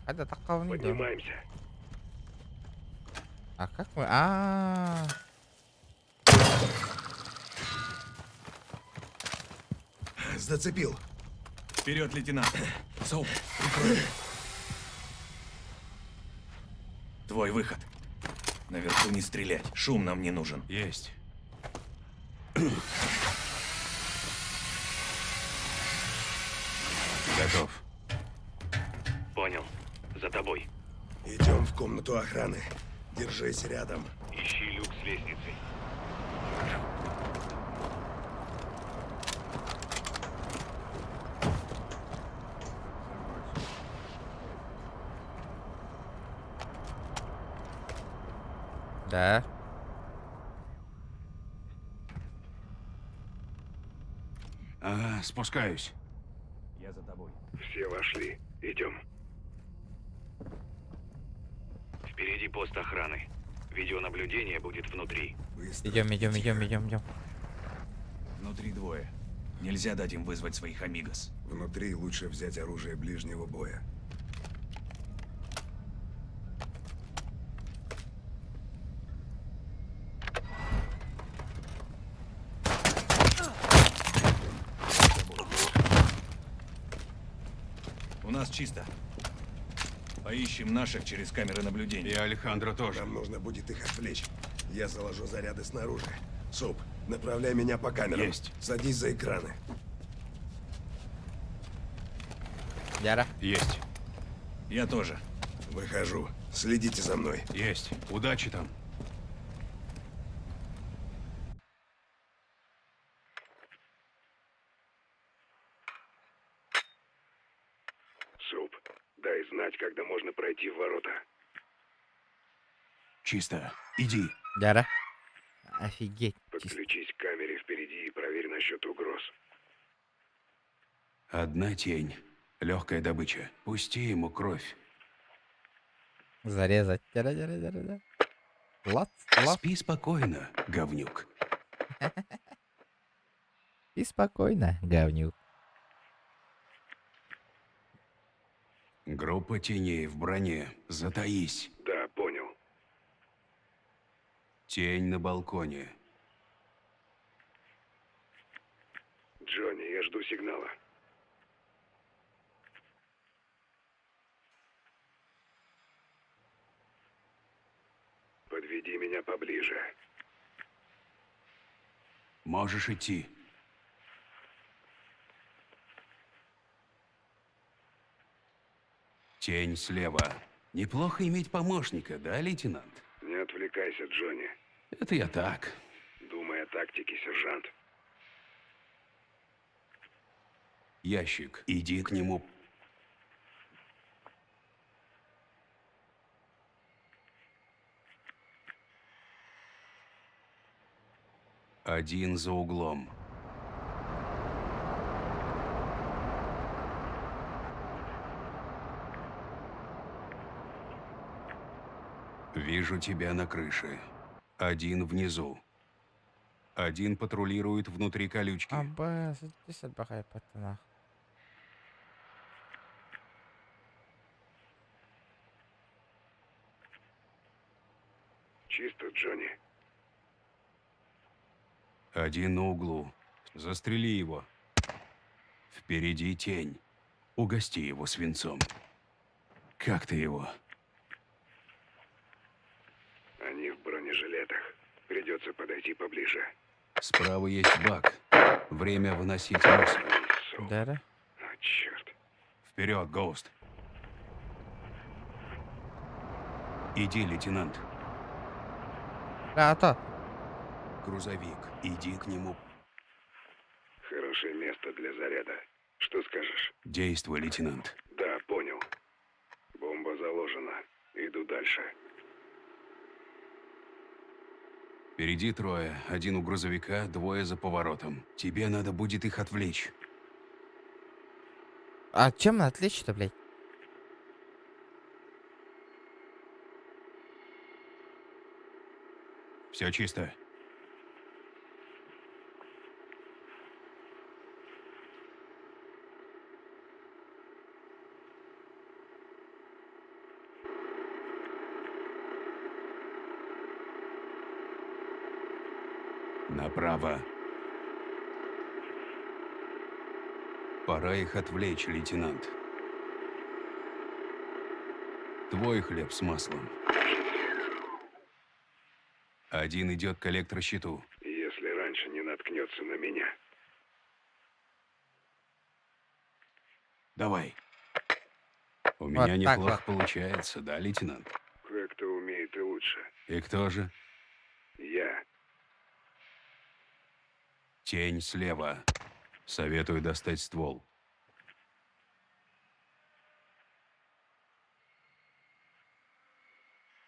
А да такого не думаю. Поднимаемся. А как мы? А, Зацепил. Вперед, лейтенант. Соуп, прикрой. Твой выход. Наверху не стрелять. Шум нам не нужен. Есть. Готов. Понял. За тобой. Идем в комнату охраны. Держись рядом. Ищи люк с лестницей. да. Ага, спускаюсь. Я за тобой. Все вошли. Идем. Впереди пост охраны. Видеонаблюдение будет внутри. Идем. Внутри 2. Нельзя дать им вызвать своих амигос. Внутри лучше взять оружие ближнего боя. У нас чисто. Поищем наших через камеры наблюдения. И Алехандро тоже. Нам нужно будет их отвлечь. Я заложу заряды снаружи. Суп, направляй меня по камерам. Есть. Садись за экраны. Яра. Есть. Я тоже. Выхожу. Следите за мной. Есть. Удачи там. Суп, дай знать, когда можно пройти в ворота. Чисто. Иди. Яра. Офигеть. Подключись к камере впереди и проверь насчет угроз. Одна тень. Легкая добыча. Пусти ему кровь. Зарезать. Яра. Лац. Спи спокойно, говнюк. И спокойно, говнюк. Группа теней в броне. Затаись. Да, понял. Тень на балконе. Джонни, я жду сигнала. Подведи меня поближе. Можешь идти. Тень слева. Неплохо иметь помощника, да, лейтенант? Не отвлекайся, Джонни. Это я так. Думай о тактике, сержант. Ящик. Иди к нему. Один за углом. Вижу тебя на крыше. Один внизу. Один патрулирует внутри колючки. Аббас, здесь отбахай, пацанах. Чисто, Джонни. Один на углу. Застрели его. Впереди тень. Угости его свинцом. Как ты его? Они в бронежилетах. Придется подойти поближе. Справа есть бак. Время выносить мусор. Да-да. А, черт. Вперед, Гоуст. Иди, лейтенант. А то. Грузовик. Иди к нему. Хорошее место для заряда. Что скажешь? Действуй, лейтенант. Да, понял. Бомба заложена. Иду дальше. Впереди трое. Один у грузовика, двое за поворотом. Тебе надо будет их отвлечь. А чем отвлечь-то, блядь? Все чисто. Направо. Пора их отвлечь, лейтенант. Твой хлеб с маслом. Один идет к электрощиту. Если раньше не наткнется на меня. Давай. У Вот меня так неплохо вот. получается, да, лейтенант? Как-то умеет и лучше. И кто же? Я. Тень слева. Советую достать ствол.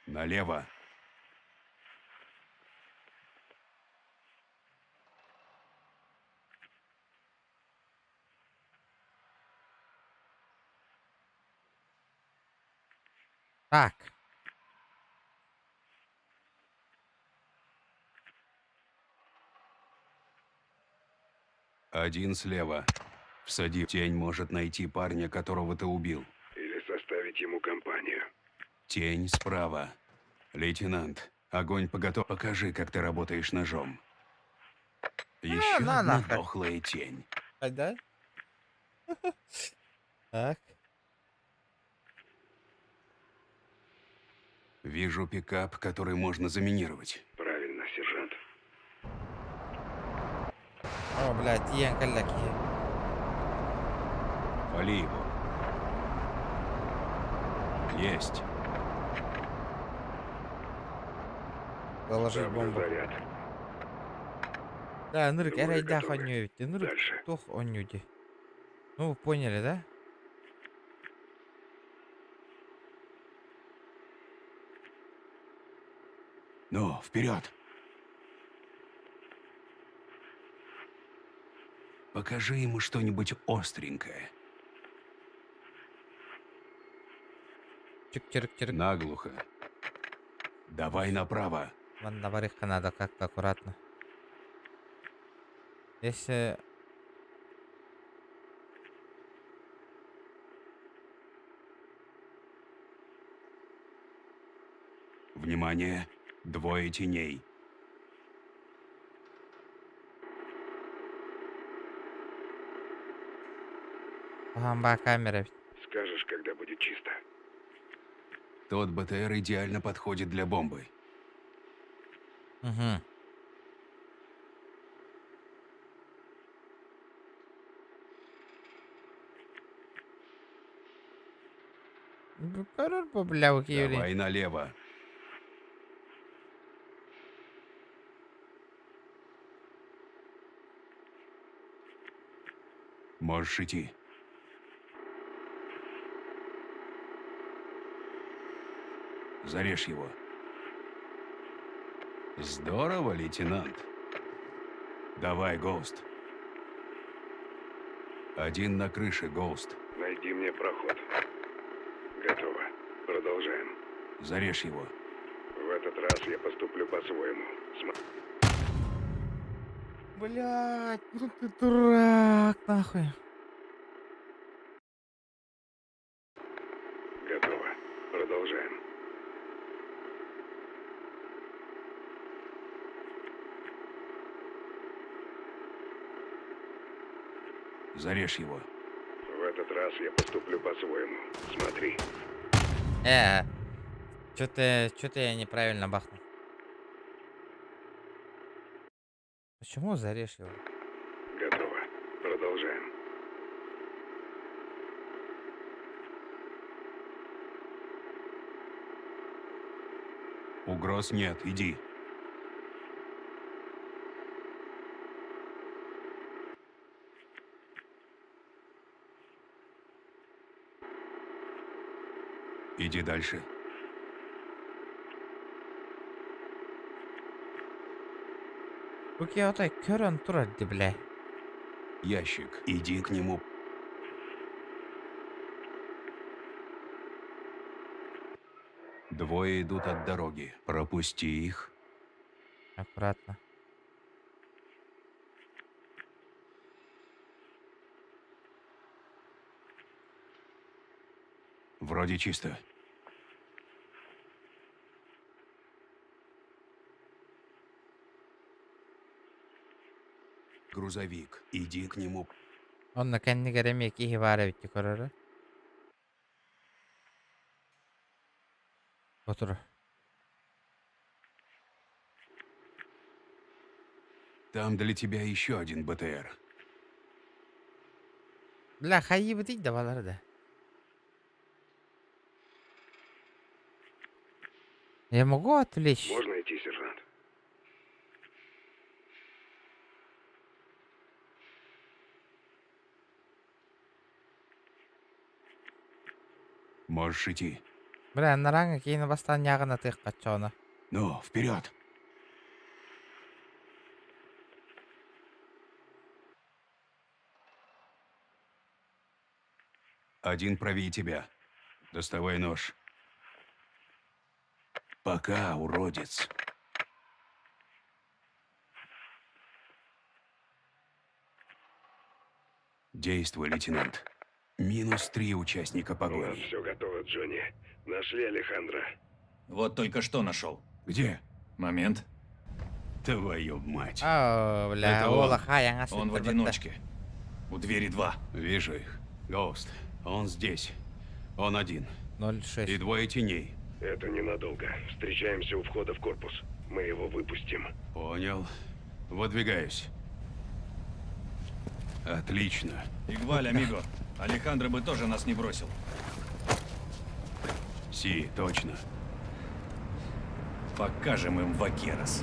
Налево. Так. Один слева. Всади. Тень может найти парня, которого ты убил. Или составить ему компанию. Тень справа. Лейтенант, огонь поготов. Покажи, как ты работаешь ножом. Еще на одна нахер. дохлая тень. Да? Так. Вижу пикап, который можно заминировать. Правильно, сержант. О, блядь, янкаляки. Вали его. Есть. Заложить Ставлю бомбу. заряд. Да, нырк, Двое эрайдах готовы. онюйте, нырк, Дальше. тух онюди. Ну, поняли, да? Ну, вперед. Покажи ему что-нибудь остренькое. Чик-чирик-чирик. Наглухо. Давай направо. Ладно, варежка надо как-то аккуратно. Если Внимание, двое теней. Бомба камера. Скажешь, когда будет чисто. Тот БТР идеально подходит для бомбы. Угу. Давай налево. Можешь идти. Зарежь его. Здорово, лейтенант. Давай, Гоуст. Один на крыше, Гоуст. Найди мне проход. Готово. Продолжаем. Зарежь его. В этот раз я поступлю по-своему. Блять, ну ты дурак, нахуй. Готово. Продолжаем. Зарежь его. В этот раз я поступлю по-своему. Смотри. Что-то я неправильно бахнул. Почему зарежь его? Готово. Продолжаем. Угроз нет, иди. Иди дальше. Окей, вот так, көрін тұрады, бля. Ящик. Иди к нему. Двое идут от дороги. Пропусти их. Аккуратно. Вроде чисто. Грузовик. Иди к нему. Onunla kendi göremiyor ki ihbar bitti kararı. Otur. Там для тебя еще один БТР. Бля, хайи бітейді давалар да. Я могу отвлечь? Можно идти, сержант? Можешь идти. Бля, наранга кейін бастан яғына тыйық қатчауына. Ну, вперед! Один правее тебя. Доставай нож. Пока, уродец. Действуй, лейтенант. -3 участника У нас погони. все готово, Джонни. Нашли Алехандро. Вот только что нашел. Где? Момент. Твою мать. О, бля, Это олаха, яңа Он в одиночке. У двери 2. Вижу их. Гоуст. Он здесь. Он один. 0,6. И двое теней. Это ненадолго. Встречаемся у входа в корпус. Мы его выпустим. Понял. Выдвигаюсь. Отлично. Игваль, амиго. Алехандро бы тоже нас не бросил. Си, точно. Покажем им Вакерос.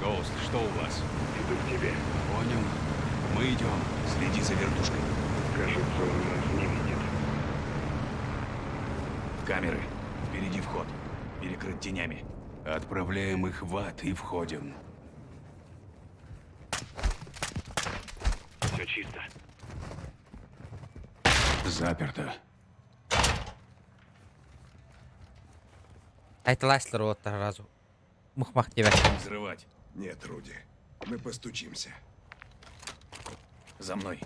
Гоуст, что у вас? Иду к тебе. Понял. Мы идем. Следи за вертушкой. Кажется, он нас не видит. Камеры. Впереди вход. Перекрыт тенями. Отправляем их в ад и входим. Все чисто. Заперто. Айтылайсыздар вот сразу. Мухмах тебя. Взрывать. Нет, Руди. Мы постучимся. За мной.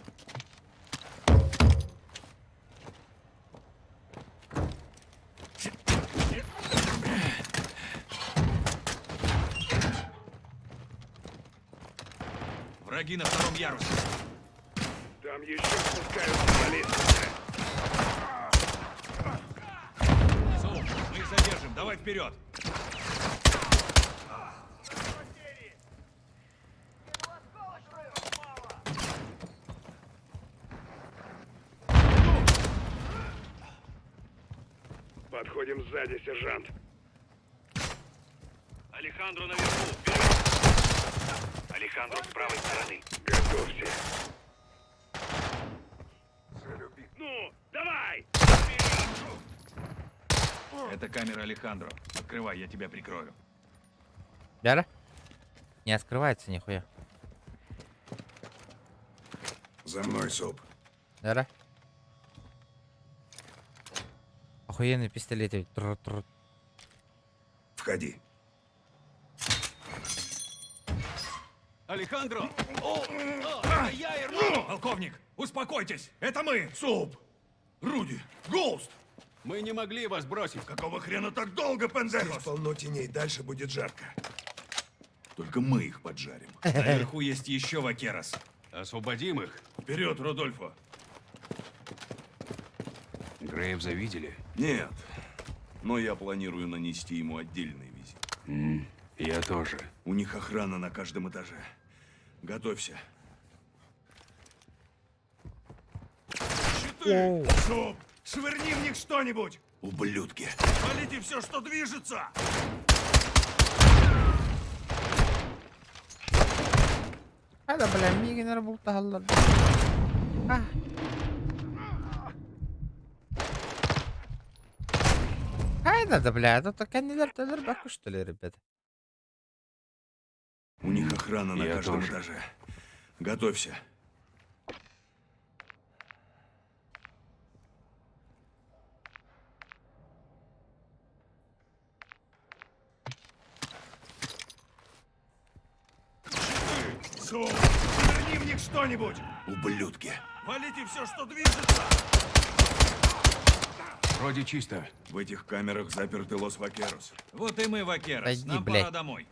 Враги на втором ярусе. Там еще спускаются по лестнице. Соу, мы их задержим. Давай вперед. Подходим сзади, сержант. Алехандро наверху, вперед! Алехандро с правой стороны. Готовься. Ну, давай! Это камера Алехандро. Открывай, я тебя прикрою. Яра? Не открывается нихуя. За мной, Соп. Яра? Охуенный пистолет. Входи. Алехандро! Это я, Эрнандо! Полковник, успокойтесь! Это мы! Соп! Руди! Гоуст! Мы не могли вас бросить. Какого хрена так долго, Здесь Пендерос? полно теней, дальше будет жарко. Только мы их поджарим. Наверху есть еще вакерос. Освободим их. Вперед, Родольфо! Грейвза видели? Нет, но я планирую нанести ему отдельный визит. Я тоже. У них охрана на каждом этаже. Готовься. Щиты! Соп! Швырни в них что-нибудь! Ублюдки! Валите все, что движется! هذا بلا ميجي نربط هلا. هذا бля, это كان ضربك что ли, ребята? У них охрана на Я каждом тоже. этаже. Готовься. Соп! Швырни в них что-нибудь! Ублюдки! Валите все, что движется! Вроде чисто. В этих камерах заперты Лос Вакерос. Вот и мы, вакерос. Иди, Нам блядь. пора домой.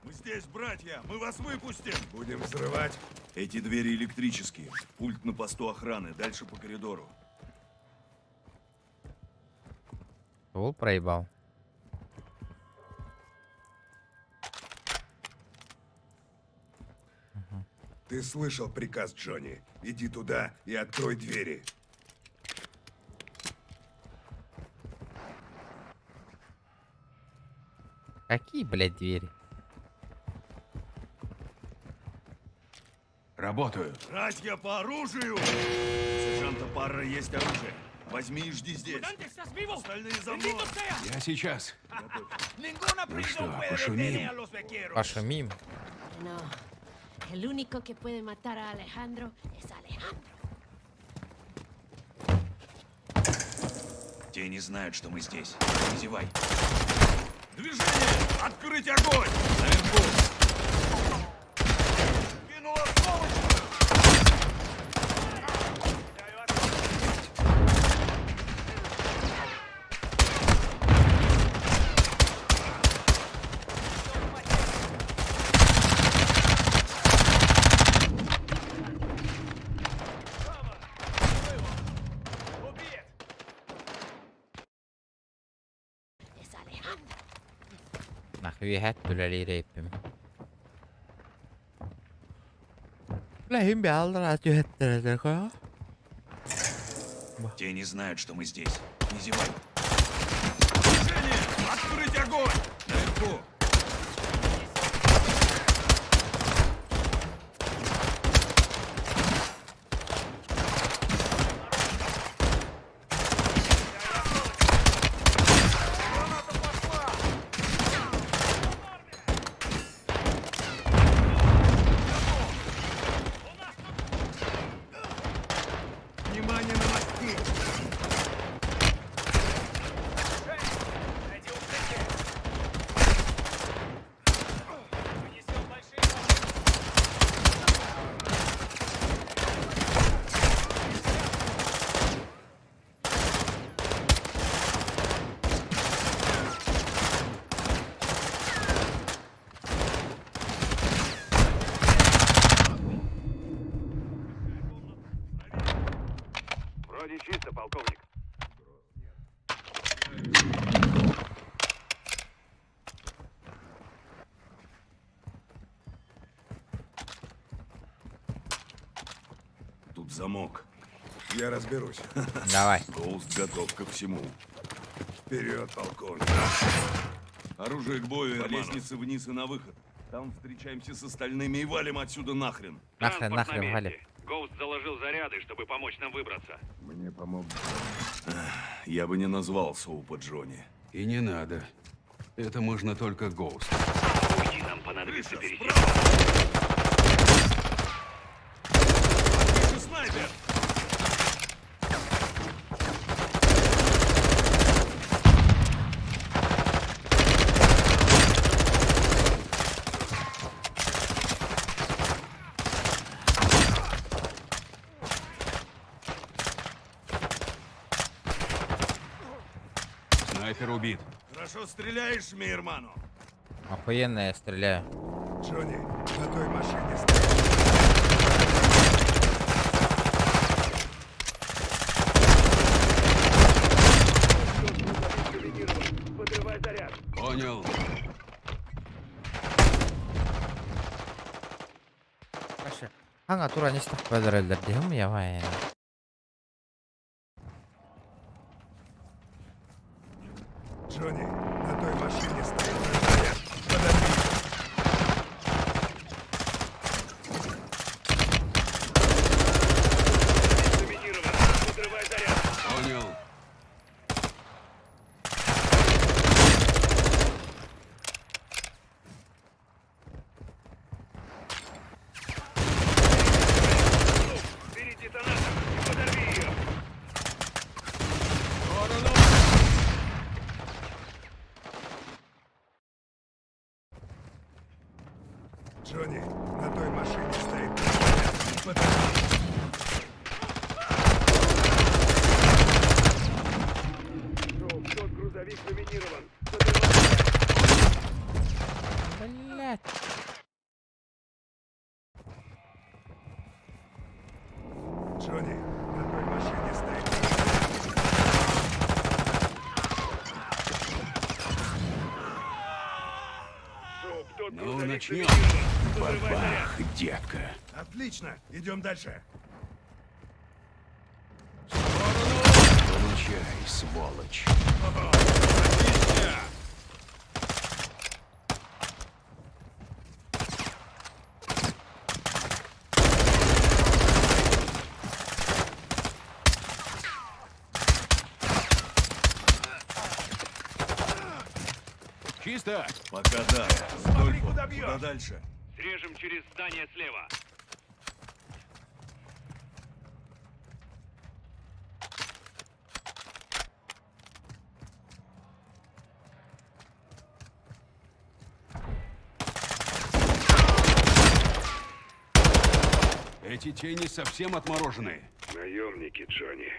Мы здесь, братья! Мы вас выпустим! Будем взрывать. Эти двери электрические. Пульт на посту охраны. Дальше по коридору. Вол проебал. Ты слышал приказ, Джонни. Иди туда и открой двери. Какие, блядь, двери? Работаю. Братья по оружию! У сержанта Парра есть оружие. Возьми и жди здесь. Остальные за мной. Я сейчас. Ну что, пошумим? Пошумим. No. El único que puede matar a Alejandro es Alejandro. Те не знают, что мы здесь. Не зевай. Движение! Открыть огонь! Наверху! Кинула осколочку! Es Alejandro. Hülyehet böyle repim. Lähin pealta tühettelet ka. Те не знают, что мы здесь. Не зевай. Движение! Открыть огонь! Наверху! Внимание на мостки! Замок. Я разберусь. Давай. Гоуст готов ко всему. Вперед, полковник. Оружие к бою, по лестнице вниз и на выход. Там встречаемся с остальными и валим отсюда нахрен. Нахрен, валим. Гоуст заложил заряды, чтобы помочь нам выбраться. Мне помог. Я бы не назвал Соупа Джонни. И не надо. Это можно только Гоуст. Уйти нам понадобится перейти. Снайпер! Снайпер убит. Хорошо стреляешь, Мейерману. Охуенно я стреляю. Джонни, на той машине стоит. Понял. Anga turanista öldürdüm ya vay. Джонни, на той машине стоит. Подожди. Понял. Джонни, на той машине стоит. Подожди. Тот грузовик заминирован. Блять. Джонни, на той машине стоит. Ну, начнем. Бабах, детка. Отлично, идем дальше. Получай, сволочь. Чисто. Пока да. Столько. Куда дальше? Срежем через здание слева. Эти тени совсем отмороженные. Наемники, Джонни.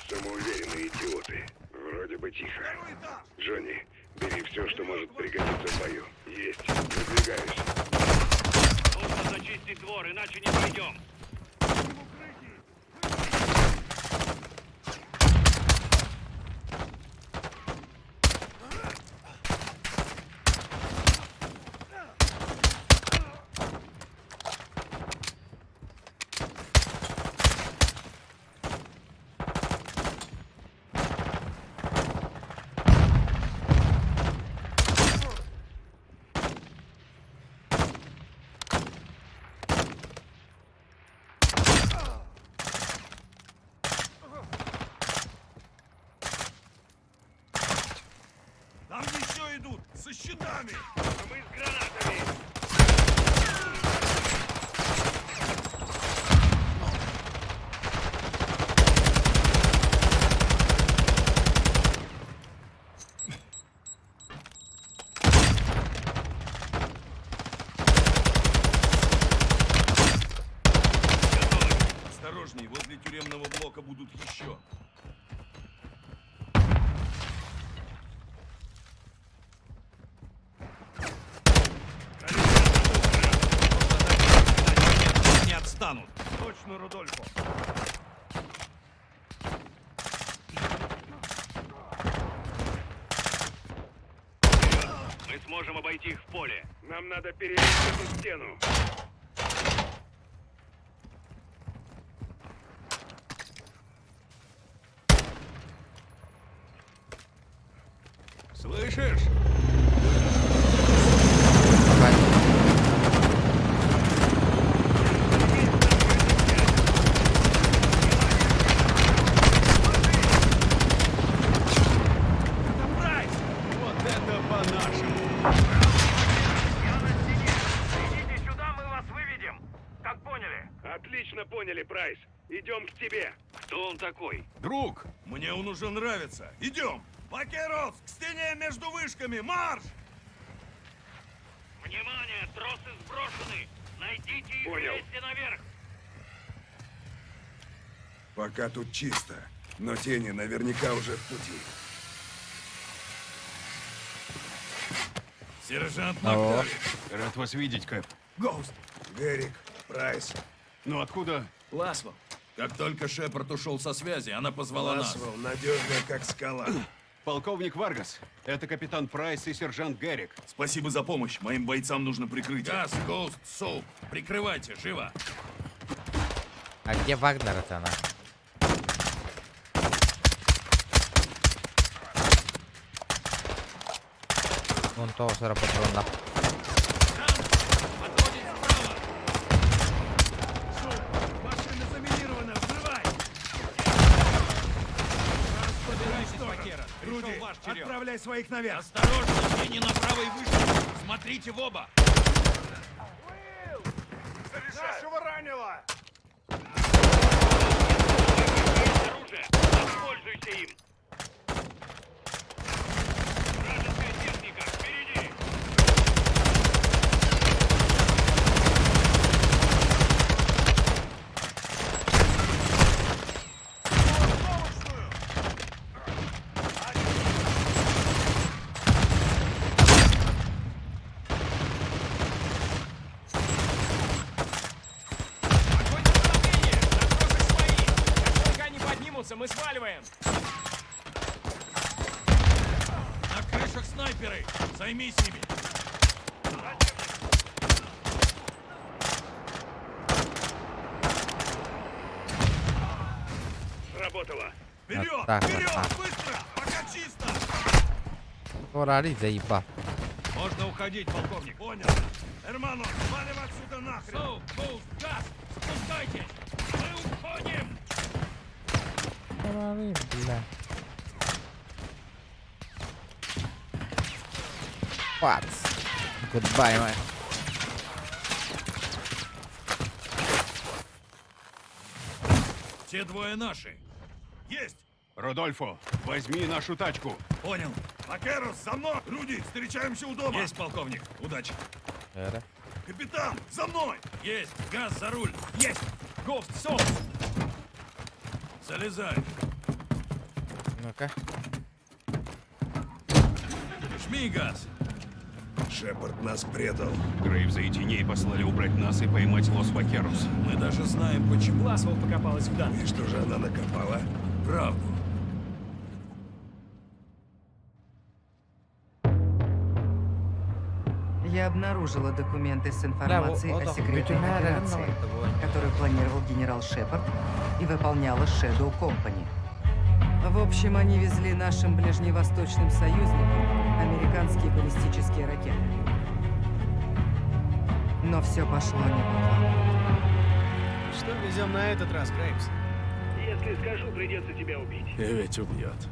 Самоуверенные идиоты. Вроде бы тихо. Джонни, бери все, что может пригодиться в бою. Есть. Выдвигаюсь. Нужно зачистить двор, иначе не пойдем. Там еще идут, со щитами. Мы с гранатами. Осторожней, возле тюремного блока будут еще. Не отстанут. Точно, Рудольфо. Мы сможем обойти их в поле. Нам надо перелезть эту стену. Слышишь? Вот это по-нашему! Идите сюда, мы вас выведем! Как поняли? Отлично поняли, Прайс. Идем к тебе. Кто он такой? Друг, мне он уже нравится. Идем. Вакерос, к стене между вышками, марш! Внимание, тросы сброшены! Найдите их Понял. вместе наверх! Пока тут чисто, но тени наверняка уже в пути. Сержант Алло. Рад вас видеть, Кэп. Гоуст, Герик, Прайс. Ну откуда? Ласвелл. Как только Шепард ушел со связи, она позвала нас. Ласвелл надежная, как скала. Полковник Варгас. Это капитан Прайс и сержант Герик. Спасибо за помощь. Моим бойцам нужно прикрытие. Газ, Гоуст, Соуп. Прикрывайте, живо. А где Вагнер-то она? Вон того заработала на. Машина заминирована, взрывай! Собирайтесь, Вакера. Пришел Руди, ваш черед. отправляй своих наверх. Осторожно, тени на правой выше. Смотрите в оба. Нашего ранило! Оружие. Воспользуйся им. Вражеская техника. Впереди. Мы сваливаем! На крышах снайперы! Займись ими! Сработало. Вперед! Вот так вот, Вперед! так. Быстро! Пока чисто! Урали, заебал. Можно уходить, полковник. Понял. Эрмано, свалим отсюда нахрен! Соу, Гоуст, газ! Спускайтесь! Мы уходим! Урали, бля. Пац. Goodbye, man. Те двое наши. Есть! Рудольфо, возьми нашу тачку. Понял. Макерос, за мной! Руди, встречаемся у дома! Есть, полковник. Удачи. Капитан, за мной! Есть! Газ за руль! Есть! Гост, Соу! Залезай! Ну-ка. Жми газ! Шепард нас предал. Грейвза и теней послали убрать нас и поймать Лос Вакерос. Мы даже знаем, почему. Ласвелл покопалась в данных. И что же она накопала? Правду. Я обнаружила документы с информацией вот о он, секретной ветеринар, операции, давай. которую планировал генерал Шепард и выполняла Shadow Company. В общем, они везли нашим ближневосточным союзникам американские баллистические ракеты. Но все пошло не по плану. Что везем на этот раз, Грейвс? Если скажу, придется тебя убить. И ведь убьет.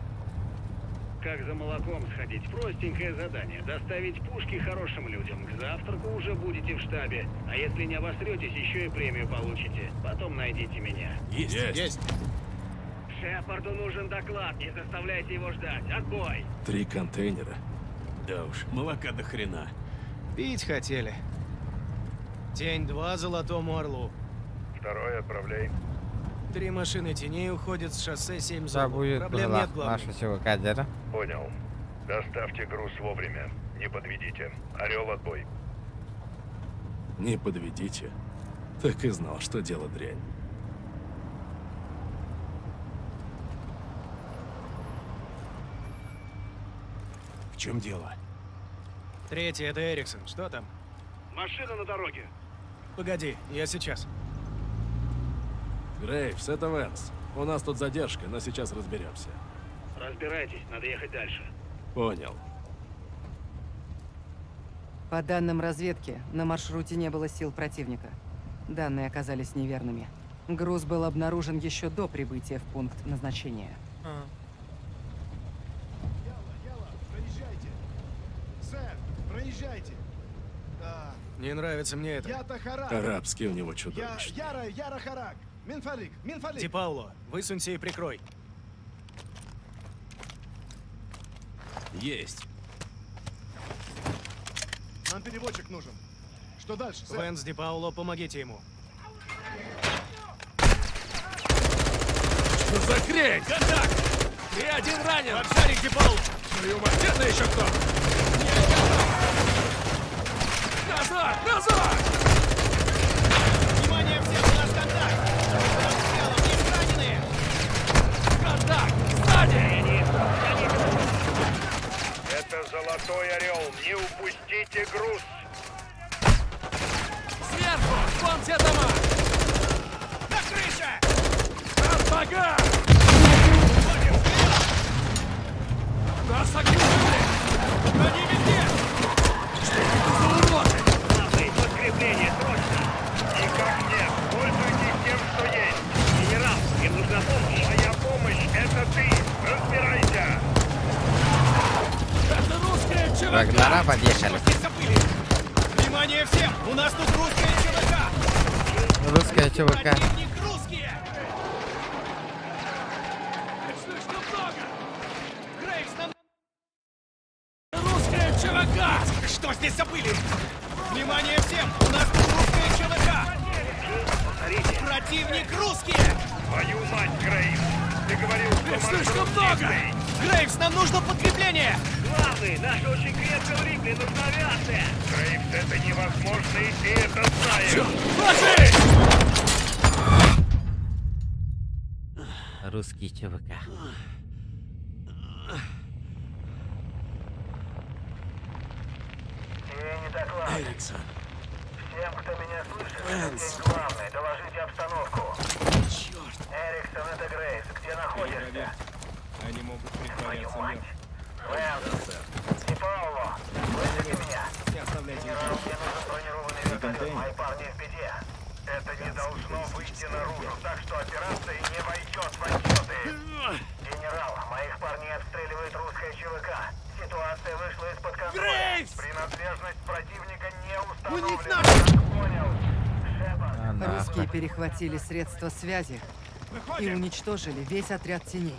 Как за молоком сходить? Простенькое задание. Доставить пушки хорошим людям. К завтраку уже будете в штабе. А если не обосретесь, еще и премию получите. Потом найдите меня. Есть. Шепарду нужен доклад. Не заставляйте его ждать. Отбой! 3 контейнера. Да уж, молока до хрена. Пить хотели. Тень 2 Золотому Орлу. Второй отправляй. 3 машины теней уходят с шоссе 7 Да зон. будет Проблем была нет, главное. наша всего кадера. Понял. Доставьте груз вовремя. Не подведите. Орел, отбой. Не подведите. Так и знал, что дело дрянь. В чем дело? 3-й, это Эриксон. Что там? Машина на дороге. Погоди, я сейчас. Грейвс, это Вэнс. У нас тут задержка, но сейчас разберемся. Разбирайтесь, надо ехать дальше. Понял. По данным разведки, на маршруте не было сил противника. Данные оказались неверными. Груз был обнаружен еще до прибытия в пункт назначения. Проезжайте. Сэр, проезжайте. Не нравится мне это. Я Тахарак. Арабский у него чудовищный. Яра Харак. Минфалик. Ди Пауло, высунься и прикрой. Есть. Нам переводчик нужен. Что дальше, сэр? Венс, Ди Пауло, помогите ему. Что за хрень? Контакт! И один ранен! Поджарик, Ди Пауло! Твою мать, это еще кто? Назад! Назад! Внимание всем, у нас контакт! Обстрелом, есть раненые! Контакт! Сзади! Это Золотой Орел. Не упустите груз. Сверху! Вон те дома! На крыше! Артага! Нас окружили! Они везде! Что это за уроды? Подкрепление, срочно! Никак нет. Пользуйтесь тем, что есть. Генерал, им нужна помощь. Моя помощь — это ты. Разбирайся. Это русская ЧВК! Вагнера подъехали. Внимание всем! У нас тут русская ЧВК! Русская ЧВК. Противник русские! Слишком много! Грейвс, нам... Русская ЧВК! Что здесь забыли? Внимание всем! У нас тут русская ЧВК! Противник русские! Твою мать, Грейвс. Ты говорил, что Их слишком маршрут много! чистый. Грейвс, нам нужно подкрепление! Главный, наши очень крепко влипли, нужна авиация. Грейвс, это невозможно, и ты это знаешь. Ложись! Русский ЧВК. Эриксон. Всем, кто меня слышит, здесь главный, доложите обстановку. Черт! Эриксон, это Грейвс, где находишься? Они могут Твою мать. Венс, Ди Пауло, слышите меня? Не оставляйте Генерал, мне нужен бронированный вертолет, мои парни в беде. Это не должно выйти наружу, так что операция не войдет в отчеты. Генерал, моих парней обстреливает русская ЧВК. Ситуация вышла из-под контроля. Грейвс! Принадлежность противника не установлена. У них наши! Понял. Русские перехватили средства связи и уничтожили весь отряд теней.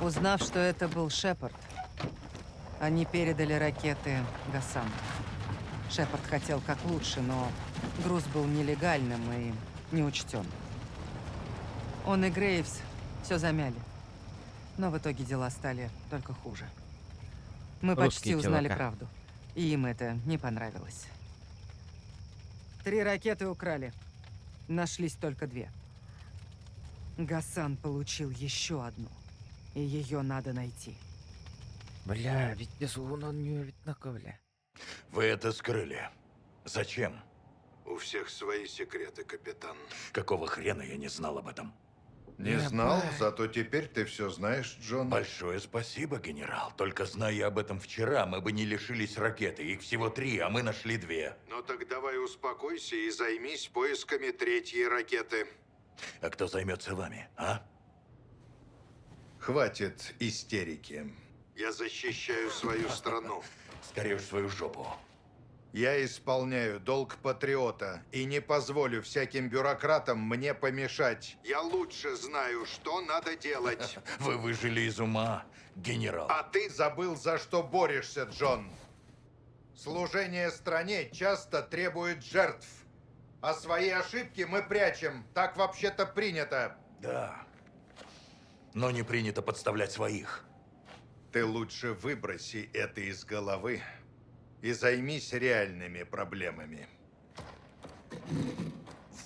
Узнав, что это был Шепард, они передали ракеты Гасану. Шепард хотел как лучше, но груз был нелегальным и неучтен. Он и Грейвс все замяли. Но в итоге дела стали только хуже. Мы почти узнали правду. И им это не понравилось. 3 ракеты украли. Нашлись только 2. Гасан получил еще одну. И ее надо найти. Бля, ведь без луна не ведь на ковле. Вы это скрыли. Зачем? У всех свои секреты, капитан. Какого хрена я не знал об этом? Не знал, зато теперь ты все знаешь, Джон. Большое спасибо, генерал. Только зная об этом вчера, мы бы не лишились ракеты. Их всего 3, а мы нашли 2. Ну так давай успокойся и займись поисками 3-й ракеты. А кто займется вами, а? Хватит истерики. Я защищаю свою страну. Скорее в свою жопу. Я исполняю долг патриота и не позволю всяким бюрократам мне помешать. Я лучше знаю, что надо делать. Вы выжили из ума, генерал. А ты забыл, за что борешься, Джон. Служение стране часто требует жертв. А свои ошибки мы прячем. Так вообще-то принято. Да. Но не принято подставлять своих. Ты лучше выброси это из головы и займись реальными проблемами.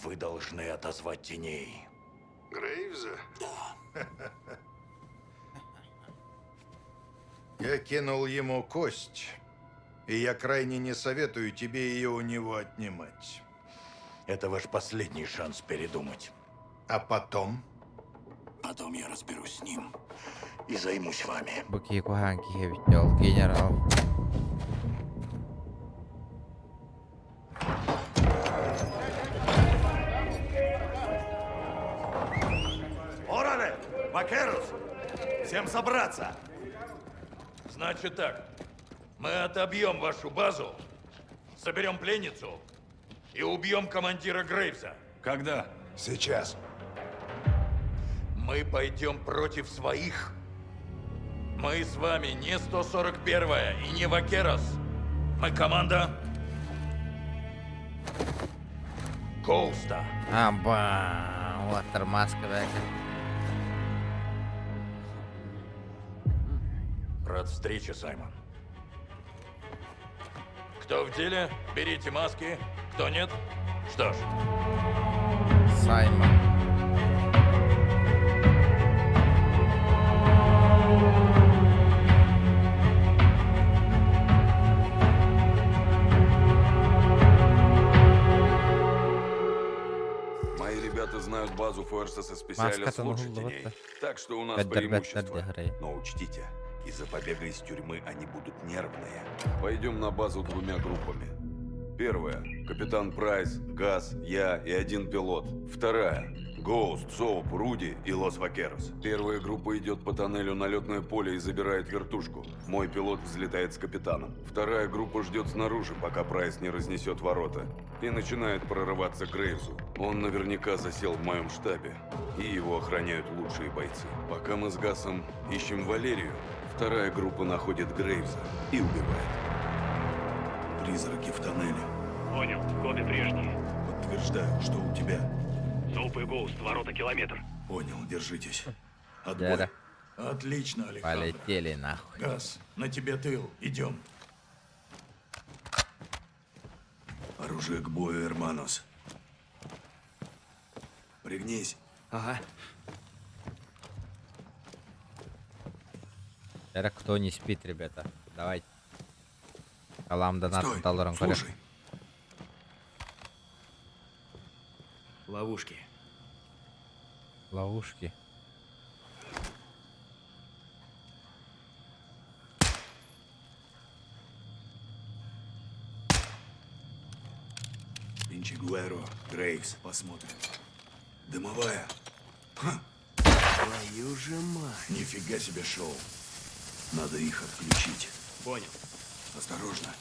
Вы должны отозвать теней. Грейвза? Я кинул ему кость, и я крайне не советую тебе ее у него отнимать. Это ваш последний шанс передумать. А потом? Потом я разберусь с ним и займусь вами. Буки куханки ведь генерал. Вакерус! Всем собраться! Значит так, мы отобьем вашу базу, соберем пленницу и убьем командира Грейвса. Когда? Сейчас. Мы пойдем против своих. Мы с вами не 141-я и не Вакерос. Мы команда Гоуста. Watermask, блядь. Рад встрече, Саймон. Кто в деле, берите маски. Кто нет, что ж. Саймон. Мои ребята знают базу Фуэрсеса Специалис Маска-то лучше ну, теней. вот Так что у нас Бедер, преимущество. Но учтите, из-за побега из тюрьмы они будут нервные. Пойдем на базу двумя группами. Первая – капитан Прайс, Газ, я и один пилот. Вторая – Гоуст, Соуп, Руди и Лос Вакерос. Первая группа идет по тоннелю на летное поле и забирает вертушку. Мой пилот взлетает с капитаном. Вторая группа ждет снаружи, пока Прайс не разнесет ворота. И начинает прорываться к Грейвсу. Он наверняка засел в моем штабе. И его охраняют лучшие бойцы. Пока мы с Гасом ищем Валерию, вторая группа находит Грейвса и убивает. Призраки в тоннеле. Понял, коды прежние. Подтверждаю, что у тебя. Соуп и Гоуст, ворота километр. Понял, держитесь. Отбой. Отлично, Александр. Полетели нахуй. Газ, на тебе тыл. Идем. Оружие к бою, Эрманос. Пригнись. Ага. Это кто не спит, ребята? Давайте. Алам донат Стой, долларом. слушай. Ловушки. Ловушки. Пинчигуэро, Грейвс, посмотрим. Дымовая. Ха. Твою же мать. Нифига себе шоу. Надо их отключить. Понял. Осторожно.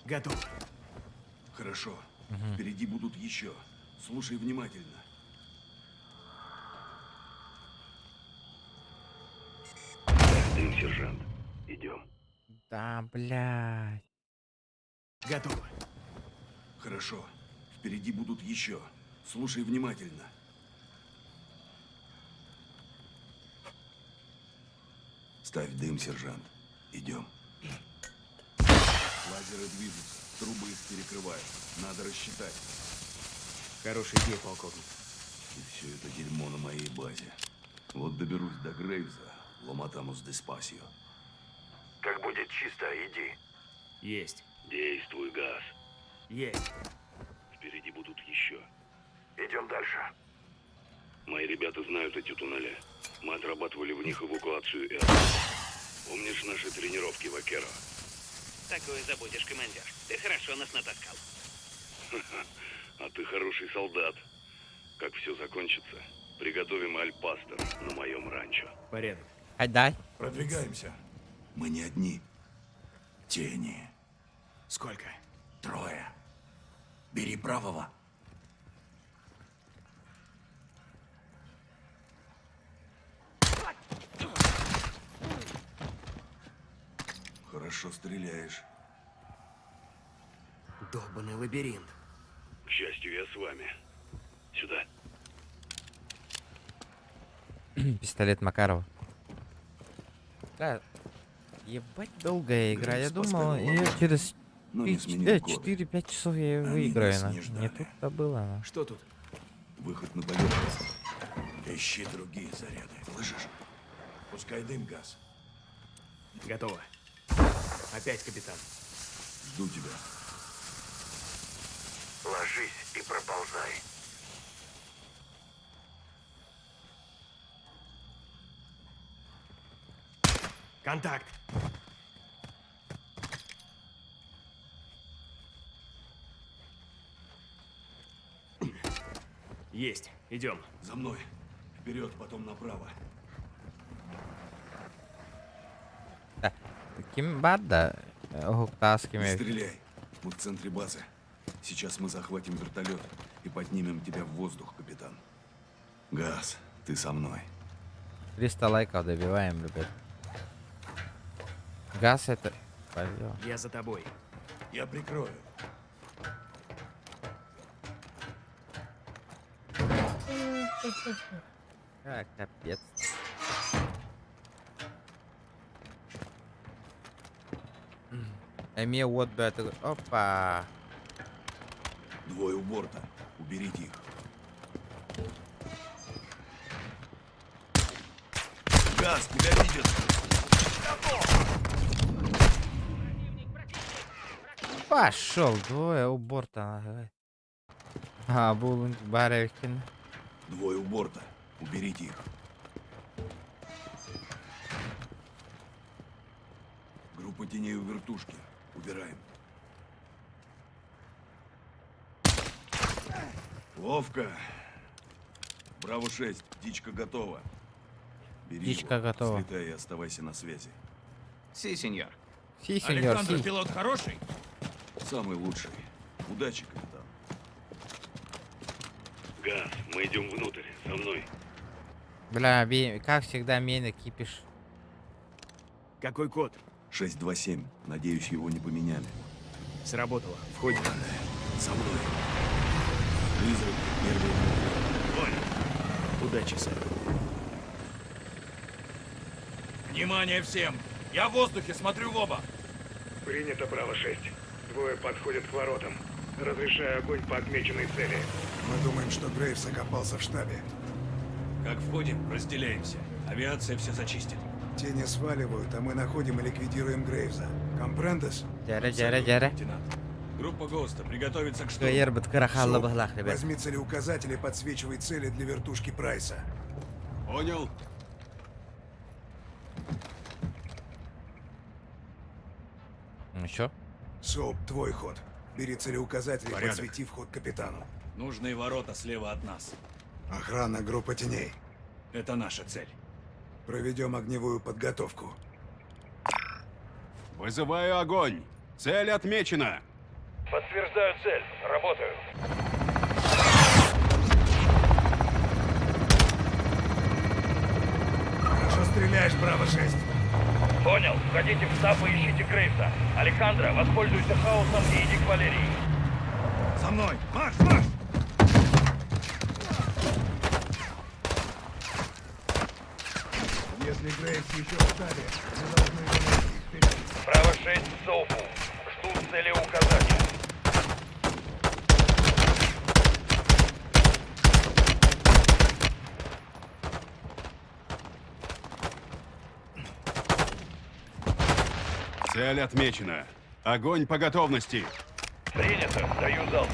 Готов. Хорошо. Впереди будут еще. Слушай внимательно. Дым, сержант. Идем. Да, блядь. Готово. Хорошо. Впереди будут еще. Слушай внимательно. Ставь дым, сержант. Идем. Лазеры движутся. Трубы их перекрывают. Надо рассчитать. Хорошая идея, полковник. И все это дерьмо на моей базе. Вот доберусь до Грейвза. Ломатамус Деспасио. Как будет чисто, иди. Есть. Действуй, Газ. Есть. Впереди будут еще. Идем дальше. Мои ребята знают эти туннели. Мы отрабатывали в них эвакуацию и Помнишь наши тренировки, Вакеро? Такое забудешь, командир. Ты хорошо нас натаскал. А ты хороший солдат. Как все закончится, приготовим Аль-Пастер на моем ранчо. Порядок. Отдай. Продвигаемся. Мы не одни. Тени. Сколько? 3. Бери правого. Хорошо стреляешь. Долбаный лабиринт. К счастью, я с вами. Сюда. Пистолет Макарова. Да, ебать долгая игра. Я думал, ее через 4-5 часов я ее выиграю. Не тут-то было. Что тут? Выход на поверхность. Ищи другие заряды. Слышишь? Пускай дым, Газ. Готово. Опять, капитан. Жду тебя. Ложись и проползай. Контакт. Есть. Идем. За мной. Вперед, потом направо. Kim var da Huktas Не kimi. стреляй. Мы в центре базы. Сейчас мы захватим вертолет и поднимем тебя в воздух, капитан. Газ, ты со мной. 300 лайков добиваем, ребят. Газ это... Пойдем. Я за тобой. Я прикрою. Капец. Мне вот бы это... Опа. Двое у борта. Уберите их. Газ, тебя видят. Пошел, двое у борта. А, Булунг, Баревкин. Двое у борта. Уберите их. Группа теней у вертушки. Убираем. Ловко. Браво-6. Птичка готова. Бери Птичка его, готова. Слетай и оставайся на связи. Си, сеньор. Си, сеньор, Александр, си. пилот хороший? Самый лучший. Удачи, капитан. Газ, мы идем внутрь. За мной. Бля, как всегда, мейна кипиш. Какой код? 627. Надеюсь, его не поменяли. Сработало. Входим. Со мной. Призрак. Первый. Понял. Удачи, сэр. Внимание всем! Я в воздухе, смотрю в оба. Принято, Браво-6. Двое подходят к воротам. Разрешаю огонь по отмеченной цели. Мы думаем, что Грейвс окопался в штабе. Как входим, разделяемся. Авиация все зачистит. Тени сваливают, а мы находим и ликвидируем Грейвза. Компрендес? Джара. Группа ГОСТа приготовиться к Гайер штурму. бит карахалла Соп, бахлах, ребят. возьми целеуказатель и подсвечивай цели для вертушки Прайса. Понял? Ну чё? Соп, твой ход. Бери целеуказатель и Порядок. подсвети вход капитану. Нужные ворота слева от нас. Охрана, группа теней. Это наша цель. Проведем огневую подготовку. Вызываю огонь. Цель отмечена. Подтверждаю цель. Работаю. Хорошо стреляешь, Браво-6. Понял. Входите в штаб и ищите Грейвса. Александра, воспользуйся хаосом и иди к Валерии. За мной. Марш, марш! Если Грейвс еще в штабе, мы должны его найти. Вперед. Право-6 Софу. Жду целеуказания. Цель отмечена. Огонь по готовности. Принято. Даю залп.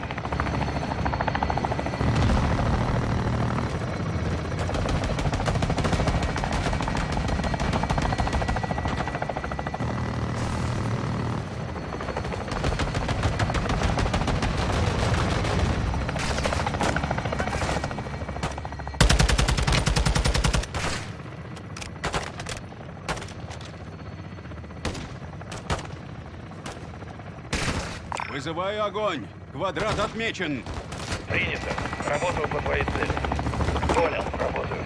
Вызываю огонь. Квадрат отмечен. Принято. Работаю по твоей цели. Понял. Работаю.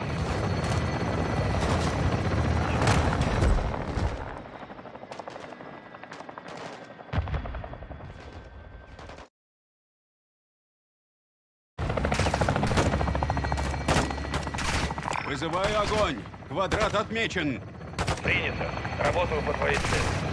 Вызываю огонь. Квадрат отмечен. Принято. Работаю по твоей цели.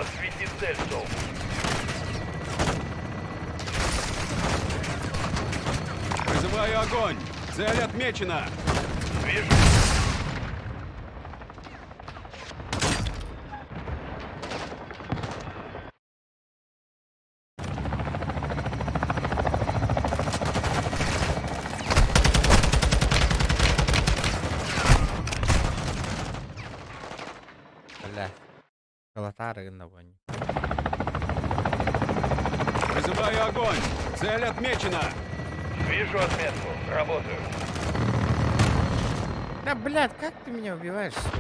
Подсвети цель, Соу. Вызываю огонь! Цель отмечена! Вижу. Бля. Колотары на войне. Вызываю огонь! Цель отмечена! Вижу отметку. Работаю. Да, блядь, как ты меня убиваешь, сука?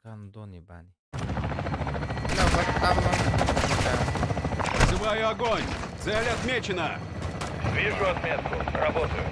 Гандон ебаный. Ну, вот там... Вызываю огонь! Цель отмечена! Вижу отметку. Работаю.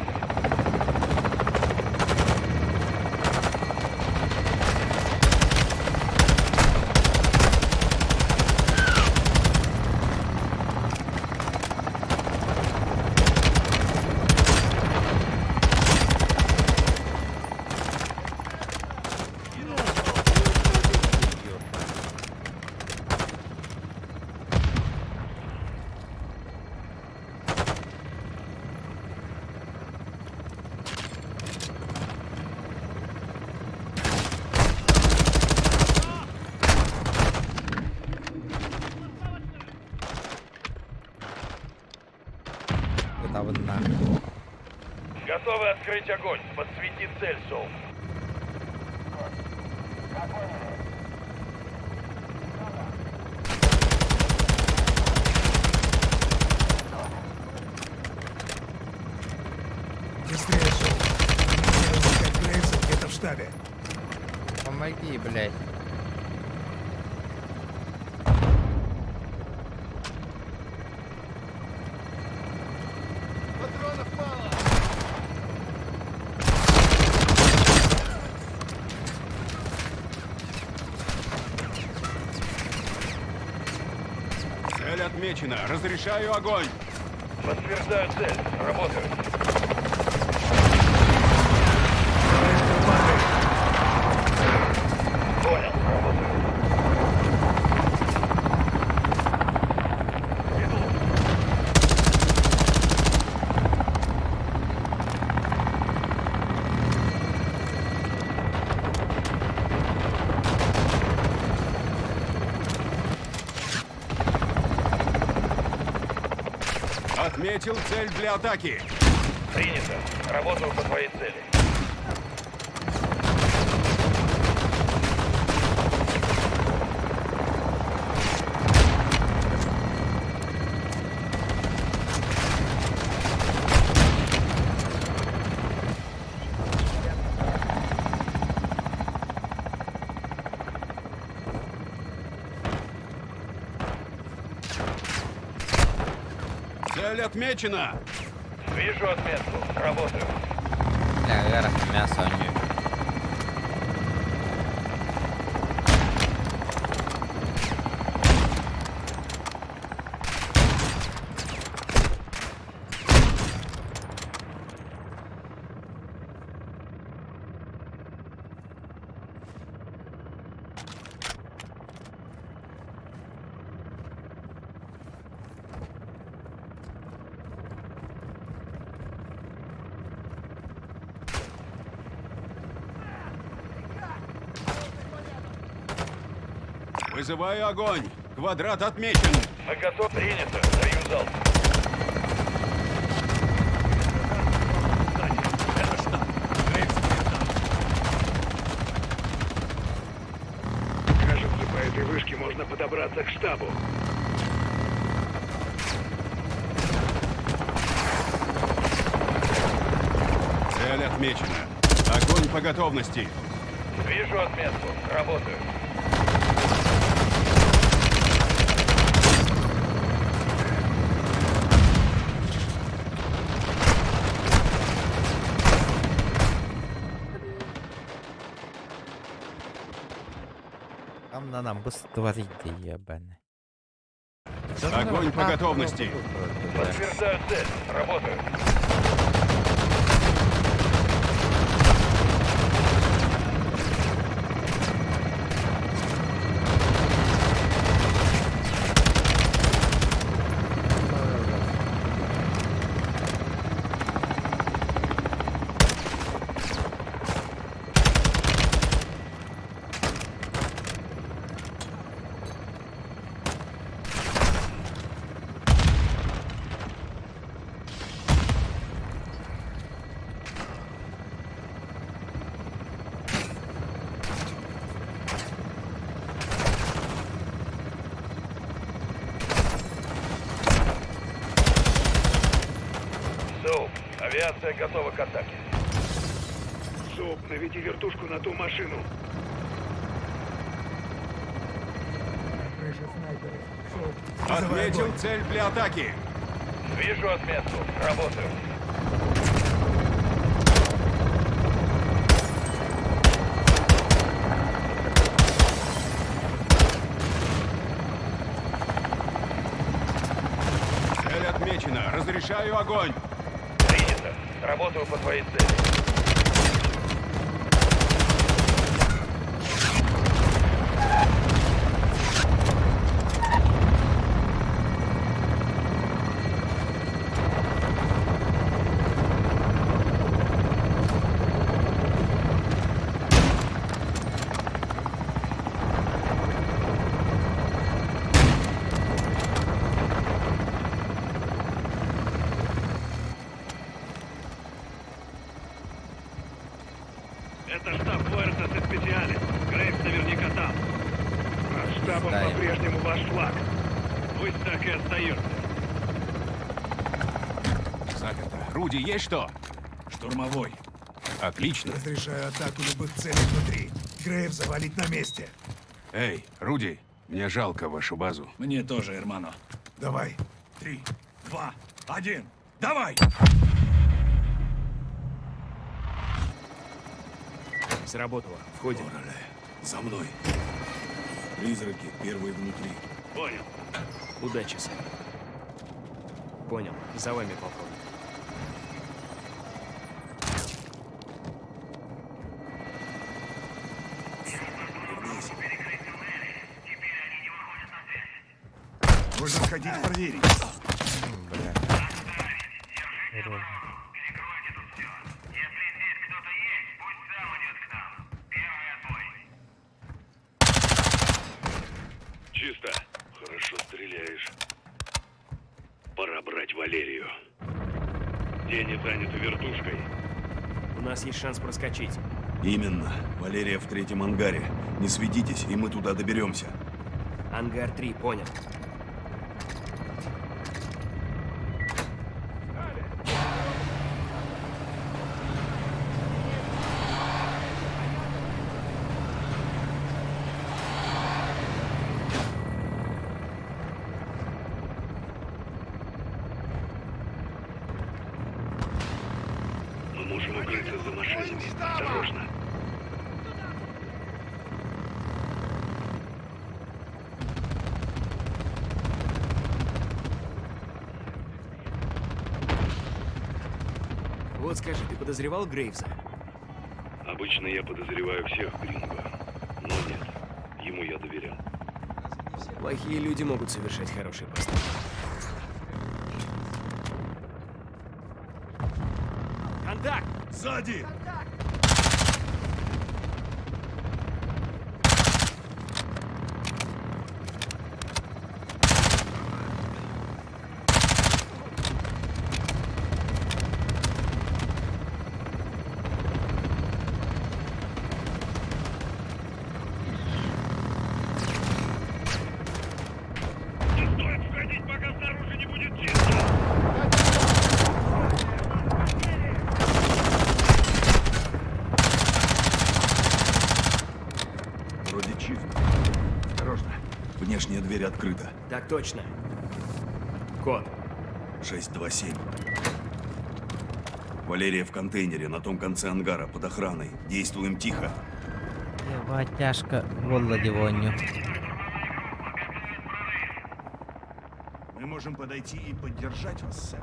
Это вот нахуй. Готовы открыть огонь. Подсвети цель, Соу. Быстрее, Соу. Надо искать Грейвса где-то в штабе. Помоги, блядь. Патронов мало. Цель отмечена! Разрешаю огонь! Подтверждаю цель. Работаю. Понял. Работаю. Отметил цель для атаки! Принято. Работаю по твоей цели. Цель отмечена! Вижу отметку. Работаю. Бля, вверх мясо у нее. Вызываю огонь! Квадрат отмечен! Мы готовы. Принято. Даю залп. Кажется, по этой вышке можно подобраться к штабу. Цель отмечена. Огонь по готовности. Вижу отметку. Работаю. Там надо быстро идти, ебаный. Огонь по готовности. Подтверждаю цель. Работаю. Авиация готова к атаке. Соп, наведи вертушку на ту машину. Отметил цель для атаки. Вижу отметку. Работаю. Цель отмечена. Разрешаю огонь. Принято. Работаю по твоей цели. Это штаб Пуэрто Специалис. Грейвс наверняка там. Под штабом по-прежнему ваш флаг. Пусть так и остается. Заперто. Руди, есть что? Штурмовой. Отлично. Разрешаю атаку любых целей внутри. Грейв завалить на месте. Эй, Руди, мне жалко вашу базу. Мне тоже, Эрмано. Давай. 3, 2, 1. Давай! Сработало. Входим. За мной. Призраки, первые внутри. Понял. Удачи, сэр. Понял. За вами, полковник. Можно сходить проверить. Чисто. Хорошо стреляешь. Пора брать Валерию. Тени заняты вертушкой. У нас есть шанс проскочить. Именно. Валерия в 3-м ангаре. Не светитесь, и мы туда доберемся. Ангар 3, понял. Мы можем укрыться за машинами. Осторожно. Вот скажи, ты подозревал Грейвза? Обычно я подозреваю всех Гринго. Но нет. Ему я доверял. Плохие люди могут совершать хорошие поступки. Контакт! Сзади! Вроде чисто. Осторожно. Внешняя дверь открыта. Так точно. Код. 627. Валерия в контейнере на том конце ангара под охраной. Действуем тихо. Ебать, тяжко в Владивонию. Мы можем подойти и поддержать вас, сэр.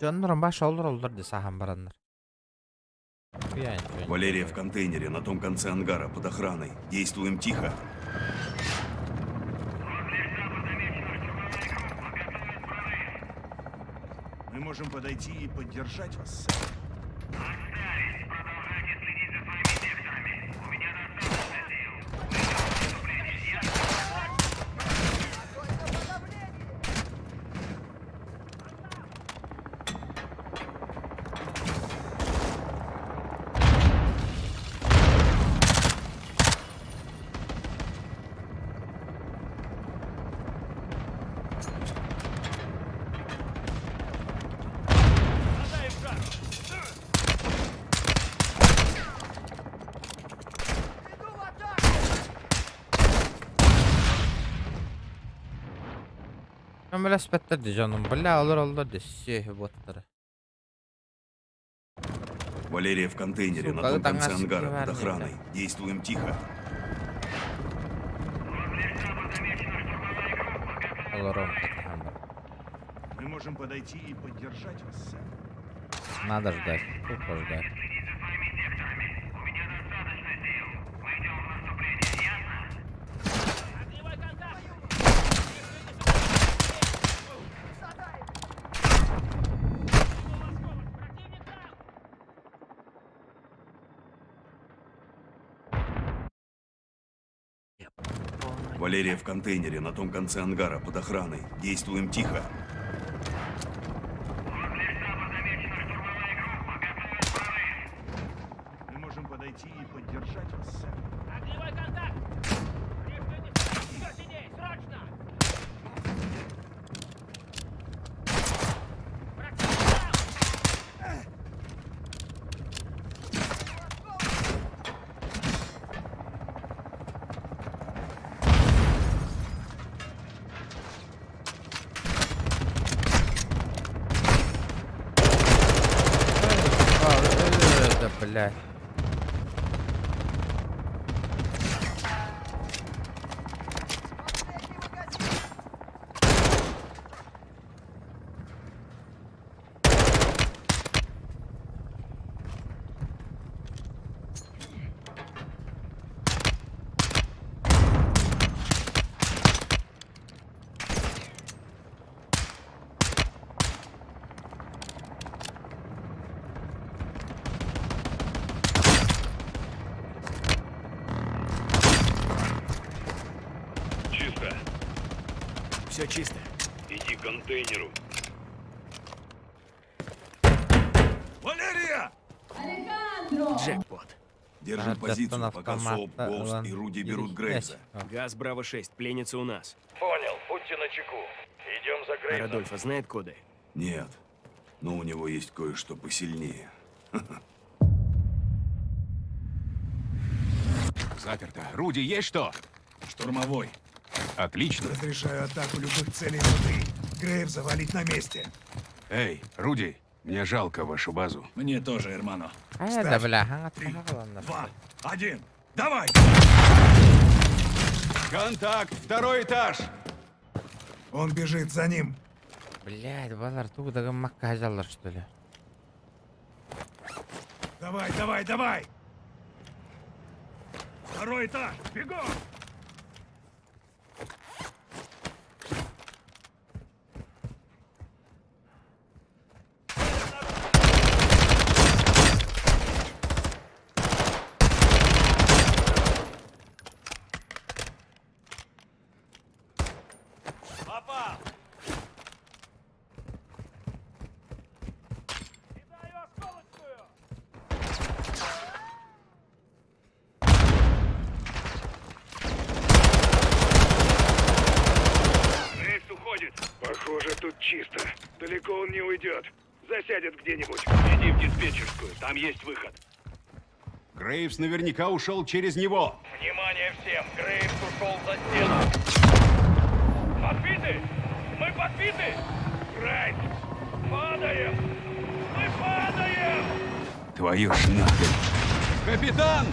Джоннором баш олдыр десахам барандар. Валерия в контейнере на том конце ангара под охраной. Действуем тихо. Мы можем подойти и поддержать вас, сэр. Ben böyle spetlerdi canım. Bля, olur да все вот это. Валерия в контейнере на Сука, том там конце нас ангара под приварили, охраной. Действуем тихо. Мы можем подойти и поддержать вас, сэр. Надо ждать. Тупо ждать. Валерия в контейнере на том конце ангара под охраной. Действуем тихо. Мы можем подойти и поддержать вас, сэр. Огневой контакт! Сюда, срочно! Это, блядь. Чисто. Все чисто. Иди к контейнеру. Валерия! Джекпот. Держим позицию, пока Соуп, Гоуст и Руди берут Грейвса. Газ Браво-6, пленница у нас. Понял, будьте начеку. Идем за А Грейвсом. Родольфо знает коды? Нет, но у него есть кое-что посильнее. Заперто. Руди, есть что? Штурмовой. Отлично. Разрешаю атаку любых целей внутри. Грейв завалить на месте. Эй, Руди, мне жалко вашу базу. Мне тоже, Эрмано. Это, бля, ага, 3, ладно. 2, 1. Давай! Контакт! Второй этаж! Он бежит за ним. Блядь, балар, тугдагы макка жазалар, что ли? Давай, давай, давай! Второй этаж! Бегом! Попал! Рейс уходит. Похоже, тут чисто. Далеко он не уйдет. Засядет где-нибудь. Иди в диспетчерскую, там есть выход. Грейвс наверняка ушел через него. Внимание всем! Грейвс ушел за стену! Подбиты! Мы подбиты! Прайс! Падаем! Мы падаем! Твою ж нахрен. Капитан!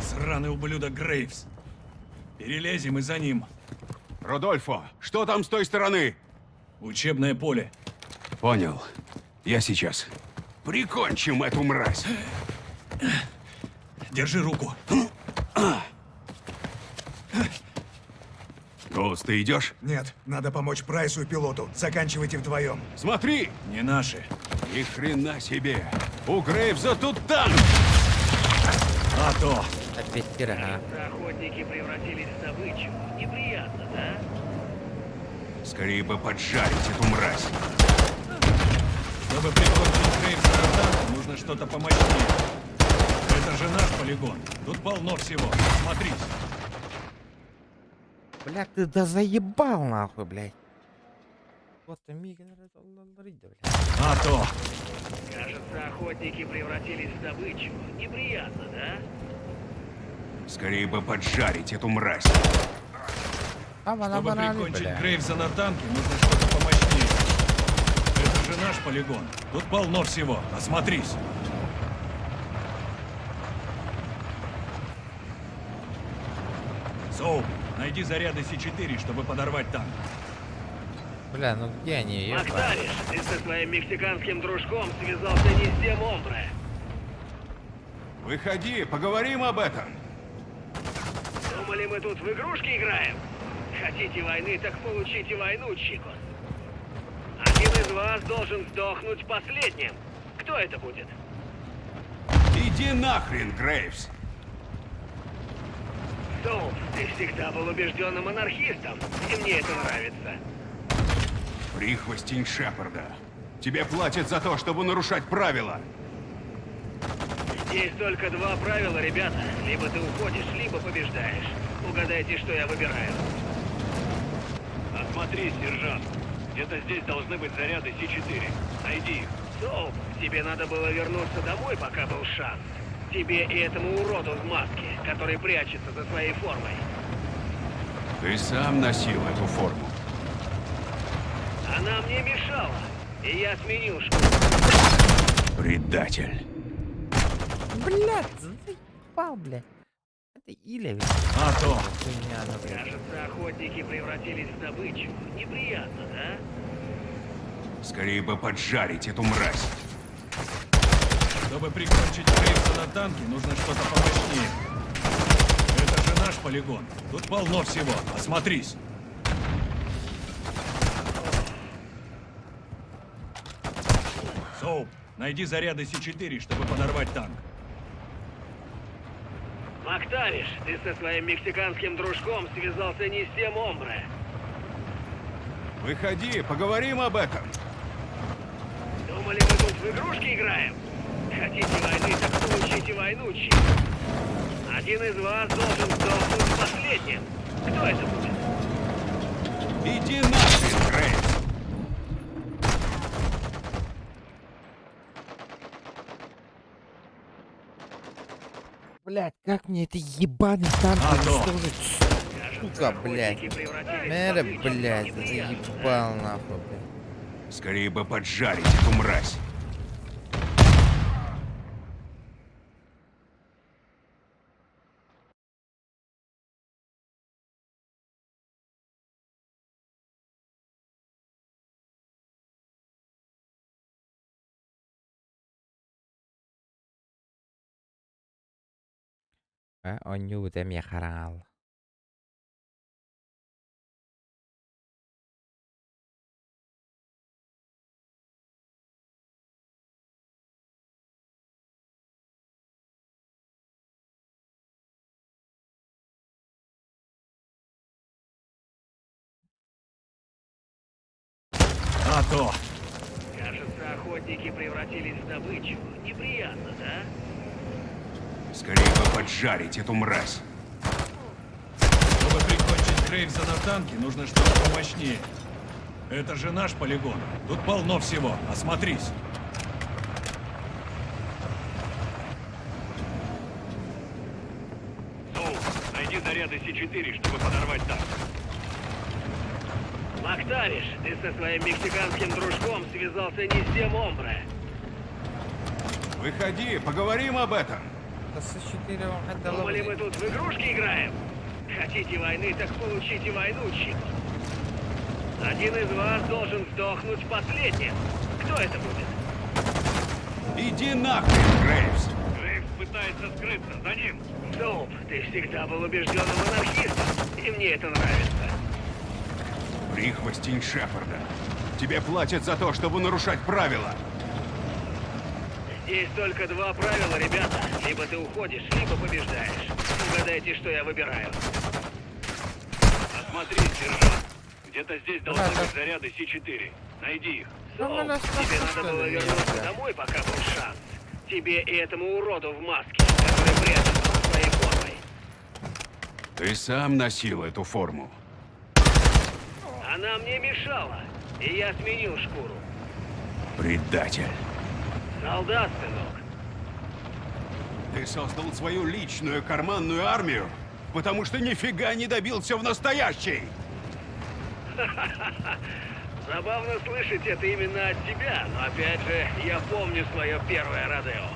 Сраный ублюдок Грейвс. Перелезем и за ним. Родольфо, что там с той стороны? Учебное поле. Понял. Я сейчас. Прикончим эту мразь. Держи руку. Гоуст, ты идешь? Нет, надо помочь Прайсу и пилоту. Заканчивайте вдвоем. Смотри! Не наши. Ни хрена себе! У Грейвса тут танк! А то! Опять тира, Охотники превратились в добычу. Неприятно, да? Скорее бы поджарить эту мразь. Чтобы прикончить Грейвса на танк, нужно что-то помощнее. Это же наш полигон. Тут полно всего. Смотрите. Бля, ты да заебал нахуй, блядь. А то! Кажется, охотники превратились в добычу. Неприятно, да? Скорее бы поджарить эту мразь. Чтобы прикончить Грейвса на танке, нужно что-то помощнее. Это же наш полигон. Тут полно всего. Осмотрись. Соуп, найди заряды С4, чтобы подорвать танк. Бля, ну где они? Мактариш, ты со своим мексиканским дружком связался не с тем омбре. Выходи, поговорим об этом. Думали, мы тут в игрушки играем? Хотите войны, так получите войну, Чикос. Один из вас должен сдохнуть последним. Кто это будет? Иди нахрен, Грейвс. Соуп, ты всегда был убежденным анархистом, и мне это нравится. Прихвостень Шепарда. Тебе платят за то, чтобы нарушать правила. Здесь только два правила, ребята. Либо ты уходишь, либо побеждаешь. Угадайте, что я выбираю. Осмотрись, сержант. Где-то здесь должны быть заряды С4. Найди их. Соуп, тебе надо было вернуться домой, пока был шанс. Тебе и этому уроду в маске, который прячется за своей формой. Ты сам носил эту форму. Она мне мешала, и я сменил шкуру. Предатель. Блядь, заебал, блядь. Это Иля ведь. А то! Кажется, охотники превратились в добычу. Неприятно, да? Скорее бы поджарить эту мразь. Чтобы прикончить Грейвса на танке, нужно что-то помощнее. Это же наш полигон. Тут полно всего. Осмотрись. Соуп, найди заряды С4, чтобы подорвать танк. Мактариш, ты со своим мексиканским дружком связался не с тем омбре. Выходи, поговорим об этом. Думали, мы тут в игрушки играем? Хотите войны, так получите войну, Чик. Один из вас должен сдохнуть последним. Кто это будет? Иди нахрен, Грейвс. Блядь, как мне это ебаный танк уничтожить? Сука, блядь. Мэра, блядь, заебал нахуй, блядь. Скорее бы поджарить эту мразь. Онอยู่แต่เมียคาราว А то! Кажется, охотники превратились в добычу. Неприятно, да? Скорее бы поджарить эту мразь. Чтобы прикончить Грейвса на танке, нужно что-то помощнее. Это же наш полигон. Тут полно всего. Осмотрись. Соуп, найди заряды С4, чтобы подорвать танк. Мактариш, ты со своим мексиканским дружком связался не с тем омбре. Выходи, поговорим об этом. Думали, мы тут в игрушки играем? Хотите войны, так получите войну, Чик. Один из вас должен сдохнуть последним. Кто это будет? Иди нахрен, Грейвс. Грейвс пытается скрыться. За ним. Соуп, ты всегда был убежденным анархистом, и мне это нравится. Прихвостень Шепарда. Тебе платят за то, чтобы нарушать правила. Здесь только два правила, ребята. Либо ты уходишь, либо побеждаешь. Угадайте, что я выбираю. Осмотрись, сержант. Где-то здесь должны быть заряды С4. Найди их. Соуп, тебе надо было вернуться домой, пока был шанс. Тебе и этому уроду в маске, который прячется под своей формой. Ты сам носил эту форму. Она мне мешала, И я сменил шкуру. Предатель. Солдат, сынок. Ты создал свою личную карманную армию, потому что нифига не добился в настоящей. Забавно слышать это именно от тебя, но опять же, я помню свое первое Родео.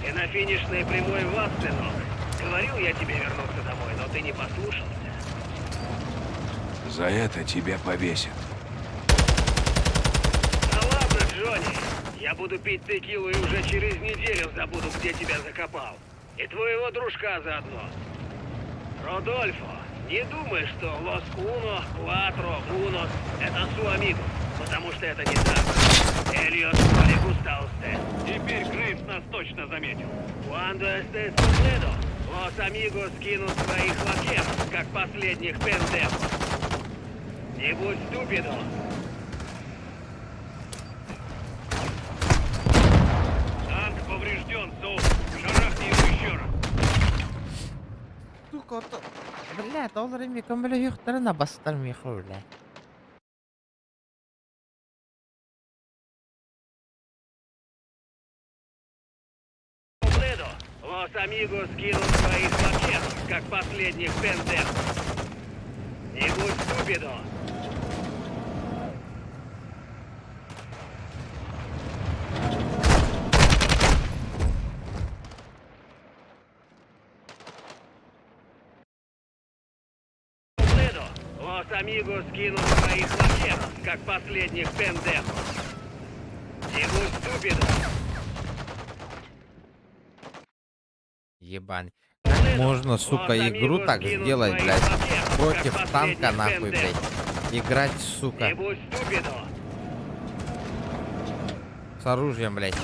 И на финишной прямой вас, сынок. Говорил я тебе вернуться домой, но ты не послушался. За это тебя повесят. Да ладно, Джонни. Я буду пить текилу и уже через неделю забуду, где тебя закопал. И твоего дружка заодно. Родольфо, не думай, что Лос Уно, Кватро, Унос — это суамигос, потому что это не так. Элиос Поле Густаусте. Теперь Грейвс нас точно заметил. Cuando estés completo, Los Amigos кинут своих лакеров, как последних пендехов. Не будь ступидо. Танк поврежден, Соу. Шарахни его еще раз. Сука, блядь, олар эми көмөлө юктарына бастырмый хуйлай. Los Amigos кинут своих лакеров, как последних пендехов. Не будь ступидо. Los Amigos кинут своих лакеров, как последних пендехов. Не будь ступидо. Ебань. Как можно, сука, игру так сделать, блядь? Против танка, нахуй, блядь. Играть, сука. Не будь ступидо. С оружием, блядь.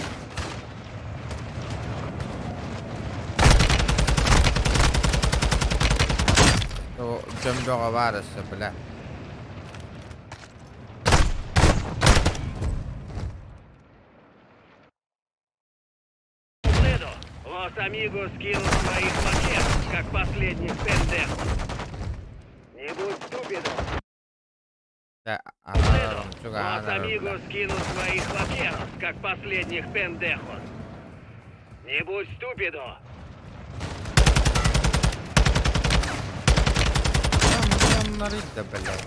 Джамбера варится, бля. Los Amigos кинут своих лакеров, как последних пендехов. Не будь ступидо. Los Amigos кинут своих лакеров, как последних пендехов. Не будь ступидо. نريد بلاد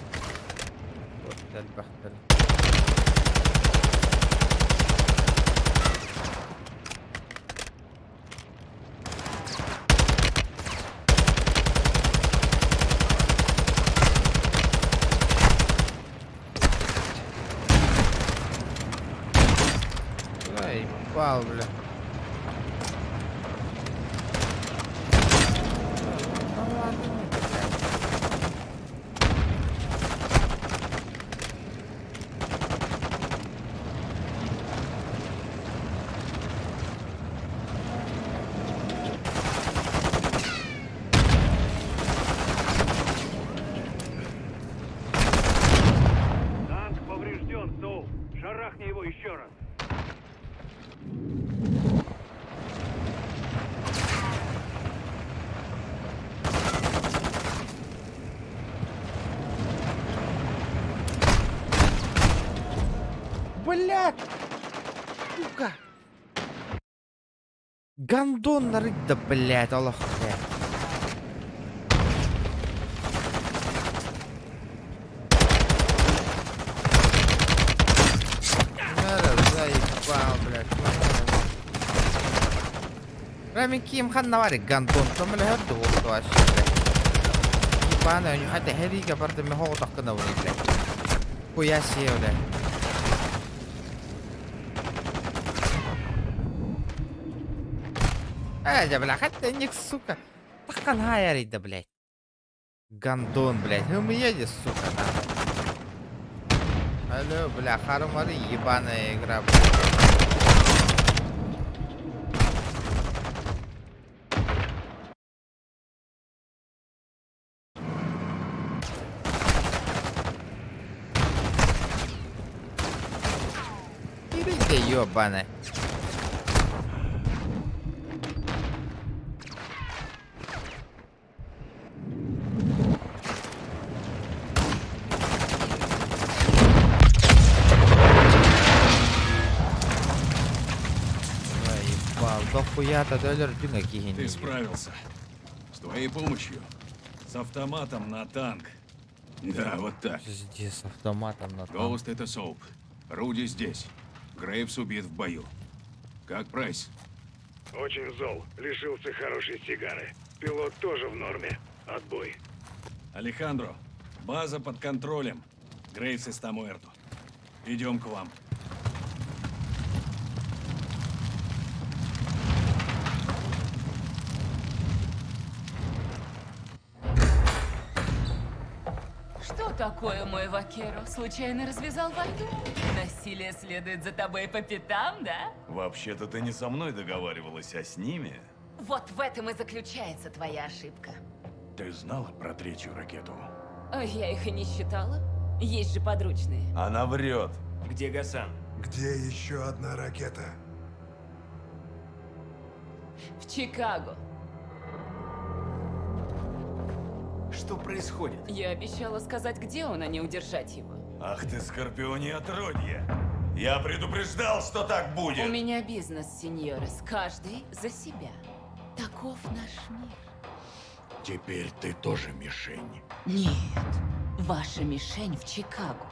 وقت البختل ай, пал, бля. Шарахни его еще раз. Блядь! Сука! Гандон нарыть, да, блядь, Аллах, блядь. Рами Ким хан наварик гандон, там ли хадду вот вообще, блядь. Ебаная, у них хотя херига, правда, мы хого так канаври, блядь. Хуя себе, блядь. Да, бля, хотя них, сука, так хайарит, да, блядь. Гандон, блядь, ну меня здесь, сука, надо. Алло, бля, харумары, ебаная игра, блядь. Ёбаная. дохуя-то доллар дюнга Ты кигини. справился. С твоей помощью. С автоматом на танк. Да, вот так. Пиздец, с автоматом на танк. Гоуст — это Соуп. Руди здесь. Грейвс убит в бою. Как Прайс? Очень зол. Лишился хорошей сигары. Пилот тоже в норме. Отбой. Алехандро, база под контролем. Грейвс из Тамуэрту. Идем к вам. Что такое, мой вакеро? Случайно развязал войну? Насилие следует за тобой по пятам, да? Вообще-то ты не со мной договаривалась, а с ними. Вот в этом и заключается твоя ошибка. Ты знала про третью ракету? А я их и не считала. Есть же подручные. Она врет. Где Гасан? Где еще одна ракета? В Чикаго. Что происходит? Я обещала сказать, где он, а не удержать его. Ах ты, Скорпионе отродье! Я предупреждал, что так будет! У меня бизнес, сеньорес. Каждый за себя. Таков наш мир. Теперь ты тоже мишень. Нет. Ваша мишень в Чикаго.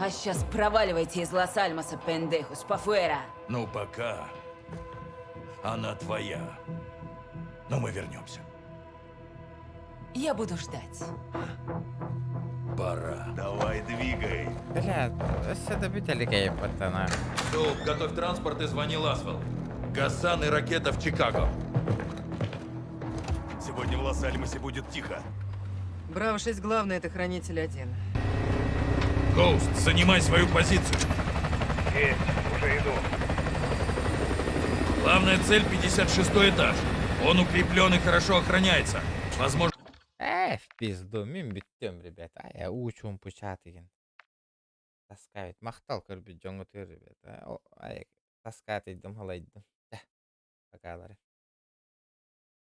А сейчас проваливайте из Лос-Альмоса, пендехус, пафуэра. Ну, пока она твоя. Но мы вернемся. Я буду ждать. Пора. Давай, двигай. Бля, все добители гей, пацана. Соуп, готовь транспорт и звони Ласвелл. Гасан и ракета в Чикаго. Сегодня в Лос-Альмосе будет тихо. Браво-6 главный, это хранитель 1. Гоуст, занимай свою позицию. Есть, уже иду. Главная цель 56-й этаж. Он укреплен и хорошо охраняется. Возможно... В пизду, мим биттем, ребят. Я учу пучатыгин. Таскает. Махтал көрбі жоңы төр, ребят. Таскает идем, халайдым. Пока,